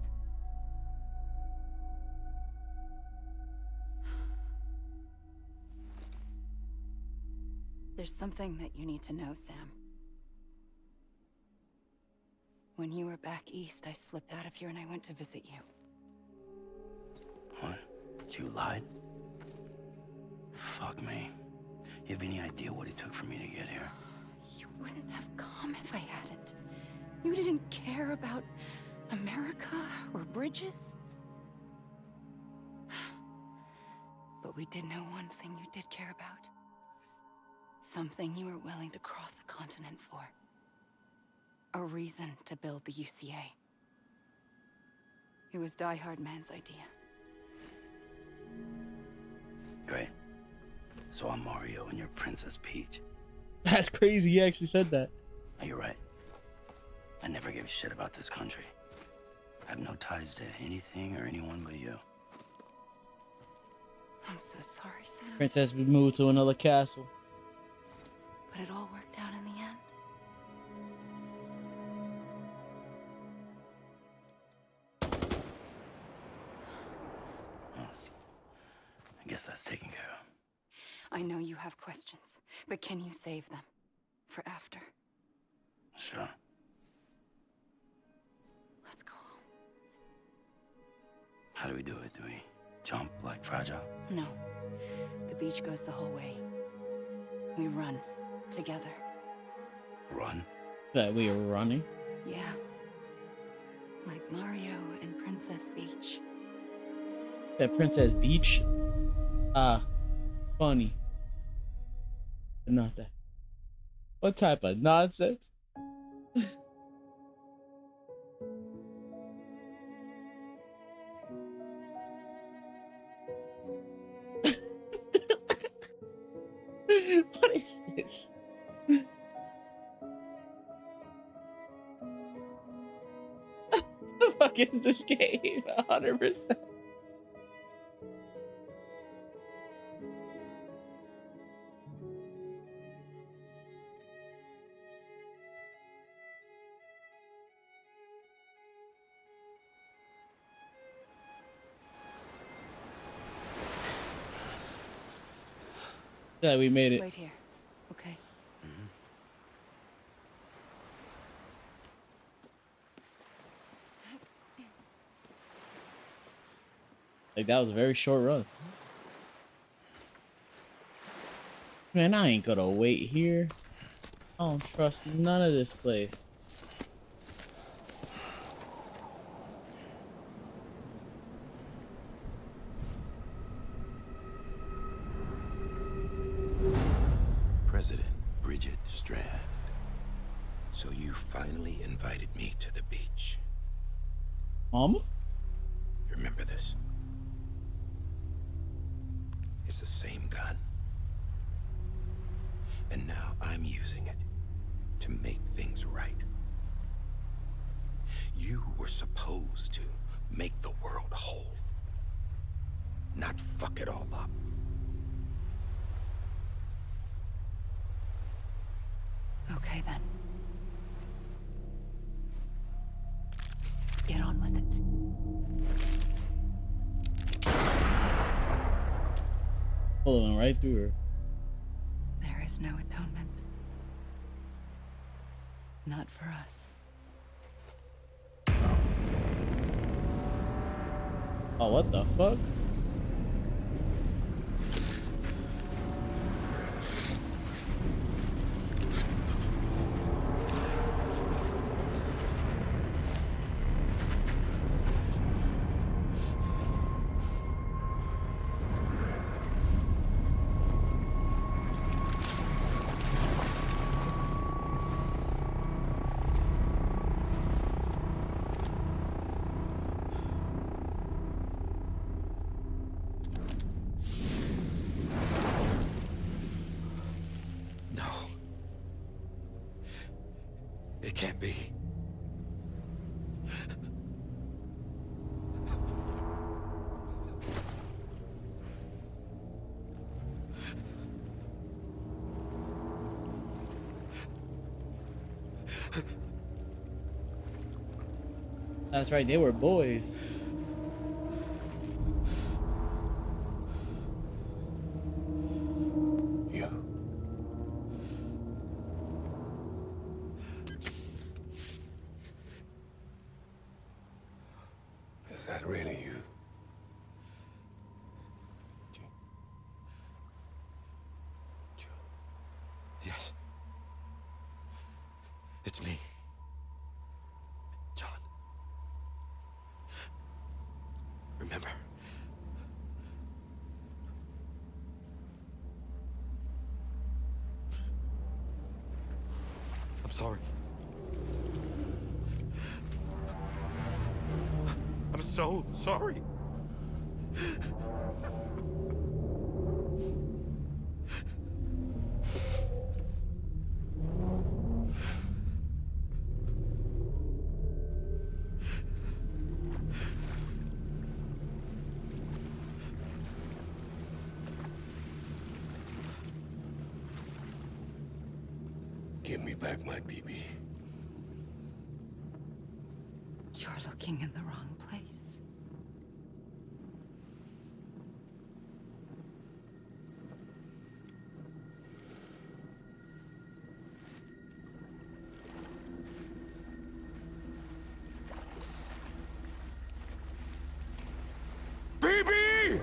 There's something that you need to know, Sam. When you were back east, I slipped out of here and I went to visit you. What? You lied? Fuck me. You have any idea what it took for me to get here? You wouldn't have come if I hadn't. You didn't care about America or bridges. But we did know one thing you did care about. Something you were willing to cross a continent for. A reason to build the UCA. It was Die Hard Man's idea. Great. So I'm Mario and you're Princess Peach. That's crazy. He actually said that. You're right. never gave a shit about this country. I have no ties to anything or anyone but you. I'm so sorry, Sam. Princess we moved to another castle. But it all worked out in the end. I guess that's taken care of. I know you have questions, but can you save them? For after? Sure. Let's go home. How do we do it? Do we jump like Fragile? No. The beach goes the whole way. We run. Together. Run? That we are running? Yeah. Like Mario and Princess Beach. That Princess Beach? Funny. But not that. What type of nonsense? What is this? The fuck is this game? 100%. Yeah, we made it. Wait here. Okay. Like, that was a very short run. Man, I ain't gonna wait here. I don't trust none of this place. President Bridget Strand. So you finally invited me to the beach. Mama? Remember this? It's the same gun. And now I'm using it to make things right. You were supposed to make the world whole, not fuck it all up. Okay then. Get on with it. Following right through her. There is no atonement. Not for us. Oh, what the fuck? It can't be. That's right, they were boys. Is that really you? Yes. It's me. John. Remember? I'm sorry. I'm so sorry. Give me back my BB. You're looking in the wrong place. BB!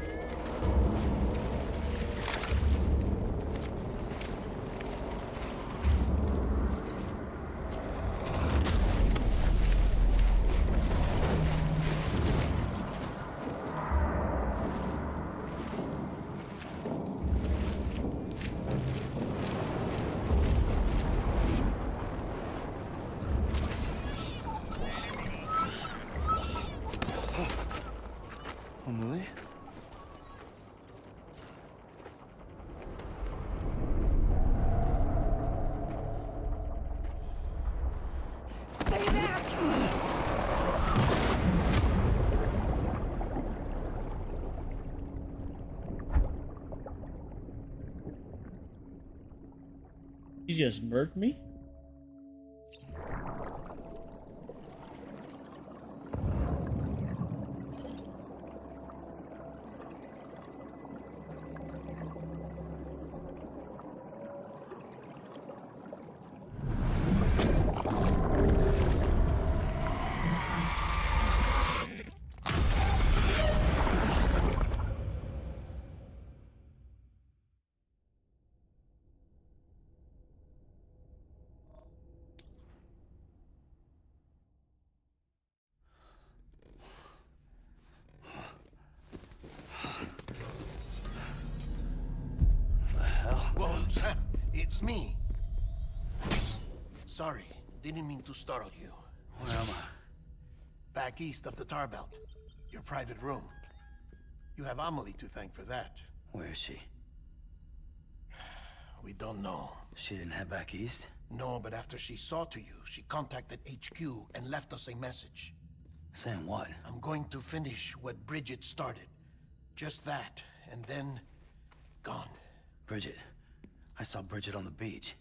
Emily? Stay back! You just murked me? Whoa, Sam, it's me. Sorry, didn't mean to startle you. Where am I? Back east of the tar belt. Your private room. You have Amelie to thank for that. Where is she? We don't know. She didn't head back east? No, but after she saw to you, she contacted HQ and left us a message. Saying what? I'm going to finish what Bridget started. Just that, and then... gone. Bridget. I saw Bridget on the beach.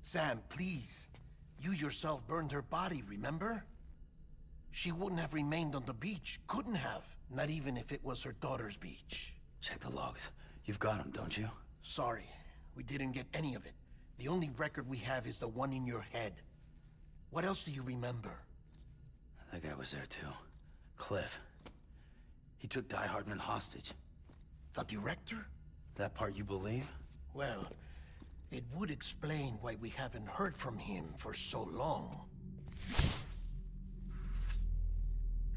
Sam, please. You yourself burned her body, remember? She wouldn't have remained on the beach. Couldn't have. Not even if it was her daughter's beach. Check the logs. You've got them, don't you? Sorry. We didn't get any of it. The only record we have is the one in your head. What else do you remember? That guy was there too. Cliff. He took Die Hardman hostage. The director? That part you believe? Well, it would explain why we haven't heard from him for so long.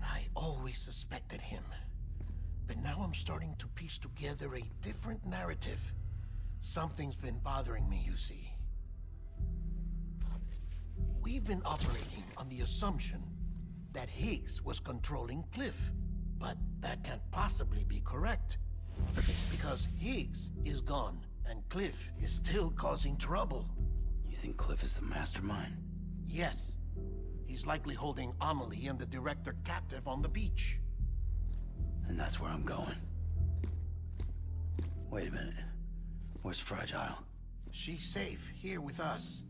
I always suspected him. But now I'm starting to piece together a different narrative. Something's been bothering me, you see. We've been operating on the assumption that Higgs was controlling Cliff. But that can't possibly be correct. Because Higgs is gone, and Cliff is still causing trouble. You think Cliff is the mastermind? Yes. He's likely holding Amelie and the director captive on the beach. And that's where I'm going. Wait a minute. Where's Fragile? She's safe here with us.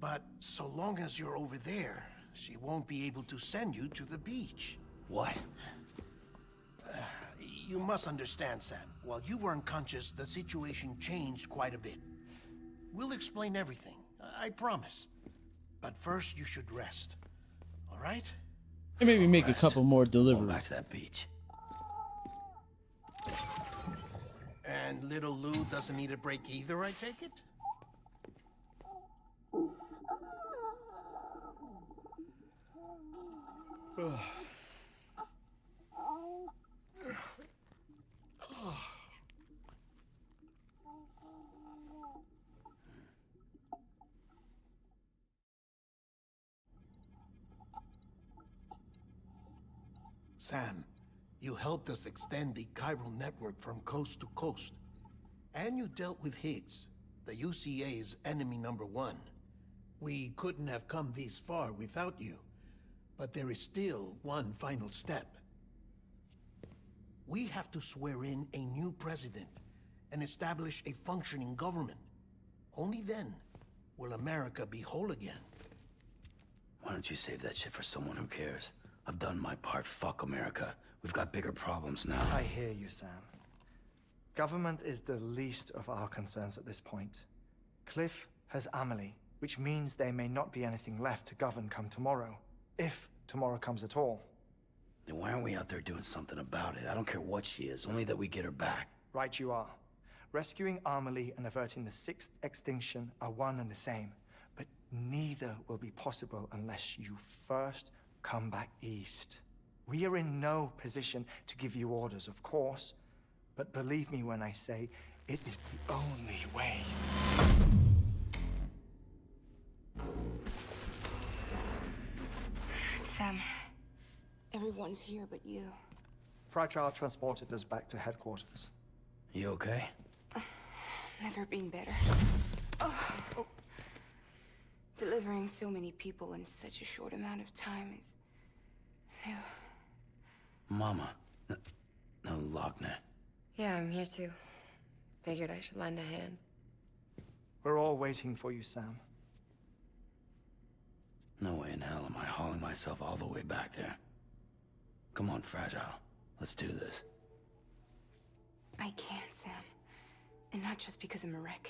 But so long as you're over there, she won't be able to send you to the beach. What? You must understand, Sam. While you were unconscious, the situation changed quite a bit. We'll explain everything, I promise. But first, you should rest. All right? And maybe make a couple more deliveries. Back to that beach. And little Lou doesn't need a break either, I take it? Sam, you helped us extend the chiral network from coast to coast. And you dealt with Higgs, the UCA's enemy #1. We couldn't have come this far without you. But there is still one final step. We have to swear in a new president and establish a functioning government. Only then will America be whole again. Why don't you save that shit for someone who cares? I've done my part. Fuck America. We've got bigger problems now. I hear you, Sam. Government is the least of our concerns at this point. Cliff has Amelie, which means there may not be anything left to govern come tomorrow. If tomorrow comes at all. Then why aren't we out there doing something about it? I don't care what she is, only that we get her back. Right you are. Rescuing Amelie and averting the 6th extinction are one and the same. But neither will be possible unless you first come back east. We are in no position to give you orders, of course. But believe me when I say, it is the only way. Sam, everyone's here but you. Fragile transported us back to headquarters. You okay? Never been better. Oh. Delivering so many people in such a short amount of time is new. Mama. No, Wagner. Yeah, I'm here too. Figured I should lend a hand. We're all waiting for you, Sam. No way in hell am I hauling myself all the way back there. Come on, Fragile. Let's do this. I can't, Sam. And not just because I'm a wreck.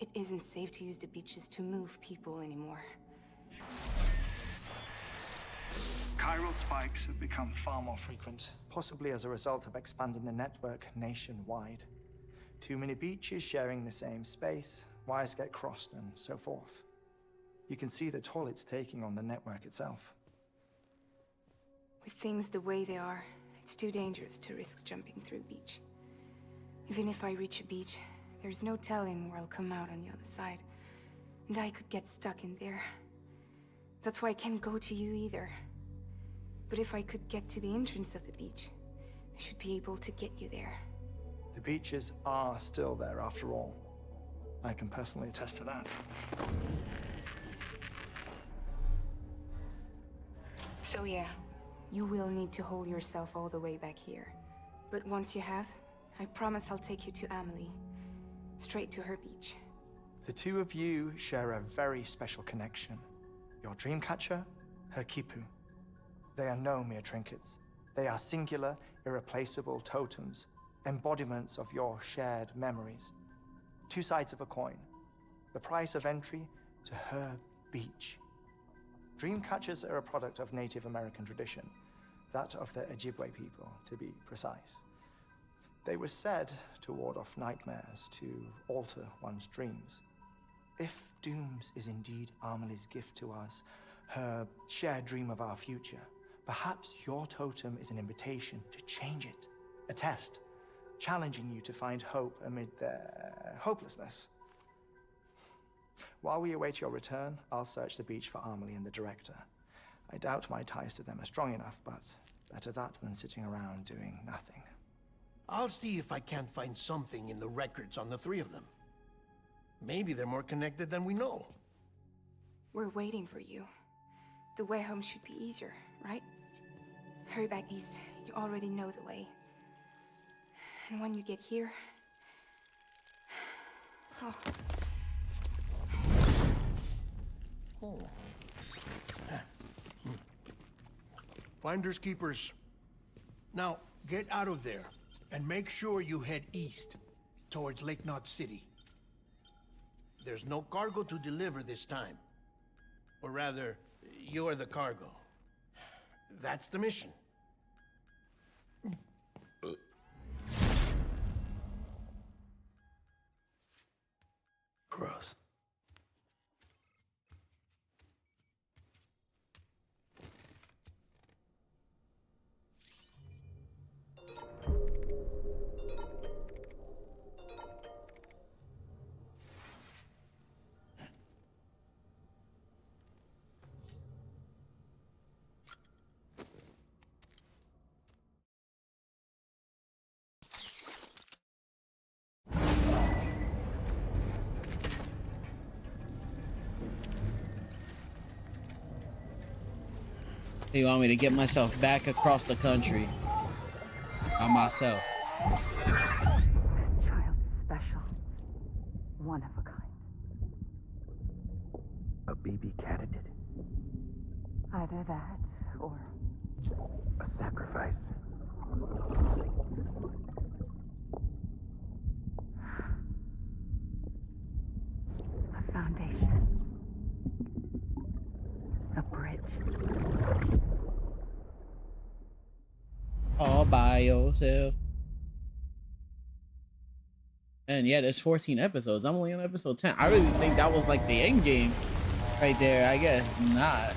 It isn't safe to use the beaches to move people anymore. Chiral spikes have become far more frequent, possibly as a result of expanding the network nationwide. Too many beaches sharing the same space, wires get crossed, and so forth. You can see the toll it's taking on the network itself. With things the way they are, it's too dangerous to risk jumping through a beach. Even if I reach a beach, there's no telling where I'll come out on the other side. And I could get stuck in there. That's why I can't go to you either. But if I could get to the entrance of the beach, I should be able to get you there. The beaches are still there after all. I can personally attest to that. So yeah, you will need to hold yourself all the way back here. But once you have, I promise I'll take you to Amelie. Straight to her beach. The two of you share a very special connection. Your dreamcatcher, her quipu. They are no mere trinkets. They are singular, irreplaceable totems, embodiments of your shared memories. Two sides of a coin. The price of entry to her beach. Dreamcatchers are a product of Native American tradition, that of the Ojibwe people, to be precise. They were said to ward off nightmares, to alter one's dreams. If Dooms is indeed Amelie's gift to us, her shared dream of our future, perhaps your totem is an invitation to change it. A test, challenging you to find hope amid their hopelessness. While we await your return, I'll search the beach for Amelie and the director. I doubt my ties to them are strong enough, but better that than sitting around doing nothing. I'll see if I can't find something in the records on the three of them. Maybe they're more connected than we know. We're waiting for you. The way home should be easier, right? Hurry back east. You already know the way. And when you get here... Oh. Oh. Finders keepers. Now, get out of there, and make sure you head east, towards Lake Knot City. There's no cargo to deliver this time. Or rather, you're the cargo. That's the mission. Gross. You want me to get myself back across the country by myself? This child's special. One of a kind. Either that, or A sacrifice. a foundation. A bridge. All by yourself. And yeah, there's 14 episodes. I'm only on episode 10. I really think that was like the end game right there. I guess not.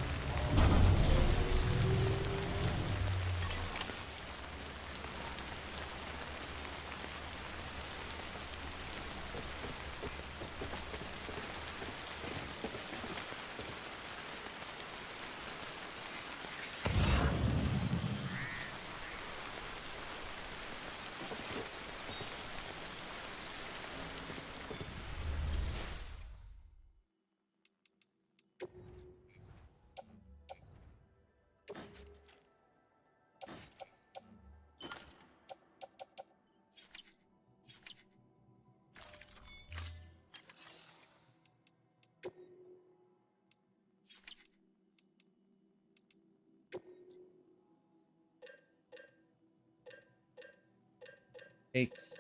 Takes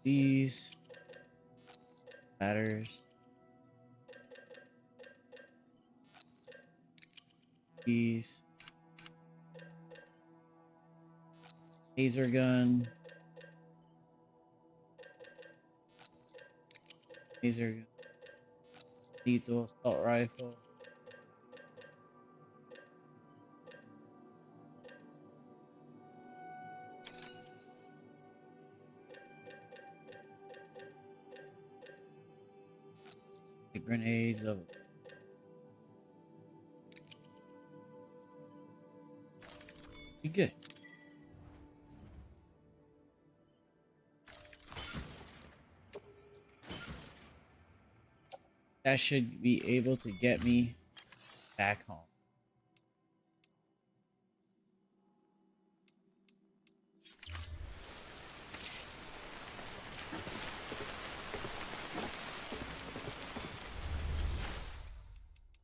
these batters, these laser gun, laser gun, lethal assault rifle. Grenades of be good. That should be able to get me back home.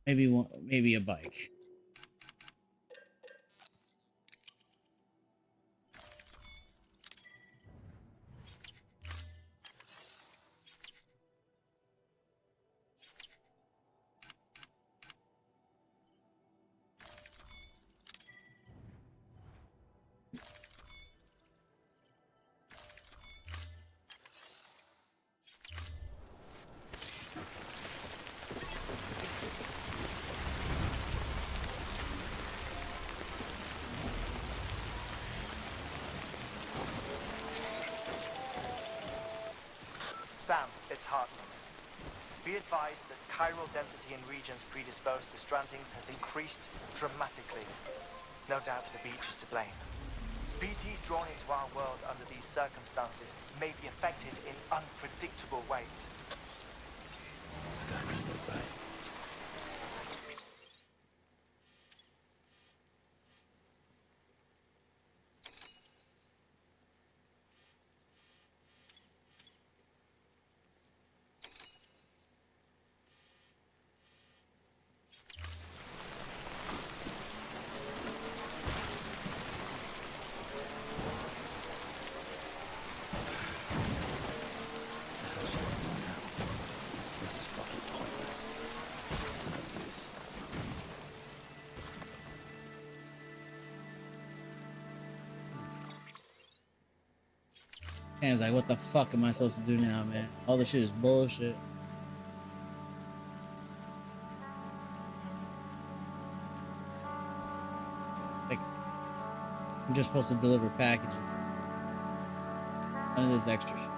Maybe one, maybe a bike. Sam, it's Hartman. Be advised that chiral density in regions predisposed to strandings has increased dramatically. No doubt the beach is to blame. BTs drawn into our world under these circumstances may be affected in unpredictable ways. This guy doesn't look right. Sam's like, what the fuck am I supposed to do now, man? All this shit is bullshit. Like, I'm just supposed to deliver packages. None of this extra shit.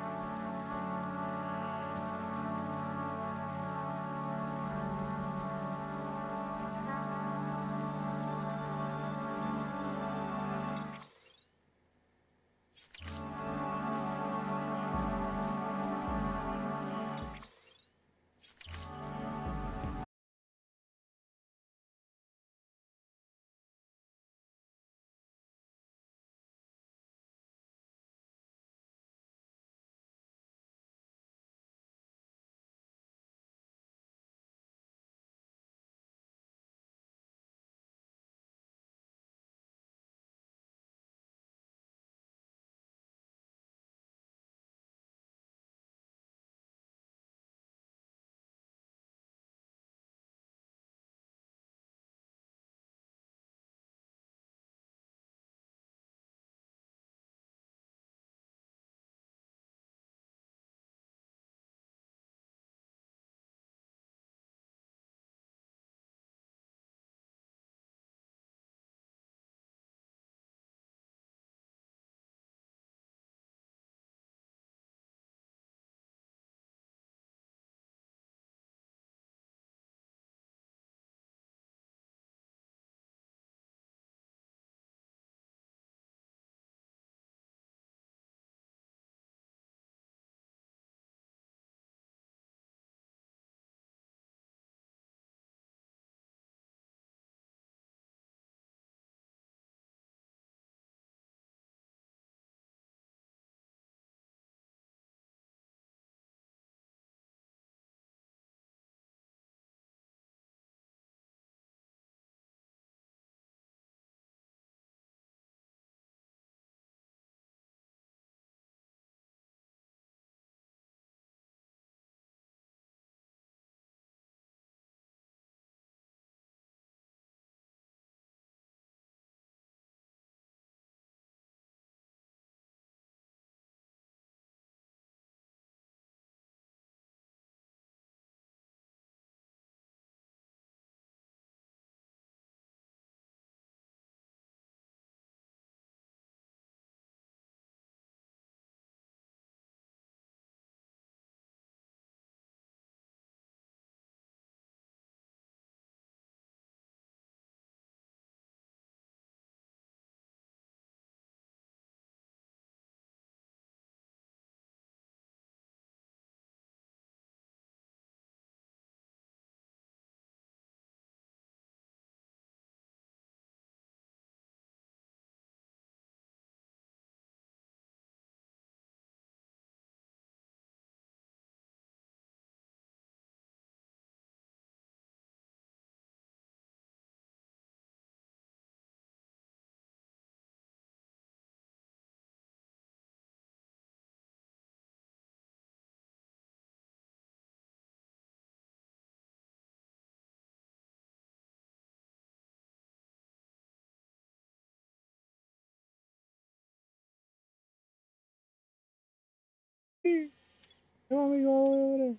want me to go all the way over there?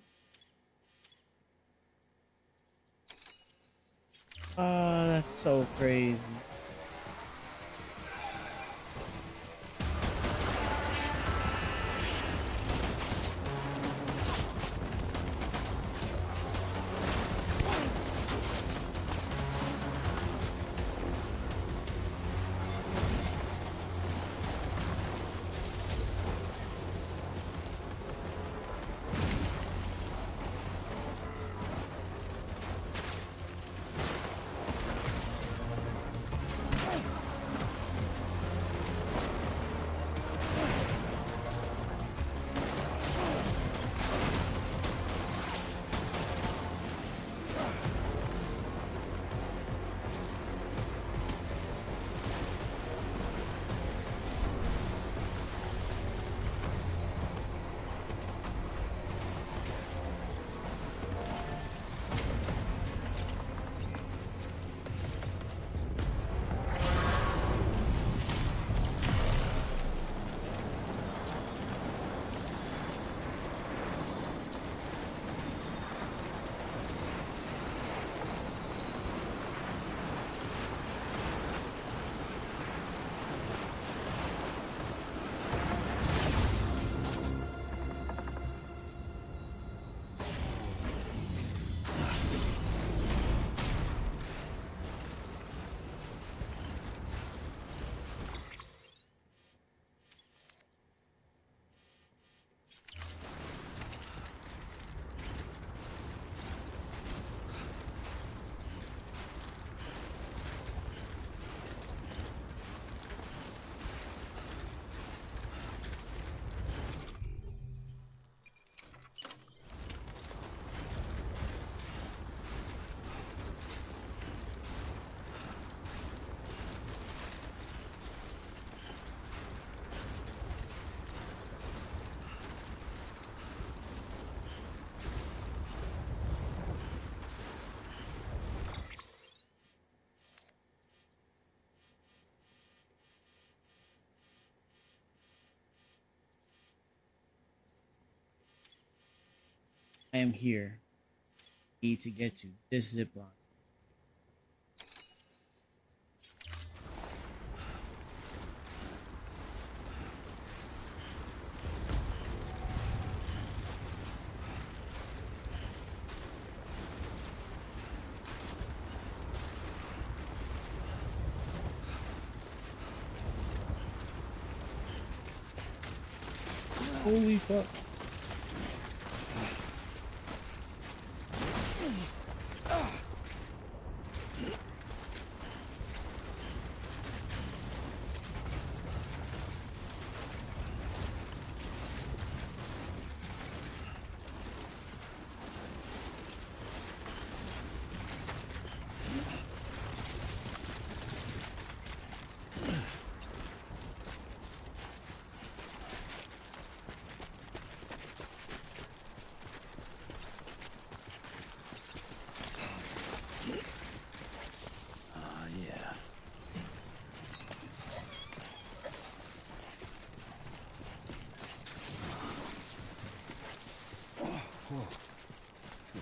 Oh, that's so crazy. I am here. Need to get to this zip line. Holy fuck.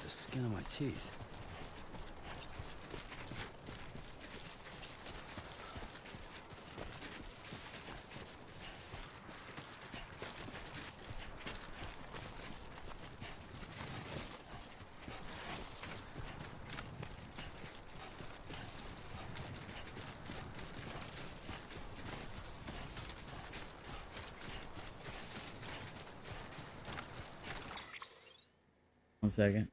Skin on my teeth. One second.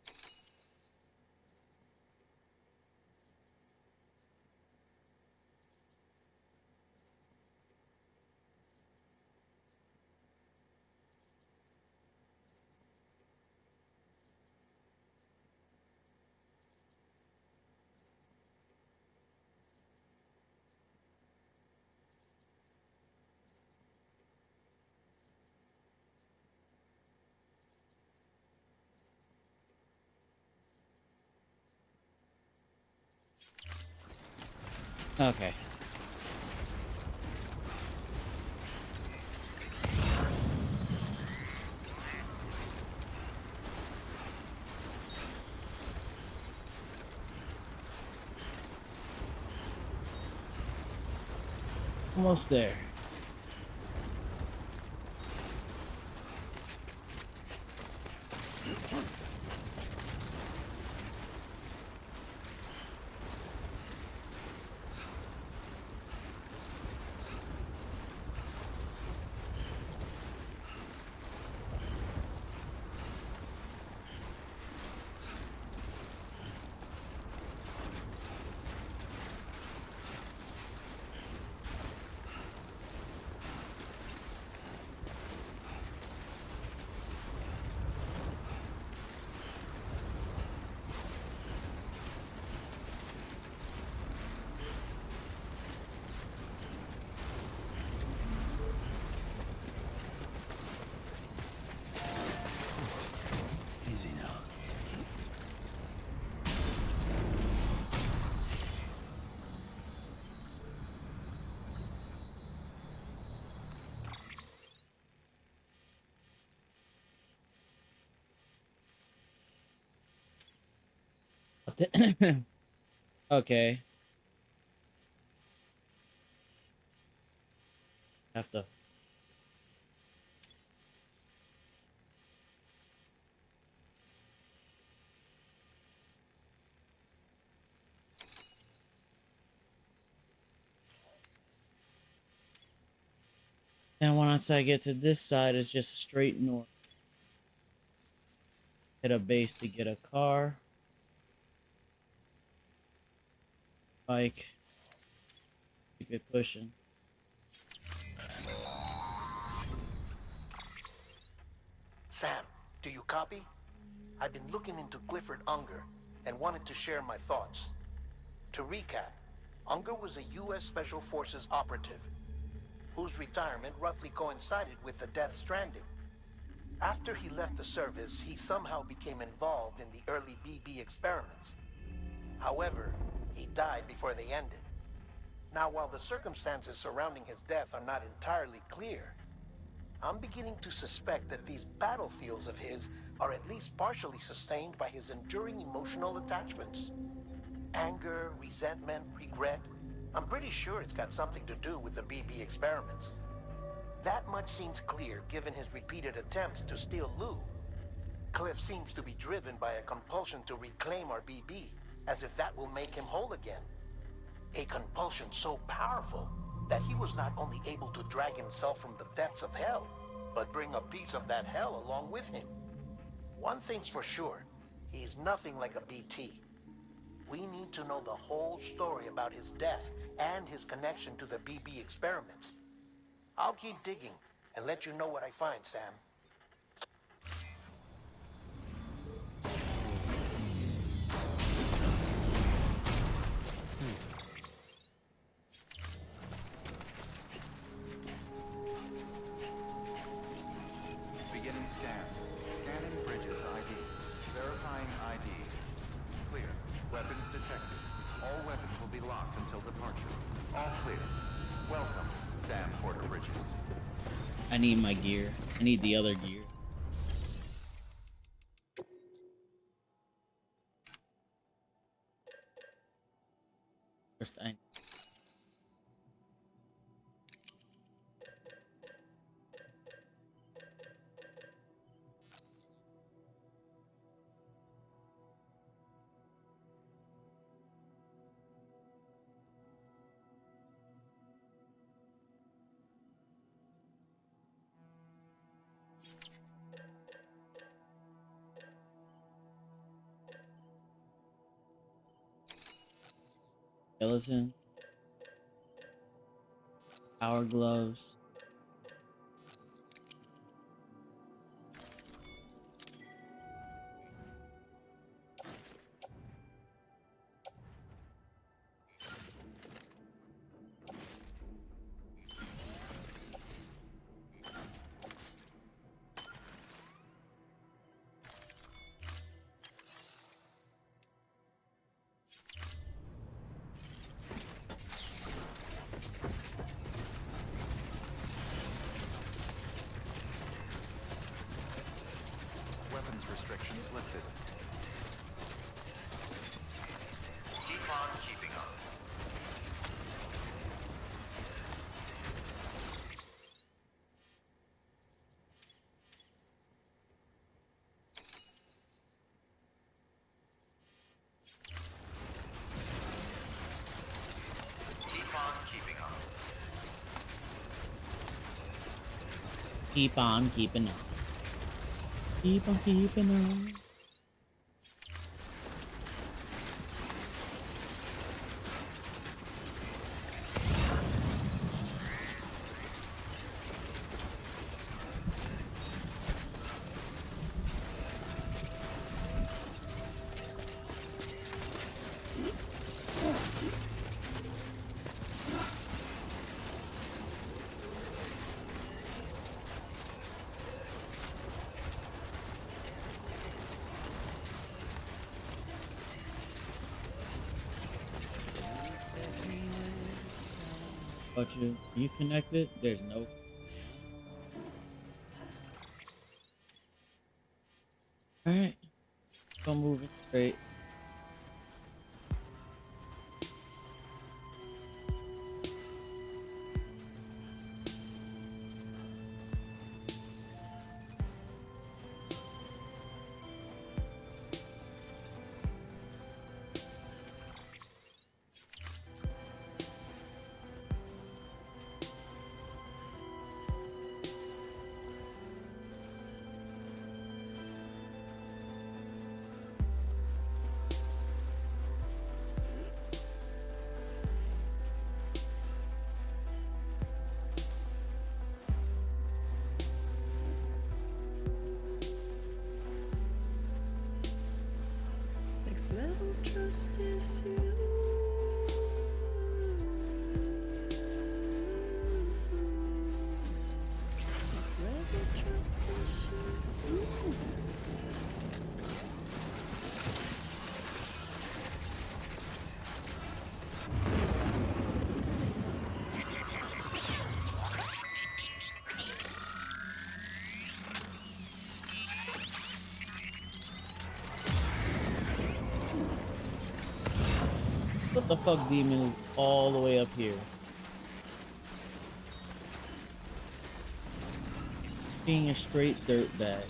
Okay. Almost there. Easy now. Okay. Have to. And once I get to this side, it's just straight north. Hit a base to get a car. Bike. Keep it pushing. Sam, do you copy? I've been looking into Clifford Unger and wanted to share my thoughts. To recap, Unger was a U.S. Special Forces operative whose retirement roughly coincided with the Death Stranding. After he left the service, he somehow became involved in the early BB experiments. However, he died before they ended. Now, while the circumstances surrounding his death are not entirely clear, I'm beginning to suspect that these battlefields of his are at least partially sustained by his enduring emotional attachments. Anger, resentment, regret. I'm pretty sure it's got something to do with the BB experiments. That much seems clear given his repeated attempts to steal Lou. Cliff seems to be driven by a compulsion to reclaim our BB, as if that will make him whole again. A compulsion so powerful that he was not only able to drag himself from the depths of hell, but bring a piece of that hell along with him. One thing's for sure, he's nothing like a BT. We need to know the whole story about his death and his connection to the BB experiments. I'll keep digging and let you know what I find, Sam. Beginning scan. Scanning bridges ID. Verifying ID. Clear. Weapons detected. All weapons will be locked until departure. All clear. Welcome, Sam Porter Bridges. I need my gear. I need the other gear. First, I skeleton, power gloves. Weapons restrictions lifted. Keep on keeping on. Keep on keeping on. Keep on keeping on. But you connected? There's no. Alright. Go moving straight. Level trust is you. Next level trust is you. What the fuck demon is all the way up here? Being a straight dirtbag.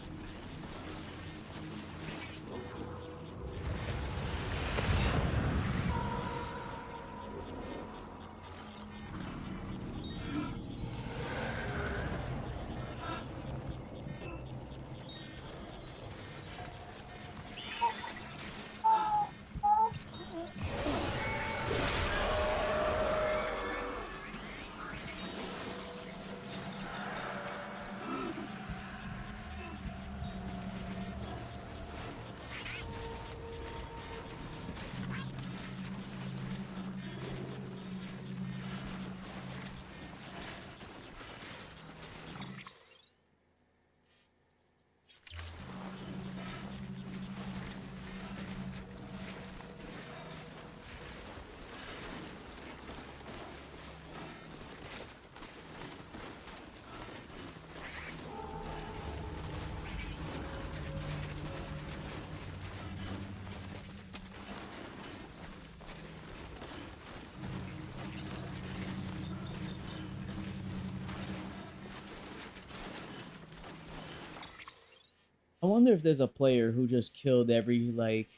I wonder if there's a player who just killed every, like,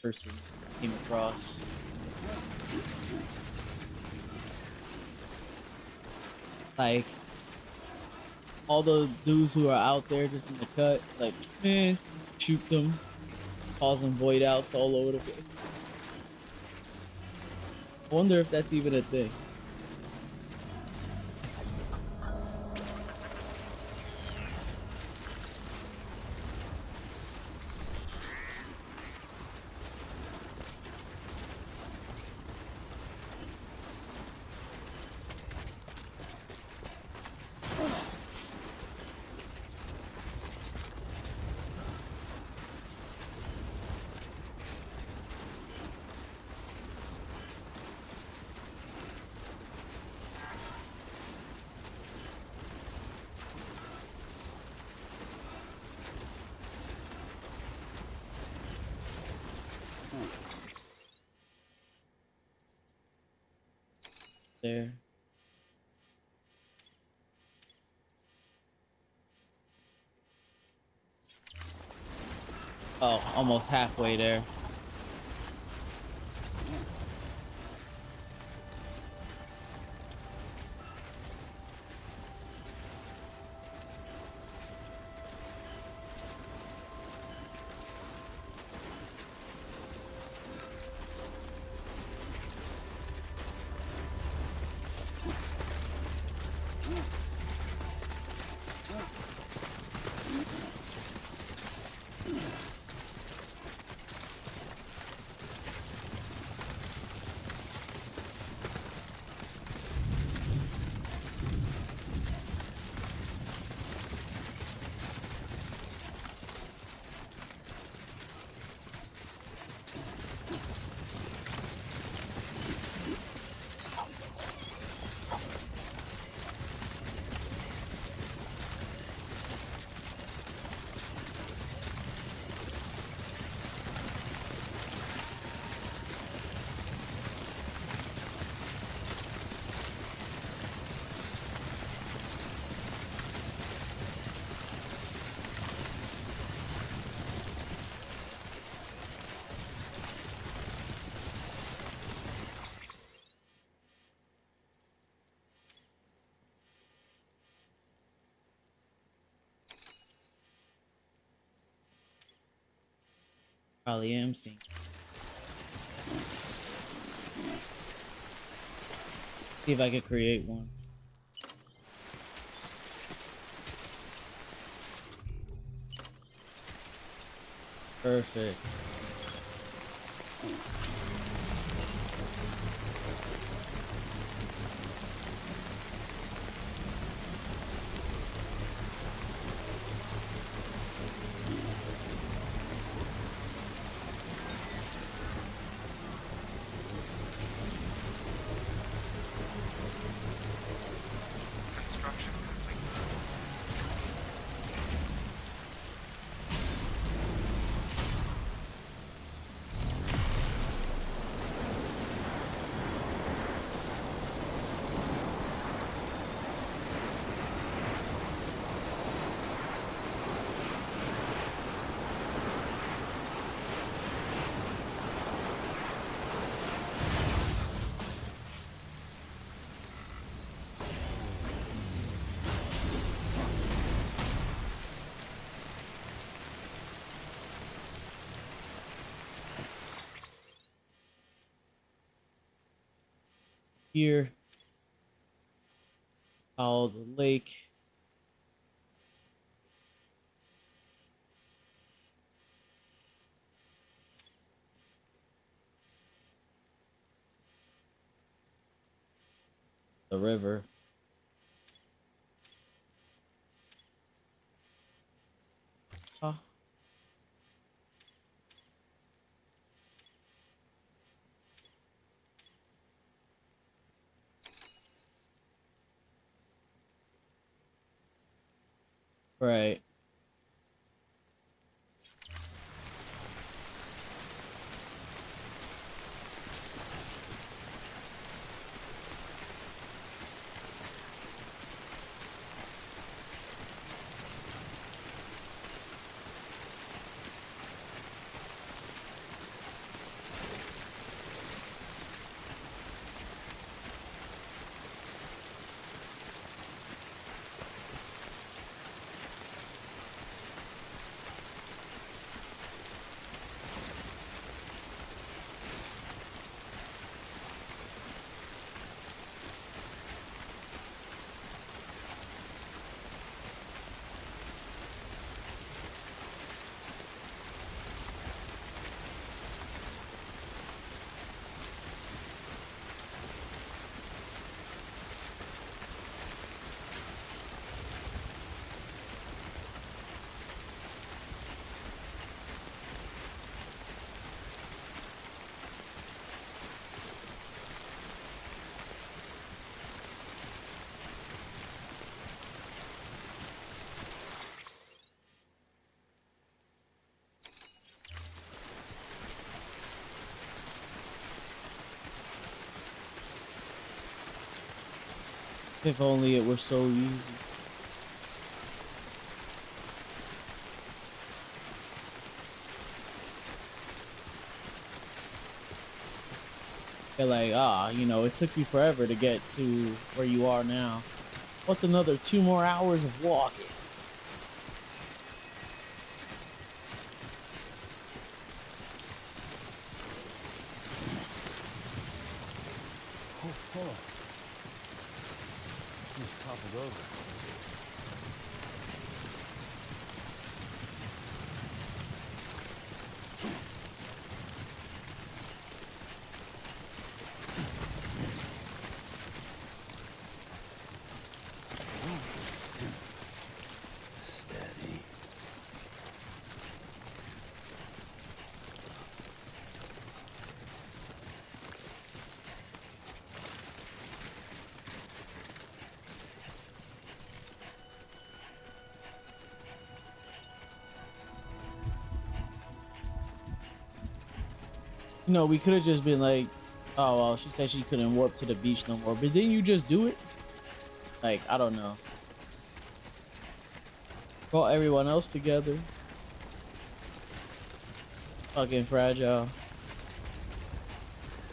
person came across. Like, all the dudes who are out there just in the cut, like, shoot them, causing void outs all over the place. I wonder if that's even a thing. There. Oh, almost halfway there. Probably am seeing. See if I could create one. Perfect. Construction complete. Here, follow the lake. The river. Huh? Right. If only it were so easy. They're like, you know, it took you forever to get to where you are now. What's another 2 more hours of walking? Oh. Just toppled over. Steady. You know, we could have just been like, oh, well, she said she couldn't warp to the beach no more, but didn't you just do it? Like, I don't know. Brought everyone else together. Fucking fragile.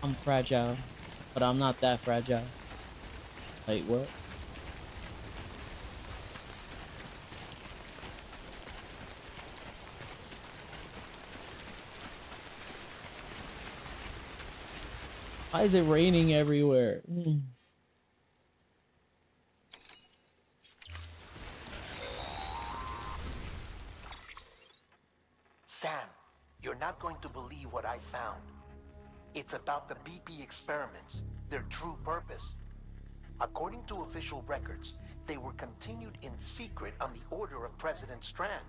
I'm fragile, but I'm not that fragile. Like, what? Why is it raining everywhere? Sam, you're not going to believe what I found. It's about the BP experiments, their true purpose. According to official records, they were continued in secret on the order of President Strand,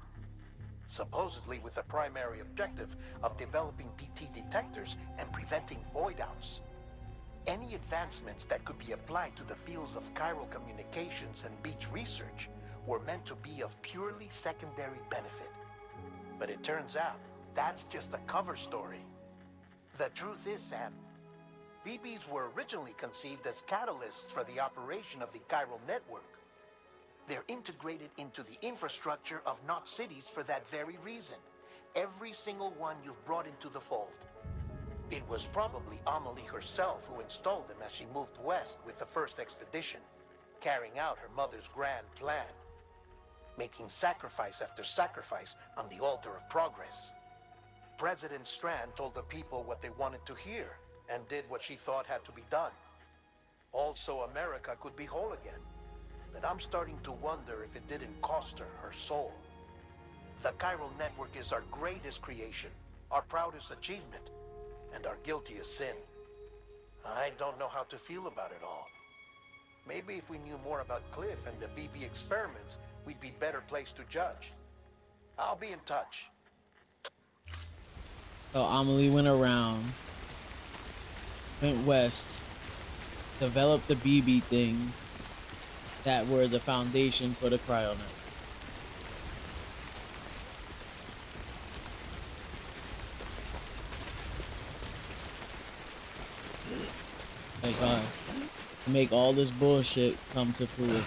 supposedly with the primary objective of developing BT detectors and preventing void-outs. Any advancements that could be applied to the fields of chiral communications and beach research were meant to be of purely secondary benefit. But it turns out, that's just a cover story. The truth is, Sam, BBs were originally conceived as catalysts for the operation of the chiral network. They're integrated into the infrastructure of not cities for that very reason. Every single one you've brought into the fold. It was probably Amelie herself who installed them as she moved west with the first expedition, carrying out her mother's grand plan, making sacrifice after sacrifice on the altar of progress. President Strand told the people what they wanted to hear and did what she thought had to be done. Also, America could be whole again. But I'm starting to wonder if it didn't cost her her soul. The chiral network is our greatest creation, our proudest achievement, and our guiltiest sin. I don't know how to feel about it all. Maybe if we knew more about Cliff and the BB experiments, we'd be better placed to judge. I'll be in touch. So Amelie went around, went west, developed the BB things that were the foundation for the cryonet. Like, make all this bullshit come to fruition.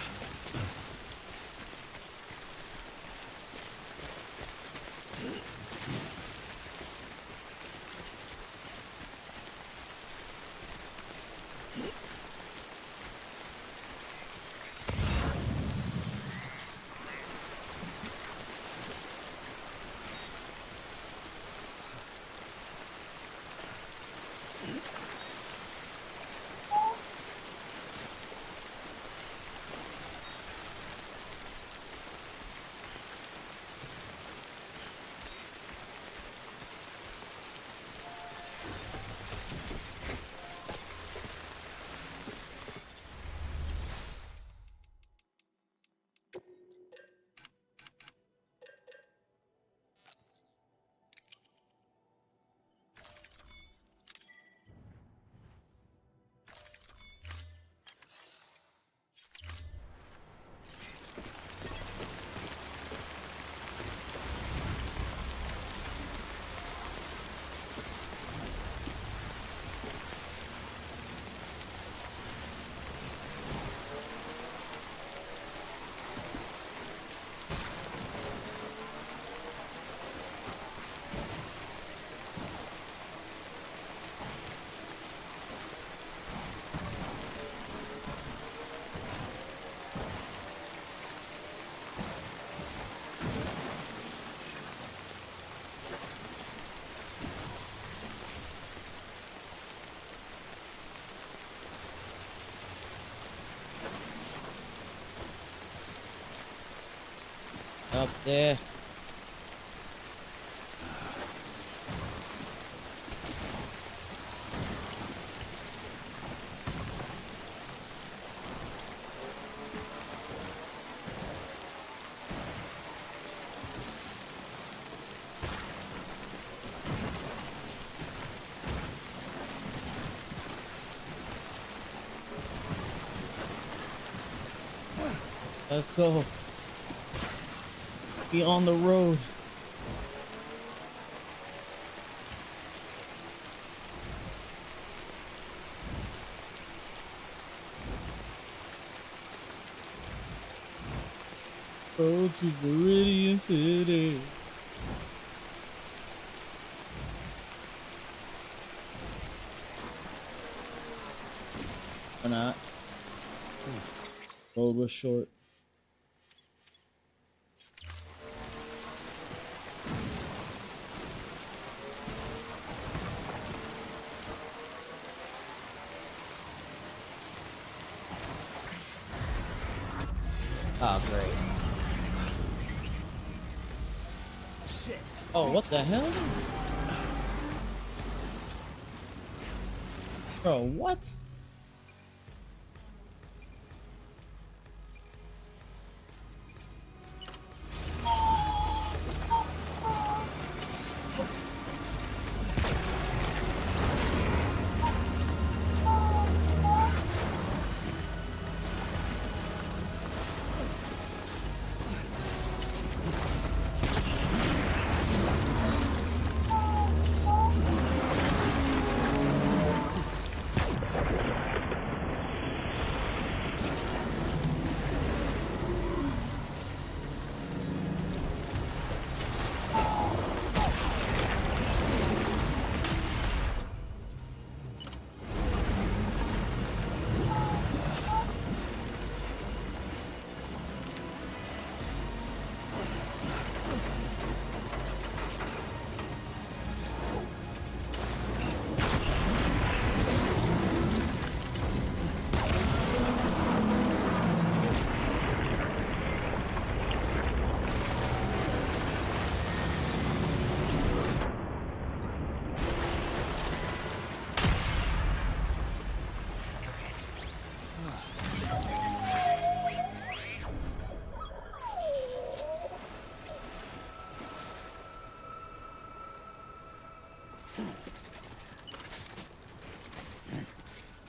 Up there. Let's go. Be on the road. Road to Viridian City. Or not. Road was short. Oh, great. Shit. Oh, what the hell? Bro, what?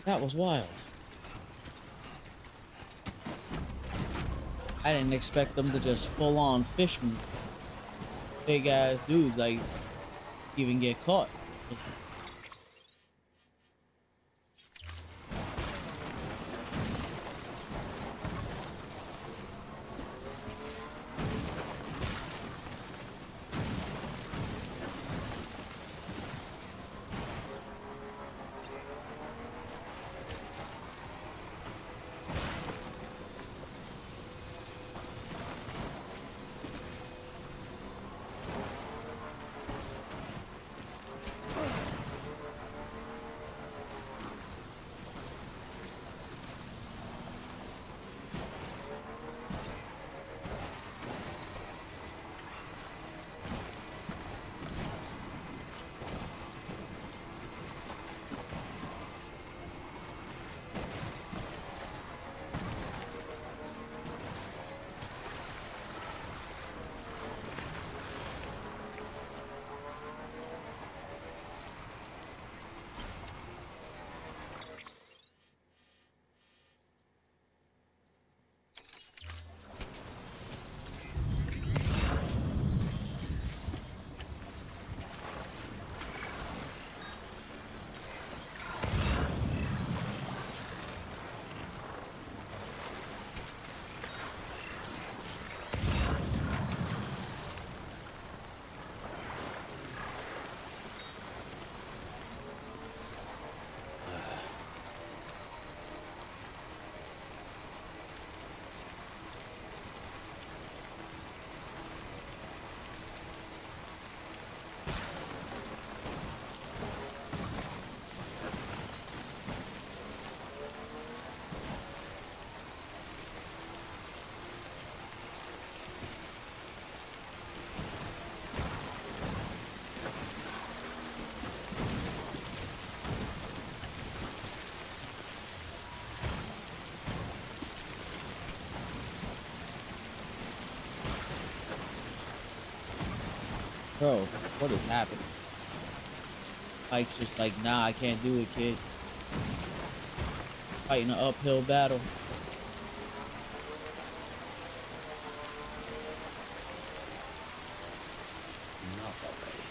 That was wild. I didn't expect them to just full on fish me. Big ass dudes, like, even get caught. Bro, what is happening? Mike's just like, nah, I can't do it, kid. Fighting an uphill battle. Enough already.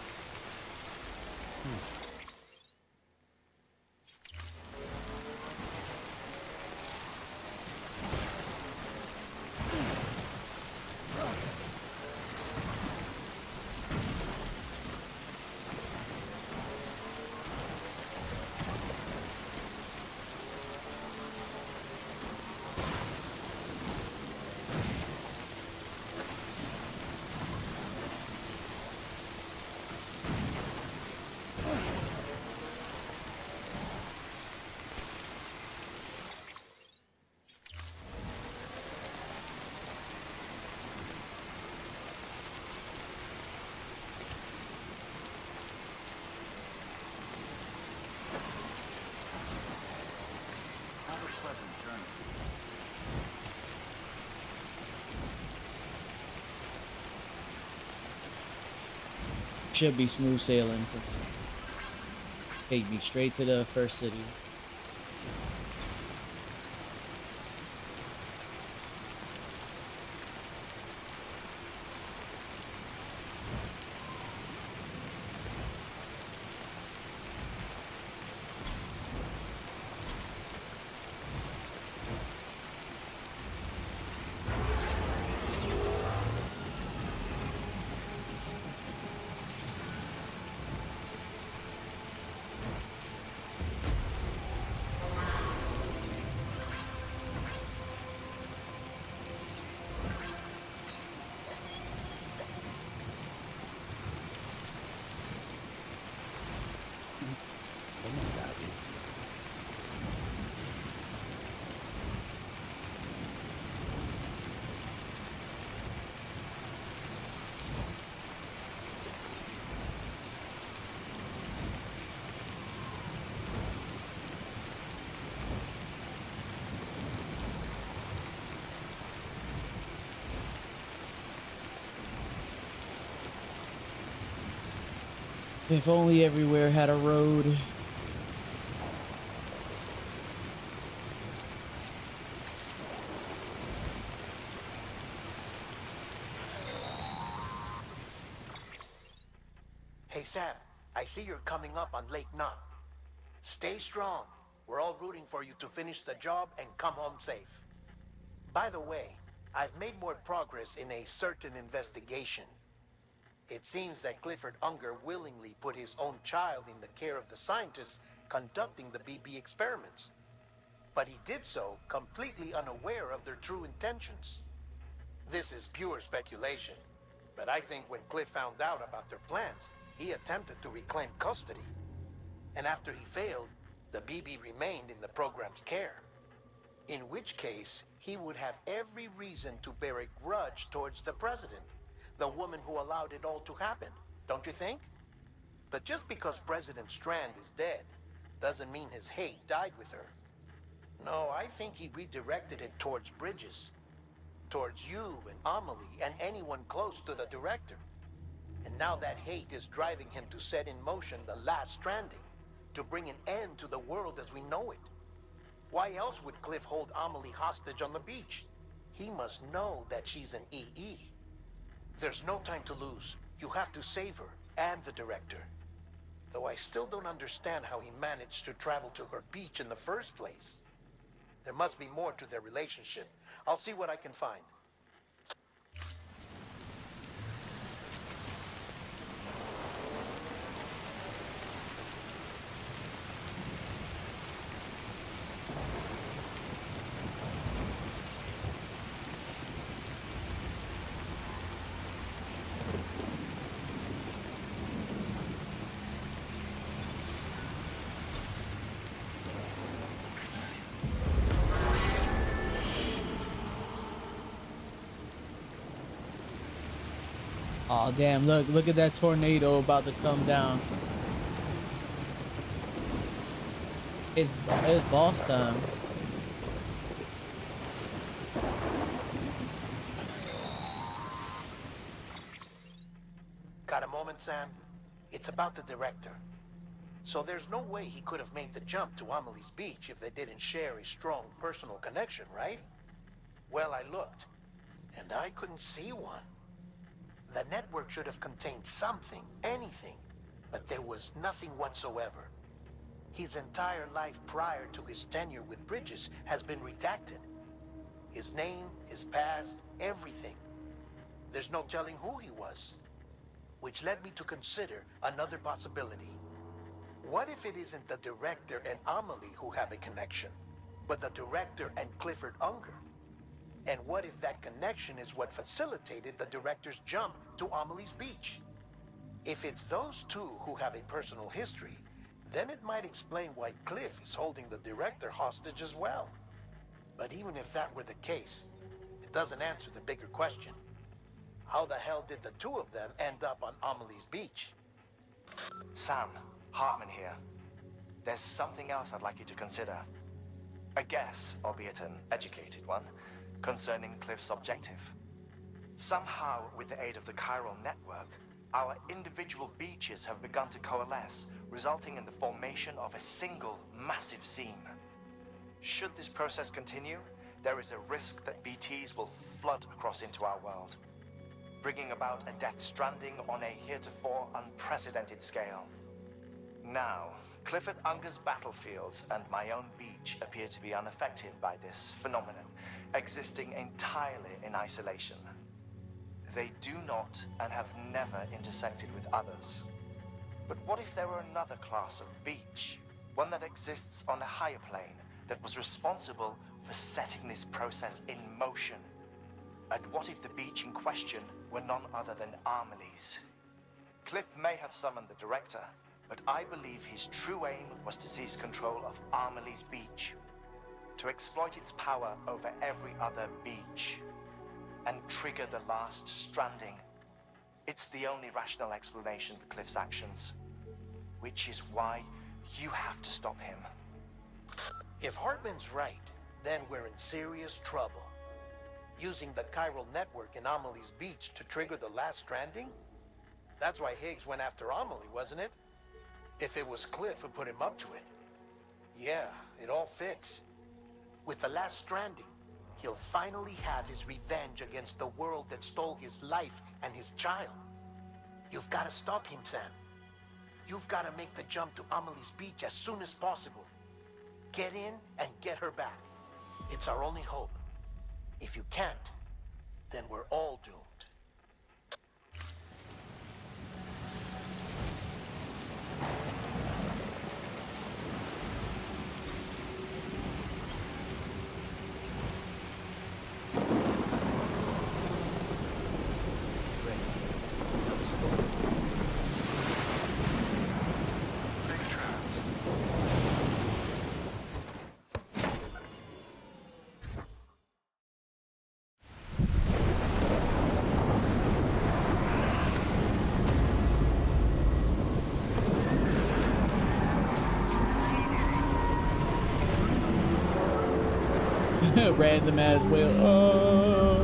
Should be smooth sailing. Take me straight to the first city. Someone's out here. If only everywhere had a road. Hey Sam, I see you're coming up on Lake Knot. Stay strong. We're all rooting for you to finish the job and come home safe. By the way, I've made more progress in a certain investigation. It seems that Clifford Unger willingly put his own child in the care of the scientists conducting the BB experiments. But he did so completely unaware of their true intentions. This is pure speculation, but I think when Cliff found out about their plans, he attempted to reclaim custody. And after he failed, the BB remained in the program's care. In which case, he would have every reason to bear a grudge towards the president, the woman who allowed it all to happen, don't you think? But just because President Strand is dead, doesn't mean his hate died with her. No, I think he redirected it towards Bridges. Towards you and Amelie and anyone close to the director. And now that hate is driving him to set in motion the last Stranding, to bring an end to the world as we know it. Why else would Cliff hold Amelie hostage on the beach? He must know that she's an EE. There's no time to lose. You have to save her and the director. Though I still don't understand how he managed to travel to her beach in the first place. There must be more to their relationship. I'll see what I can find. Oh damn, look at that tornado about to come down. It's boss time. Got a moment, Sam? It's about the director. So there's no way he could have made the jump to Amelie's beach if they didn't share a strong personal connection, right? Well, I looked, and I couldn't see one. The network should have contained something, anything, but there was nothing whatsoever. His entire life prior to his tenure with Bridges has been redacted. His name, his past, everything. There's no telling who he was. Which led me to consider another possibility. What if it isn't the director and Amelie who have a connection, but the director and Clifford Unger? And what if that connection is what facilitated the director's jump to Amelie's beach? If it's those two who have a personal history, then it might explain why Cliff is holding the director hostage as well. But even if that were the case, it doesn't answer the bigger question. How the hell did the two of them end up on Amelie's beach? Sam, Hartman here. There's something else I'd like you to consider. A guess, albeit an educated one, concerning Cliff's objective. Somehow, with the aid of the chiral network, our individual beaches have begun to coalesce, resulting in the formation of a single massive seam. Should this process continue, there is a risk that BTs will flood across into our world, bringing about a death stranding on a heretofore unprecedented scale. Now, Clifford Unger's battlefields and my own beach appear to be unaffected by this phenomenon, existing entirely in isolation. They do not and have never intersected with others. But what if there were another class of beach, one that exists on a higher plane, that was responsible for setting this process in motion? And what if the beach in question were none other than Amelie's? Cliff may have summoned the director, but I believe his true aim was to seize control of Amelie's beach, to exploit its power over every other beach, and trigger the last stranding. It's the only rational explanation for Cliff's actions, which is why you have to stop him. If Hartman's right, then we're in serious trouble. Using the chiral network in Amelie's beach to trigger the last stranding? That's why Higgs went after Amelie, wasn't it? If it was Cliff who put him up to it. Yeah, it all fits. With the last stranding, he'll finally have his revenge against the world that stole his life and his child. You've got to stop him, Sam. You've got to make the jump to Amelie's beach as soon as possible. Get in and get her back. It's our only hope. If you can't, then we're all doomed. Random ass whale. Oh.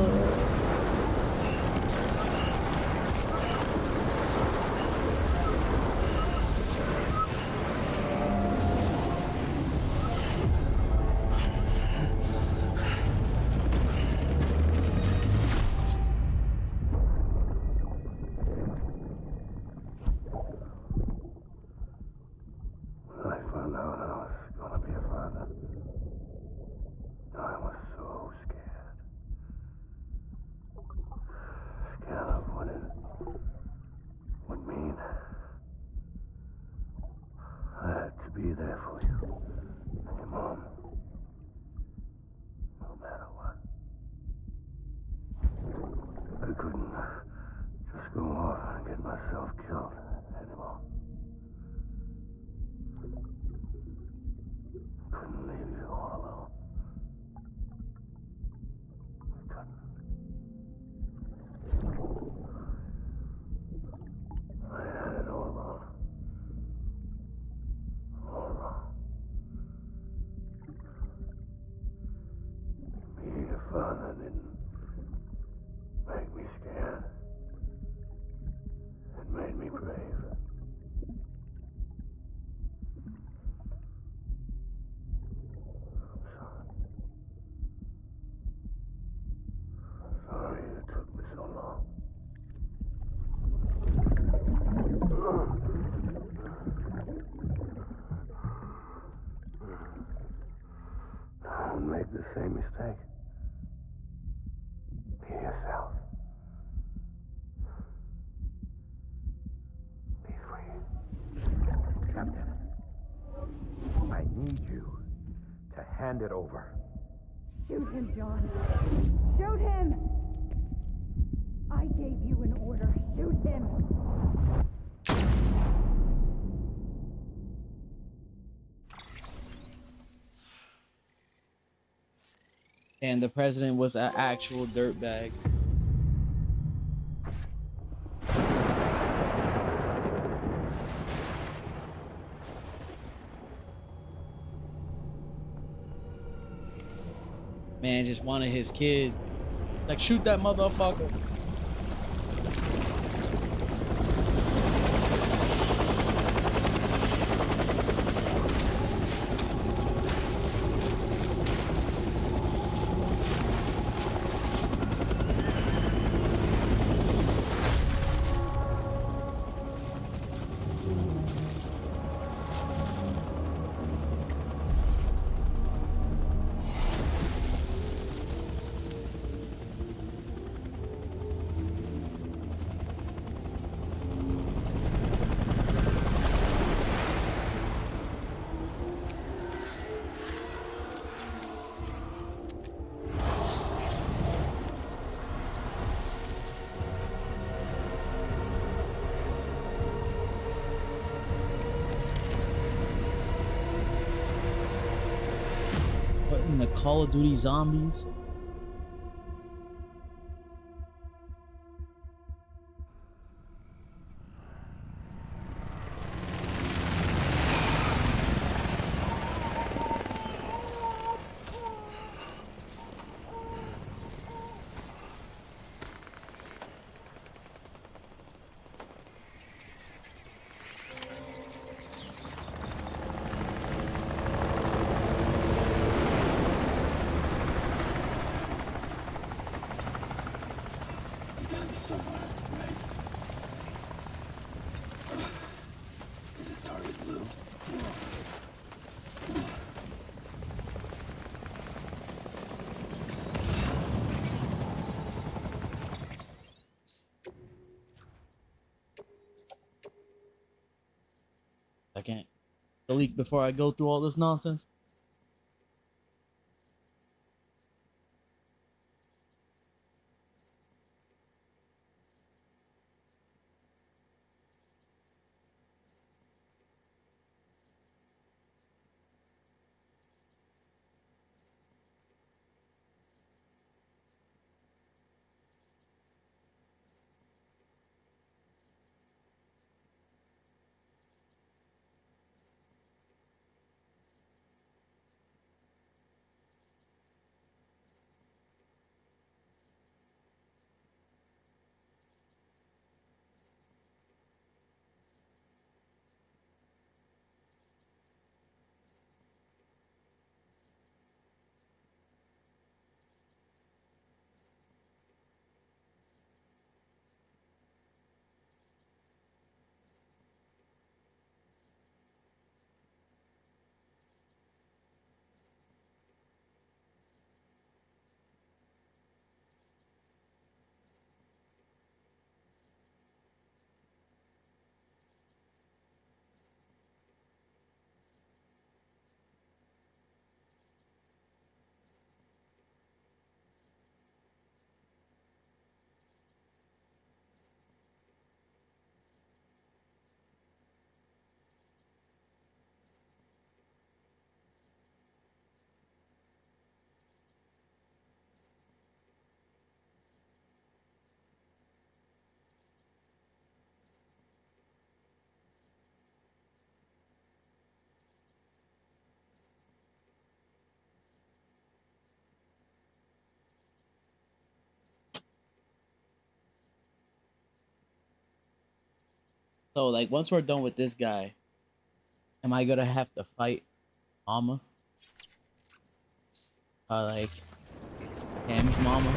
I found out I was gonna be a father. I was so scared. Scared of what it would mean. I had to be there for you and your mom. No matter what. I couldn't just go off and get myself killed anymore. Couldn't leave you all alone. I had it all wrong. All wrong. Being a father didn't make me scared. It made me brave. Sorry it took me so long. Don't make the same mistake. Be yourself. Be free. Captain, I need you to hand it over. Shoot him, John. Shoot him! I gave you an order. Shoot him! And the president was an actual dirtbag. Man just wanted his kid. Like, shoot that motherfucker. In the Call of Duty Zombies. Second. Delete before I go through all this nonsense. So, like, once we're done with this guy, am I gonna have to fight Mama? Like, Cam's mama?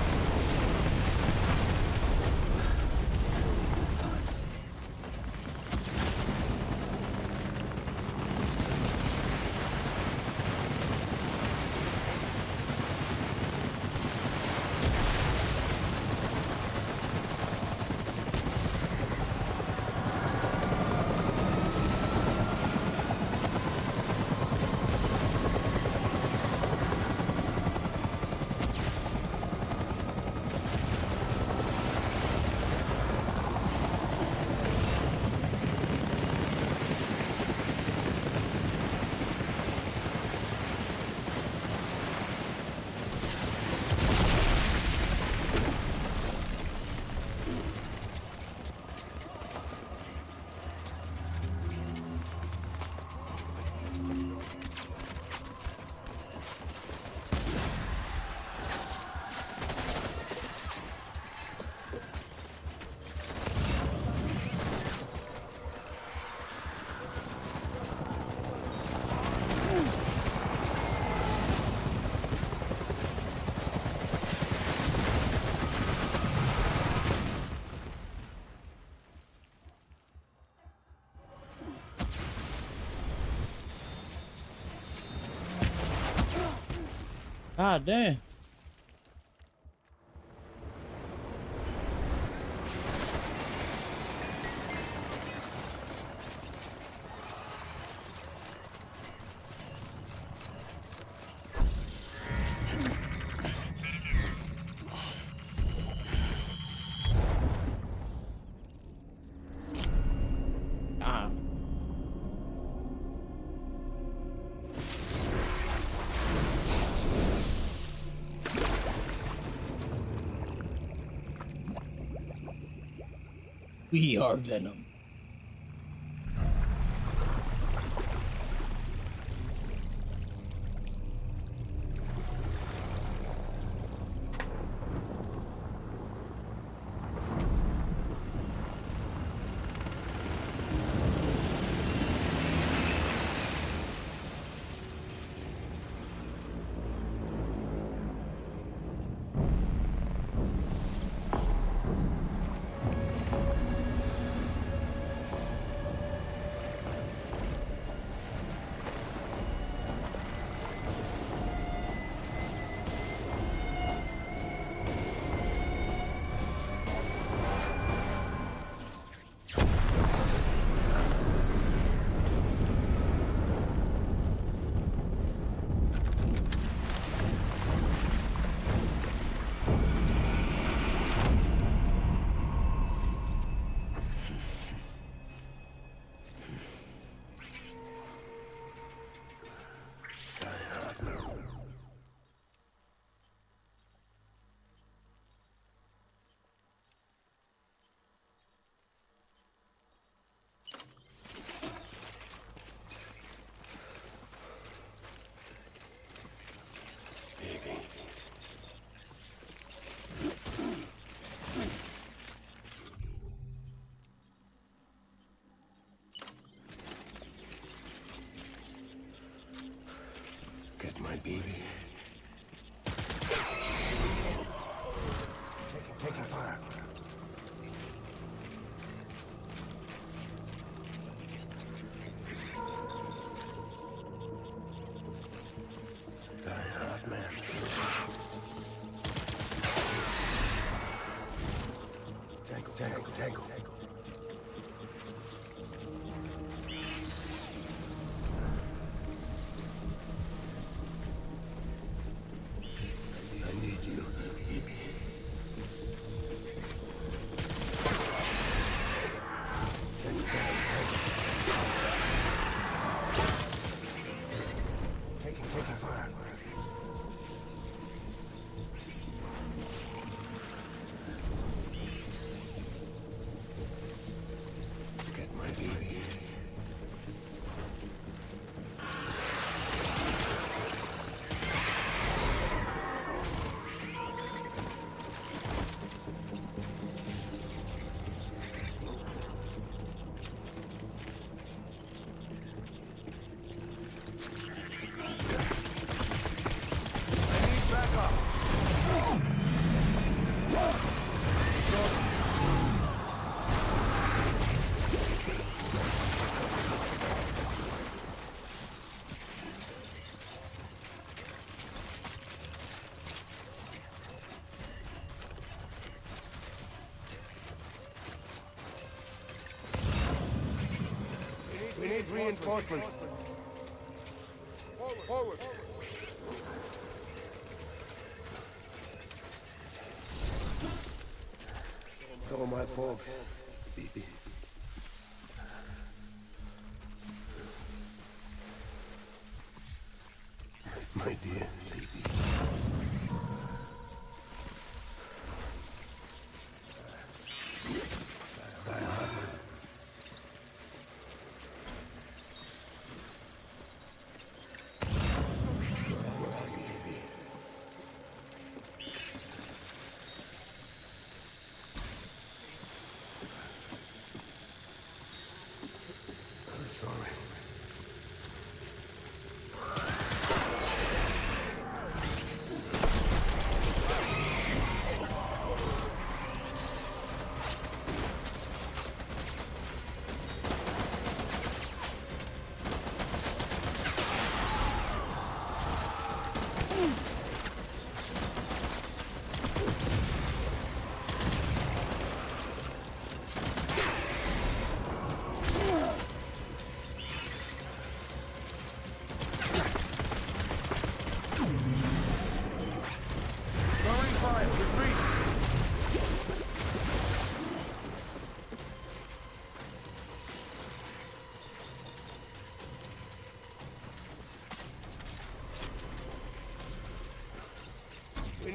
God damn. We are Venom. Get my baby. Taking fire. Die hard, man. Tango. I need you, baby. Taking fire. Get my baby. We need reinforcements. Forward. It's all my fault, baby. My dear baby.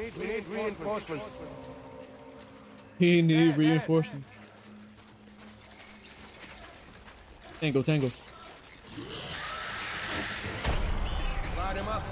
We need reinforcements. He need reinforcements. Tango, tango. Light him up.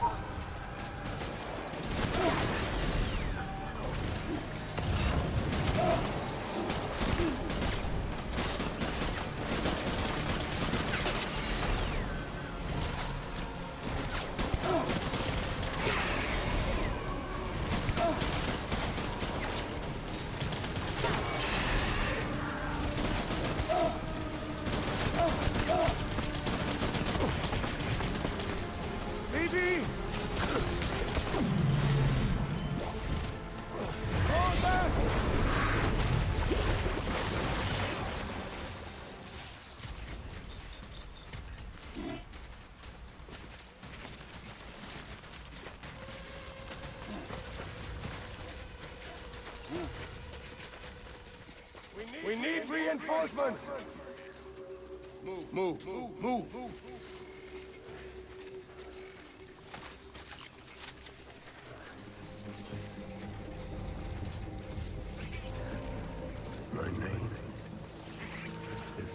We need reinforcements! Move. My name is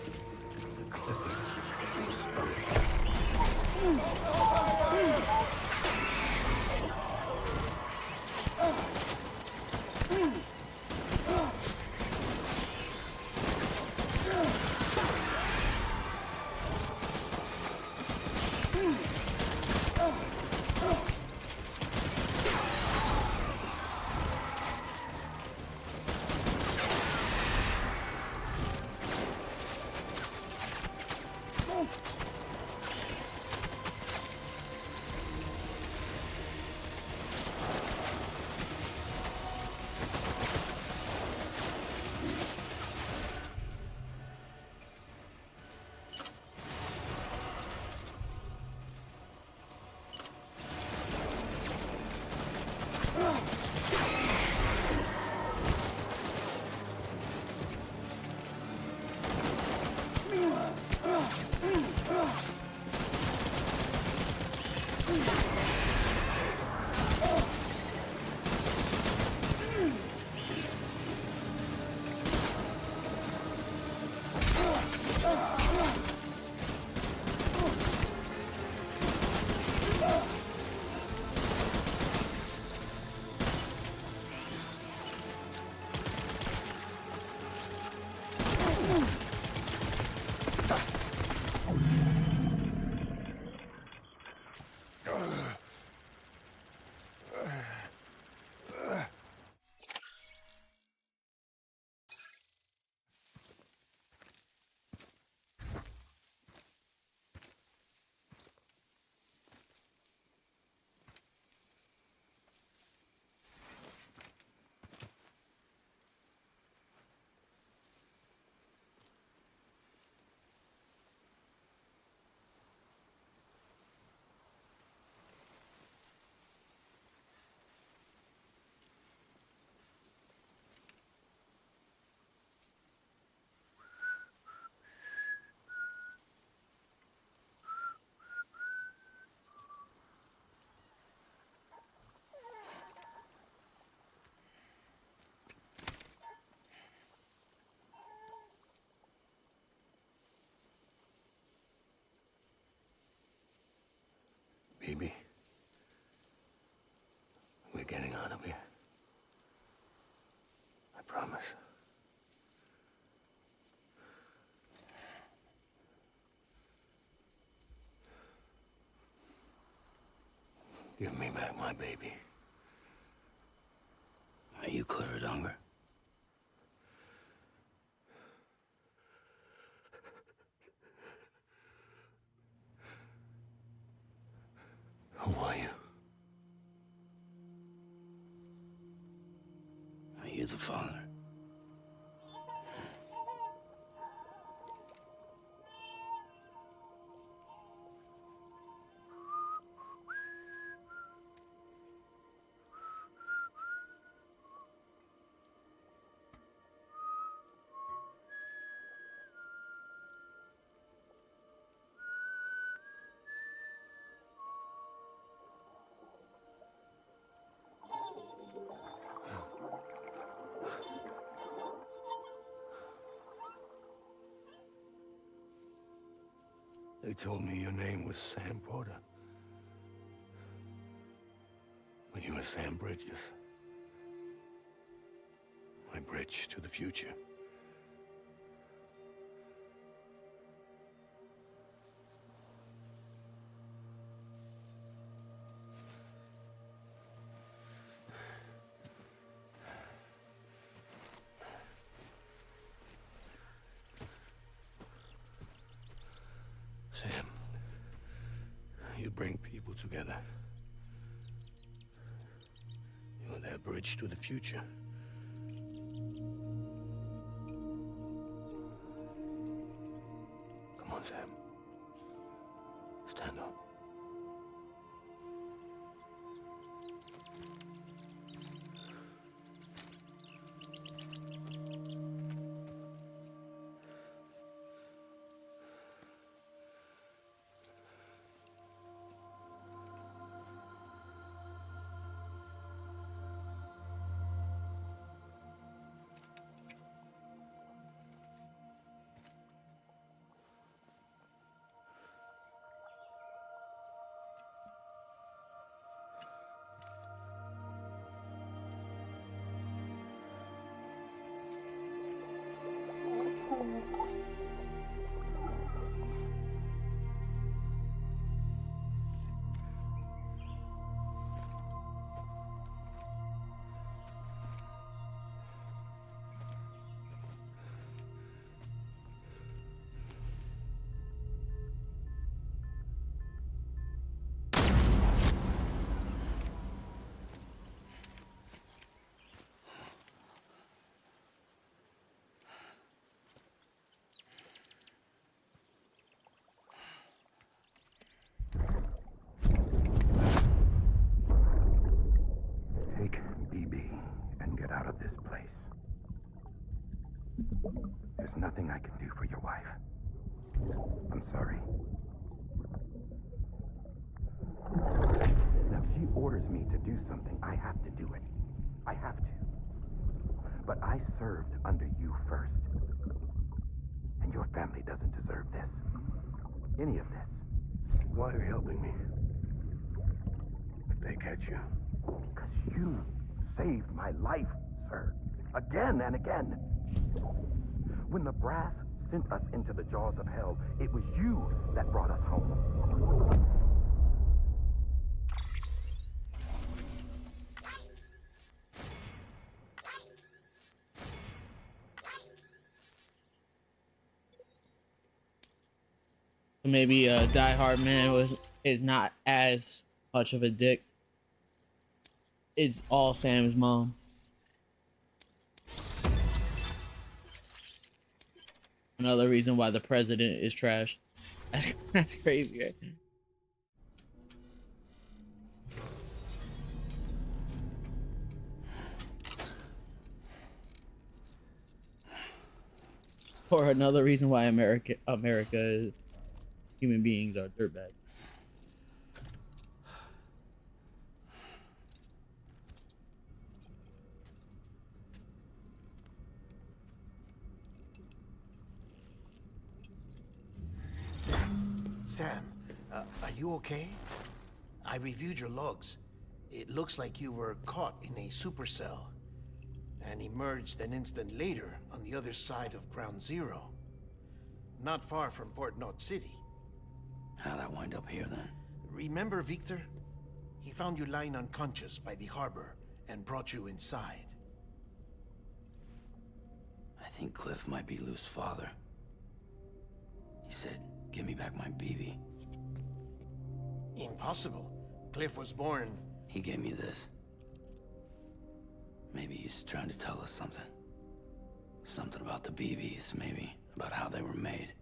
Baby, we're getting out of here. I promise. Give me back my baby. Are you Clifford Unger? Who are you? Are you the father? They told me your name was Sam Porter. But you were Sam Bridges. My bridge to the future. Sam, you bring people together. You're their bridge to the future. Come on, Sam. Stand up. Take BB and get out of this place. There's nothing I can do for your wife. I'm sorry. Now, if she orders me to do something, I have to do it. I have to. But I served under you first. And your family doesn't deserve this. Any of this. Why are you helping me? If they catch you. Because you saved my life, sir. Again and again. When the brass sent us into the jaws of hell, it was you that brought us home. Maybe Die Hard Man is not as much of a dick. It's all Sam's mom. Another reason why the president is trash. That's crazy, right? Or another reason why America is, human beings are dirtbags. Sam, are you okay? I reviewed your logs. It looks like you were caught in a supercell and emerged an instant later on the other side of Ground Zero. Not far from Port Knot City. How'd I wind up here then? Remember Victor? He found you lying unconscious by the harbor and brought you inside. I think Cliff might be Lou's father. He said, give me back my BB. Impossible. Cliff was born... He gave me this. Maybe he's trying to tell us something. Something about the BBs, maybe. About how they were made.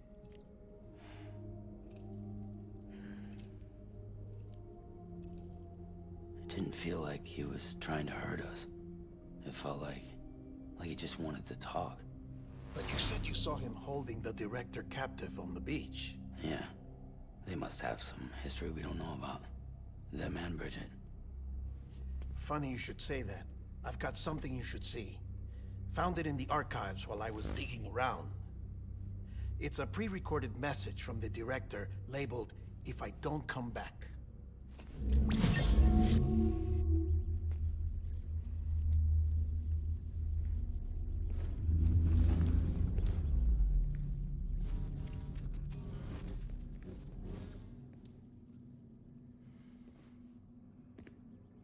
It didn't feel like he was trying to hurt us. It felt like he just wanted to talk. But you said you saw him holding the director captive on the beach. Yeah. They must have some history we don't know about. Them and Bridget. Funny you should say that. I've got something you should see. Found it in the archives while I was digging around. It's a pre-recorded message from the director labeled, "If I don't come back."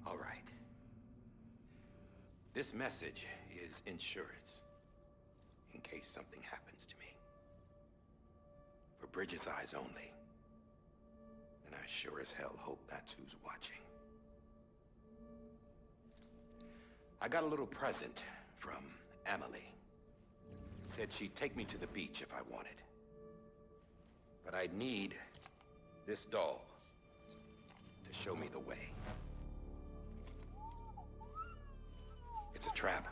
All right. This message is insurance, in case something happens to me. For Bridget's eyes only. And I sure as hell hope that's who's watching. I got a little present from Emily. Said she'd take me to the beach if I wanted. But I'd need this doll to show me the way. It's a trap.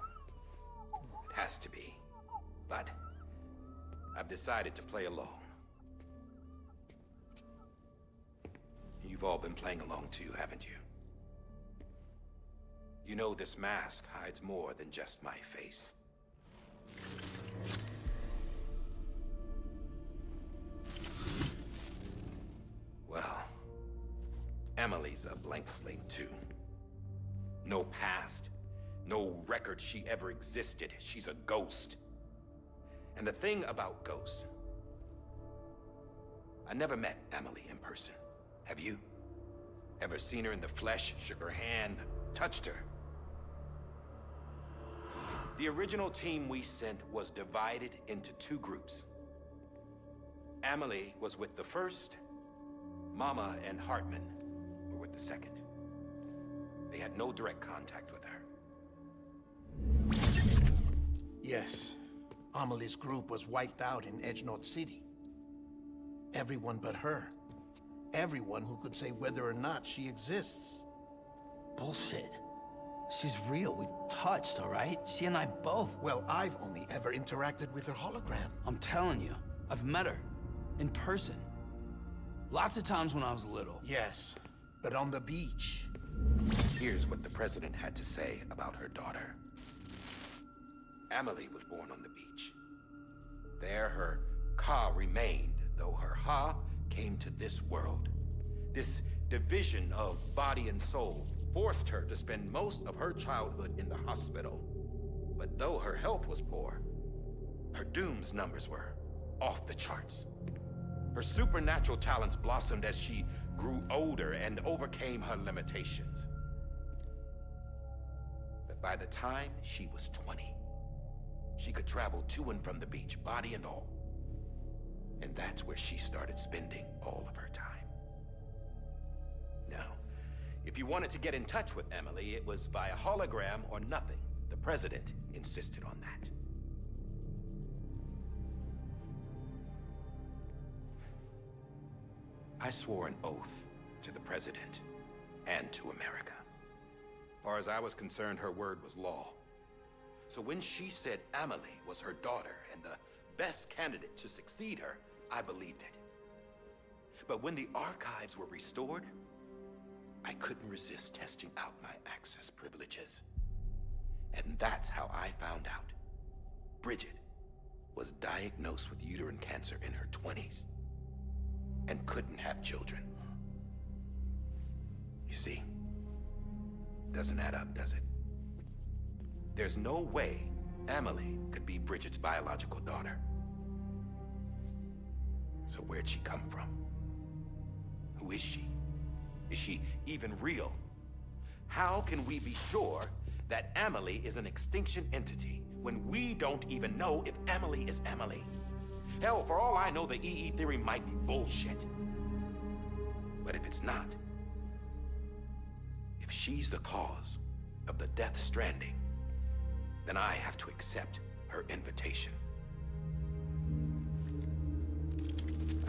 It has to be. But I've decided to play along. You've all been playing along too, haven't you? You know this mask hides more than just my face. Well, Emily's a blank slate too. No past, no record she ever existed. She's a ghost. And the thing about ghosts, I never met Emily in person. Have you? Ever seen her in the flesh, shook her hand, touched her? The original team we sent was divided into two groups. Emily was with the first, Mama and Hartman were with the second. They had no direct contact with her. Yes, Amelie's group was wiped out in Edgenot City. Everyone but her. Everyone who could say whether or not she exists. Bullshit. She's real. We touched, all right? She and I both. Well, I've only ever interacted with her hologram. I'm telling you, I've met her. In person. Lots of times when I was little. Yes, but on the beach. Here's what the president had to say about her daughter. Emily was born on the beach. There her Ka remained, though her Ha came to this world. This division of body and soul forced her to spend most of her childhood in the hospital. But though her health was poor, her Doom's numbers were off the charts. Her supernatural talents blossomed as she grew older and overcame her limitations. But by the time she was 20, she could travel to and from the beach, body and all. And that's where she started spending all of her time. Now, if you wanted to get in touch with Emily, it was via hologram or nothing. The president insisted on that. I swore an oath to the president and to America. As far as I was concerned, her word was law. So when she said Emily was her daughter and the best candidate to succeed her, I believed it. But when the archives were restored, I couldn't resist testing out my access privileges. And that's how I found out Bridget was diagnosed with uterine cancer in her 20s and couldn't have children. You see, doesn't add up, does it? There's no way Emily could be Bridget's biological daughter. So where'd she come from? Who is she? Is she even real? How can we be sure that Emily is an extinction entity when we don't even know if Emily is Emily? Hell, for all I know, the EE theory might be bullshit. But if it's not, if she's the cause of the death stranding, then I have to accept her invitation.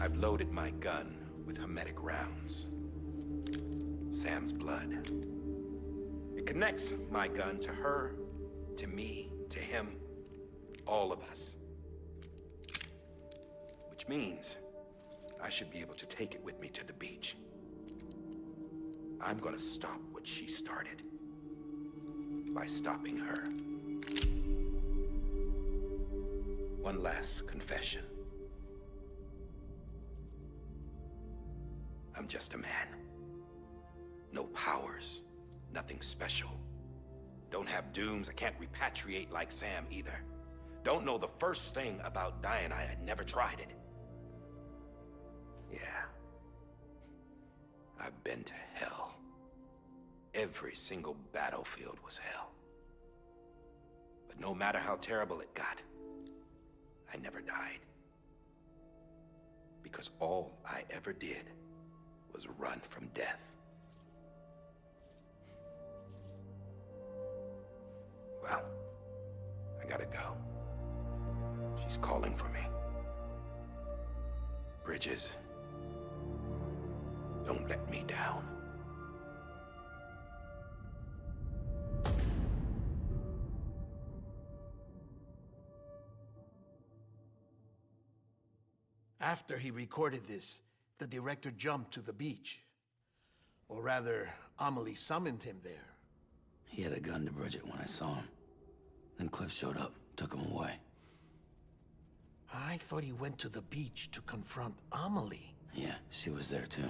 I've loaded my gun with hermetic rounds. Sam's blood. It connects my gun to her, to me, to him, all of us. Which means I should be able to take it with me to the beach. I'm gonna stop what she started by stopping her. One last confession. I'm just a man. No powers, nothing special. Don't have dooms, I can't repatriate like Sam either. Don't know the first thing about dying, I had never tried it. Yeah. I've been to hell. Every single battlefield was hell. But no matter how terrible it got, I never died. Because all I ever did was run from death. Well, I gotta go. She's calling for me. Bridges, don't let me down. After he recorded this, the director jumped to the beach. Or rather, Amelie summoned him there. He had a gun to Bridget when I saw him. Then Cliff showed up, took him away. I thought he went to the beach to confront Amelie. Yeah, she was there too.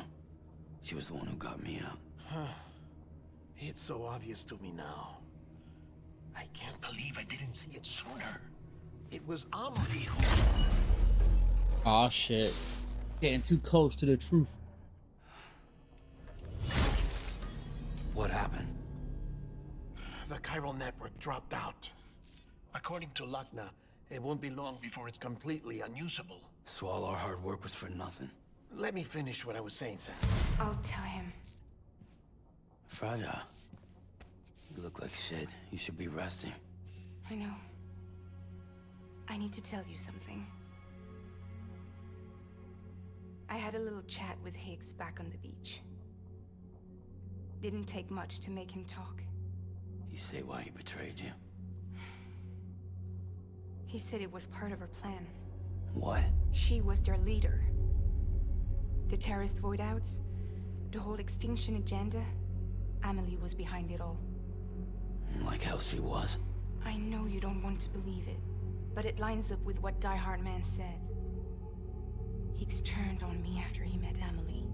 She was the one who got me out. It's so obvious to me now. I can't believe I didn't see it sooner. It was Amelie who... Aw, shit. Getting too close to the truth. What happened? The chiral network dropped out. According to Lachna, it won't be long before it's completely unusable. So all our hard work was for nothing. Let me finish what I was saying, Sam. I'll tell him. Fragile. You look like shit. You should be resting. I know. I need to tell you something. I had a little chat with Higgs back on the beach. Didn't take much to make him talk. You say why he betrayed you? He said it was part of her plan. What? She was their leader. The terrorist voidouts, the whole extinction agenda, Amelie was behind it all. Like hell she was. I know you don't want to believe it, but it lines up with what Die Hard Man said. Higgs turned on me after he met Amelie.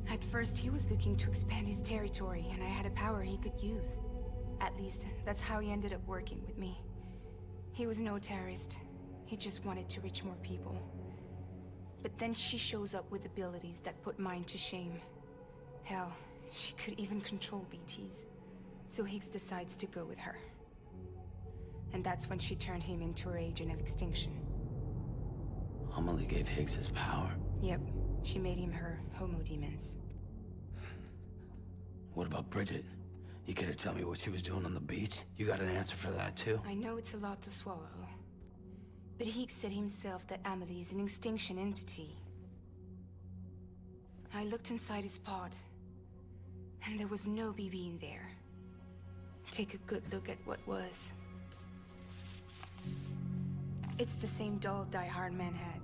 At first, he was looking to expand his territory, and I had a power he could use. At least, that's how he ended up working with me. He was no terrorist. He just wanted to reach more people. But then she shows up with abilities that put mine to shame. Hell, she could even control BTs. So Higgs decides to go with her. And that's when she turned him into her agent of extinction. Amelie gave Higgs his power? Yep, she made him her homo demons. What about Bridget? You care to tell me what she was doing on the beach? You got an answer for that too? I know it's a lot to swallow. But Higgs said himself that Amelie is an extinction entity. I looked inside his pod, and there was no BB in there. Take a good look at what was. It's the same doll Die Hard Man had.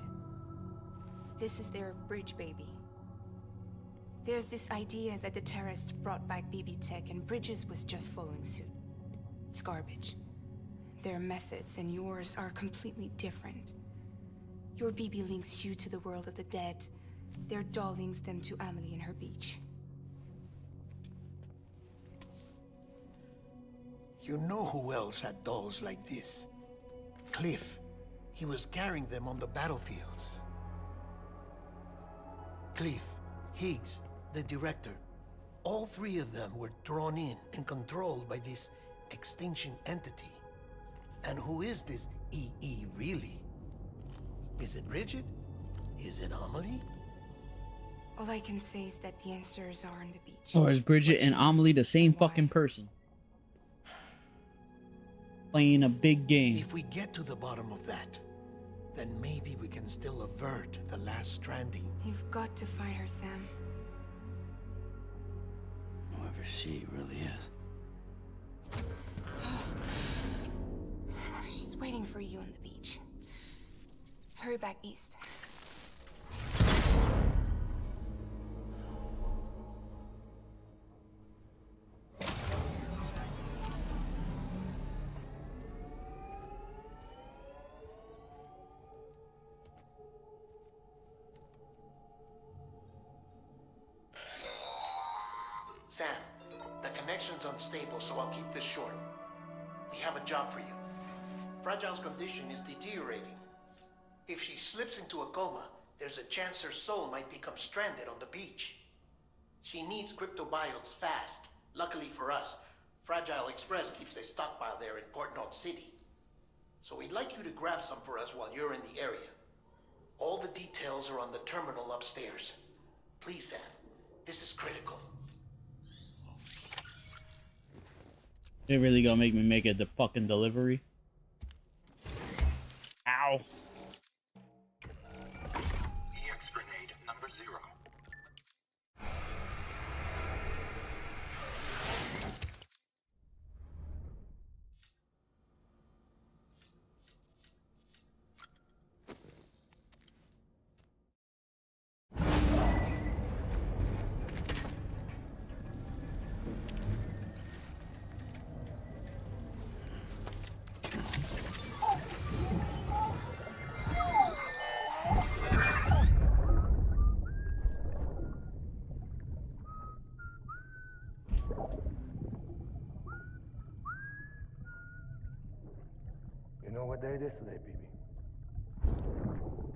This is their bridge baby. There's this idea that the terrorists brought back BB tech and Bridges was just following suit. It's garbage. Their methods and yours are completely different. Your BB links you to the world of the dead. Their doll links them to Amelie and her beach. You know who else had dolls like this? Cliff. He was carrying them on the battlefields. Cliff, Higgs, the director, all three of them were drawn in and controlled by this extinction entity. And who is this EE really? Is it Bridget? Is it Amelie? All I can say is that the answers are on the beach. Or is Bridget and Amelie the same fucking person? Playing a big game. If we get to the bottom of that, then maybe we can still avert the last stranding. You've got to find her, Sam. Whoever she really is. She's waiting for you on the beach. Hurry back east. Sam, the connection's unstable, so I'll keep this short. We have a job for you. Fragile's condition is deteriorating. If she slips into a coma, there's a chance her soul might become stranded on the beach. She needs cryptobiotes fast. Luckily for us, Fragile Express keeps a stockpile there in Port North City. So we'd like you to grab some for us while you're in the area. All the details are on the terminal upstairs. Please, Sam. This is critical. They really gonna make me make a fucking delivery? Ow. EX grenade number 0. You know what day it is today, BB?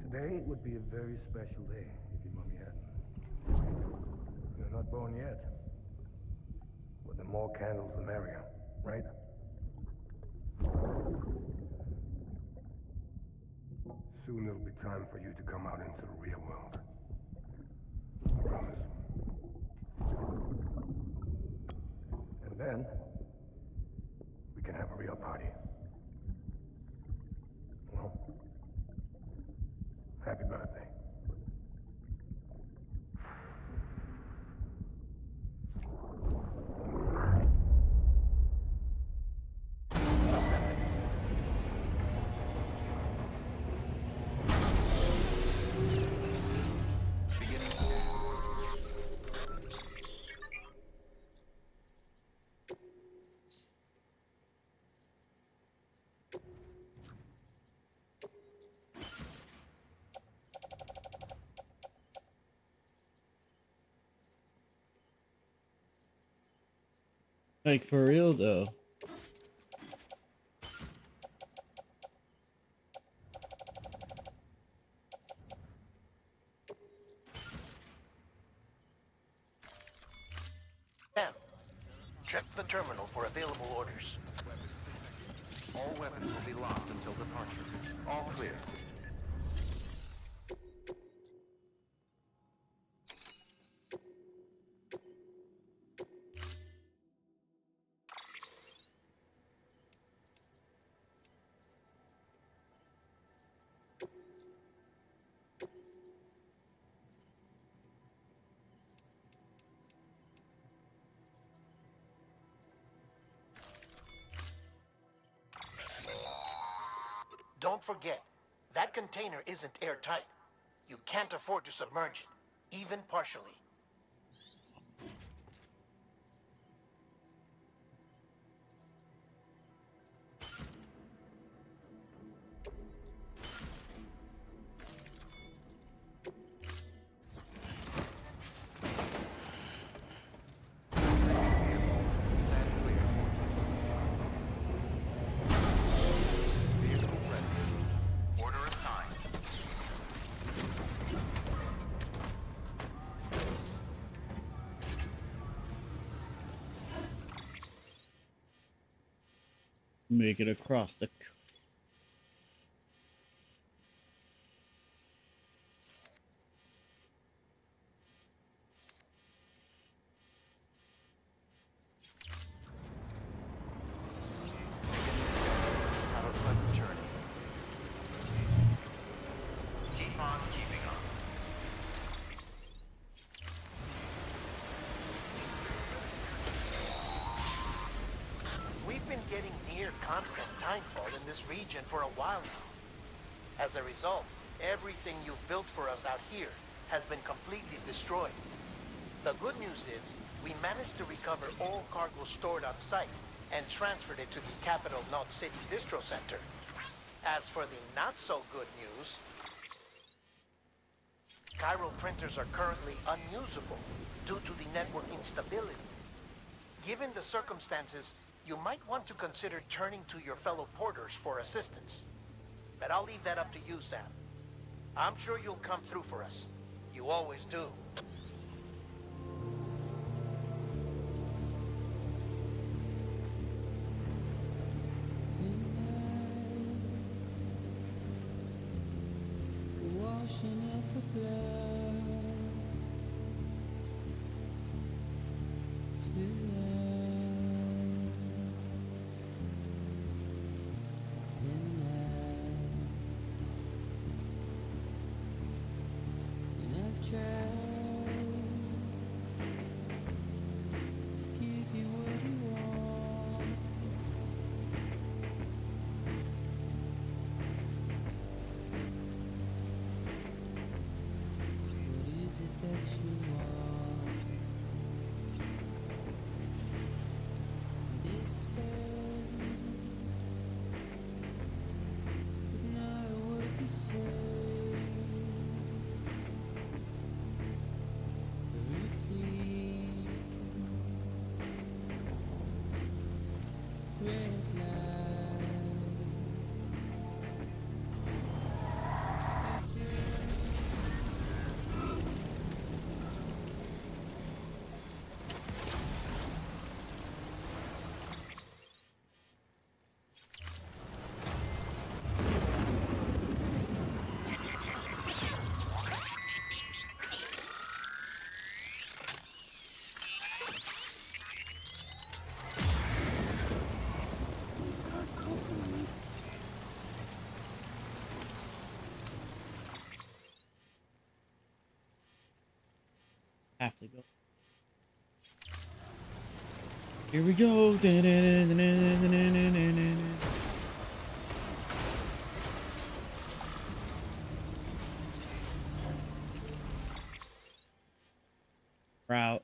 Today would be a very special day if your mommy hadn't. You're not born yet. But the more candles, the merrier, right? Soon it'll be time for you to come out into the real world. I promise. And then, we can have a real party. Well, happy birthday. Like, for real, though. Sam, check the terminal for available orders. All weapons will be locked until departure. All clear. Don't forget, that container isn't airtight. You can't afford to submerge it, even partially. Make it across the... Have a pleasant journey. Keep on keeping on. We've been getting near constant timefall in this region for a while now. As a result, everything you've built for us out here has been completely destroyed. The good news is, we managed to recover all cargo stored on site and transferred it to the capital North City Distro Center. As for the not-so-good news, chiral printers are currently unusable due to the network instability. Given the circumstances, you might want to consider turning to your fellow porters for assistance. But I'll leave that up to you, Sam. I'm sure you'll come through for us. You always do. Washing at the blood tonight, and I've tried to give you what you want. What is it that you want? Despair, but not a word to say. Routine, red light, Have to go. Here we go. Route.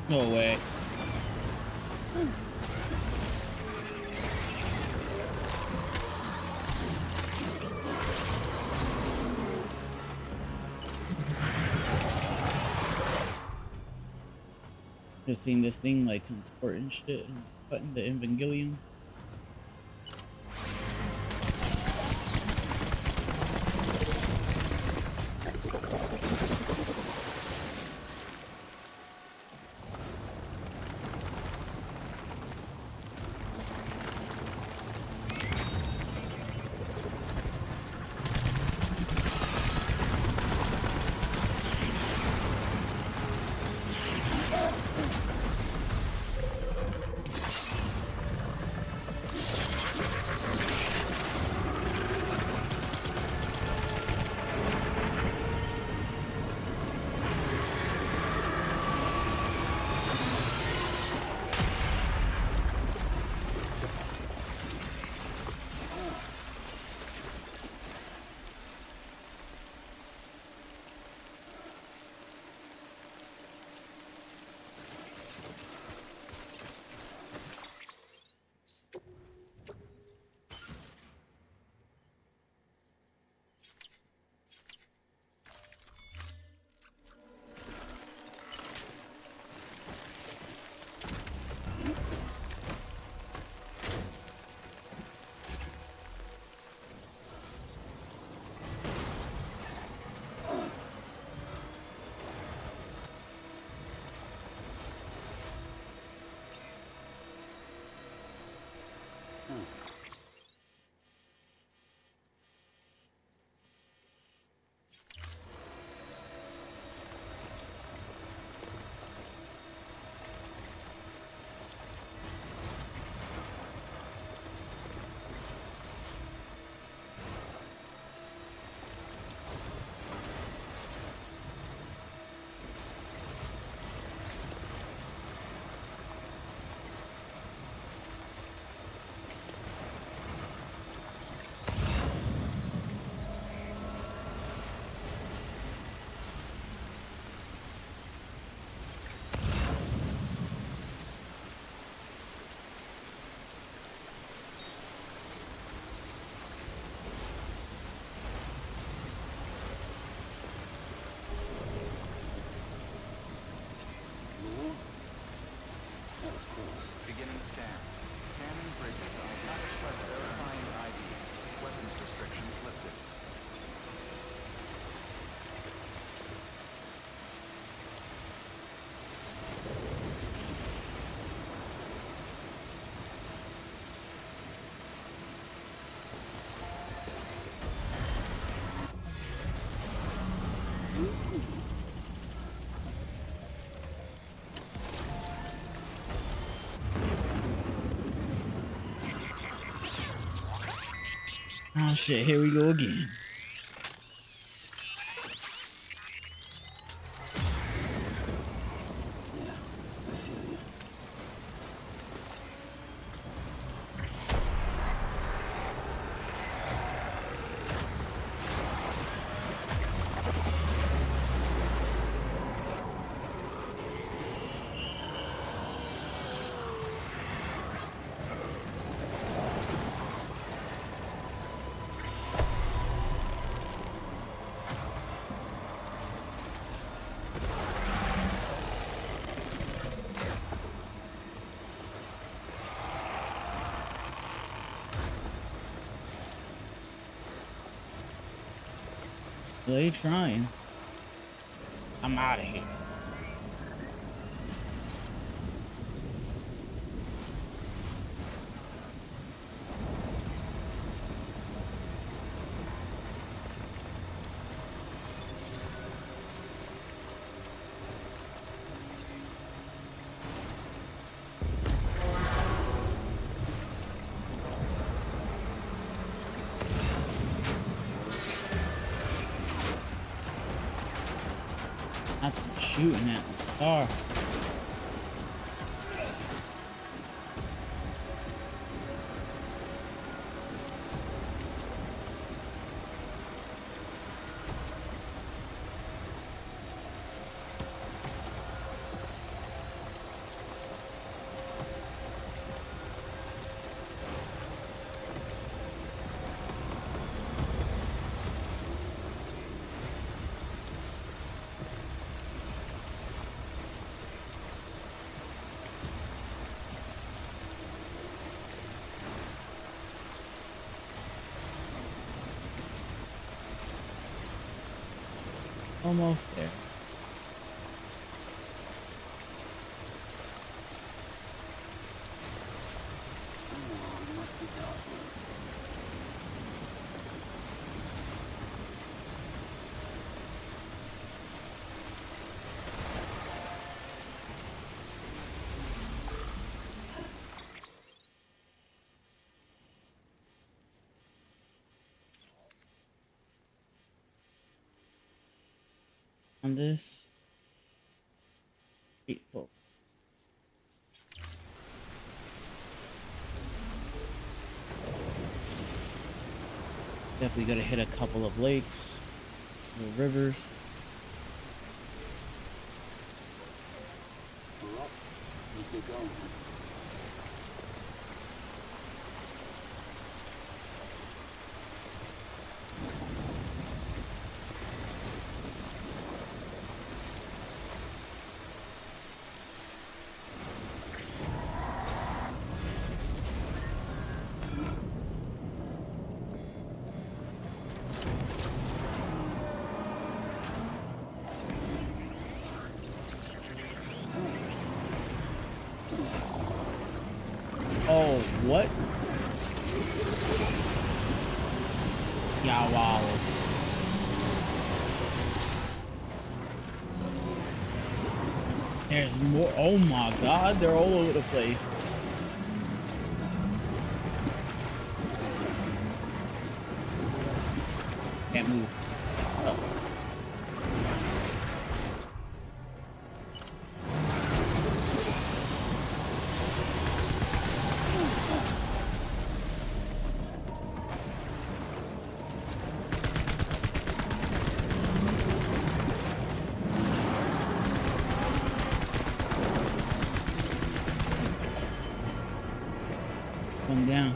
No way. Just seen this thing like contort and shit and button the Evangelion. Oh shit, here we go again. They trying. I'm out of here. Not shooting at the car. Almost there. Oh, must be tough. On this. Hateful. Definitely gotta hit a couple of lakes, little rivers. We're up. Let's get going. Oh, what? Yeah, wow. There's more. Oh my god, they're all over the place. Can't move. Oh. Come down.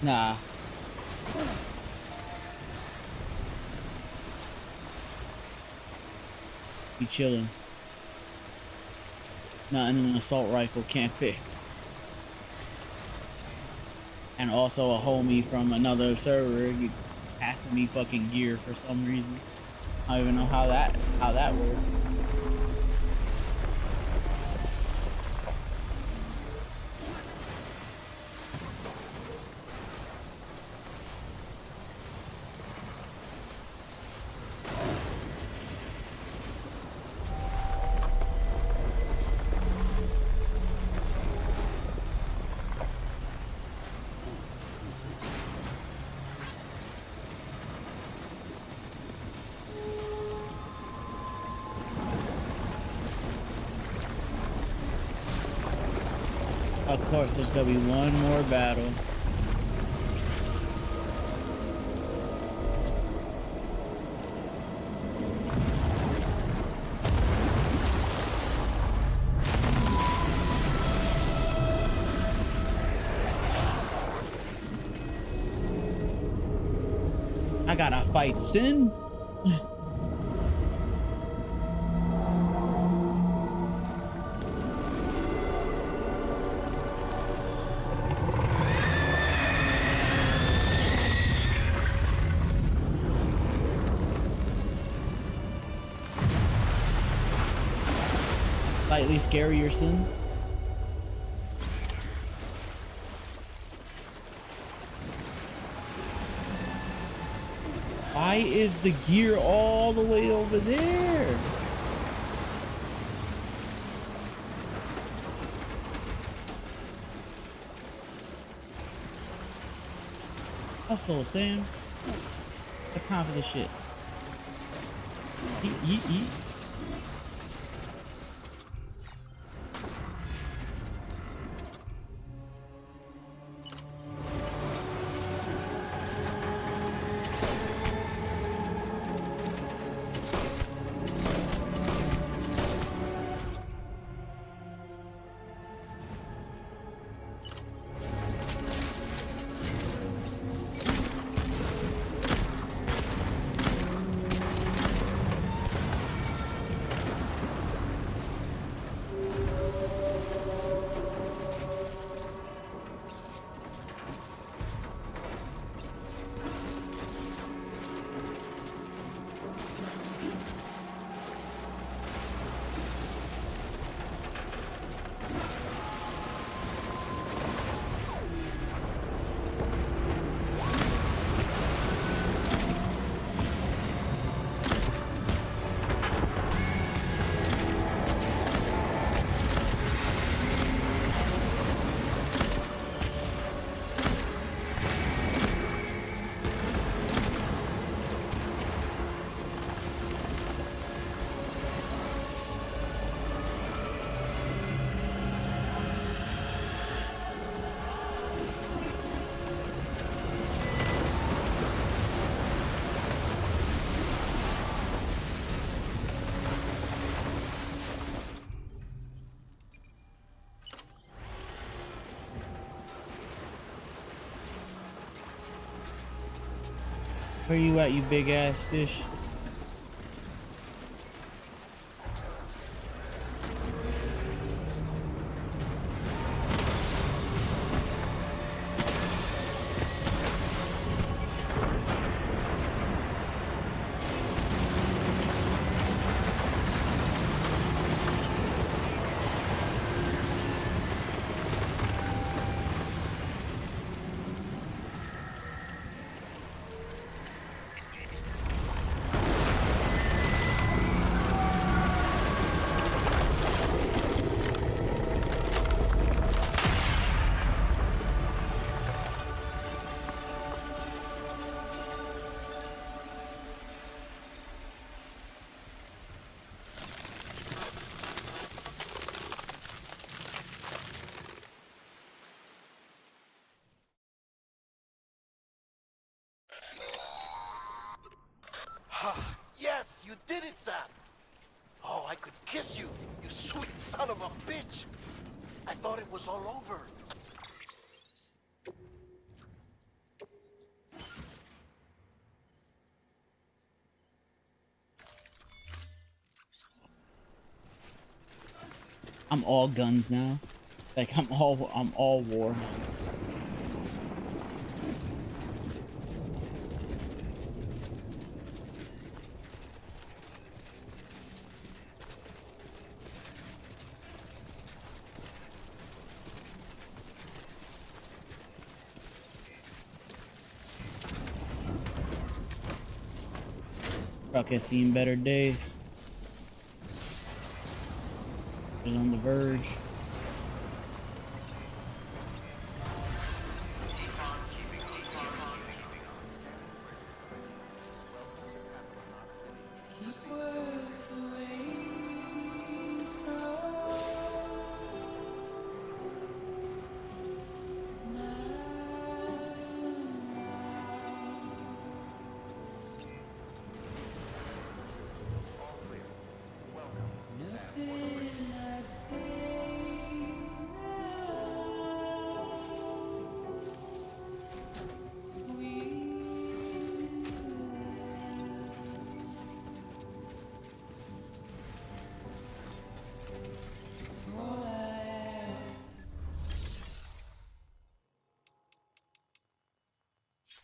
Nah. Be chilling. Nothing an assault rifle can't fix. And also a homie from another server passing me fucking gear for some reason. I don't even know how that worked. Of course, there's gonna be one more battle. I gotta fight Sin. Slightly scarier Sin. Why is the gear all the way over there? Hustle, Sam. Got time for this shit. Eat. Where you at, you big ass fish? Yes, you did it, Sam! Oh, I could kiss you, you sweet son of a bitch! I thought it was all over. I'm all guns now. Like I'm all war now. Truck has seen better days. Is on the verge.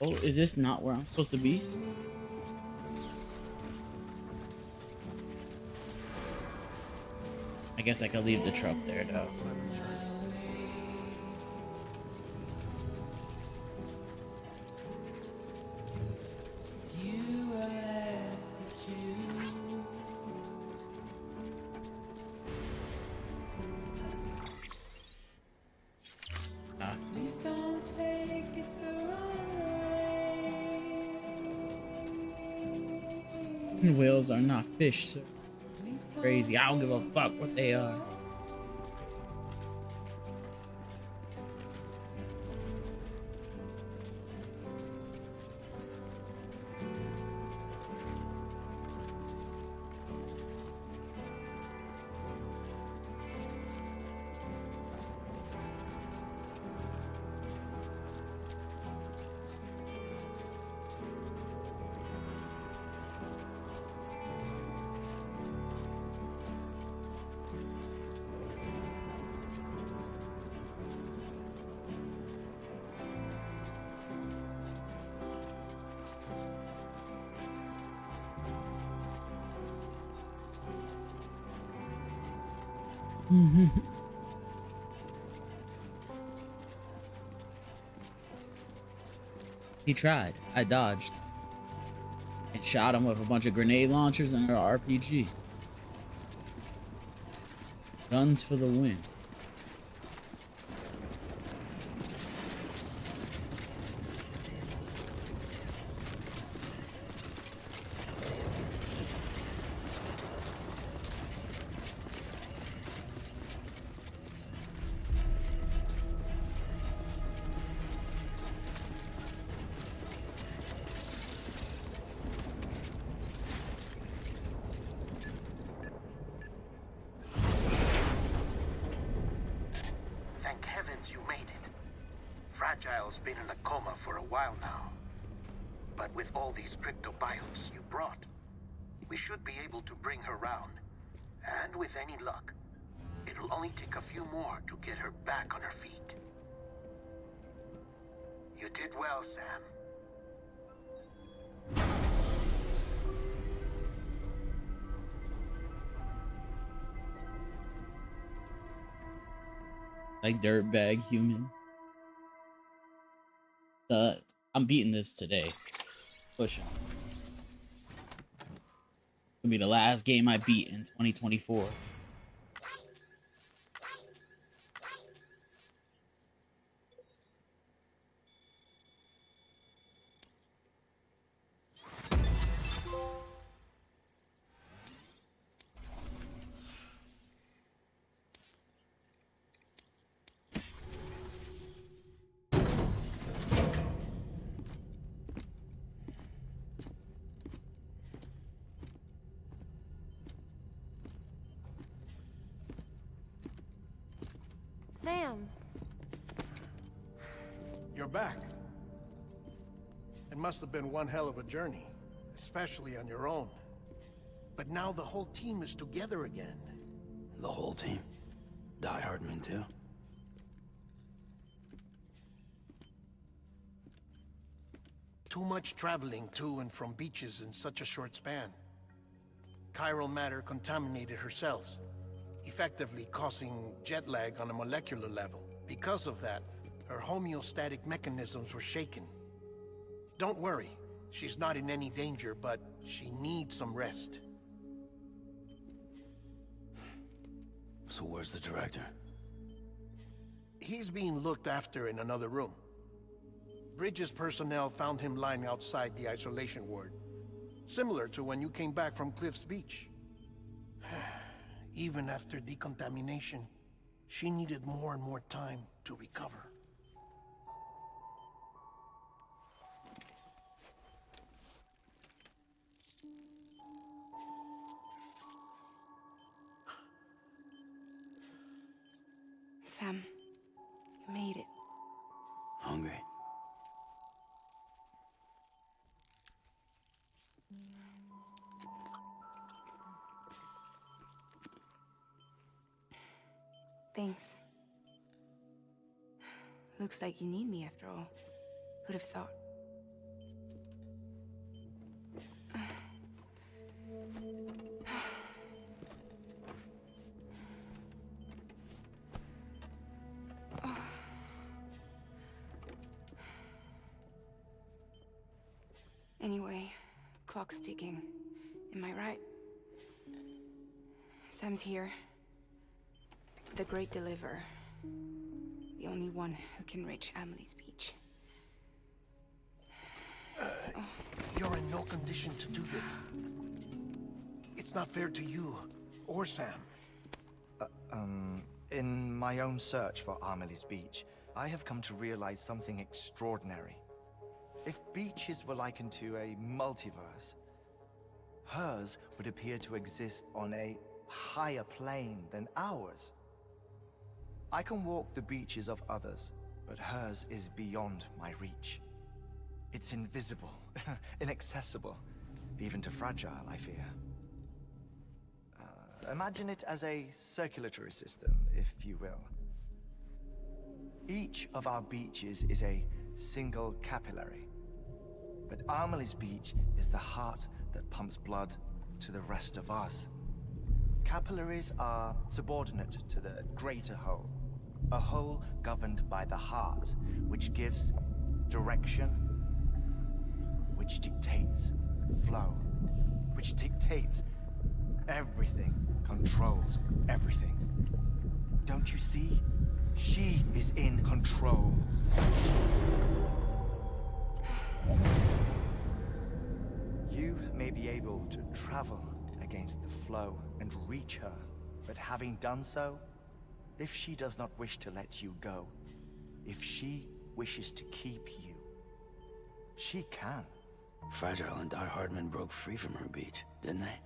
Oh, is this not where I'm supposed to be? I guess I could leave the truck there though. Please don't take it the wrong way. Whales are not fish, sir. Crazy. I don't give a fuck what they are. He tried. I dodged. And shot him with a bunch of grenade launchers and an RPG. Guns for the win. Thank heavens you made it. Fragile's been in a coma for a while now. But with all these cryptobiotes you brought, we should be able to bring her round. And with any luck, it'll only take a few more to get her back on her feet. You did well, Sam. Like dirtbag human. I'm beating this today. Pushing. It'll be the last game I beat in 2024. Sam. You're back. It must have been one hell of a journey, especially on your own. But now the whole team is together again. The whole team? Die-hard men too? Too much traveling to and from beaches in such a short span. Chiral matter contaminated her cells, effectively causing jet lag on a molecular level. Because of that, her homeostatic mechanisms were shaken. Don't worry, she's not in any danger, but she needs some rest. So where's the director? He's being looked after in another room. Bridges personnel found him lying outside the isolation ward. Similar to when you came back from Cliff's Beach. Even after decontamination, she needed more and more time to recover. Sam, you made it. Hungry? Thanks. Looks like you need me after all. Who'd have thought? Anyway, clock's ticking. Am I right? Sam's here. The Great Deliverer. The only one who can reach Amelie's Beach. You're in no condition to do this. It's not fair to you, or Sam. In my own search for Amelie's Beach, I have come to realize something extraordinary. If beaches were likened to a multiverse, hers would appear to exist on a higher plane than ours. I can walk the beaches of others, but hers is beyond my reach. It's invisible, inaccessible, even to fragile, I fear. Imagine it as a circulatory system, if you will. Each of our beaches is a single capillary, but Amelie's Beach is the heart that pumps blood to the rest of us. Capillaries are subordinate to the greater whole, a whole governed by the heart, which gives direction, which dictates flow, which dictates everything, controls everything. Don't you see? She is in control. You may be able to travel against the flow and reach her, but having done so, if she does not wish to let you go, if she wishes to keep you, she can. Fragile and Die-hard men broke free from her beach, didn't they?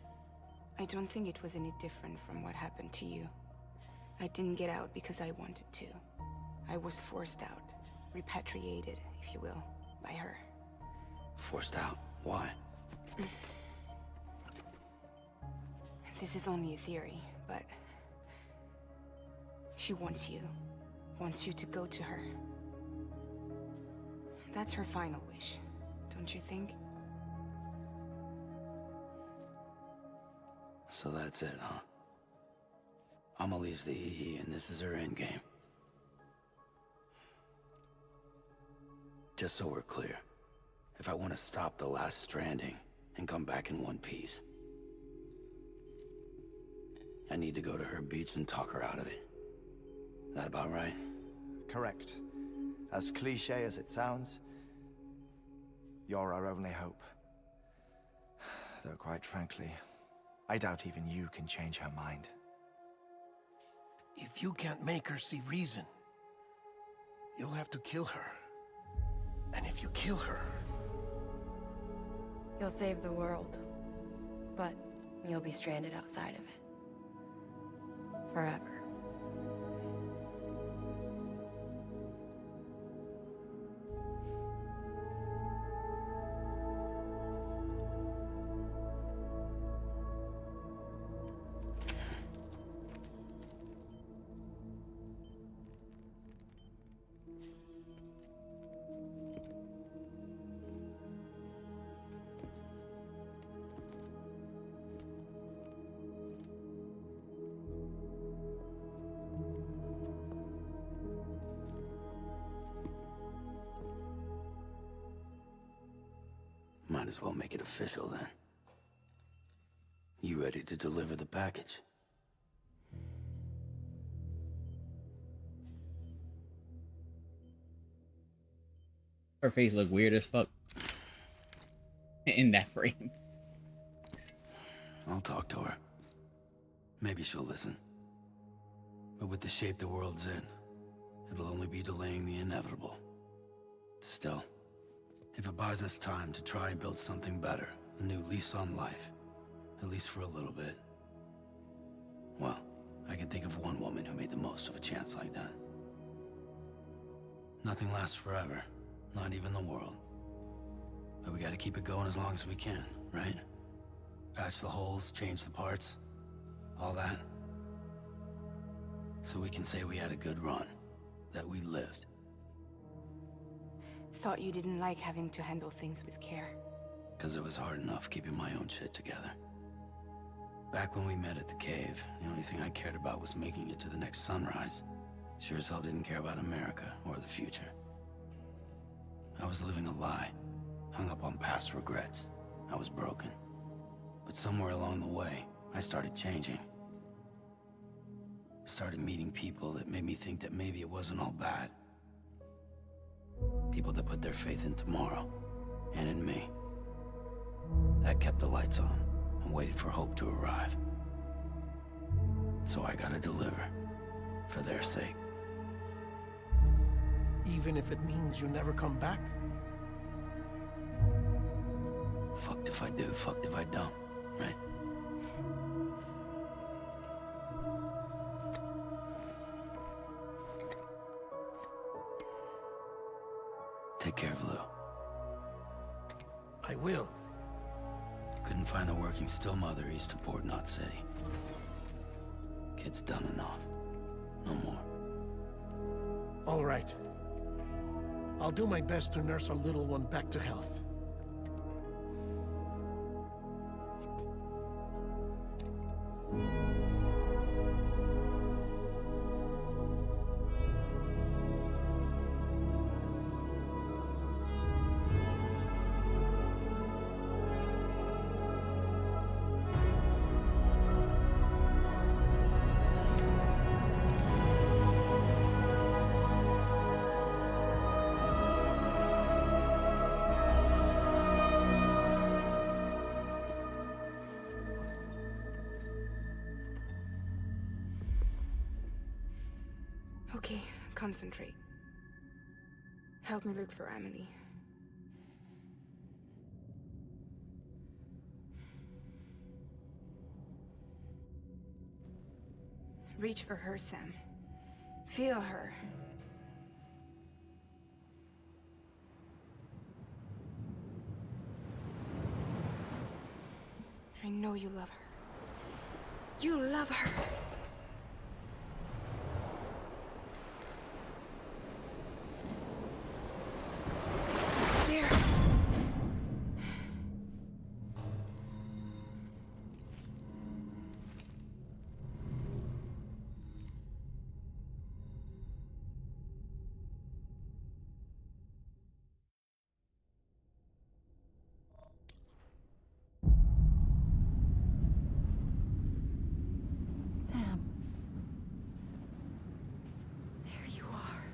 I don't think it was any different from what happened to you. I didn't get out because I wanted to. I was forced out, repatriated, if you will, by her. Forced out? Why? This is only a theory, but she wants you to go to her. That's her final wish, don't you think? So that's it, huh? Amelie's the EE, and this is her endgame. Just so we're clear, if I want to stop the last Stranding and come back in one piece, I need to go to her beach and talk her out of it. That about right? Correct. As cliche as it sounds, you're our only hope. Though quite frankly, I doubt even you can change her mind. If you can't make her see reason, you'll have to kill her. And if you kill her... You'll save the world, but you'll be stranded outside of it. Forever. Might as well make it official then. You ready to deliver the package? Her face looked weird as fuck in that frame. I'll talk to her. Maybe she'll listen. But with the shape the world's in, it'll only be delaying the inevitable. Still, if it buys us time to try and build something better, a new lease on life, at least for a little bit, well, I can think of one woman who made the most of a chance like that. Nothing lasts forever, not even the world. But we gotta keep it going as long as we can, right? Patch the holes, change the parts, all that. So we can say we had a good run, that we lived. Thought you didn't like having to handle things with care. 'Cause it was hard enough keeping my own shit together. Back when we met at the cave, the only thing I cared about was making it to the next sunrise. Sure as hell didn't care about America or the future. I was living a lie, hung up on past regrets. I was broken. But somewhere along the way, I started changing. Started meeting people that made me think that maybe it wasn't all bad. People that put their faith in tomorrow, and in me. That kept the lights on, and waited for hope to arrive. So I gotta deliver, for their sake. Even if it means you never come back? Fucked if I do, fucked if I don't, right? Take care of Lou. I will. Couldn't find a working still mother east of Port Knot City. Kid's done enough. No more. All right. I'll do my best to nurse our little one back to health. Okay, concentrate. Help me look for Emily. Reach for her, Sam. Feel her. I know you love her. You love her! There! Sam. There you are.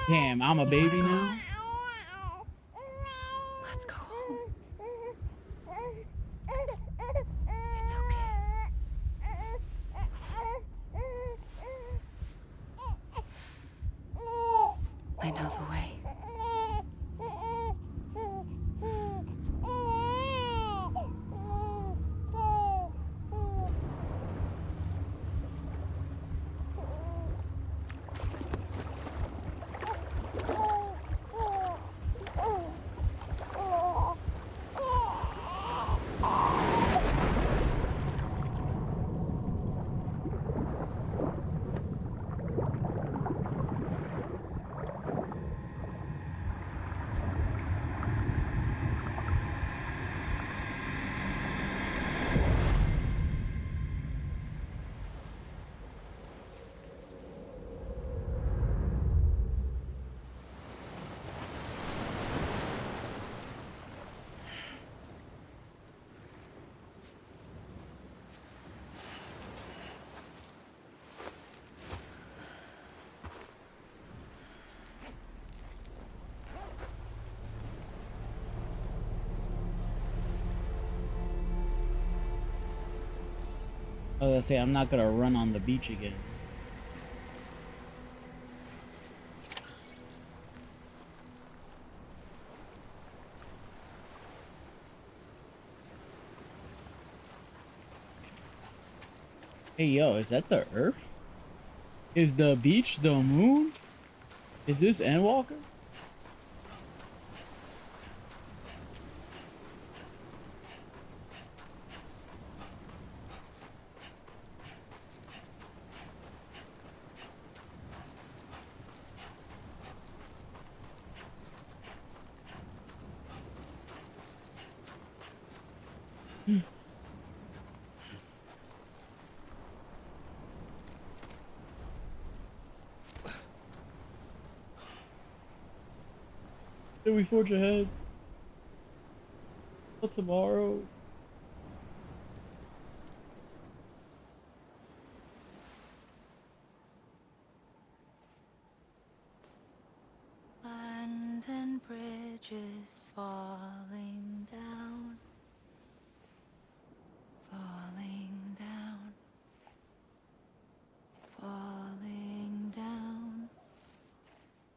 Damn, I'm a baby now? Let's go home. It's okay. I know the way. I was gonna say, I'm not gonna run on the beach again. Hey, yo, is that the Earth? Is the beach the moon? Is this Endwalker? Did we forge ahead? Till tomorrow? Land and bridges falling down, falling down, falling down.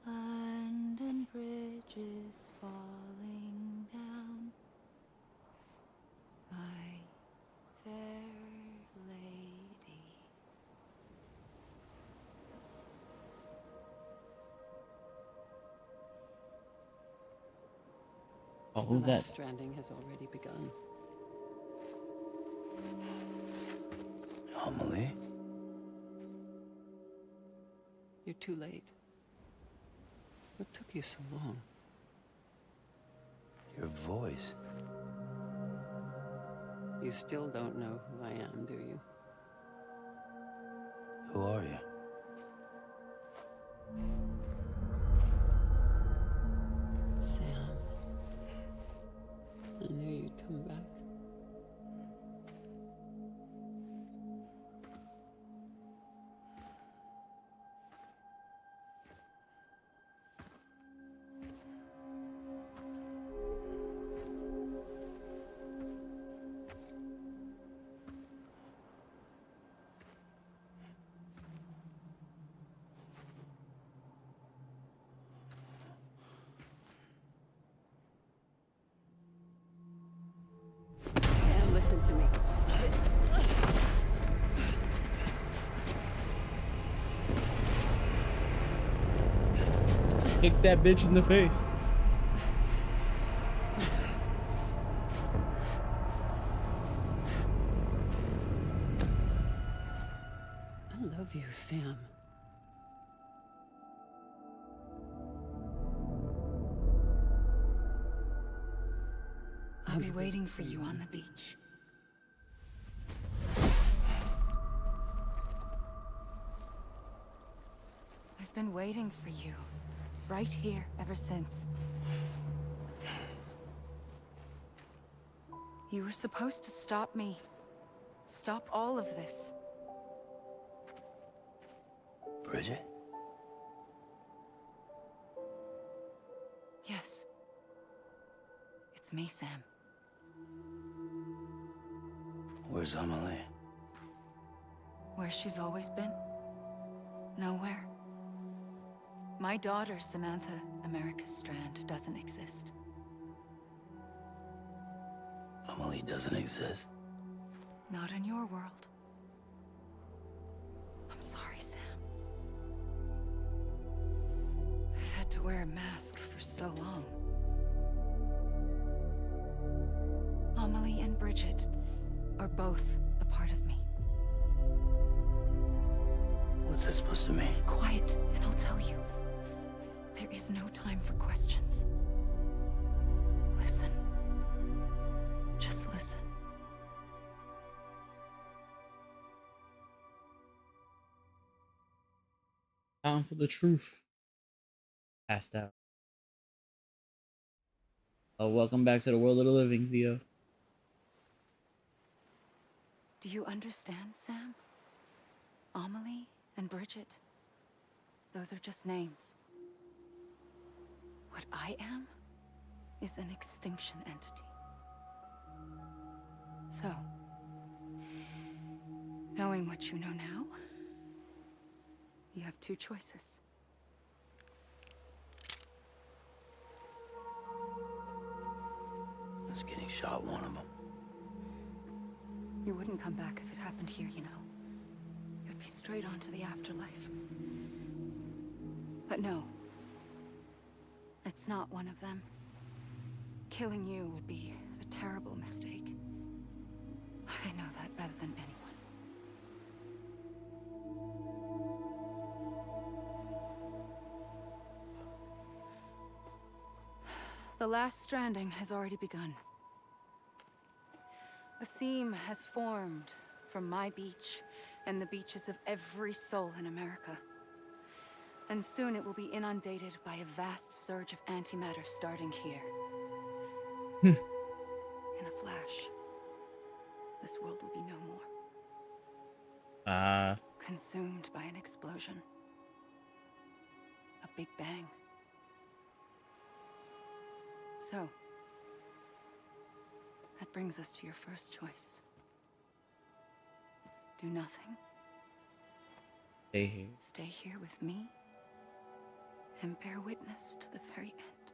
Land and bridges falling down, my fair lady. Oh, who's The that? last stranding has already begun. Amelie? You're too late. What took you so long? Your voice. You still don't know who I am, do you? Who are you? Sam. I knew you'd come back. Sam, listen to me. Kick that bitch in the face. I love you, Sam. I'll be waiting for you on the beach. I've been waiting for you, right here, ever since. You were supposed to stop me. Stop all of this. Bridget? Yes. It's me, Sam. Where's Amelie? Where she's always been? Nowhere. My daughter, Samantha America Strand, doesn't exist. Amelie doesn't exist? Not in your world. I'm sorry, Sam. I've had to wear a mask for so long. Amelie and Bridget are both a part of me. What's this supposed to mean? Quiet, and I'll tell you. There is no time for questions. Listen. Just listen. Time for the truth. Passed out. Oh, welcome back to the world of the living, Zio. Do you understand, Sam? Amelie and Bridget. Those are just names. What I am is an extinction entity. So, Knowing what you know now, you have two choices. Us getting shot, one of them. You wouldn't come back if it happened here, you know. You'd be straight on to the afterlife. But no. It's not one of them. Killing you would be a terrible mistake. I know that better than anyone. The last stranding has already begun. A seam has formed from my beach and the beaches of every soul in America. And soon it will be inundated by a vast surge of antimatter starting here. In a flash, this world will be no more. Consumed by an explosion. A big bang. So, that brings us to your first choice. Do nothing. Stay here. Stay here with me and bear witness to the very end.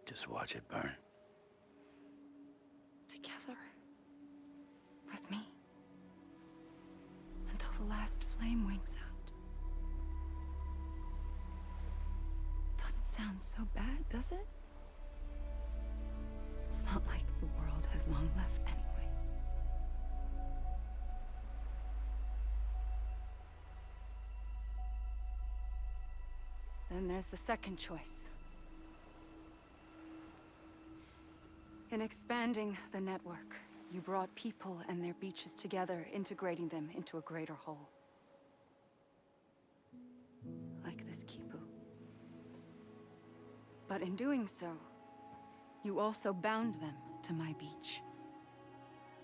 Just watch it burn. Together. With me. Until the last flame winks out. Doesn't sound so bad, does it? It's not like the world has long left anyway. Then there's the second choice. In expanding the network, you brought people and their beaches together, integrating them into a greater whole. Like this Kipu. But in doing so, you also bound them to my beach.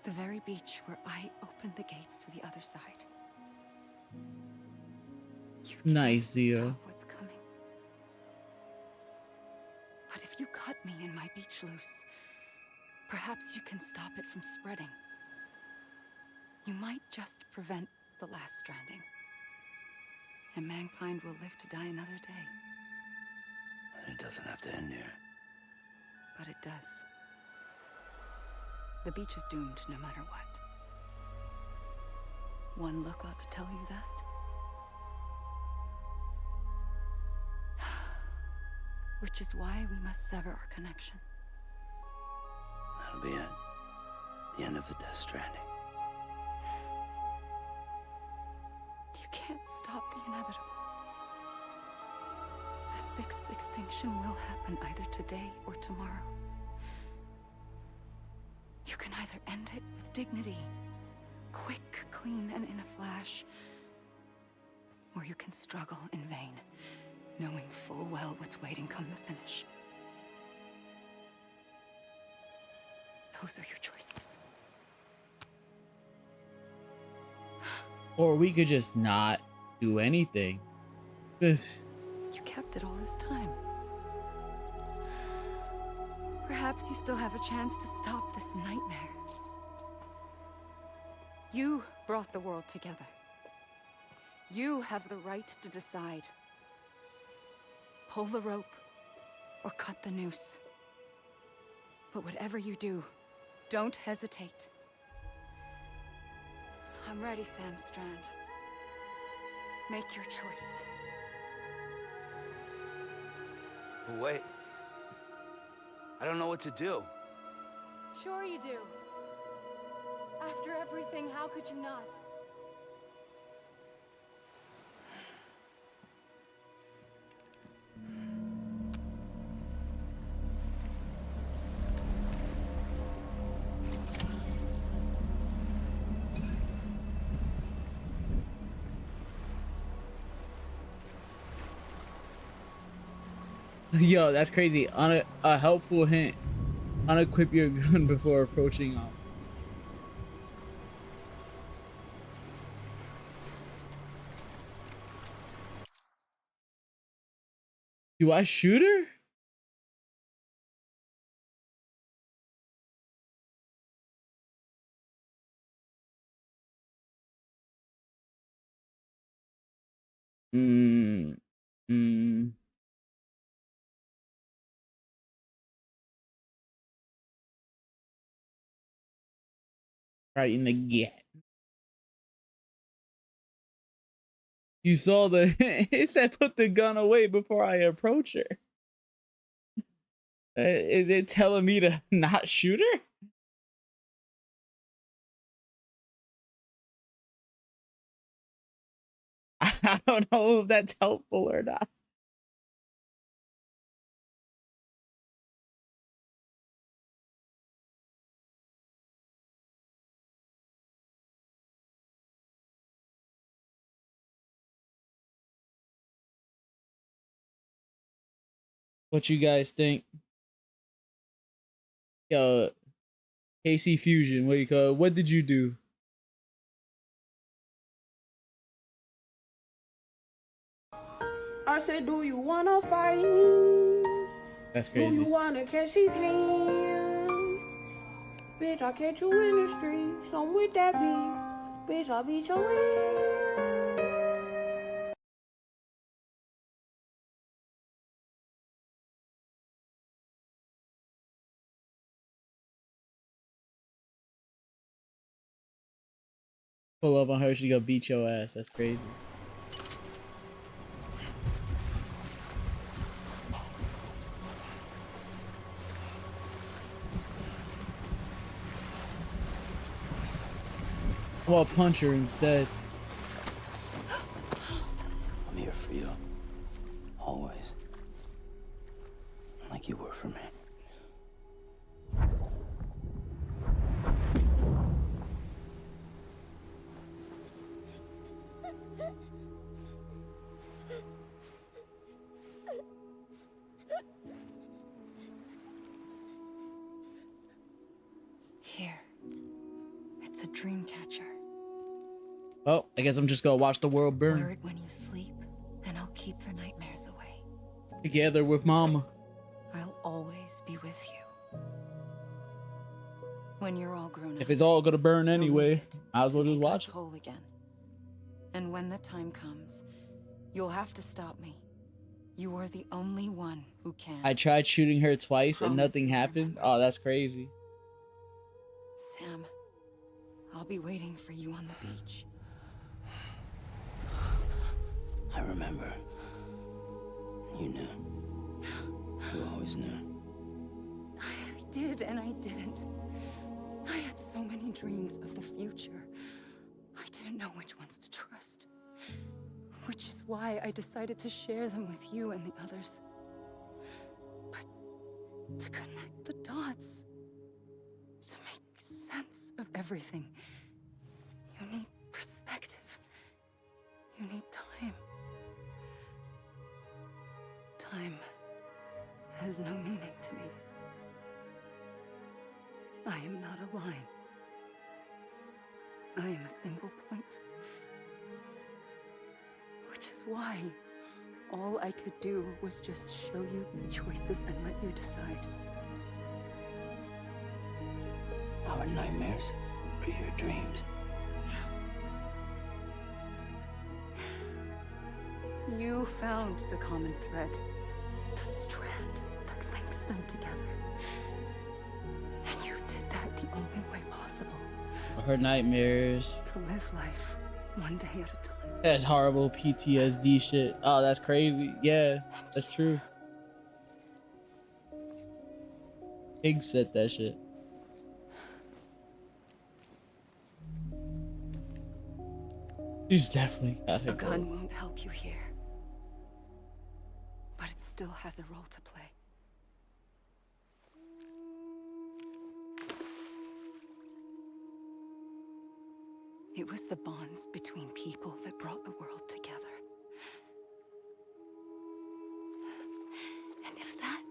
The very beach where I opened the gates to the other side. Nice, Zio. What's coming. But if you cut me and my beach loose, perhaps you can stop it from spreading. You might just prevent the last stranding. And mankind will live to die another day. And it doesn't have to end here. But it does. The beach is doomed no matter what. One look ought to tell you that. Which is why we must sever our connection. That'll be it. The end of the Death Stranding. You can't stop the inevitable. The sixth extinction will happen either today or tomorrow. You can either end it with dignity, quick, clean, and in a flash, or you can struggle in vain, knowing full well what's waiting come the finish. Those are your choices. Or we could just not do anything. Because you kept it all this time. Perhaps you still have a chance to stop this nightmare. You brought the world together. You have the right to decide. Pull the rope or cut the noose. But whatever you do, don't hesitate. I'm ready, Sam Strand. Make your choice. Wait. I don't know what to do. Sure you do. After everything, how could you not? Yo, that's crazy. On a helpful hint. Unequip your gun before approaching off. Do I shoot her? Mm. Mm. Right in the get. You saw the it said put the gun away before I approach her. Is it telling me to not shoot her? I don't know if that's helpful or not. What you guys think? Yo, KC Fusion, what did you do? I said, do you wanna fight me? That's Do you crazy. wanna catch these hands? Bitch, I'll catch you in the streets. I'm with that beef. Bitch, I'll beat your ass. Pull up on her, she gonna beat your ass. That's crazy. Well, punch her instead. I'm here for you. Always. Like you were for me. Here. It's a dream catcher. Oh, I guess I'm just gonna watch the world burn. Wear it when you sleep, and I'll keep the nightmares away. Together with Mama. I'll always be with you. When you're all grown up. If it's all gonna burn anyway, might as well just watch it. Whole again. And when the time comes, you'll have to stop me. You are the only one who can. I tried shooting her twice and Promise nothing you happened. Oh, that's crazy. Sam, I'll be waiting for you on the beach. I remember. You knew. You always knew. I did and I didn't. I had so many dreams of the future. I didn't know which ones to trust. Which is why I decided to share them with you and the others. But to connect the dots, to make sense of everything, you need perspective. You need time. Time has no meaning to me. I am not a line. I am a single point. Which is why all I could do was just show you the choices and let you decide. Our nightmares are your dreams. You found the common thread, the strand that links them together. And you did that the only way possible. Her nightmares. To live life one day at a time. That's horrible PTSD shit. Oh, that's crazy. Yeah, that's true. Pig said that shit. She's definitely got her A gun goals. won't help you here. But it still has a role to play. It was the bonds between people that brought the world together. And if that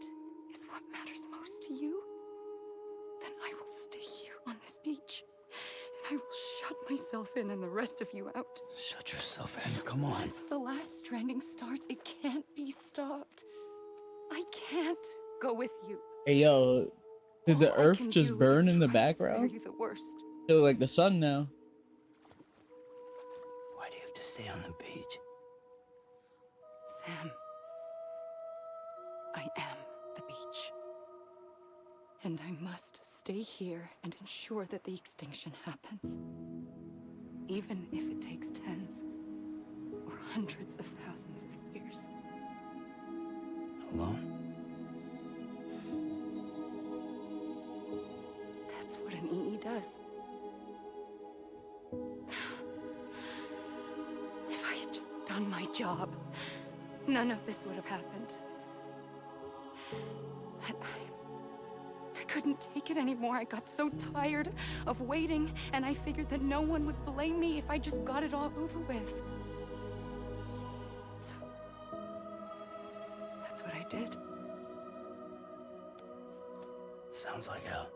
is what matters most to you, then I will stay here on this beach. And I will shut myself in and the rest of you out. Shut yourself in, come on. Once the last stranding starts, it can't be stopped. I can't go with you. Hey, yo, did the All I earth can just do burn is in the try to spare background? you the worst. It look like the sun now. Why do you have to stay on the beach? Sam, I am the beach. And I must stay here and ensure that the extinction happens. Even if it takes tens or hundreds of thousands of years. Alone? That's what an EE does. If I had just done my job, none of this would have happened. But I couldn't take it anymore. I got so tired of waiting, and I figured that no one would blame me if I just got it all over with. So, that's what I did. Sounds like hell.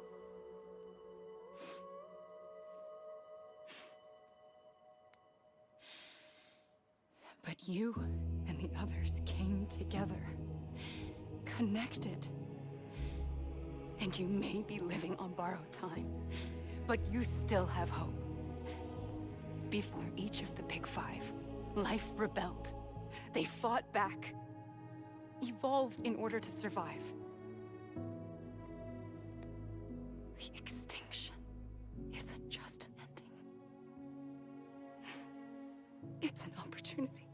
But you and the others came together, connected. And you may be living on borrowed time, but you still have hope. Before each of the Big Five, life rebelled. They fought back, evolved in order to survive. The extinction isn't just an ending. It's an opportunity.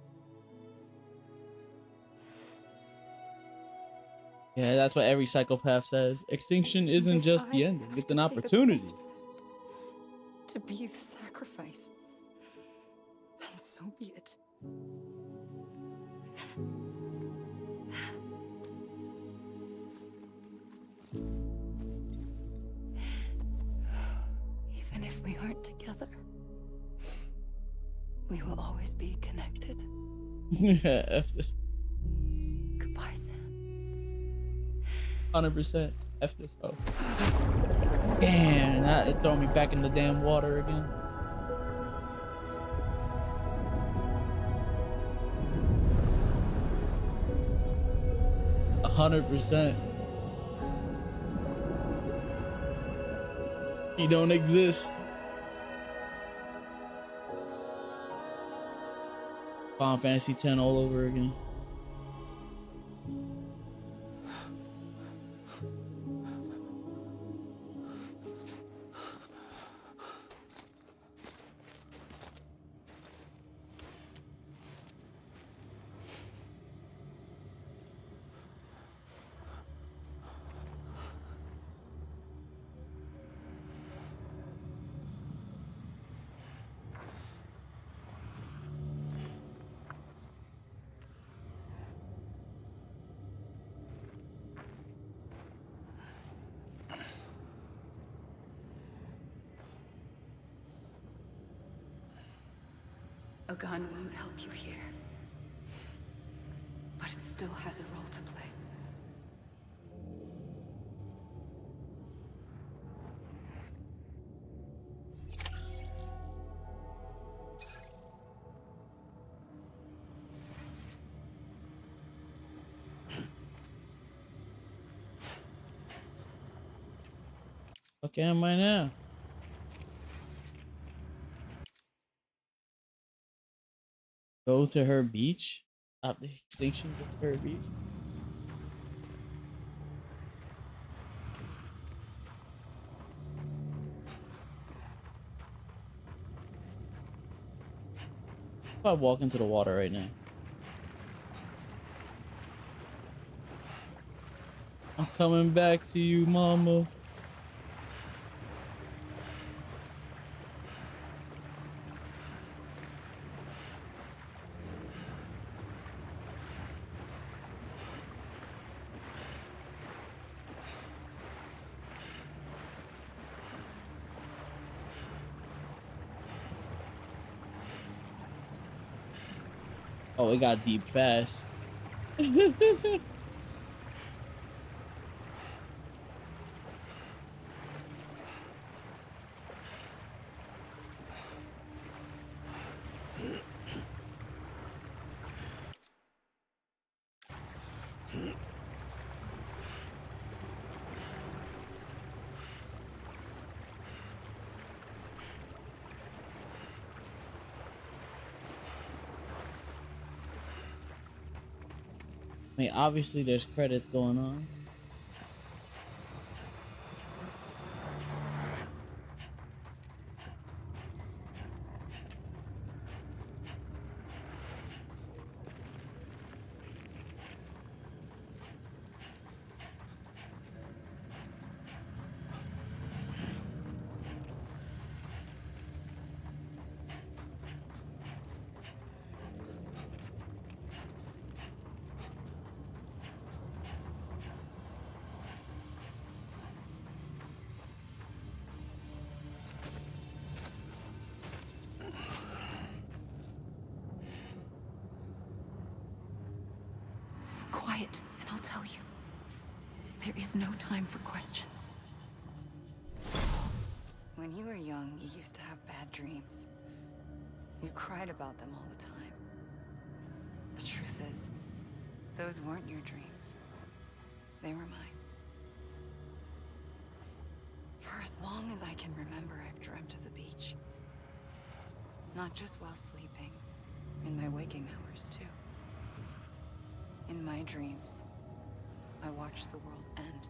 Yeah, that's what every psychopath says. Extinction isn't just the ending, it's an opportunity. To be the sacrifice, then so be it. Even if we aren't together, we will always be connected. Yeah, F this. Goodbye, Sam. 100%. F this. Oh. Damn, that throw me back in the damn water again. A 100%. He don't exist. Final Fantasy X all over again. A gun won't help you here, but it still has a role to play. Okay, am I now? Go to her beach? Stop the extinction to her beach? If I walk into the water right now. I'm coming back to you, mama. Oh, it got deep fast. I mean, obviously there's credits going on. Quiet, and I'll tell you. There is no time for questions. When you were young, you used to have bad dreams. You cried about them all the time. The truth is, those weren't your dreams. They were mine. For as long as I can remember, I've dreamt of the beach. Not just while sleeping, in my waking hours, too. In my dreams, I watched the world end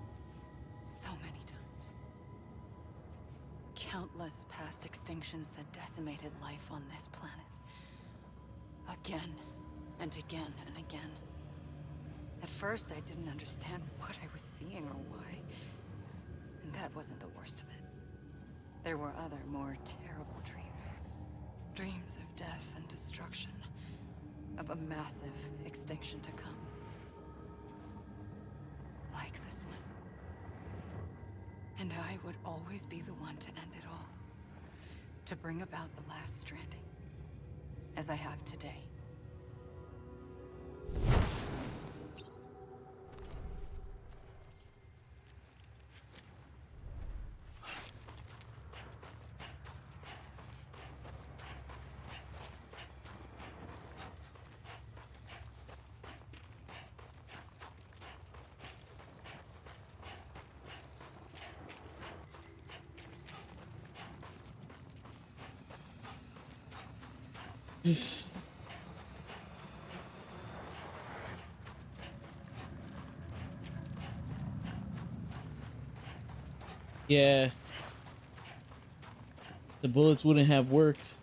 so many times. Countless past extinctions that decimated life on this planet. Again and again and again. At first, I didn't understand what I was seeing or why. And that wasn't the worst of it. There were other, more terrible dreams. Dreams of death and destruction. Of a massive extinction to come. Like this one. And I would always be the one to end it all. To bring about the last stranding. As I have today. Yeah. The bullets wouldn't have worked.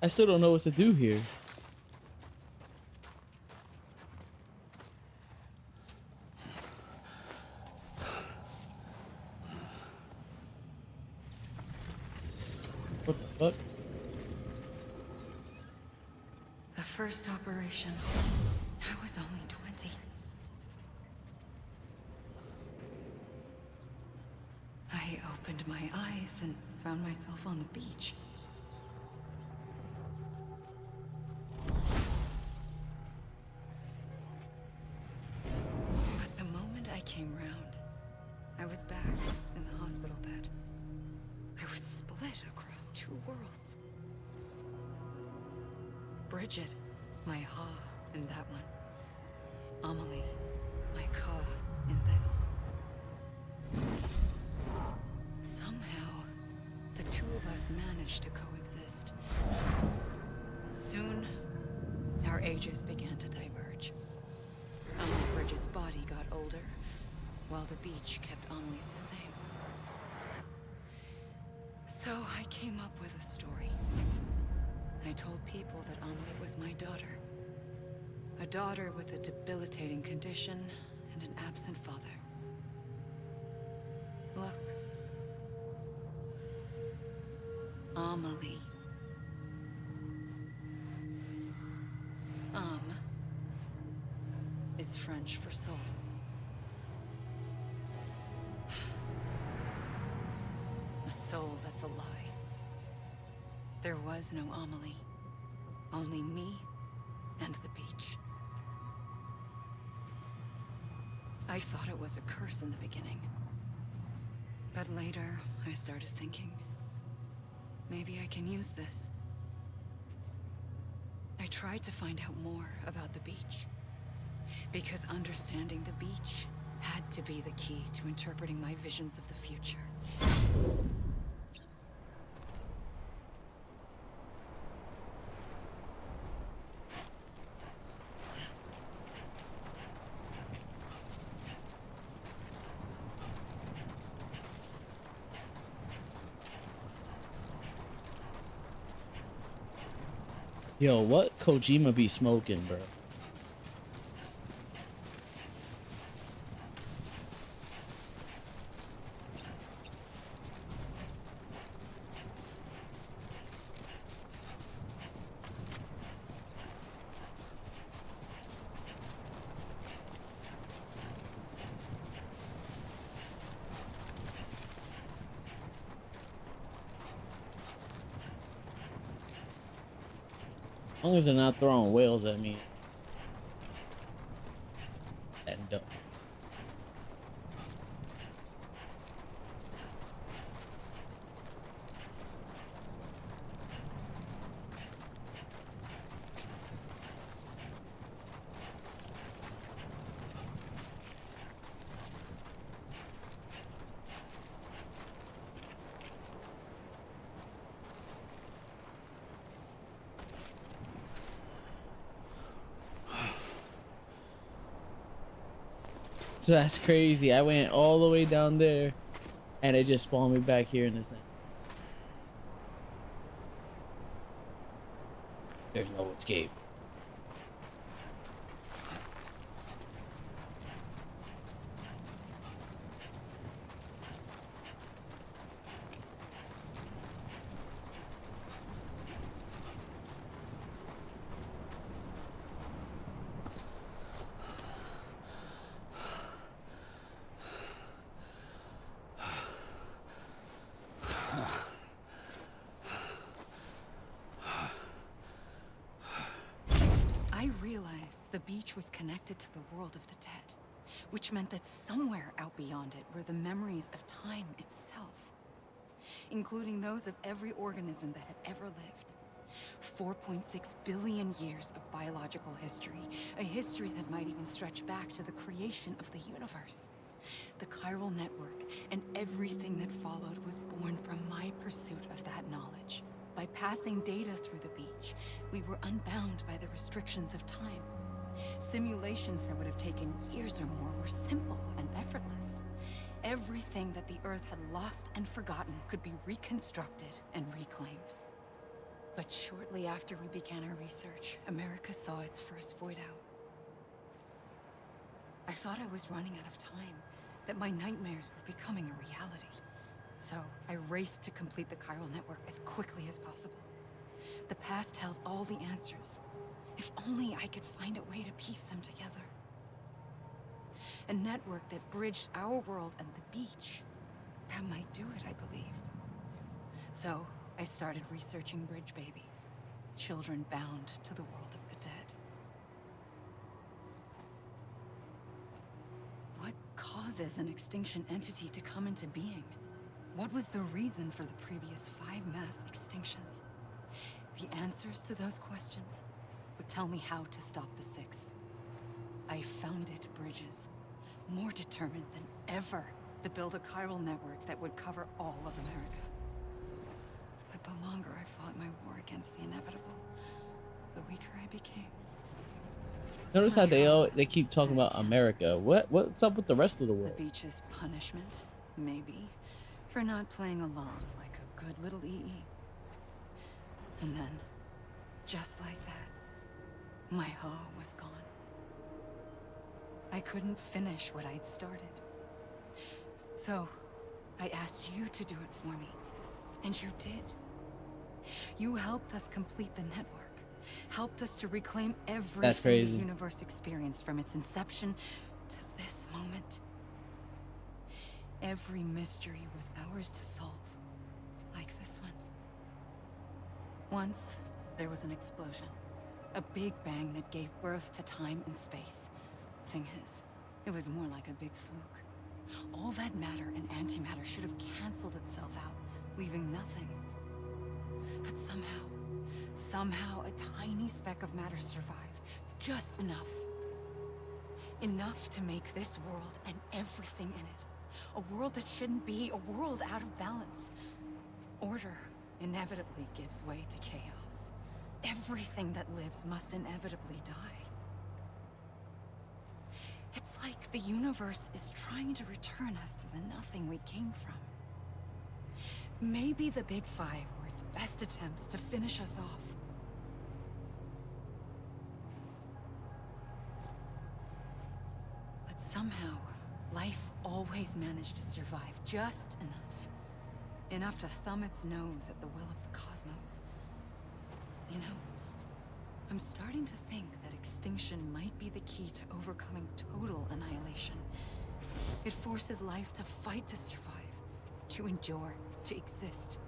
I still don't know what to do here. What the fuck? The first operation, I was only 20. I opened my eyes and found myself on the beach. But the moment I came round, I was back in the hospital bed. I was split across two worlds. Bridget, my Ha in that one. Amelie, my Ka in this. Somehow, the two of us managed to coexist. Soon, our ages began to diverge. Only Bridget's body got older, while the beach kept Amelie's the same. So I came up with a story. I told people that Amelie was my daughter. A daughter with a debilitating condition and an absent father. Look. Amelie. Is French for soul. A soul that's a lie. There was no Amelie. Only me and the beach. I thought it was a curse in the beginning. But later, I started thinking, maybe I can use this. I tried to find out more about the beach. Because understanding the beach had to be the key to interpreting my visions of the future. Yo, what Kojima be smoking, bro? As long as they're not throwing whales at me. And dope. So that's crazy. I went all the way down there and it just spawned me back here in this thing. There's no escape. The beach was connected to the world of the dead, which meant that somewhere out beyond it were the memories of time itself, including those of every organism that had ever lived. 4.6 billion years of biological history, a history that might even stretch back to the creation of the universe. The chiral network and everything that followed was born from my pursuit of that knowledge. By passing data through the beach, we were unbound by the restrictions of time. Simulations that would have taken years or more were simple and effortless. Everything that the Earth had lost and forgotten could be reconstructed and reclaimed. But shortly after we began our research, America saw its first void out. I thought I was running out of time, that my nightmares were becoming a reality. So I raced to complete the chiral network as quickly as possible. The past held all the answers. If only I could find a way to piece them together. A network that bridged our world and the beach. That might do it, I believed. So I started researching bridge babies, children bound to the world of the dead. What causes an extinction entity to come into being? What was the reason for the previous 5 mass extinctions? The answers to those questions would tell me how to stop the 6th. I founded bridges, more determined than ever to build a chiral network that would cover all of America. But the longer I fought my war against the inevitable, the weaker I became. Notice how they keep talking about America. What's up with the rest of the world? The beach's punishment, maybe, for not playing along like a good little EE. And then, just like that, My Ha was gone. I couldn't finish what I'd started. So, I asked you to do it for me. And you did. You helped us complete the network. Helped us to reclaim everything the universe experienced from its inception to this moment. Every mystery was ours to solve. Like this one. Once, there was an explosion. A big bang that gave birth to time and space. Thing is, it was more like a big fluke. All that matter and antimatter should have canceled itself out, leaving nothing. But somehow a tiny speck of matter survived. Just enough. Enough to make this world and everything in it. A world that shouldn't be, a world out of balance. Order inevitably gives way to chaos. Everything that lives must inevitably die. It's like the universe is trying to return us to the nothing we came from. Maybe the Big Five were its best attempts to finish us off. But somehow, life always managed to survive just enough. Enough to thumb its nose at the will of the cosmos. You know, I'm starting to think that extinction might be the key to overcoming total annihilation. It forces life to fight to survive, to endure, to exist.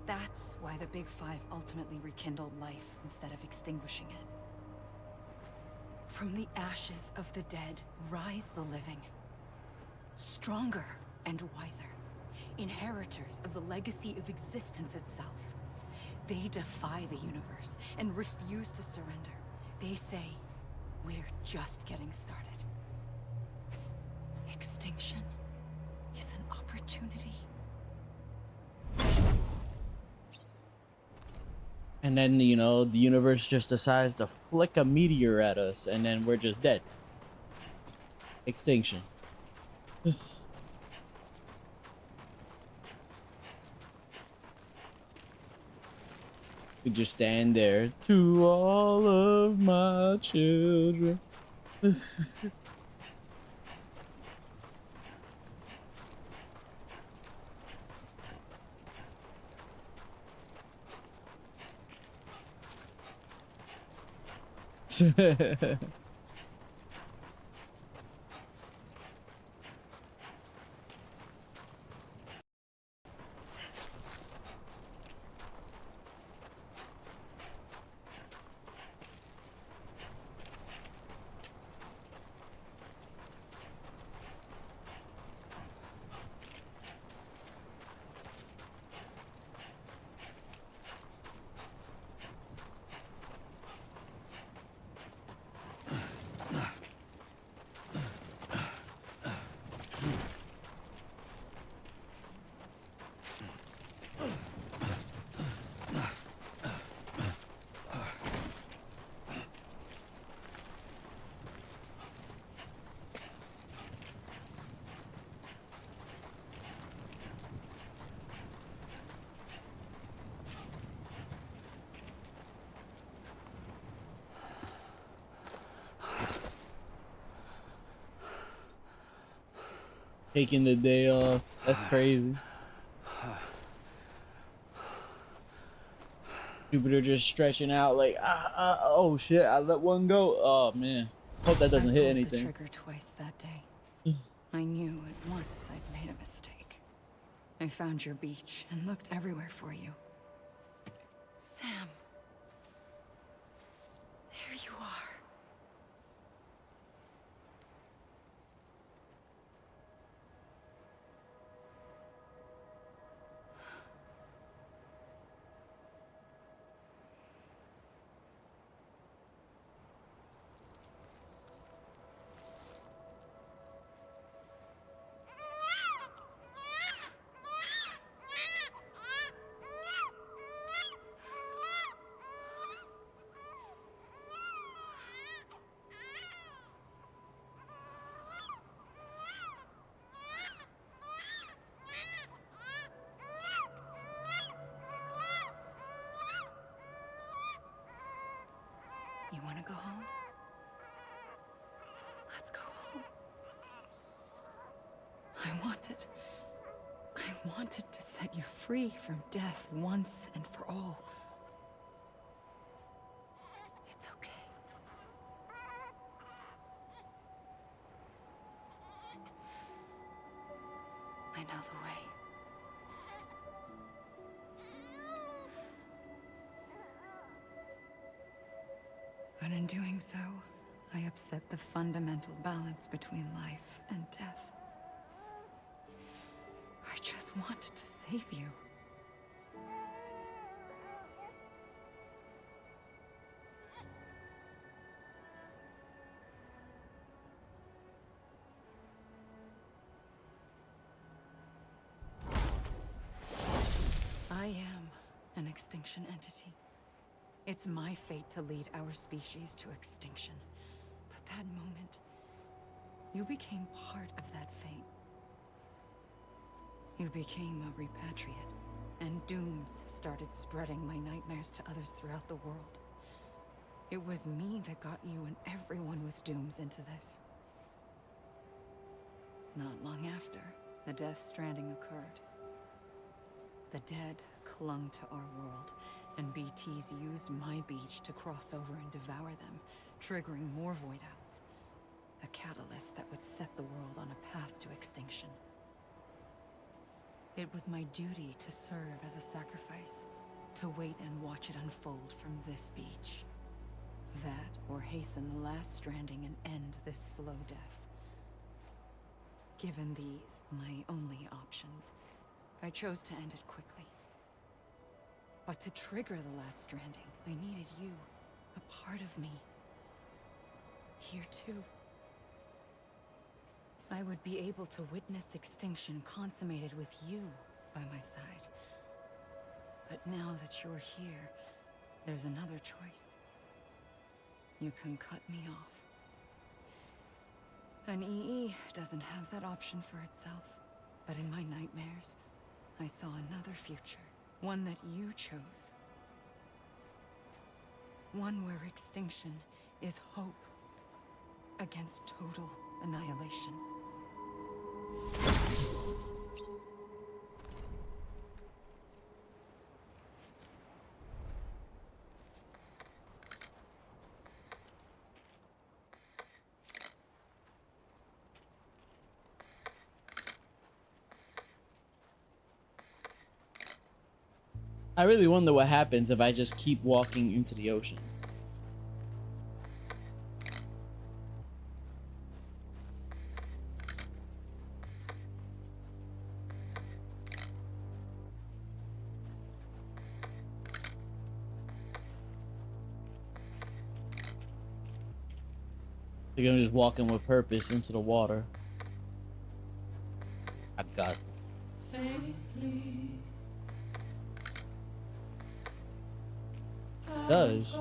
That's why the Big Five ultimately rekindled life instead of extinguishing it. From the ashes of the dead rise the living. Stronger and wiser. Inheritors of the legacy of existence itself. They defy the universe and refuse to surrender. They say, we're just getting started. Extinction is an opportunity. And then, you know, the universe just decides to flick a meteor at us, and then we're just dead. Extinction. We just stand there. To all of my children. Taking the day off. That's crazy. Jupiter just stretching out like, oh shit, I let one go. Oh man, hope that doesn't hit anything. I pulled the trigger twice that day. I knew at once I'd made a mistake. I found your beach and looked everywhere for you. Sam. There you are. You want to go home? Let's go home. I wanted to set you free from death once and for all. It's okay. I know the way. But in doing so, I upset the fundamental balance between life and death. I just wanted to save you. I am an extinction entity. It's my fate to lead our species to extinction. But that moment, you became part of that fate. You became a repatriate, and dooms started spreading my nightmares to others throughout the world. It was me that got you and everyone with dooms into this. Not long after, the death stranding occurred. The dead clung to our world, and BTs used my beach to cross over and devour them, triggering more void-outs. A catalyst that would set the world on a path to extinction. It was my duty to serve as a sacrifice, to wait and watch it unfold from this beach. That, or hasten the last stranding and end this slow death. Given these, my only options, I chose to end it quickly. But to trigger the last stranding, I needed you, a part of me. Here too. I would be able to witness extinction consummated with you by my side. But now that you're here, there's another choice. You can cut me off. An EE doesn't have that option for itself. But in my nightmares, I saw another future. One that you chose. One where extinction is hope against total annihilation. I really wonder what happens if I just keep walking into the ocean. They're gonna just walk in with purpose into the water. I got this. Does.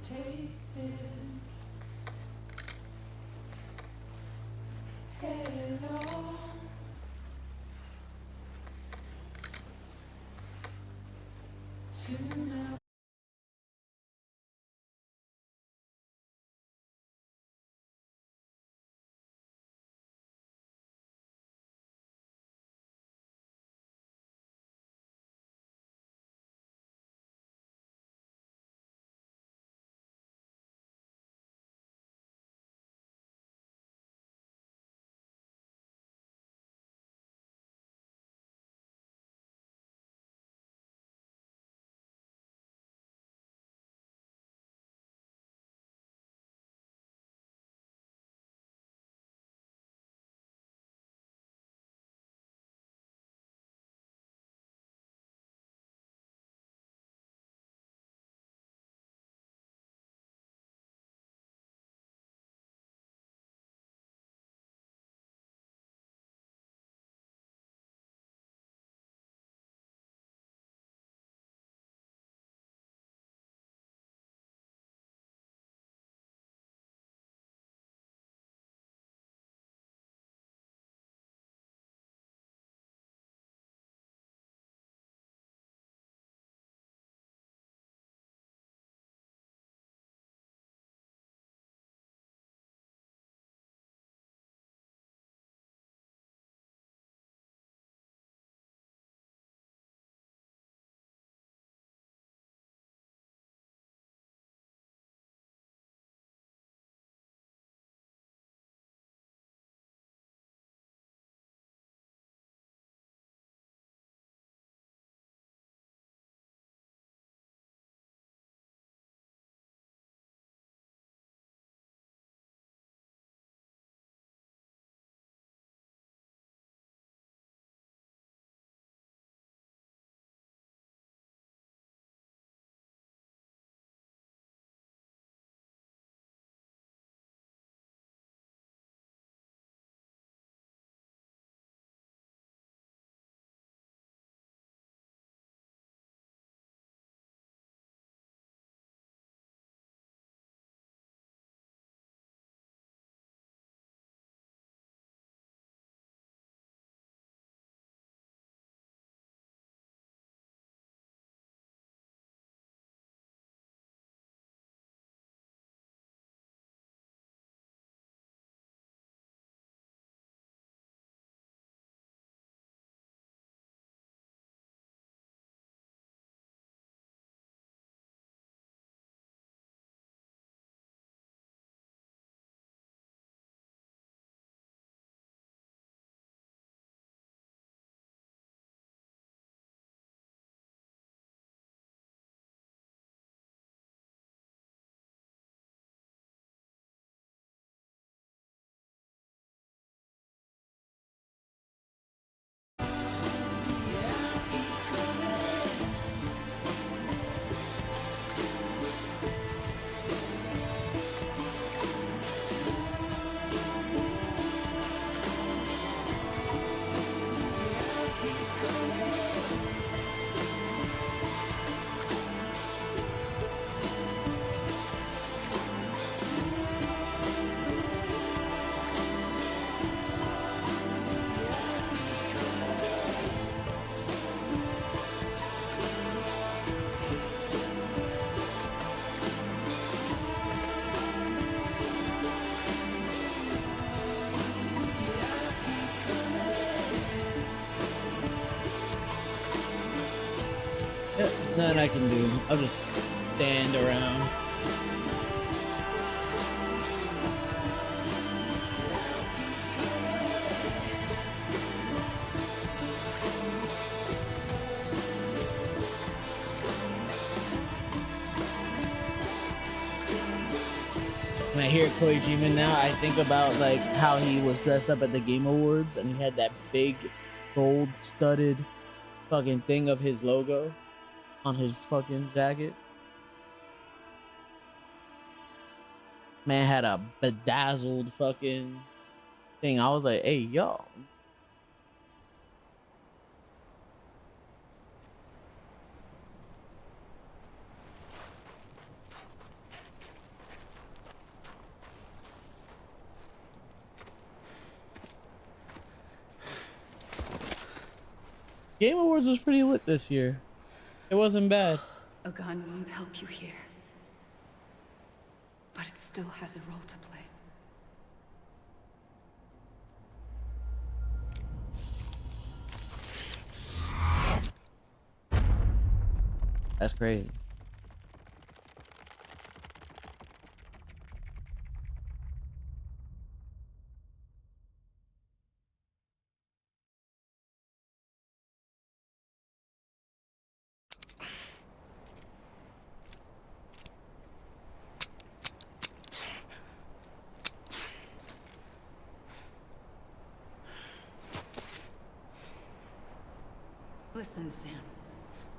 Take this head on. Soon I Yeah, nothing I can do. I'll just stand around. When I hear Kojima now, I think about like how he was dressed up at the Game Awards and he had that big gold studded fucking thing of his logo on his fucking jacket. Man had a bedazzled fucking thing. I was like, hey, yo. Game Awards was pretty lit this year. It wasn't bad. A gun won't help you here. But it still has a role to play. That's crazy. Listen, Sam.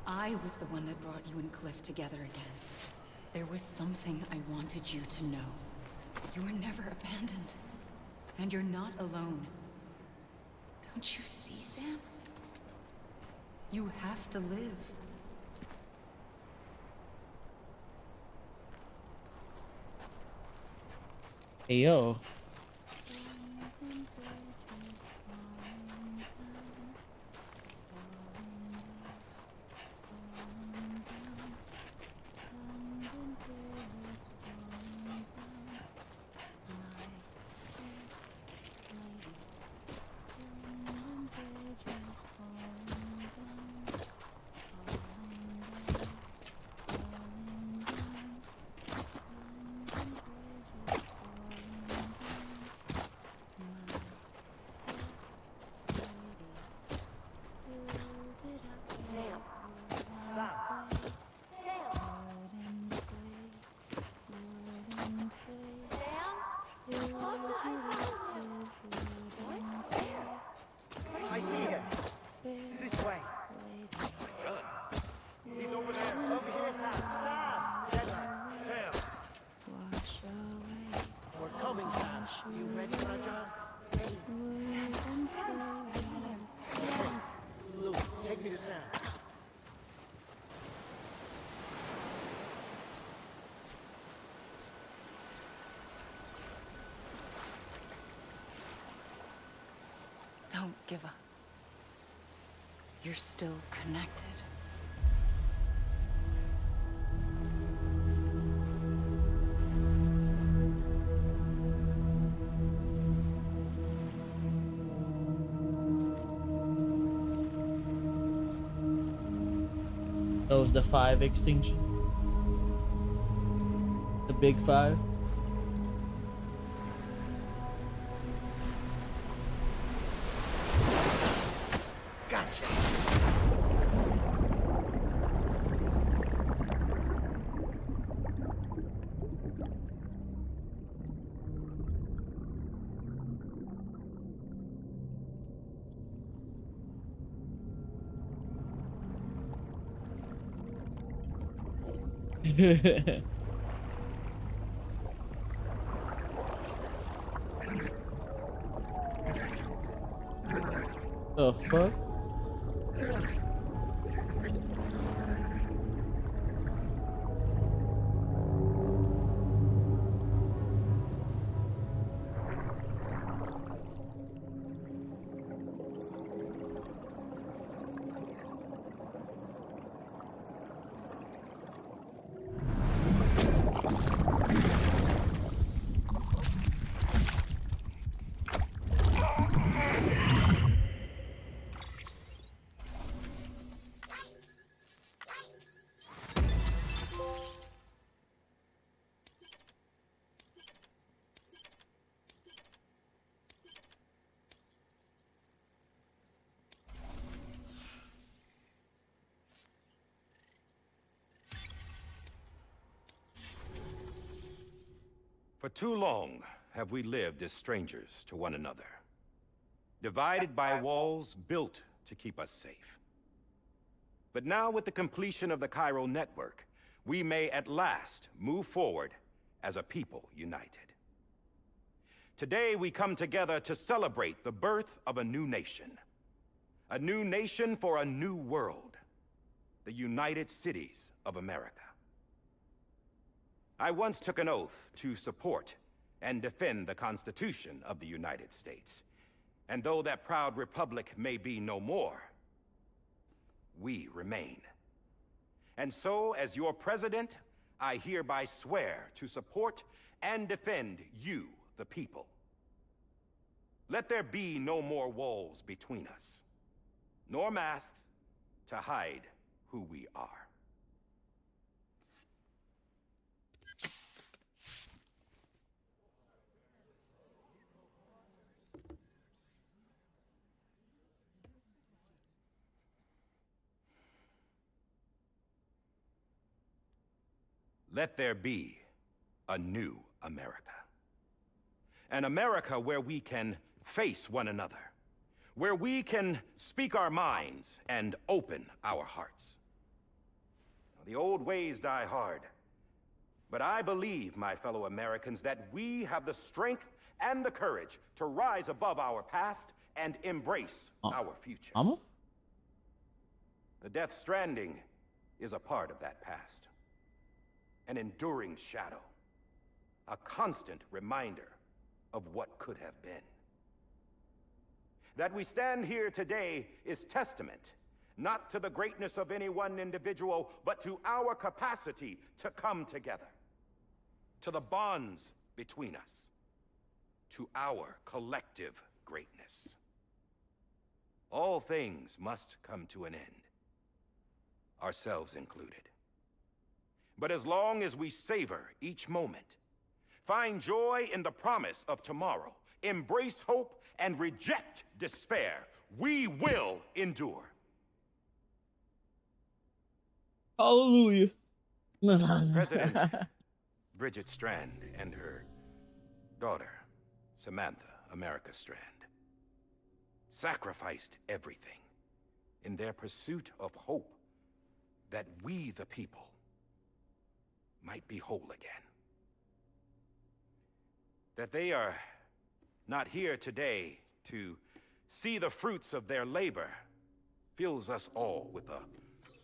I was the one that brought you and Cliff together again. There was something I wanted you to know. You were never abandoned. And you're not alone. Don't you see, Sam? You have to live. Hey, yo. Don't give up. You're still connected. That was the 5 extinction. The big 5. Gotcha. The fuck? too long have we lived as strangers to one another, divided by walls built to keep us safe. But now, with the completion of the Cairo network, we may at last move forward as a people united. Today, we come together to celebrate the birth of a new nation. A new nation for a new world. The United Cities of America. I once took an oath to support and defend the Constitution of the United States. And though that proud republic may be no more, we remain. And so, as your president, I hereby swear to support and defend you, the people. Let there be no more walls between us, nor masks to hide who we are. Let there be a new America. An America where we can face one another, where we can speak our minds and open our hearts. The old ways die hard, but I believe, my fellow Americans, that we have the strength and the courage to rise above our past and embrace our future. The Death Stranding is a part of that past. An enduring shadow, a constant reminder of what could have been. That we stand here today is testament, not to the greatness of any one individual, but to our capacity to come together, to the bonds between us, to our collective greatness. All things must come to an end, ourselves included. But as long as we savor each moment, find joy in the promise of tomorrow, embrace hope, and reject despair, we will endure. Hallelujah. President Bridget Strand and her daughter, Samantha America Strand, sacrificed everything in their pursuit of hope that we, the people, might be whole again. That they are not here today to see the fruits of their labor fills us all with a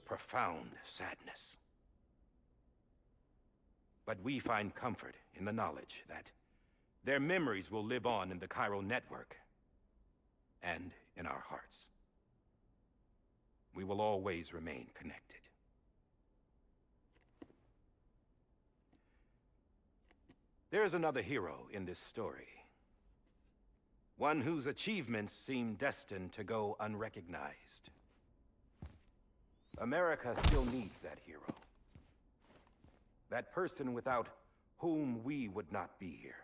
profound sadness. But we find comfort in the knowledge that their memories will live on in the Cairo network and in our hearts. We will always remain connected. There is another hero in this story. One whose achievements seem destined to go unrecognized. America still needs that hero. That person without whom we would not be here.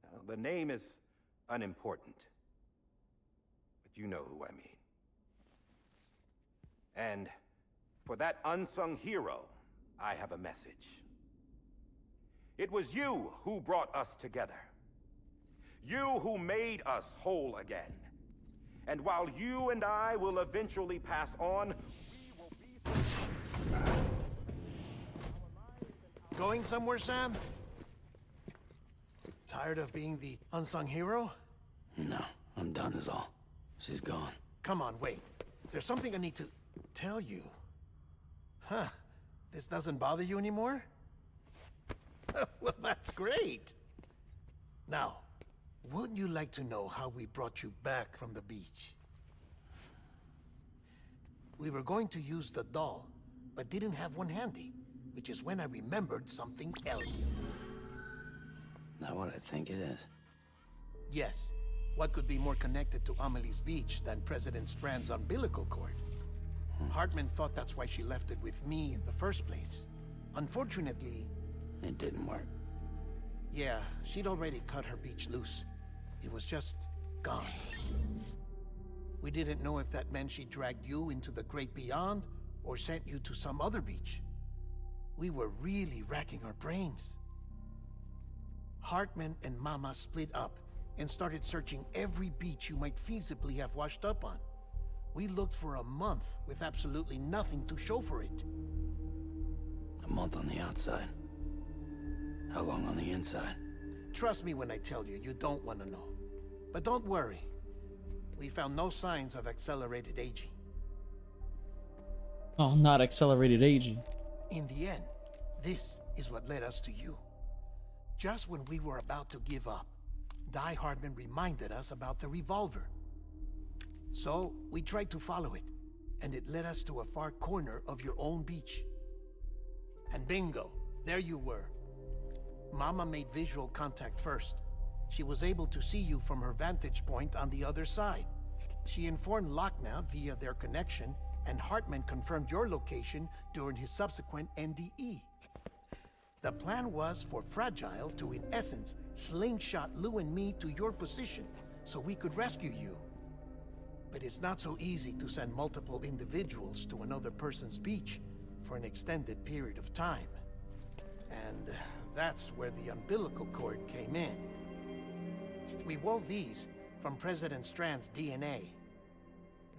Now, the name is unimportant, but you know who I mean. And for that unsung hero, I have a message. It was you who brought us together. You who made us whole again. And while you and I will eventually pass on, we will be... Going somewhere, Sam? Tired of being the unsung hero? No, I'm done is all. She's gone. Come on, wait. There's something I need to tell you. Huh. This doesn't bother you anymore? Well, that's great. Now, wouldn't you like to know how we brought you back from the beach? We were going to use the doll, but didn't have one handy, which is when I remembered something else. Not what I think it is. Yes. What could be more connected to Amelie's beach than President Strand's umbilical cord? Hartman thought that's why she left it with me in the first place. Unfortunately... It didn't work. Yeah, she'd already cut her beach loose. It was just gone. We didn't know if that meant she dragged you into the great beyond, or sent you to some other beach. We were really racking our brains. Hartman and Mama split up and started searching every beach you might feasibly have washed up on. We looked for a month with absolutely nothing to show for it. A month on the outside. How long on the inside? Trust me when I tell you, you don't want to know. But don't worry. We found no signs of accelerated aging. Oh, not accelerated aging. In the end, this is what led us to you. Just when we were about to give up, Die Hardman reminded us about the revolver. So, we tried to follow it, and it led us to a far corner of your own beach. And bingo, there you were. Mama made visual contact first. She was able to see you from her vantage point on the other side. She informed Lochner via their connection, and Hartman confirmed your location during his subsequent NDE. The plan was for Fragile to, in essence, slingshot Lou and me to your position so we could rescue you. But it's not so easy to send multiple individuals to another person's beach for an extended period of time. And that's where the umbilical cord came in. We wove these from President Strand's DNA.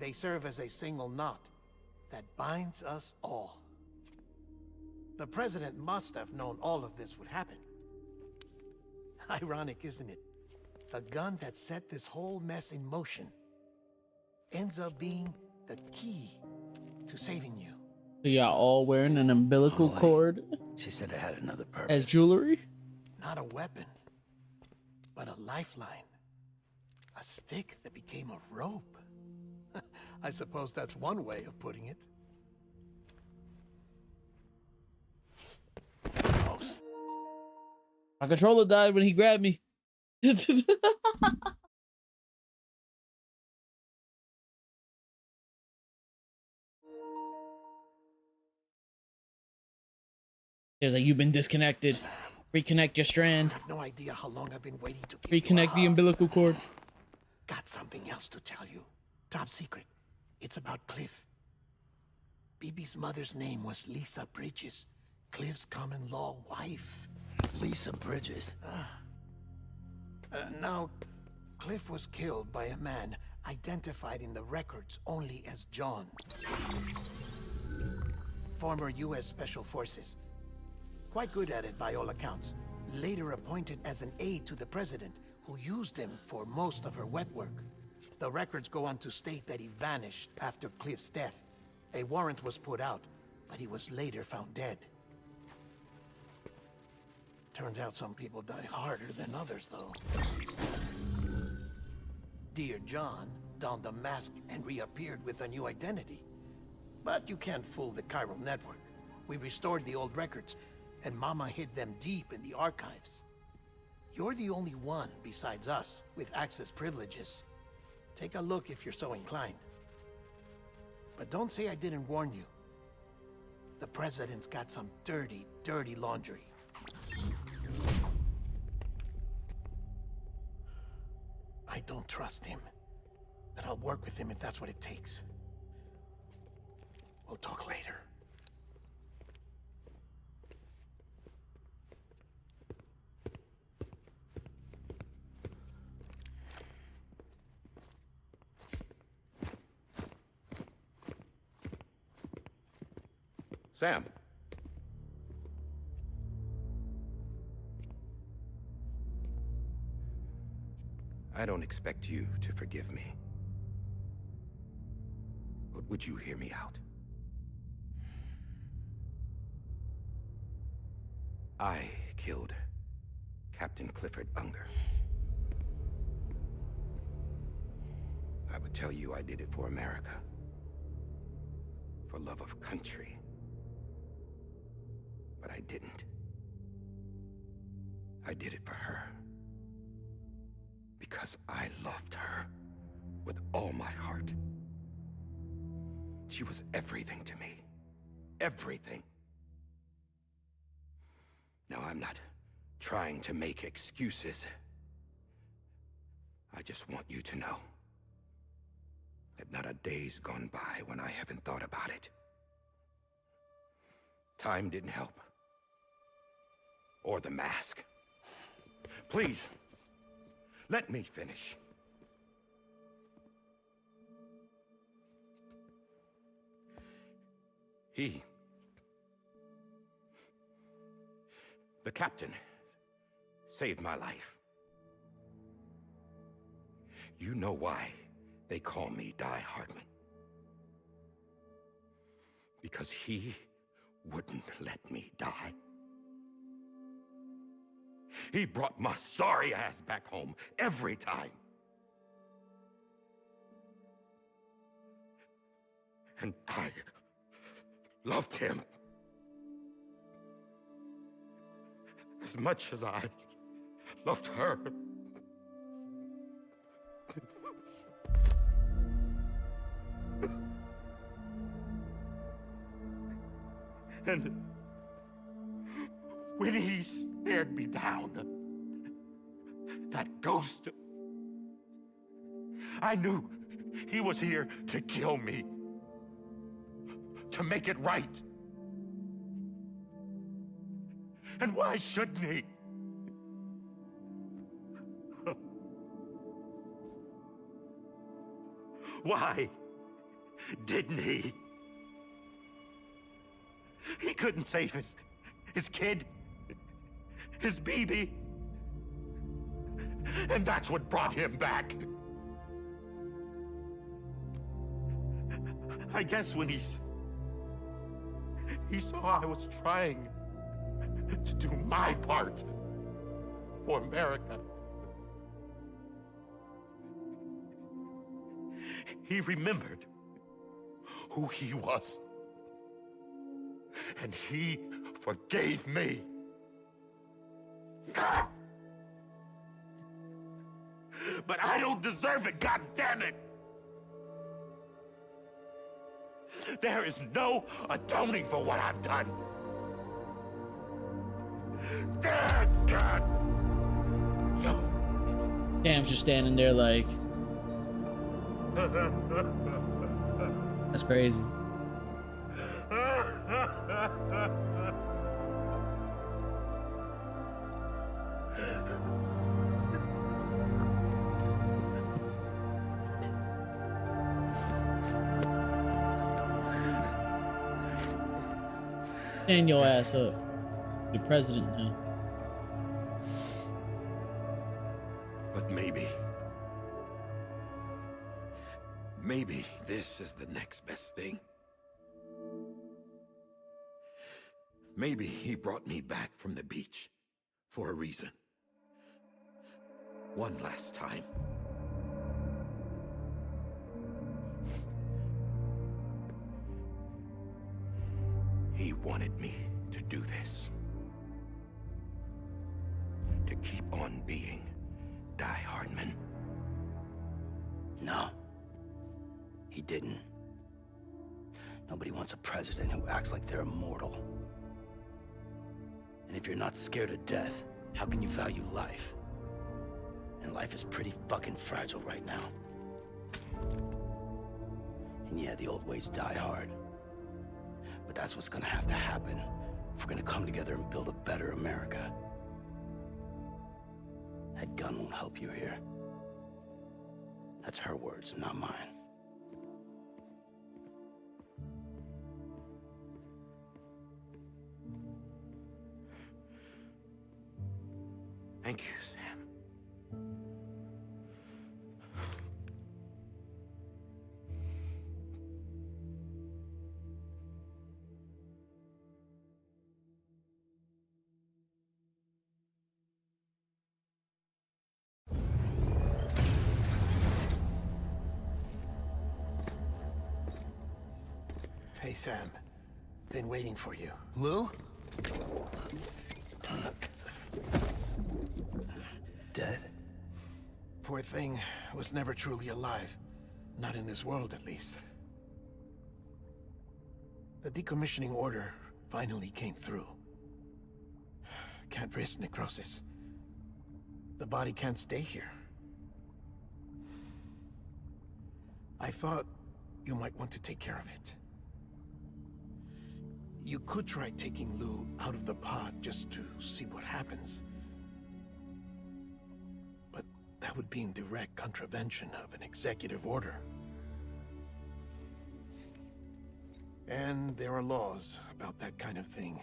They serve as a single knot that binds us all. The President must have known all of this would happen. Ironic, isn't it? The gun that set this whole mess in motion ends up being the key to saving you. So y'all all wearing an umbilical cord? She said it had another purpose. As jewelry? Not a weapon, but a lifeline. A stick that became a rope. I suppose that's one way of putting it. My controller died when he grabbed me. It was like, you've been disconnected. Reconnect your strand. I have no idea how long I've been waiting to Reconnect the umbilical cord. Got something else to tell you. Top secret. It's about Cliff. BB's mother's name was Lisa Bridges, Cliff's common law wife. Lisa Bridges? Now, Cliff was killed by a man identified in the records only as John. Former U.S. Special Forces. Quite good at it by all accounts. Later appointed as an aide to the president, who used him for most of her wet work. The records go on to state that he vanished after Cliff's death. A warrant was put out, but he was later found dead. Turns out some people die harder than others, though. Dear John donned a mask and reappeared with a new identity. But you can't fool the chiral network. We restored the old records, and Mama hid them deep in the archives. You're the only one besides us with access privileges. Take a look if you're so inclined. But don't say I didn't warn you. The president's got some dirty, dirty laundry. I don't trust him, but I'll work with him if that's what it takes. We'll talk later. Sam. I don't expect you to forgive me. But would you hear me out? I killed Captain Clifford Unger. I would tell you I did it for America. For love of country. But I didn't. I did it for her. Because I loved her with all my heart. She was everything to me. Everything. Now, I'm not trying to make excuses. I just want you to know that not a day's gone by when I haven't thought about it. Time didn't help. Or the mask. Please, let me finish. The captain, saved my life. You know why they call me Die Hardman. Because he wouldn't let me die. He brought my sorry ass back home every time. And I loved him as much as I loved her. And when he stared me down, that ghost, I knew he was here to kill me, to make it right. And why shouldn't he? Why didn't he? He couldn't save his kid, his baby. And that's what brought him back. I guess when he saw I was trying to do my part for America, he remembered who he was. And he forgave me. But I don't deserve it, goddammit! There is no atoning for what I've done. God. Cam's just standing there like, that's crazy. Stand your ass up. You're president now. But maybe this is the next best thing. Maybe he brought me back from the beach for a reason. One last time. He wanted me to do this. To keep on being Die Hardman. No. He didn't. Nobody wants a president who acts like they're immortal. And if you're not scared of death, how can you value life? And life is pretty fucking fragile right now. And yeah, the old ways die hard. But that's what's gonna have to happen if we're gonna come together and build a better America. That gun won't help you here. That's her words, not mine. Thank you, Sam. Hey, Sam. Been waiting for you. Lou? Dead? Poor thing was never truly alive. Not in this world, at least. The decommissioning order finally came through. Can't risk necrosis. The body can't stay here. I thought you might want to take care of it. You could try taking Lou out of the pod just to see what happens. That would be in direct contravention of an executive order. And there are laws about that kind of thing,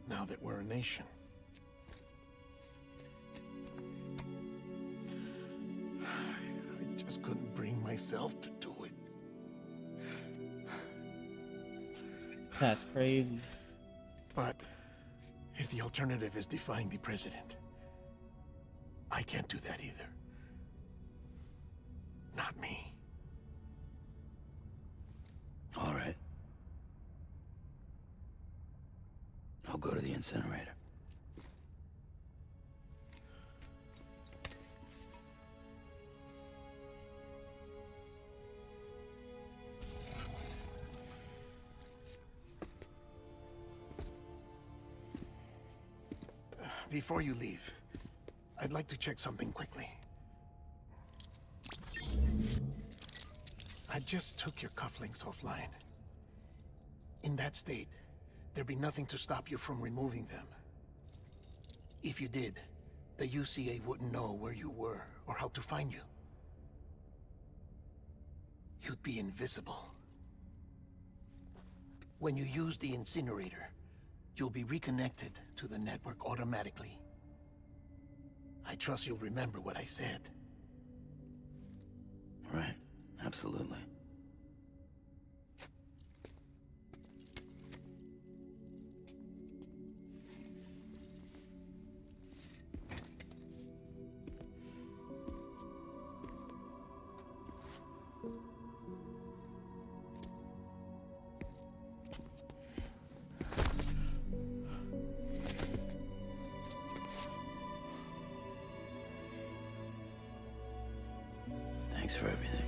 now that we're a nation. I just couldn't bring myself to do it. That's crazy. But if the alternative is defying the president, I can't do that either. Not me. All right. I'll go to the incinerator. Before you leave, I'd like to check something quickly. I just took your cufflinks offline. In that state, there'd be nothing to stop you from removing them. If you did, the UCA wouldn't know where you were or how to find you. You'd be invisible. When you use the incinerator, you'll be reconnected to the network automatically. I trust you'll remember what I said. Right, absolutely. Thanks for everything.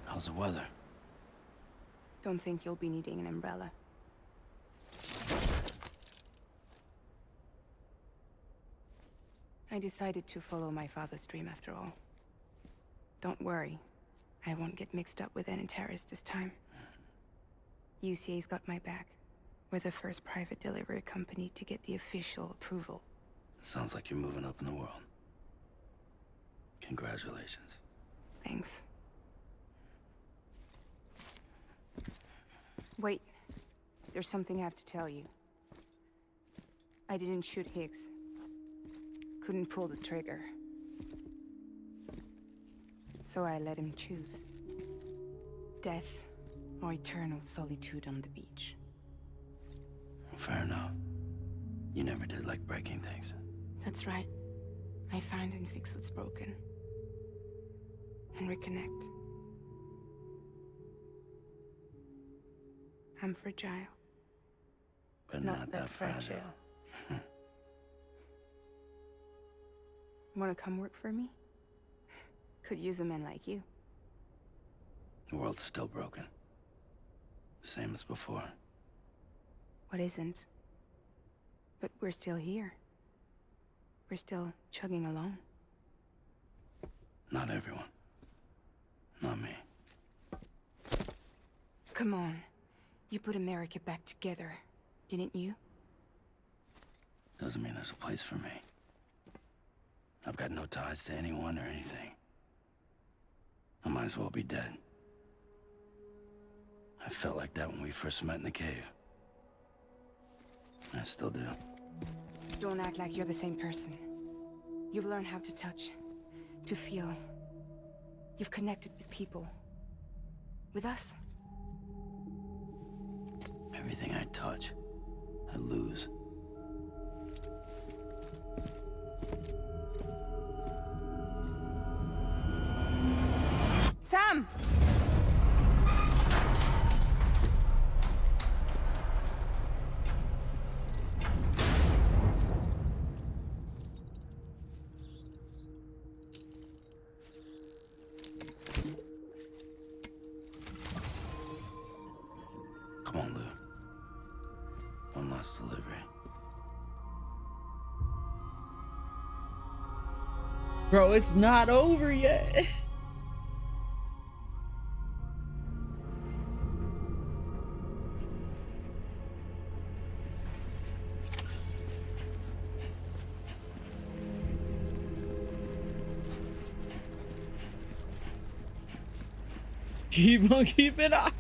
How's the weather? Don't think you'll be needing an umbrella. I decided to follow my father's dream after all. Don't worry, I won't get mixed up with any terrorists this time. UCA's got my back. We're the first private delivery company to get the official approval. Sounds like you're moving up in the world. Congratulations. Thanks. Wait, there's something I have to tell you. I didn't shoot Higgs. Couldn't pull the trigger. So I let him choose. Death or eternal solitude on the beach. Fair enough. You never did like breaking things. That's right. I find and fix what's broken. And reconnect. I'm fragile. But not that fragile. Wanna come work for me? Could use a man like you. The world's still broken. Same as before. What isn't? But we're still here. We're still chugging along. Not everyone. Not me. Come on. You put America back together, didn't you? Doesn't mean there's a place for me. I've got no ties to anyone or anything. I might as well be dead. I felt like that when we first met in the cave. I still do. Don't act like you're the same person. You've learned how to touch, to feel. You've connected with people. With us. Everything I touch, I lose. Sam! lost delivery. Bro, it's not over yet. Keep on keeping on.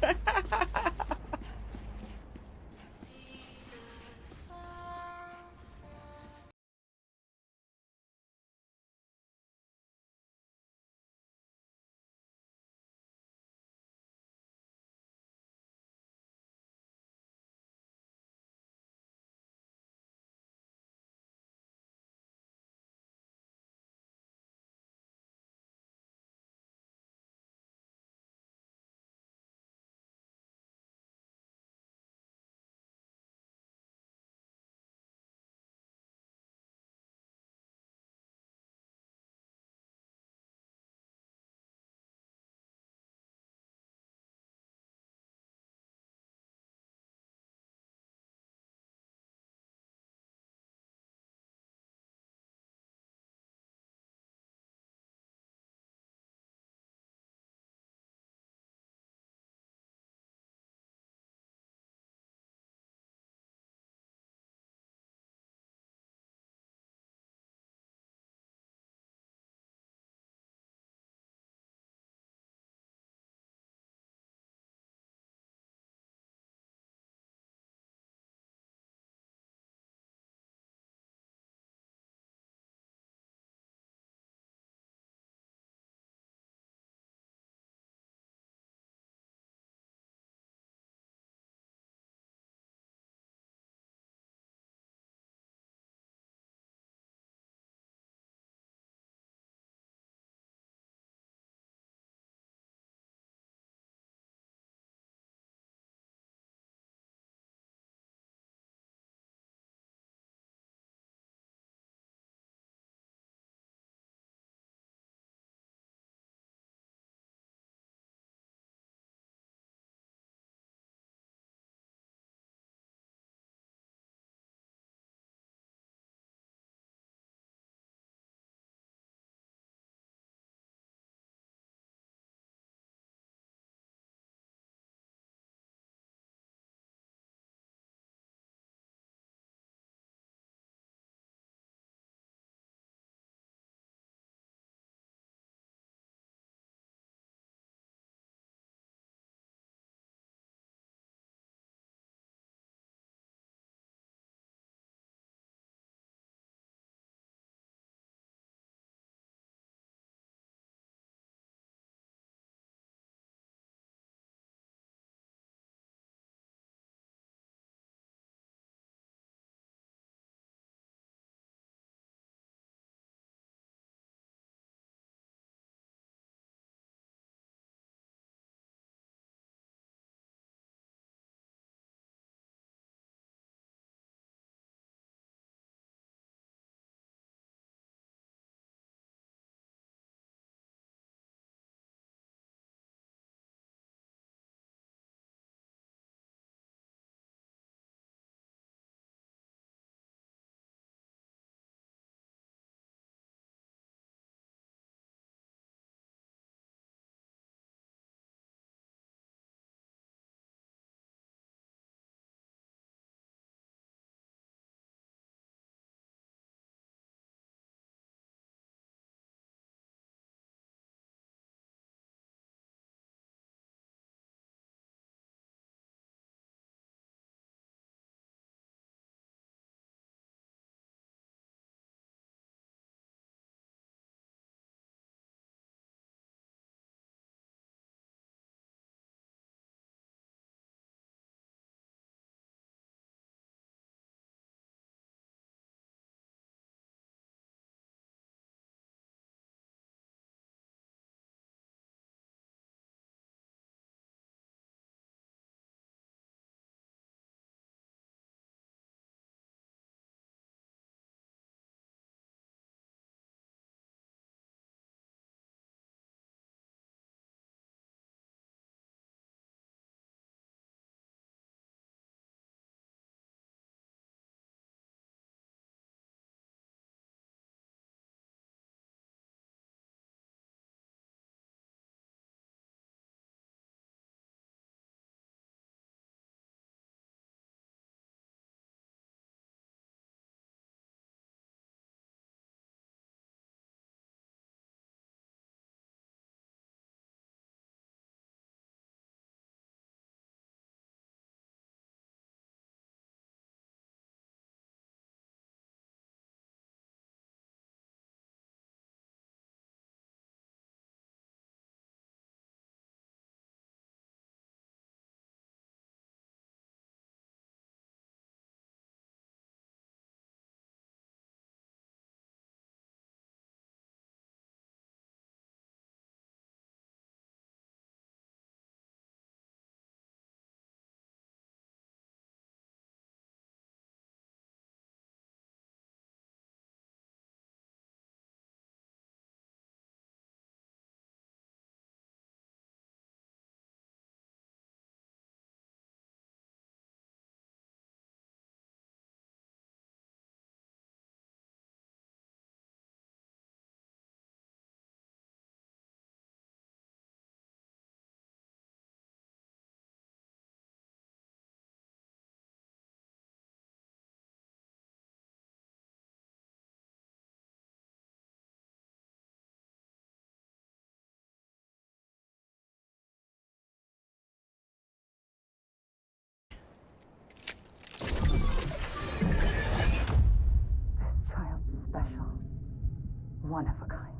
one of a kind.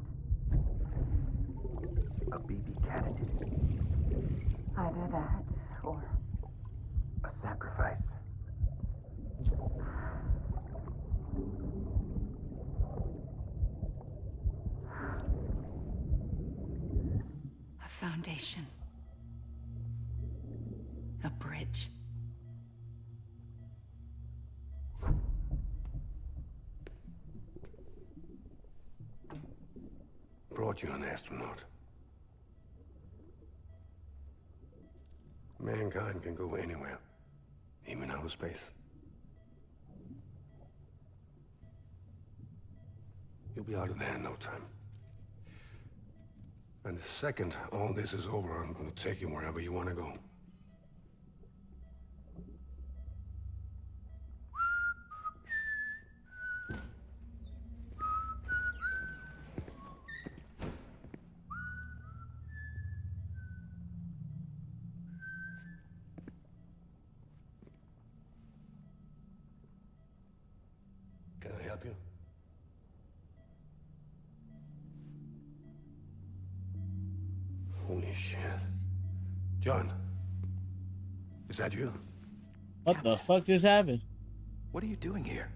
A BB candidate. Either that, or a sacrifice. A foundation. A bridge. Brought you an astronaut. Mankind can go anywhere, even outer space. You'll be out of there in no time. And the second all this is over, I'm gonna take you wherever you want to go. Can I help you? Holy shit. John, is that you? What the fuck just happened? What are you doing here?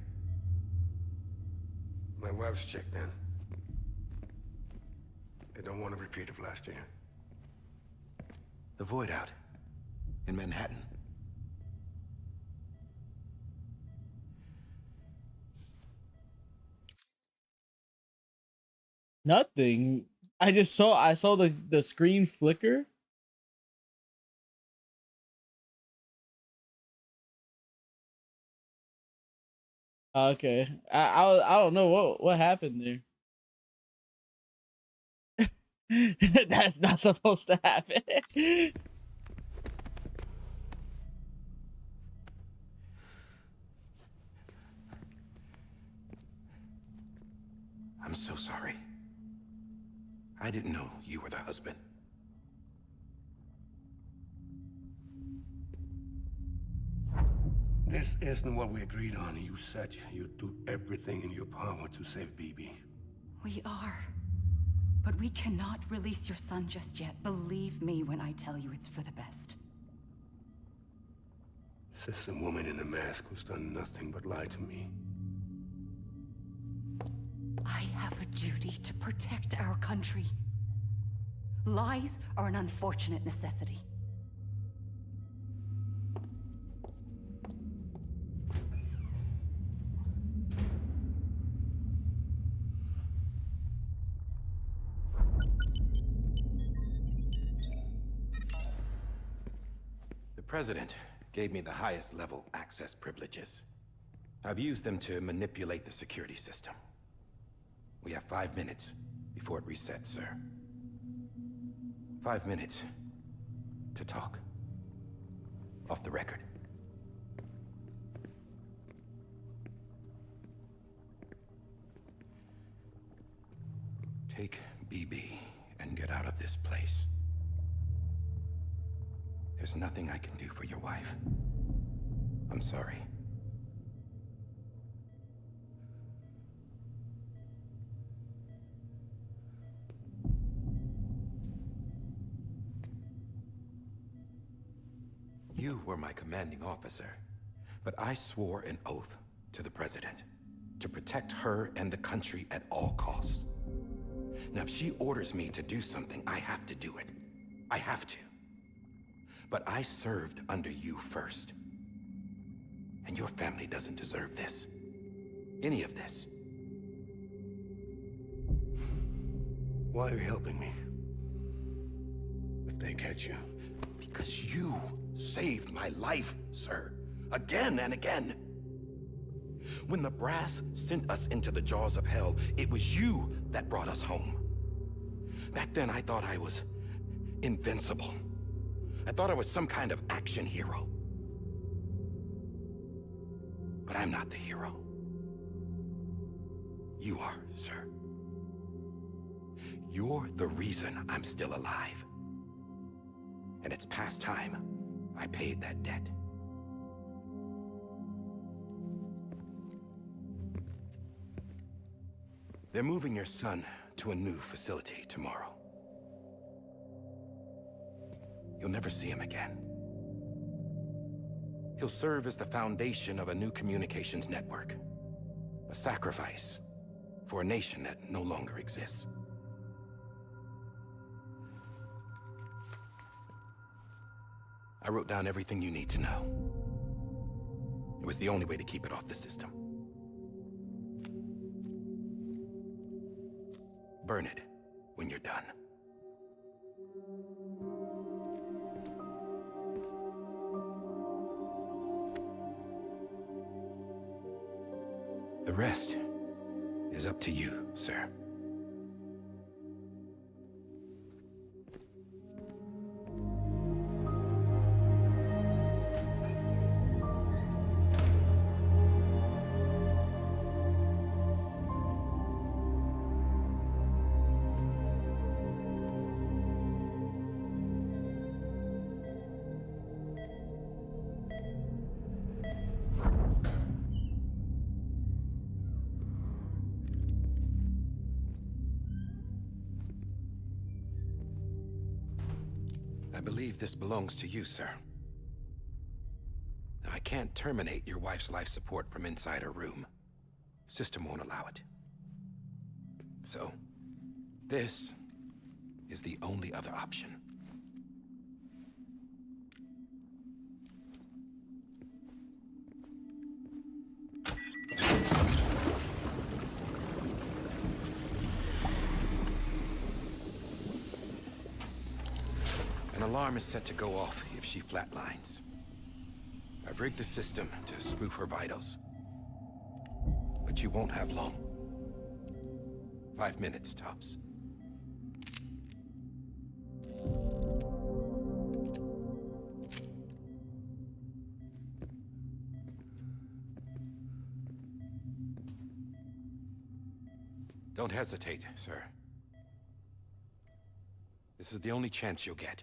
My wife's checked in. They don't want a repeat of last year. The Void Out in Manhattan. Nothing. I saw the screen flicker. Okay. I don't know what happened there. That's not supposed to happen. I'm so sorry. I didn't know you were the husband. This isn't what we agreed on. You said you'd do everything in your power to save BB. We are. But we cannot release your son just yet. Believe me when I tell you it's for the best. This is a woman in a mask who's done nothing but lie to me. I have a duty to protect our country. Lies are an unfortunate necessity. The President gave me the highest level access privileges. I've used them to manipulate the security system. We have 5 minutes before it resets, sir. 5 minutes to talk. Off the record. Take BB and get out of this place. There's nothing I can do for your wife. I'm sorry. You were my commanding officer, but I swore an oath to the President to protect her and the country at all costs. Now, if she orders me to do something, I have to do it. I have to. But I served under you first. And your family doesn't deserve this. Any of this. Why are you helping me? If they catch you. Because you saved my life, sir. Again and again. When the brass sent us into the jaws of hell, it was you that brought us home. Back then, I thought I was invincible. I thought I was some kind of action hero. But I'm not the hero. You are, sir. You're the reason I'm still alive. And it's past time I paid that debt. They're moving your son to a new facility tomorrow. You'll never see him again. He'll serve as the foundation of a new communications network. A sacrifice for a nation that no longer exists. I wrote down everything you need to know. It was the only way to keep it off the system. Burn it when you're done. The rest is up to you, sir. I believe this belongs to you, sir. I can't terminate your wife's life support from inside her room. System won't allow it. So, this is the only other option. An alarm is set to go off if she flatlines. I've rigged the system to spoof her vitals. But you won't have long. 5 minutes, tops. Don't hesitate, sir. This is the only chance you'll get.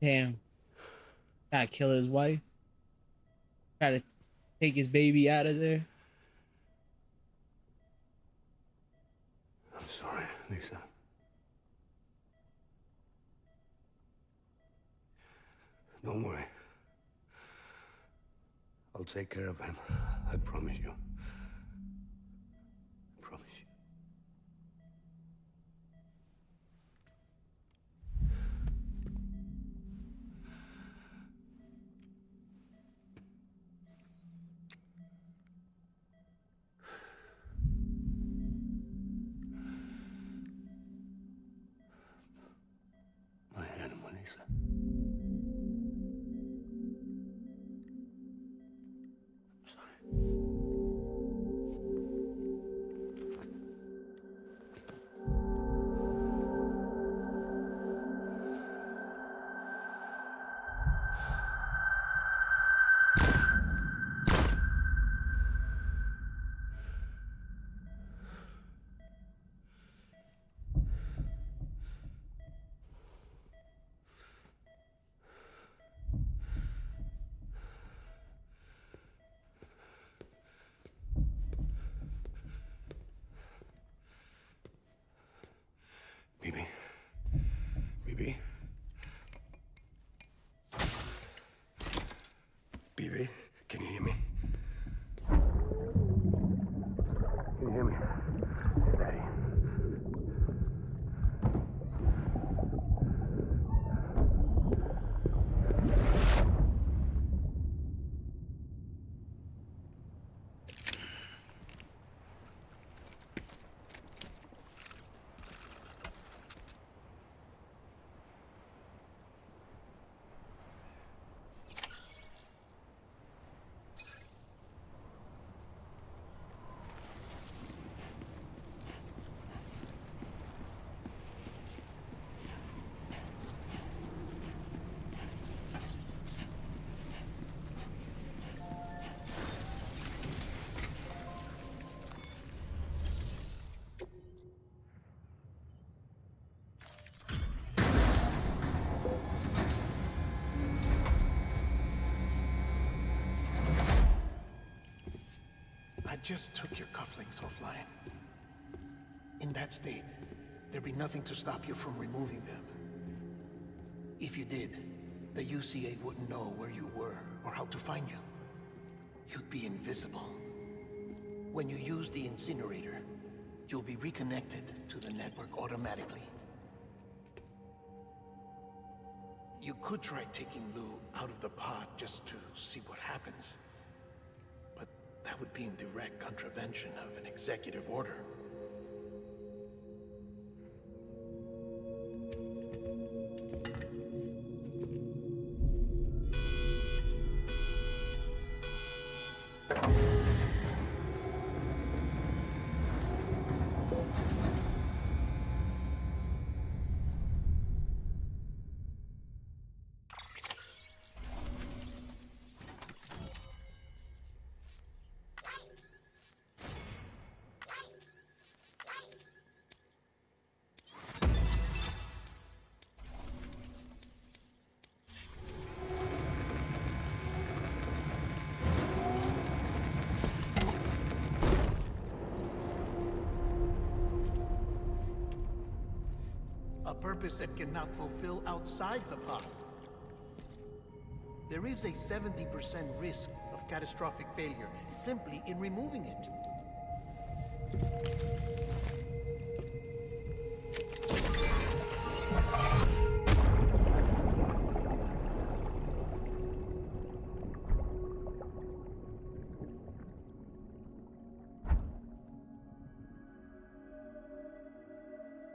Damn. Gotta kill his wife. Try to take his baby out of there. I'm sorry, Lisa. Don't worry. I'll take care of him. I promise you. I promise you. My animal, Lisa. Bibi? Bibi? Bibi, can you hear me? Can you hear me? Daddy. I just took your cufflinks offline. In that state, there'd be nothing to stop you from removing them. If you did, the UCA wouldn't know where you were or how to find you. You'd be invisible. When you use the incinerator, you'll be reconnected to the network automatically. You could try taking Lou out of the pod just to see what happens. But that would be in direct contravention of an executive order. A purpose that cannot fulfill outside the pod. There is a 70% risk of catastrophic failure simply in removing it.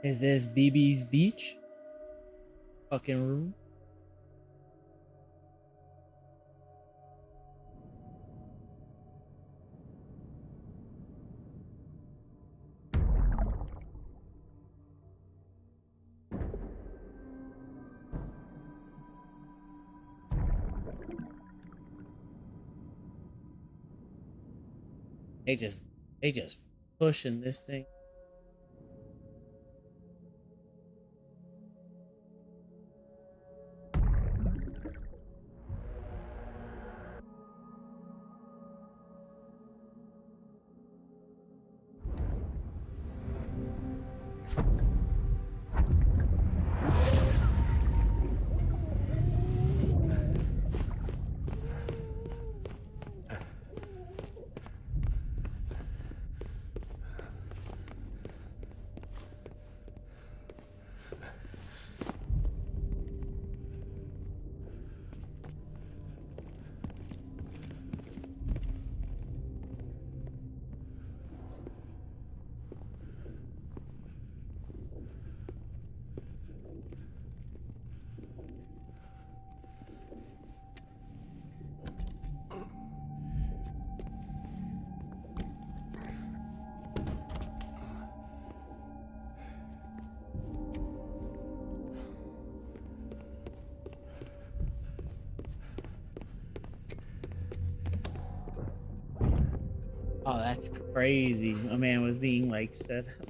Is this BB's beach? Fucking room. They just pushing this thing. Oh, that's crazy. My man was being like set up.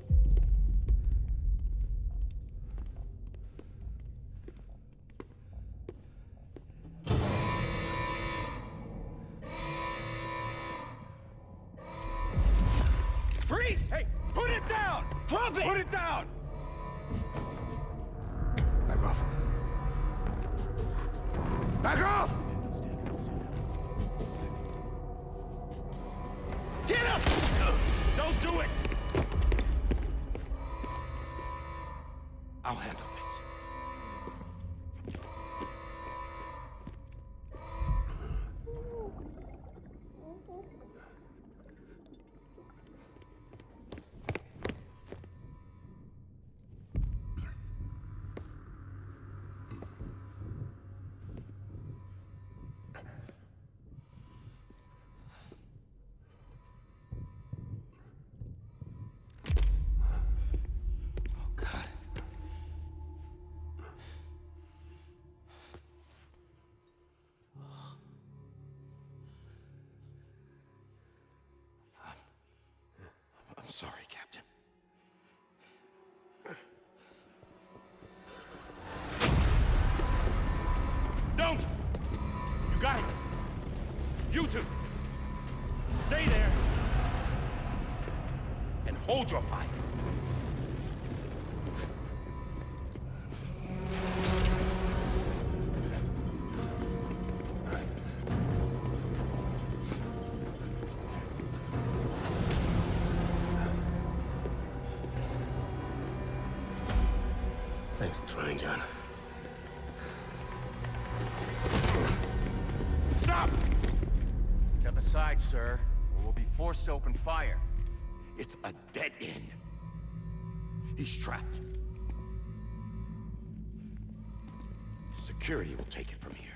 Freeze! Hey, put it down! Drop it! Put it down! Back off. Back off! Get up! Don't do it! I'll handle this. I'm sorry, Captain. Don't! You got it! You two! Stay there! hold your fire. Thanks for trying, John. Stop! Step aside, sir, or we'll be forced to open fire. It's a dead end. He's trapped. Security will take it from here.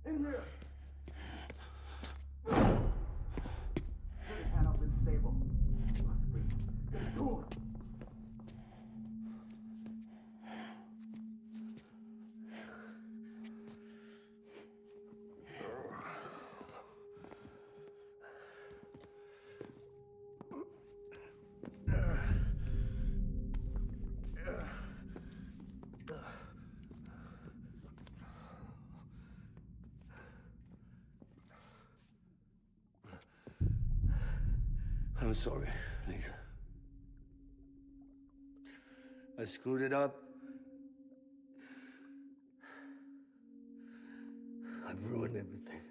In here! Put your hand up in the stable. Get to him. I'm sorry, Lisa. I screwed it up. I've ruined everything.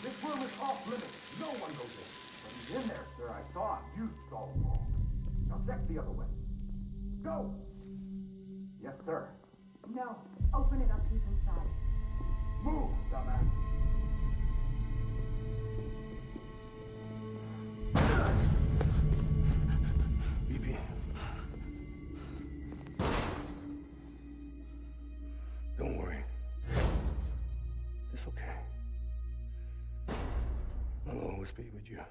This room is off limits. No one goes in. But he's in there, sir. I saw him. You saw him all. Now check the other way. Go! Yes, sir. No. Open it up. He's inside. Move, dumbass. BB. Don't worry. It's okay. I'll always be with you.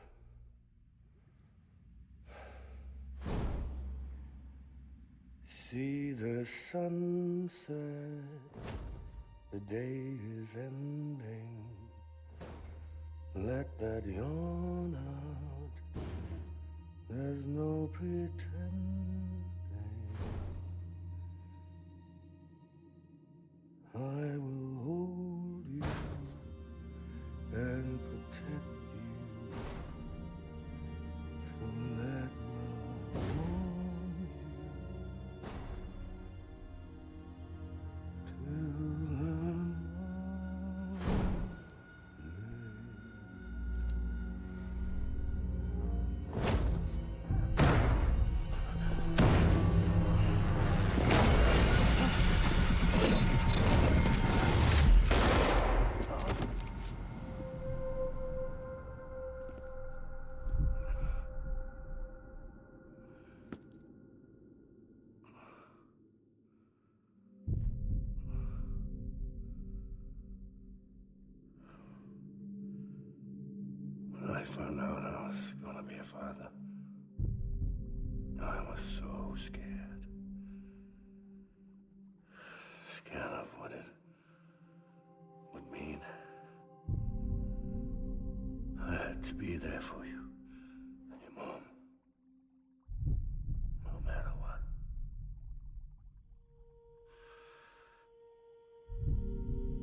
See the sunset. The day is ending. Let that yawn out. There's no pretending. I will hold you and protect you. So let love warm you till the When I found out I was gonna be a father, I was so scared. Scared of what it would mean. I had to be there for you and your mom, no matter what.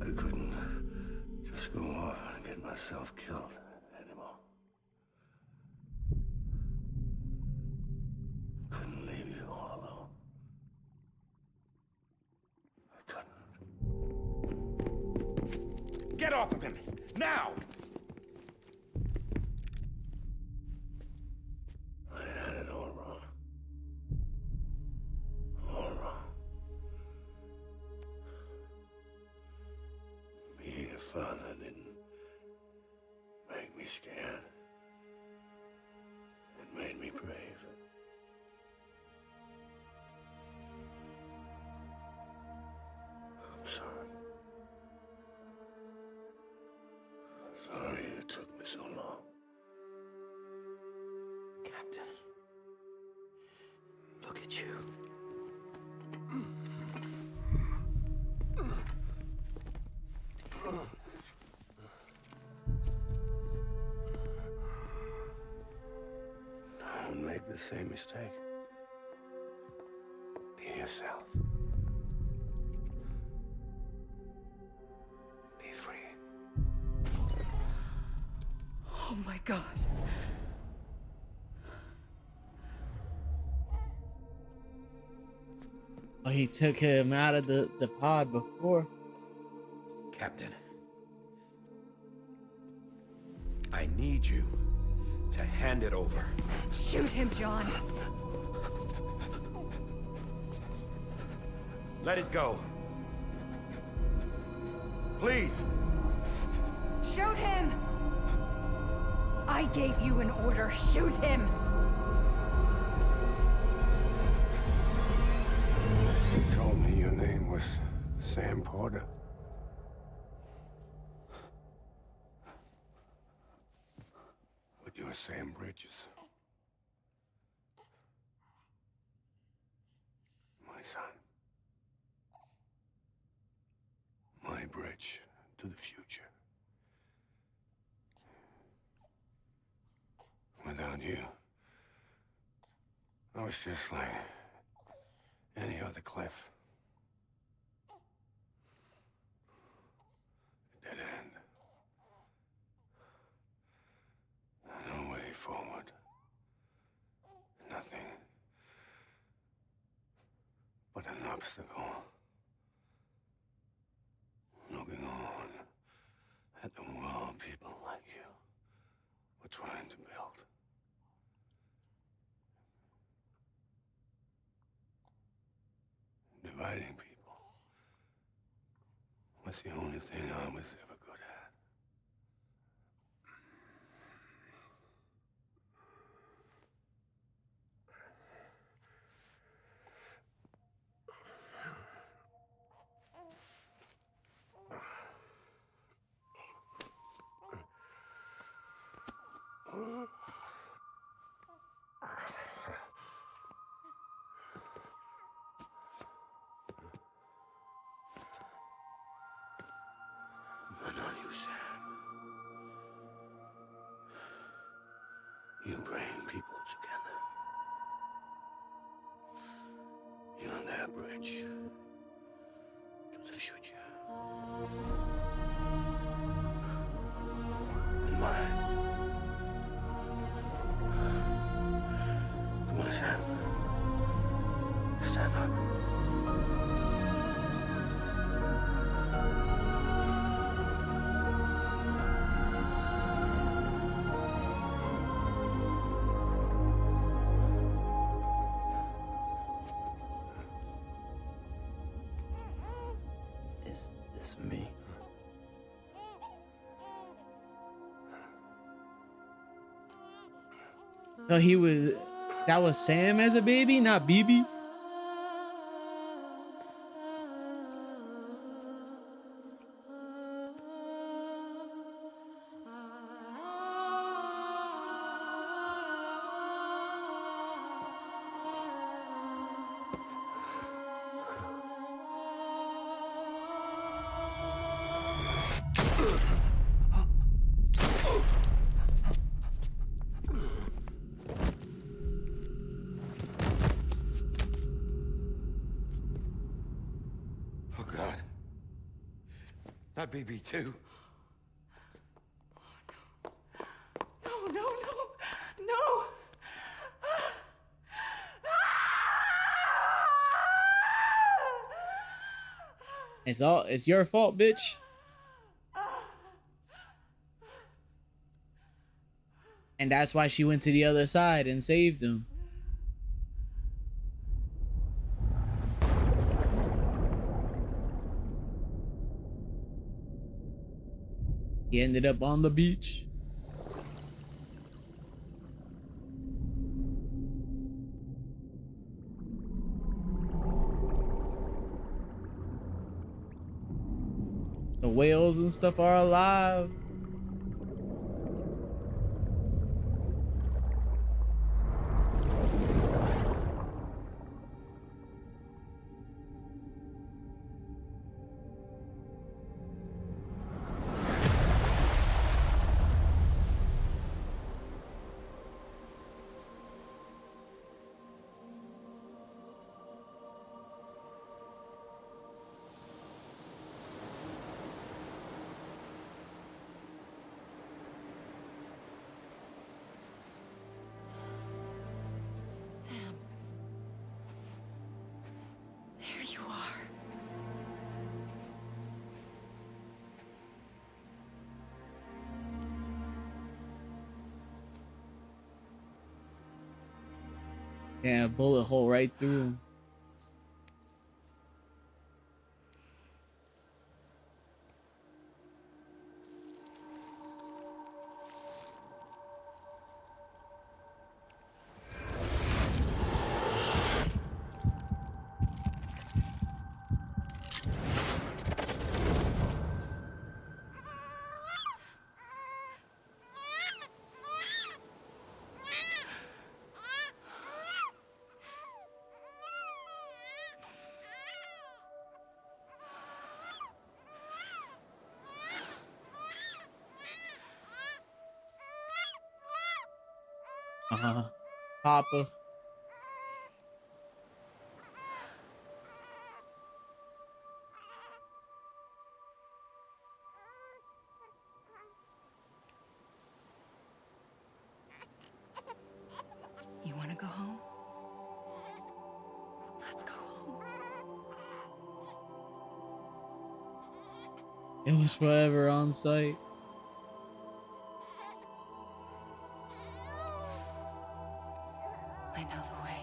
I couldn't just go off and get myself killed anymore. off of him! Now! I had it all wrong. All wrong. Being a father didn't make me scared. It made me brave. I'm sorry. Sorry it took me so long. Captain, look at you. Don't make the same mistake. Be yourself. Be free. Oh my God. Oh, he took him out of the pod before. Captain, I need you to hand it over. Shoot him, John. Let it go. Please. Shoot him! I gave you an order. Shoot him! You told me your name was Sam Porter. But you're Sam Bridges. My son. My bridge to the future. Without you, I was just like any other cliff. A dead end. No way forward. Nothing but an obstacle. Looking on at the world people like you were trying to build. Dividing people was the only thing I was ever good at. But not you, Sam. You bring people together. You're their bridge to the future. And mine. Come on, Sam. Stand up. Is this me? So that was Sam as a baby, not BB. Not BB2. No, no, no, no! It's your fault, bitch. And that's why she went to the other side and saved him. He ended up on the beach. The whales and stuff are alive. Yeah, bullet hole right through him. Papa. You want to go home? Let's go home. It was forever on site. I know the way.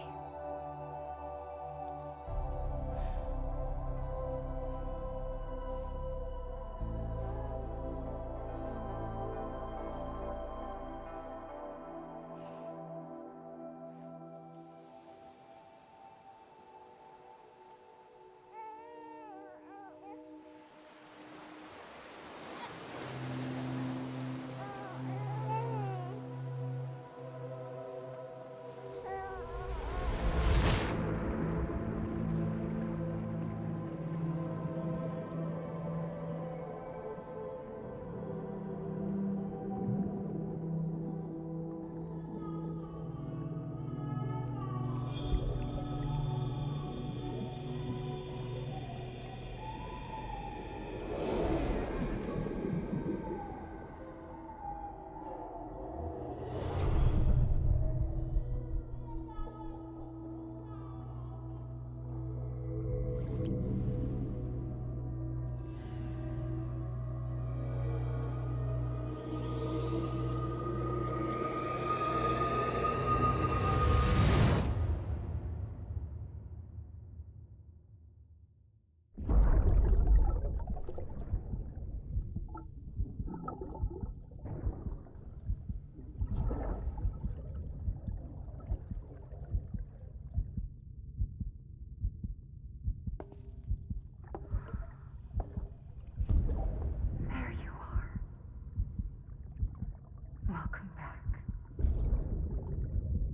Welcome back.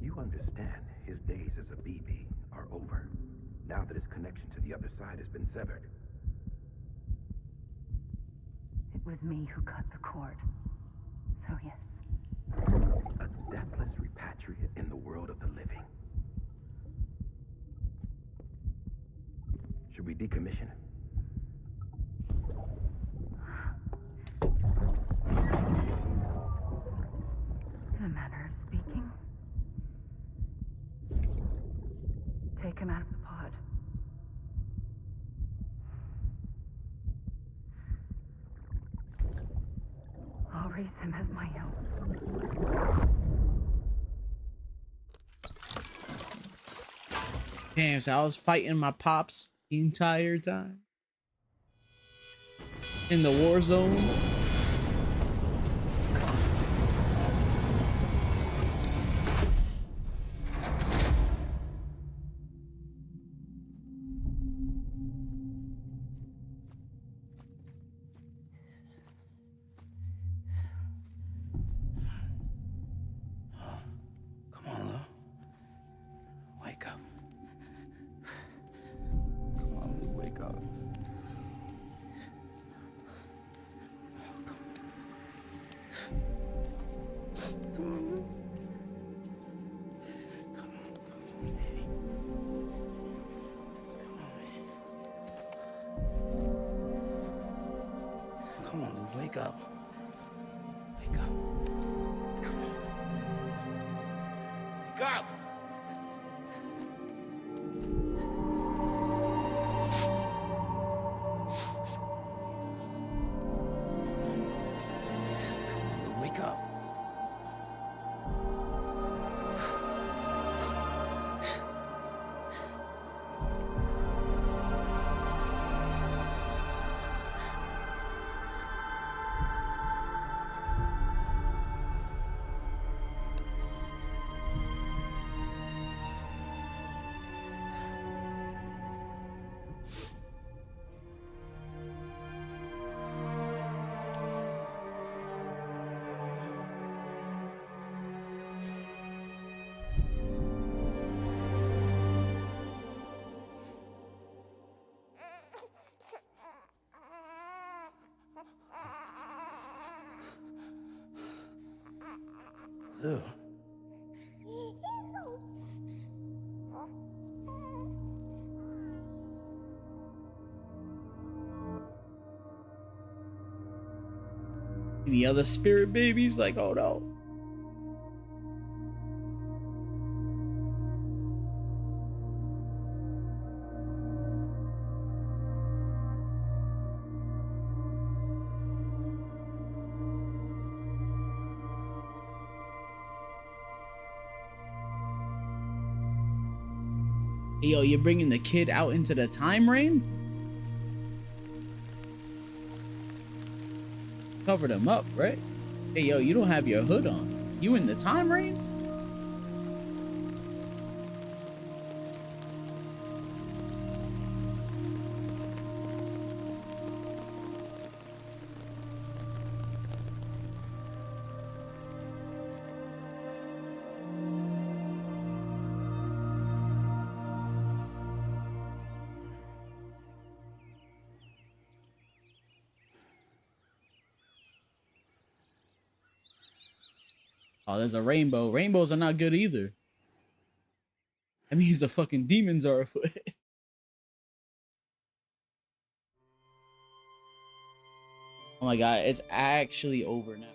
You understand his days as a BB are over, now that his connection to the other side has been severed. It was me who cut the cord. So yes. A deathless repatriate in the world of the living. Should we decommission him? In a manner of speaking. Take him out of the pod. I'll raise him as my own. Damn, so I was fighting my pops the entire time in the war zones. Come on, Lou. Wake up. Come on, Lou, wake up. Come on, Lou. Come on, Lou, wake up. Wake up. Come on. Wake up! Wake up. Lou. The other spirit babies like, oh no. Hey, yo, you're bringing the kid out into the time rain? Covered him up, right? Hey, yo, you don't have your hood on. You in the time rain? Oh, there's a rainbow. Rainbows are not good either. That means the fucking demons are afoot. Oh my god, it's actually over now.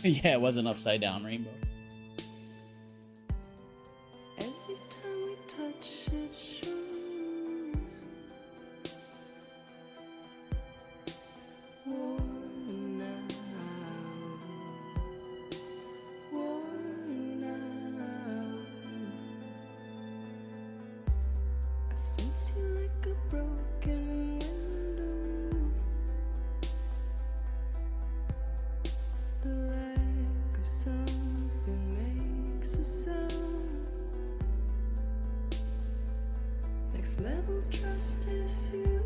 Yeah, it was an upside down rainbow. Every time we touch it shows worn out, worn out. I sense you like a broken window. The lack of something makes a sound. Next level trust is you.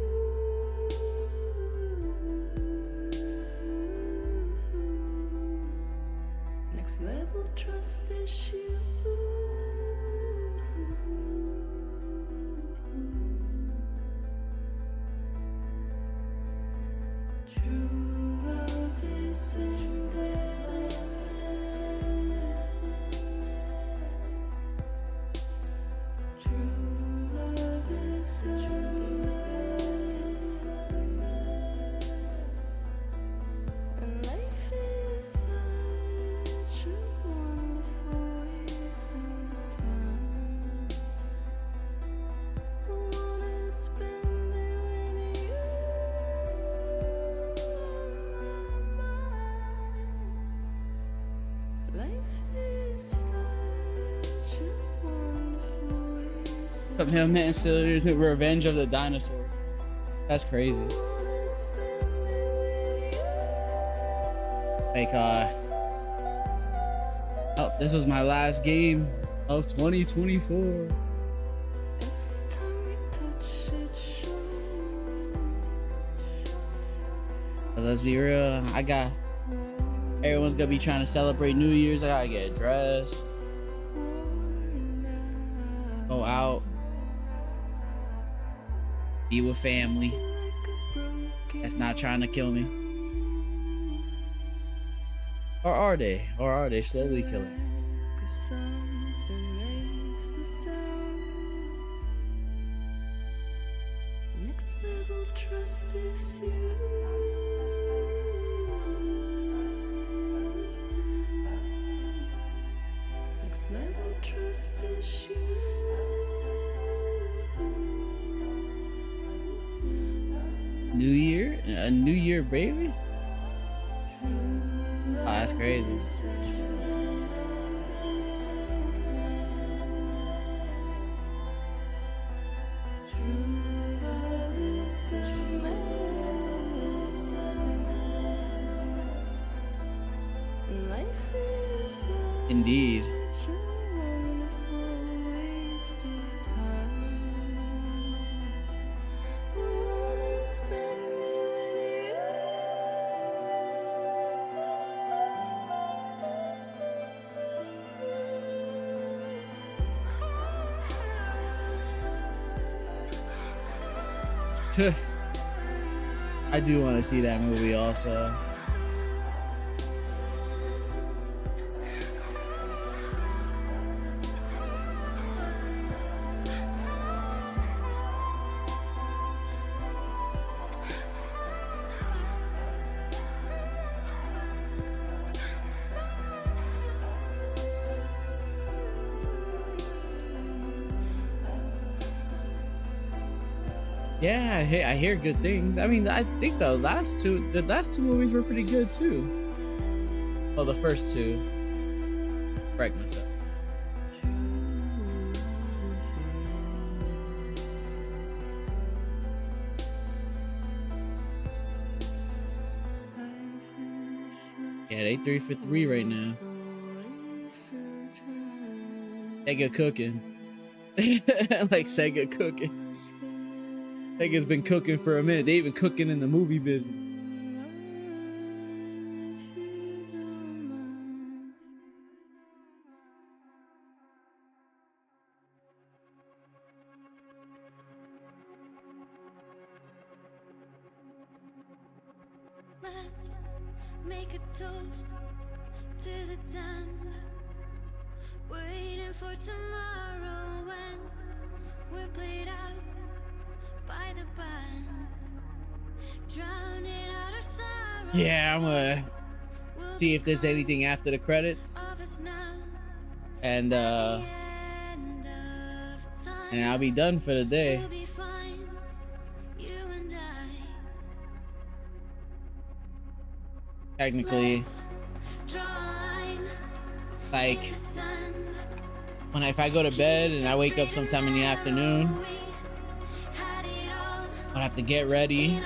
Next level trust is you. True love is embedded. True love is embedded. Mailman Sailors Revenge of the Dinosaur. That's crazy. Like, oh, this was my last game of 2024. But let's be real, everyone's gonna be trying to celebrate New Year's. I gotta get a dress, go out, be with family that's not trying to kill me. Or are they? Or are they slowly killing? Next level trust is you. Next level trust is you. New Year? A New Year baby? Oh, that's crazy. Indeed. I do want to see that movie also. Yeah, I hear good things. I mean, I think the last two movies were pretty good too. Well, the first two. Correct myself. Yeah, they 3 for 3 right now. Sega cooking. Like Sega cooking. Sega's been cooking for a minute. They even cooking in the movie business. Let's make a toast to the damned, waiting for tomorrow when we're played out by the band, drowning out our sorrow. Yeah, I'm gonna see if there's anything after the credits, and I'll be done for the day. Technically, like if I go to bed and I wake up sometime in the afternoon, I'll have to get ready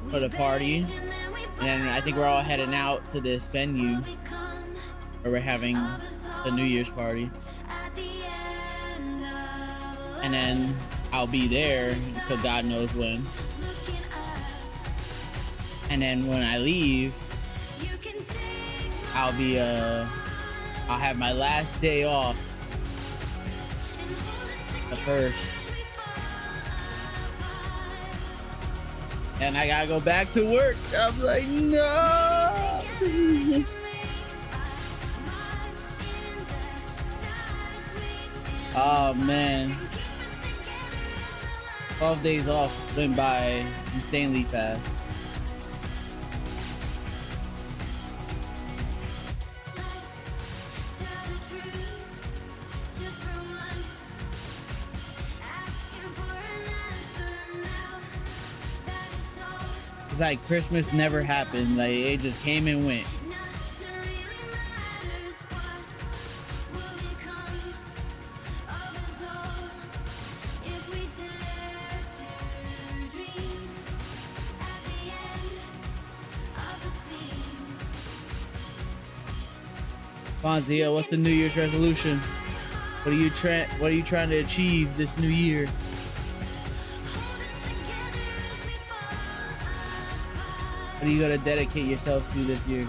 for the party, and then I think we're all heading out to this venue where we're having the New Year's party, and then I'll be there until God knows when. And then when I leave, I'll have my last day off, the first, and I gotta go back to work. I'm like, no. Oh man, 12 days off went by insanely fast. It's like Christmas never happened. Like it just came and went. Fonzie, what's the New Year's resolution? What are you trying to achieve this new year? What are you gonna dedicate yourself to this year?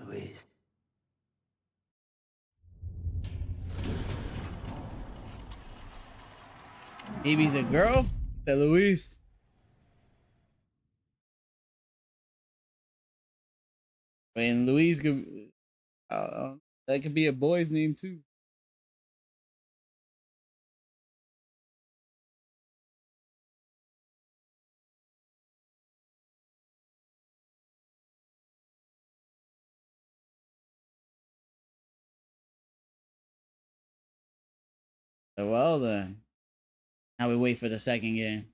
Louise. Maybe he's a girl? That Louise. I mean, Louise could. That could be a boy's name too. Well then, now we wait for the second game,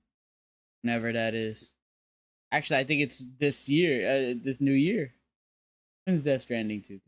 whenever that is. Actually, I think it's this year, this new year. When's Death Stranding 2?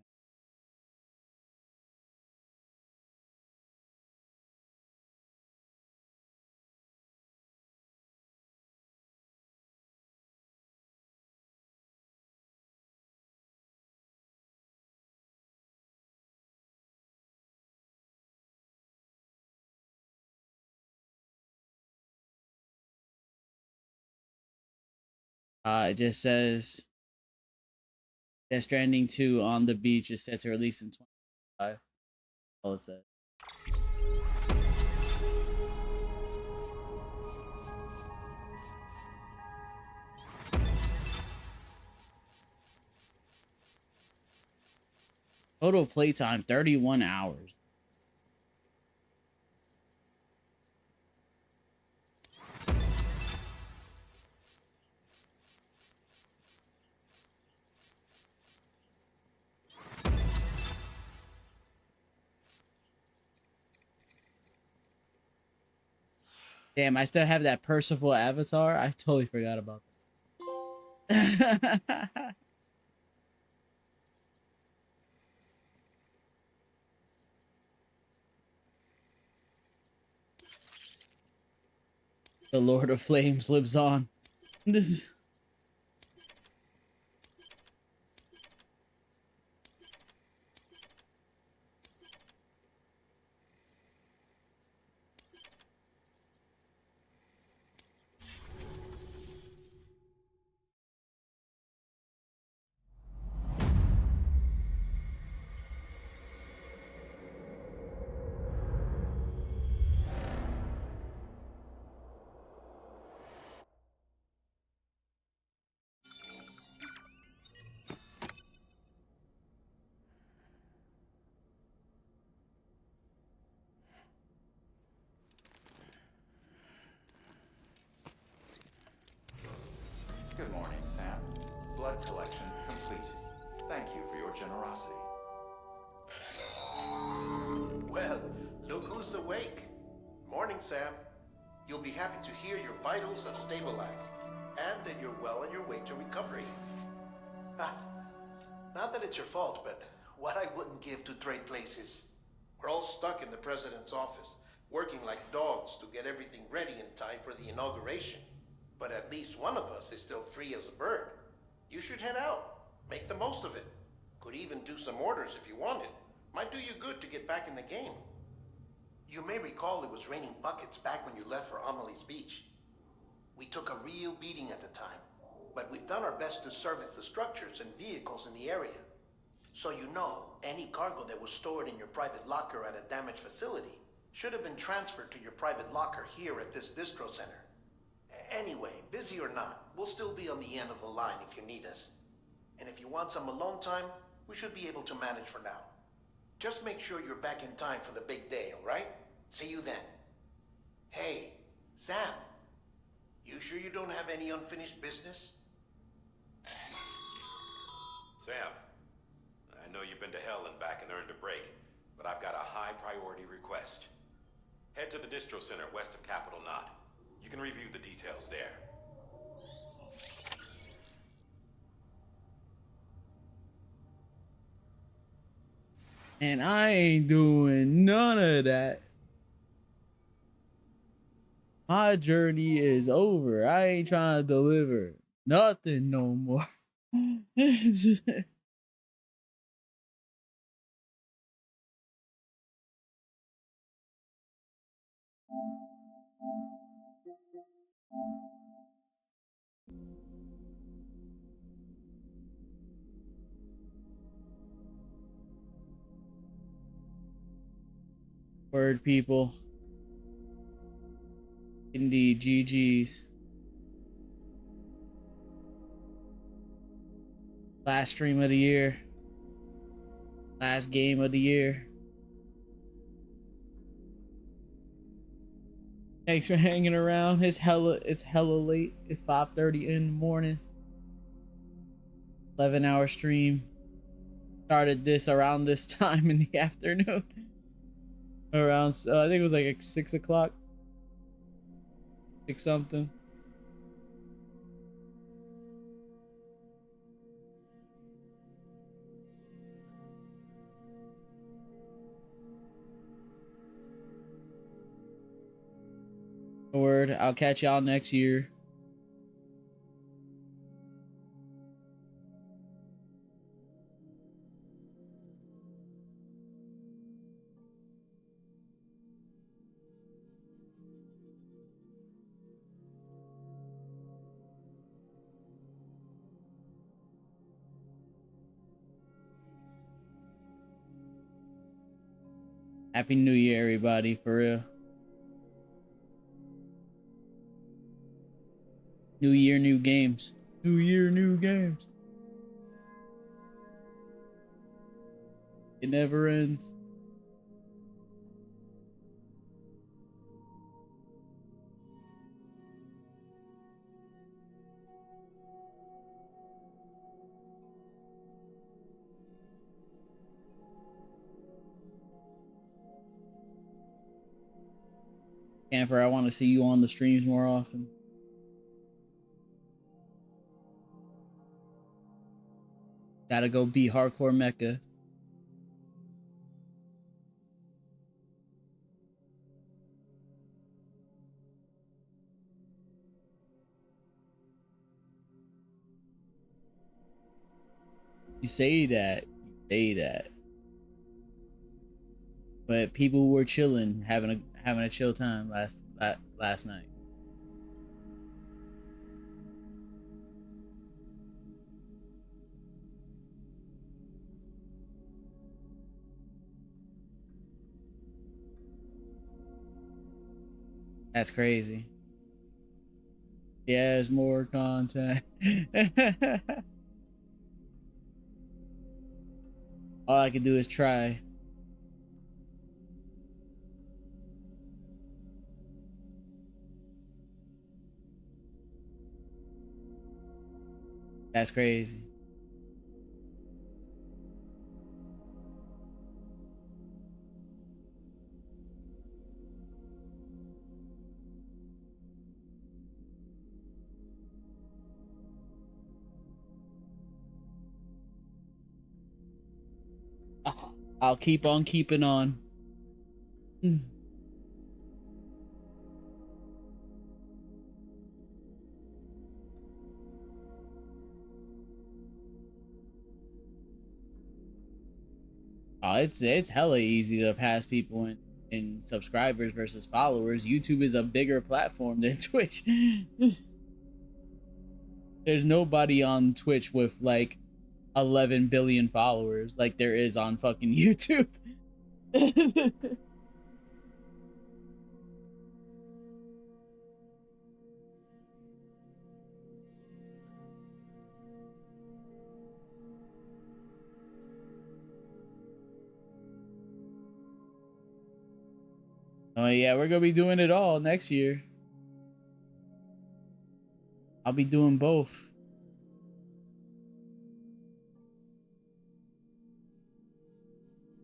It just says Death Stranding 2 on the beach is set to release in 2025. All it says. Total playtime 31 hours. Damn, I still have that Percival avatar. I totally forgot about that. The Lord of Flames lives on. This is... Good morning, Sam. Blood collection complete. Thank you for your generosity. Well, look who's awake. Morning, Sam. You'll be happy to hear your vitals have stabilized, and that you're well on your way to recovery. Ah, not that it's your fault, but what I wouldn't give to trade places. We're all stuck in the president's office, working like dogs to get everything ready in time for the inauguration. But at least one of us is still free as a bird. You should head out. Make the most of it. Could even do some orders if you wanted. Might do you good to get back in the game. You may recall it was raining buckets back when you left for Amelie's Beach. We took a real beating at the time, but we've done our best to service the structures and vehicles in the area. So you know, any cargo that was stored in your private locker at a damaged facility should have been transferred to your private locker here at this distro center. Anyway, busy or not, we'll still be on the end of the line if you need us. And if you want some alone time, we should be able to manage for now. Just make sure you're back in time for the big day, alright? See you then. Hey, Sam. You sure you don't have any unfinished business? Sam, I know you've been to hell and back and earned a break, but I've got a high priority request. Head to the distro center west of Capital Knot. You can review the details there. And I ain't doing none of that. My journey is over. I ain't trying to deliver nothing no more. Word, people. Indeed, GG's. Last stream of the year. Last game of the year. Thanks for hanging around. It's hella late. It's 5:30 in the morning. 11-hour stream. Started this around this time in the afternoon. Around, I think it was like 6 o'clock. 6 something. Word. I'll catch y'all next year. Happy New Year, everybody, for real. New year, new games. New year, new games. It never ends. Camper, I want to see you on the streams more often. Gotta go be hardcore Mecca. You say that. You say that. But people were chilling, having a chill time last night. That's crazy. Yes, more content. All I can do is try. That's crazy. I'll keep on keeping on. Oh, it's hella easy to pass people in subscribers versus followers. YouTube is a bigger platform than Twitch. There's nobody on Twitch with like 11 billion followers like there is on fucking YouTube. Oh yeah, we're gonna be doing it all next year. I'll be doing both.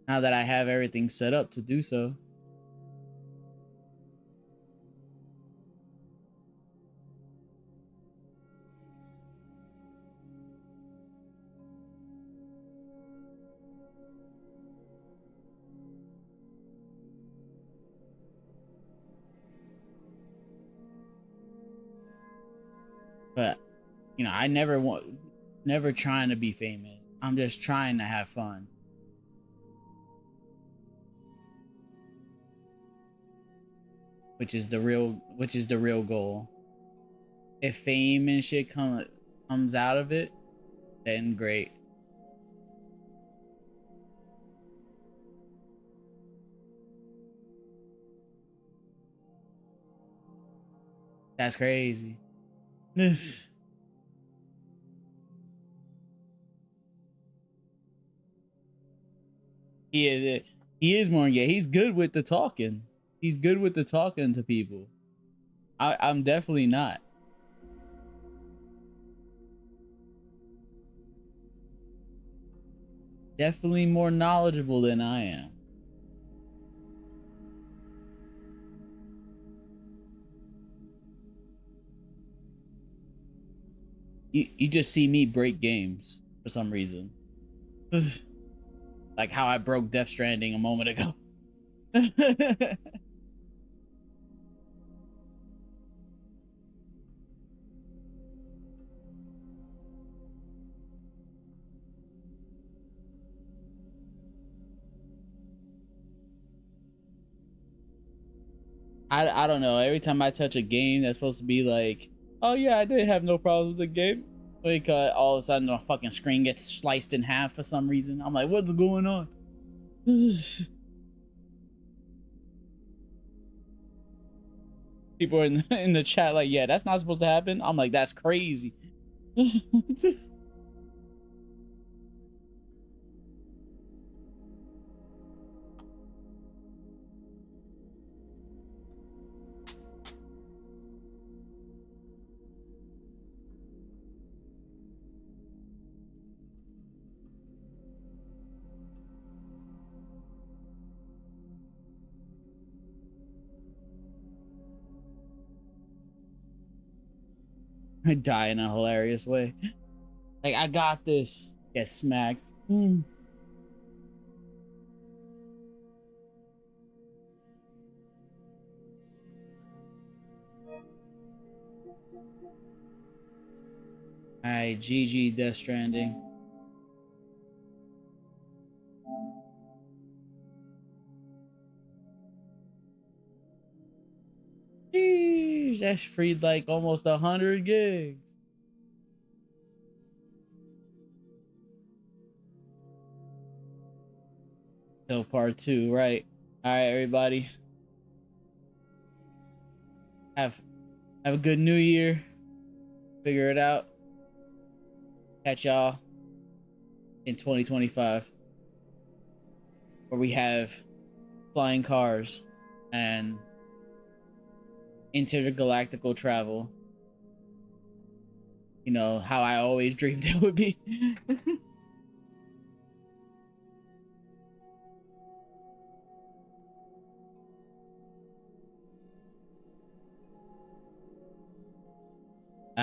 Now that I have everything set up to do so. But, you know, I never trying to be famous. I'm just trying to have fun. Which is the real goal. If fame and shit comes out of it, then great. That's crazy. He is more gay. He's good with the talking. He's good with the talking to people. I'm definitely not. Definitely more knowledgeable than I am. You just see me break games for some reason. Like how I broke Death Stranding a moment ago. I don't know. Every time I touch a game that's supposed to be like, oh yeah, I didn't have no problems with the game. Like all of a sudden the fucking screen gets sliced in half for some reason. I'm like, what's going on? People in the chat like, yeah, that's not supposed to happen. I'm like, that's crazy. I die in a hilarious way. Like, I got this. Get smacked. Mm. Alright, GG Death Stranding. Jeez, that's freed like almost 100 gigs. Till part 2, right? Alright, everybody. Have a good new year. Figure it out. Catch y'all in 2025, where we have flying cars and intergalactical travel. You know, how I always dreamed it would be.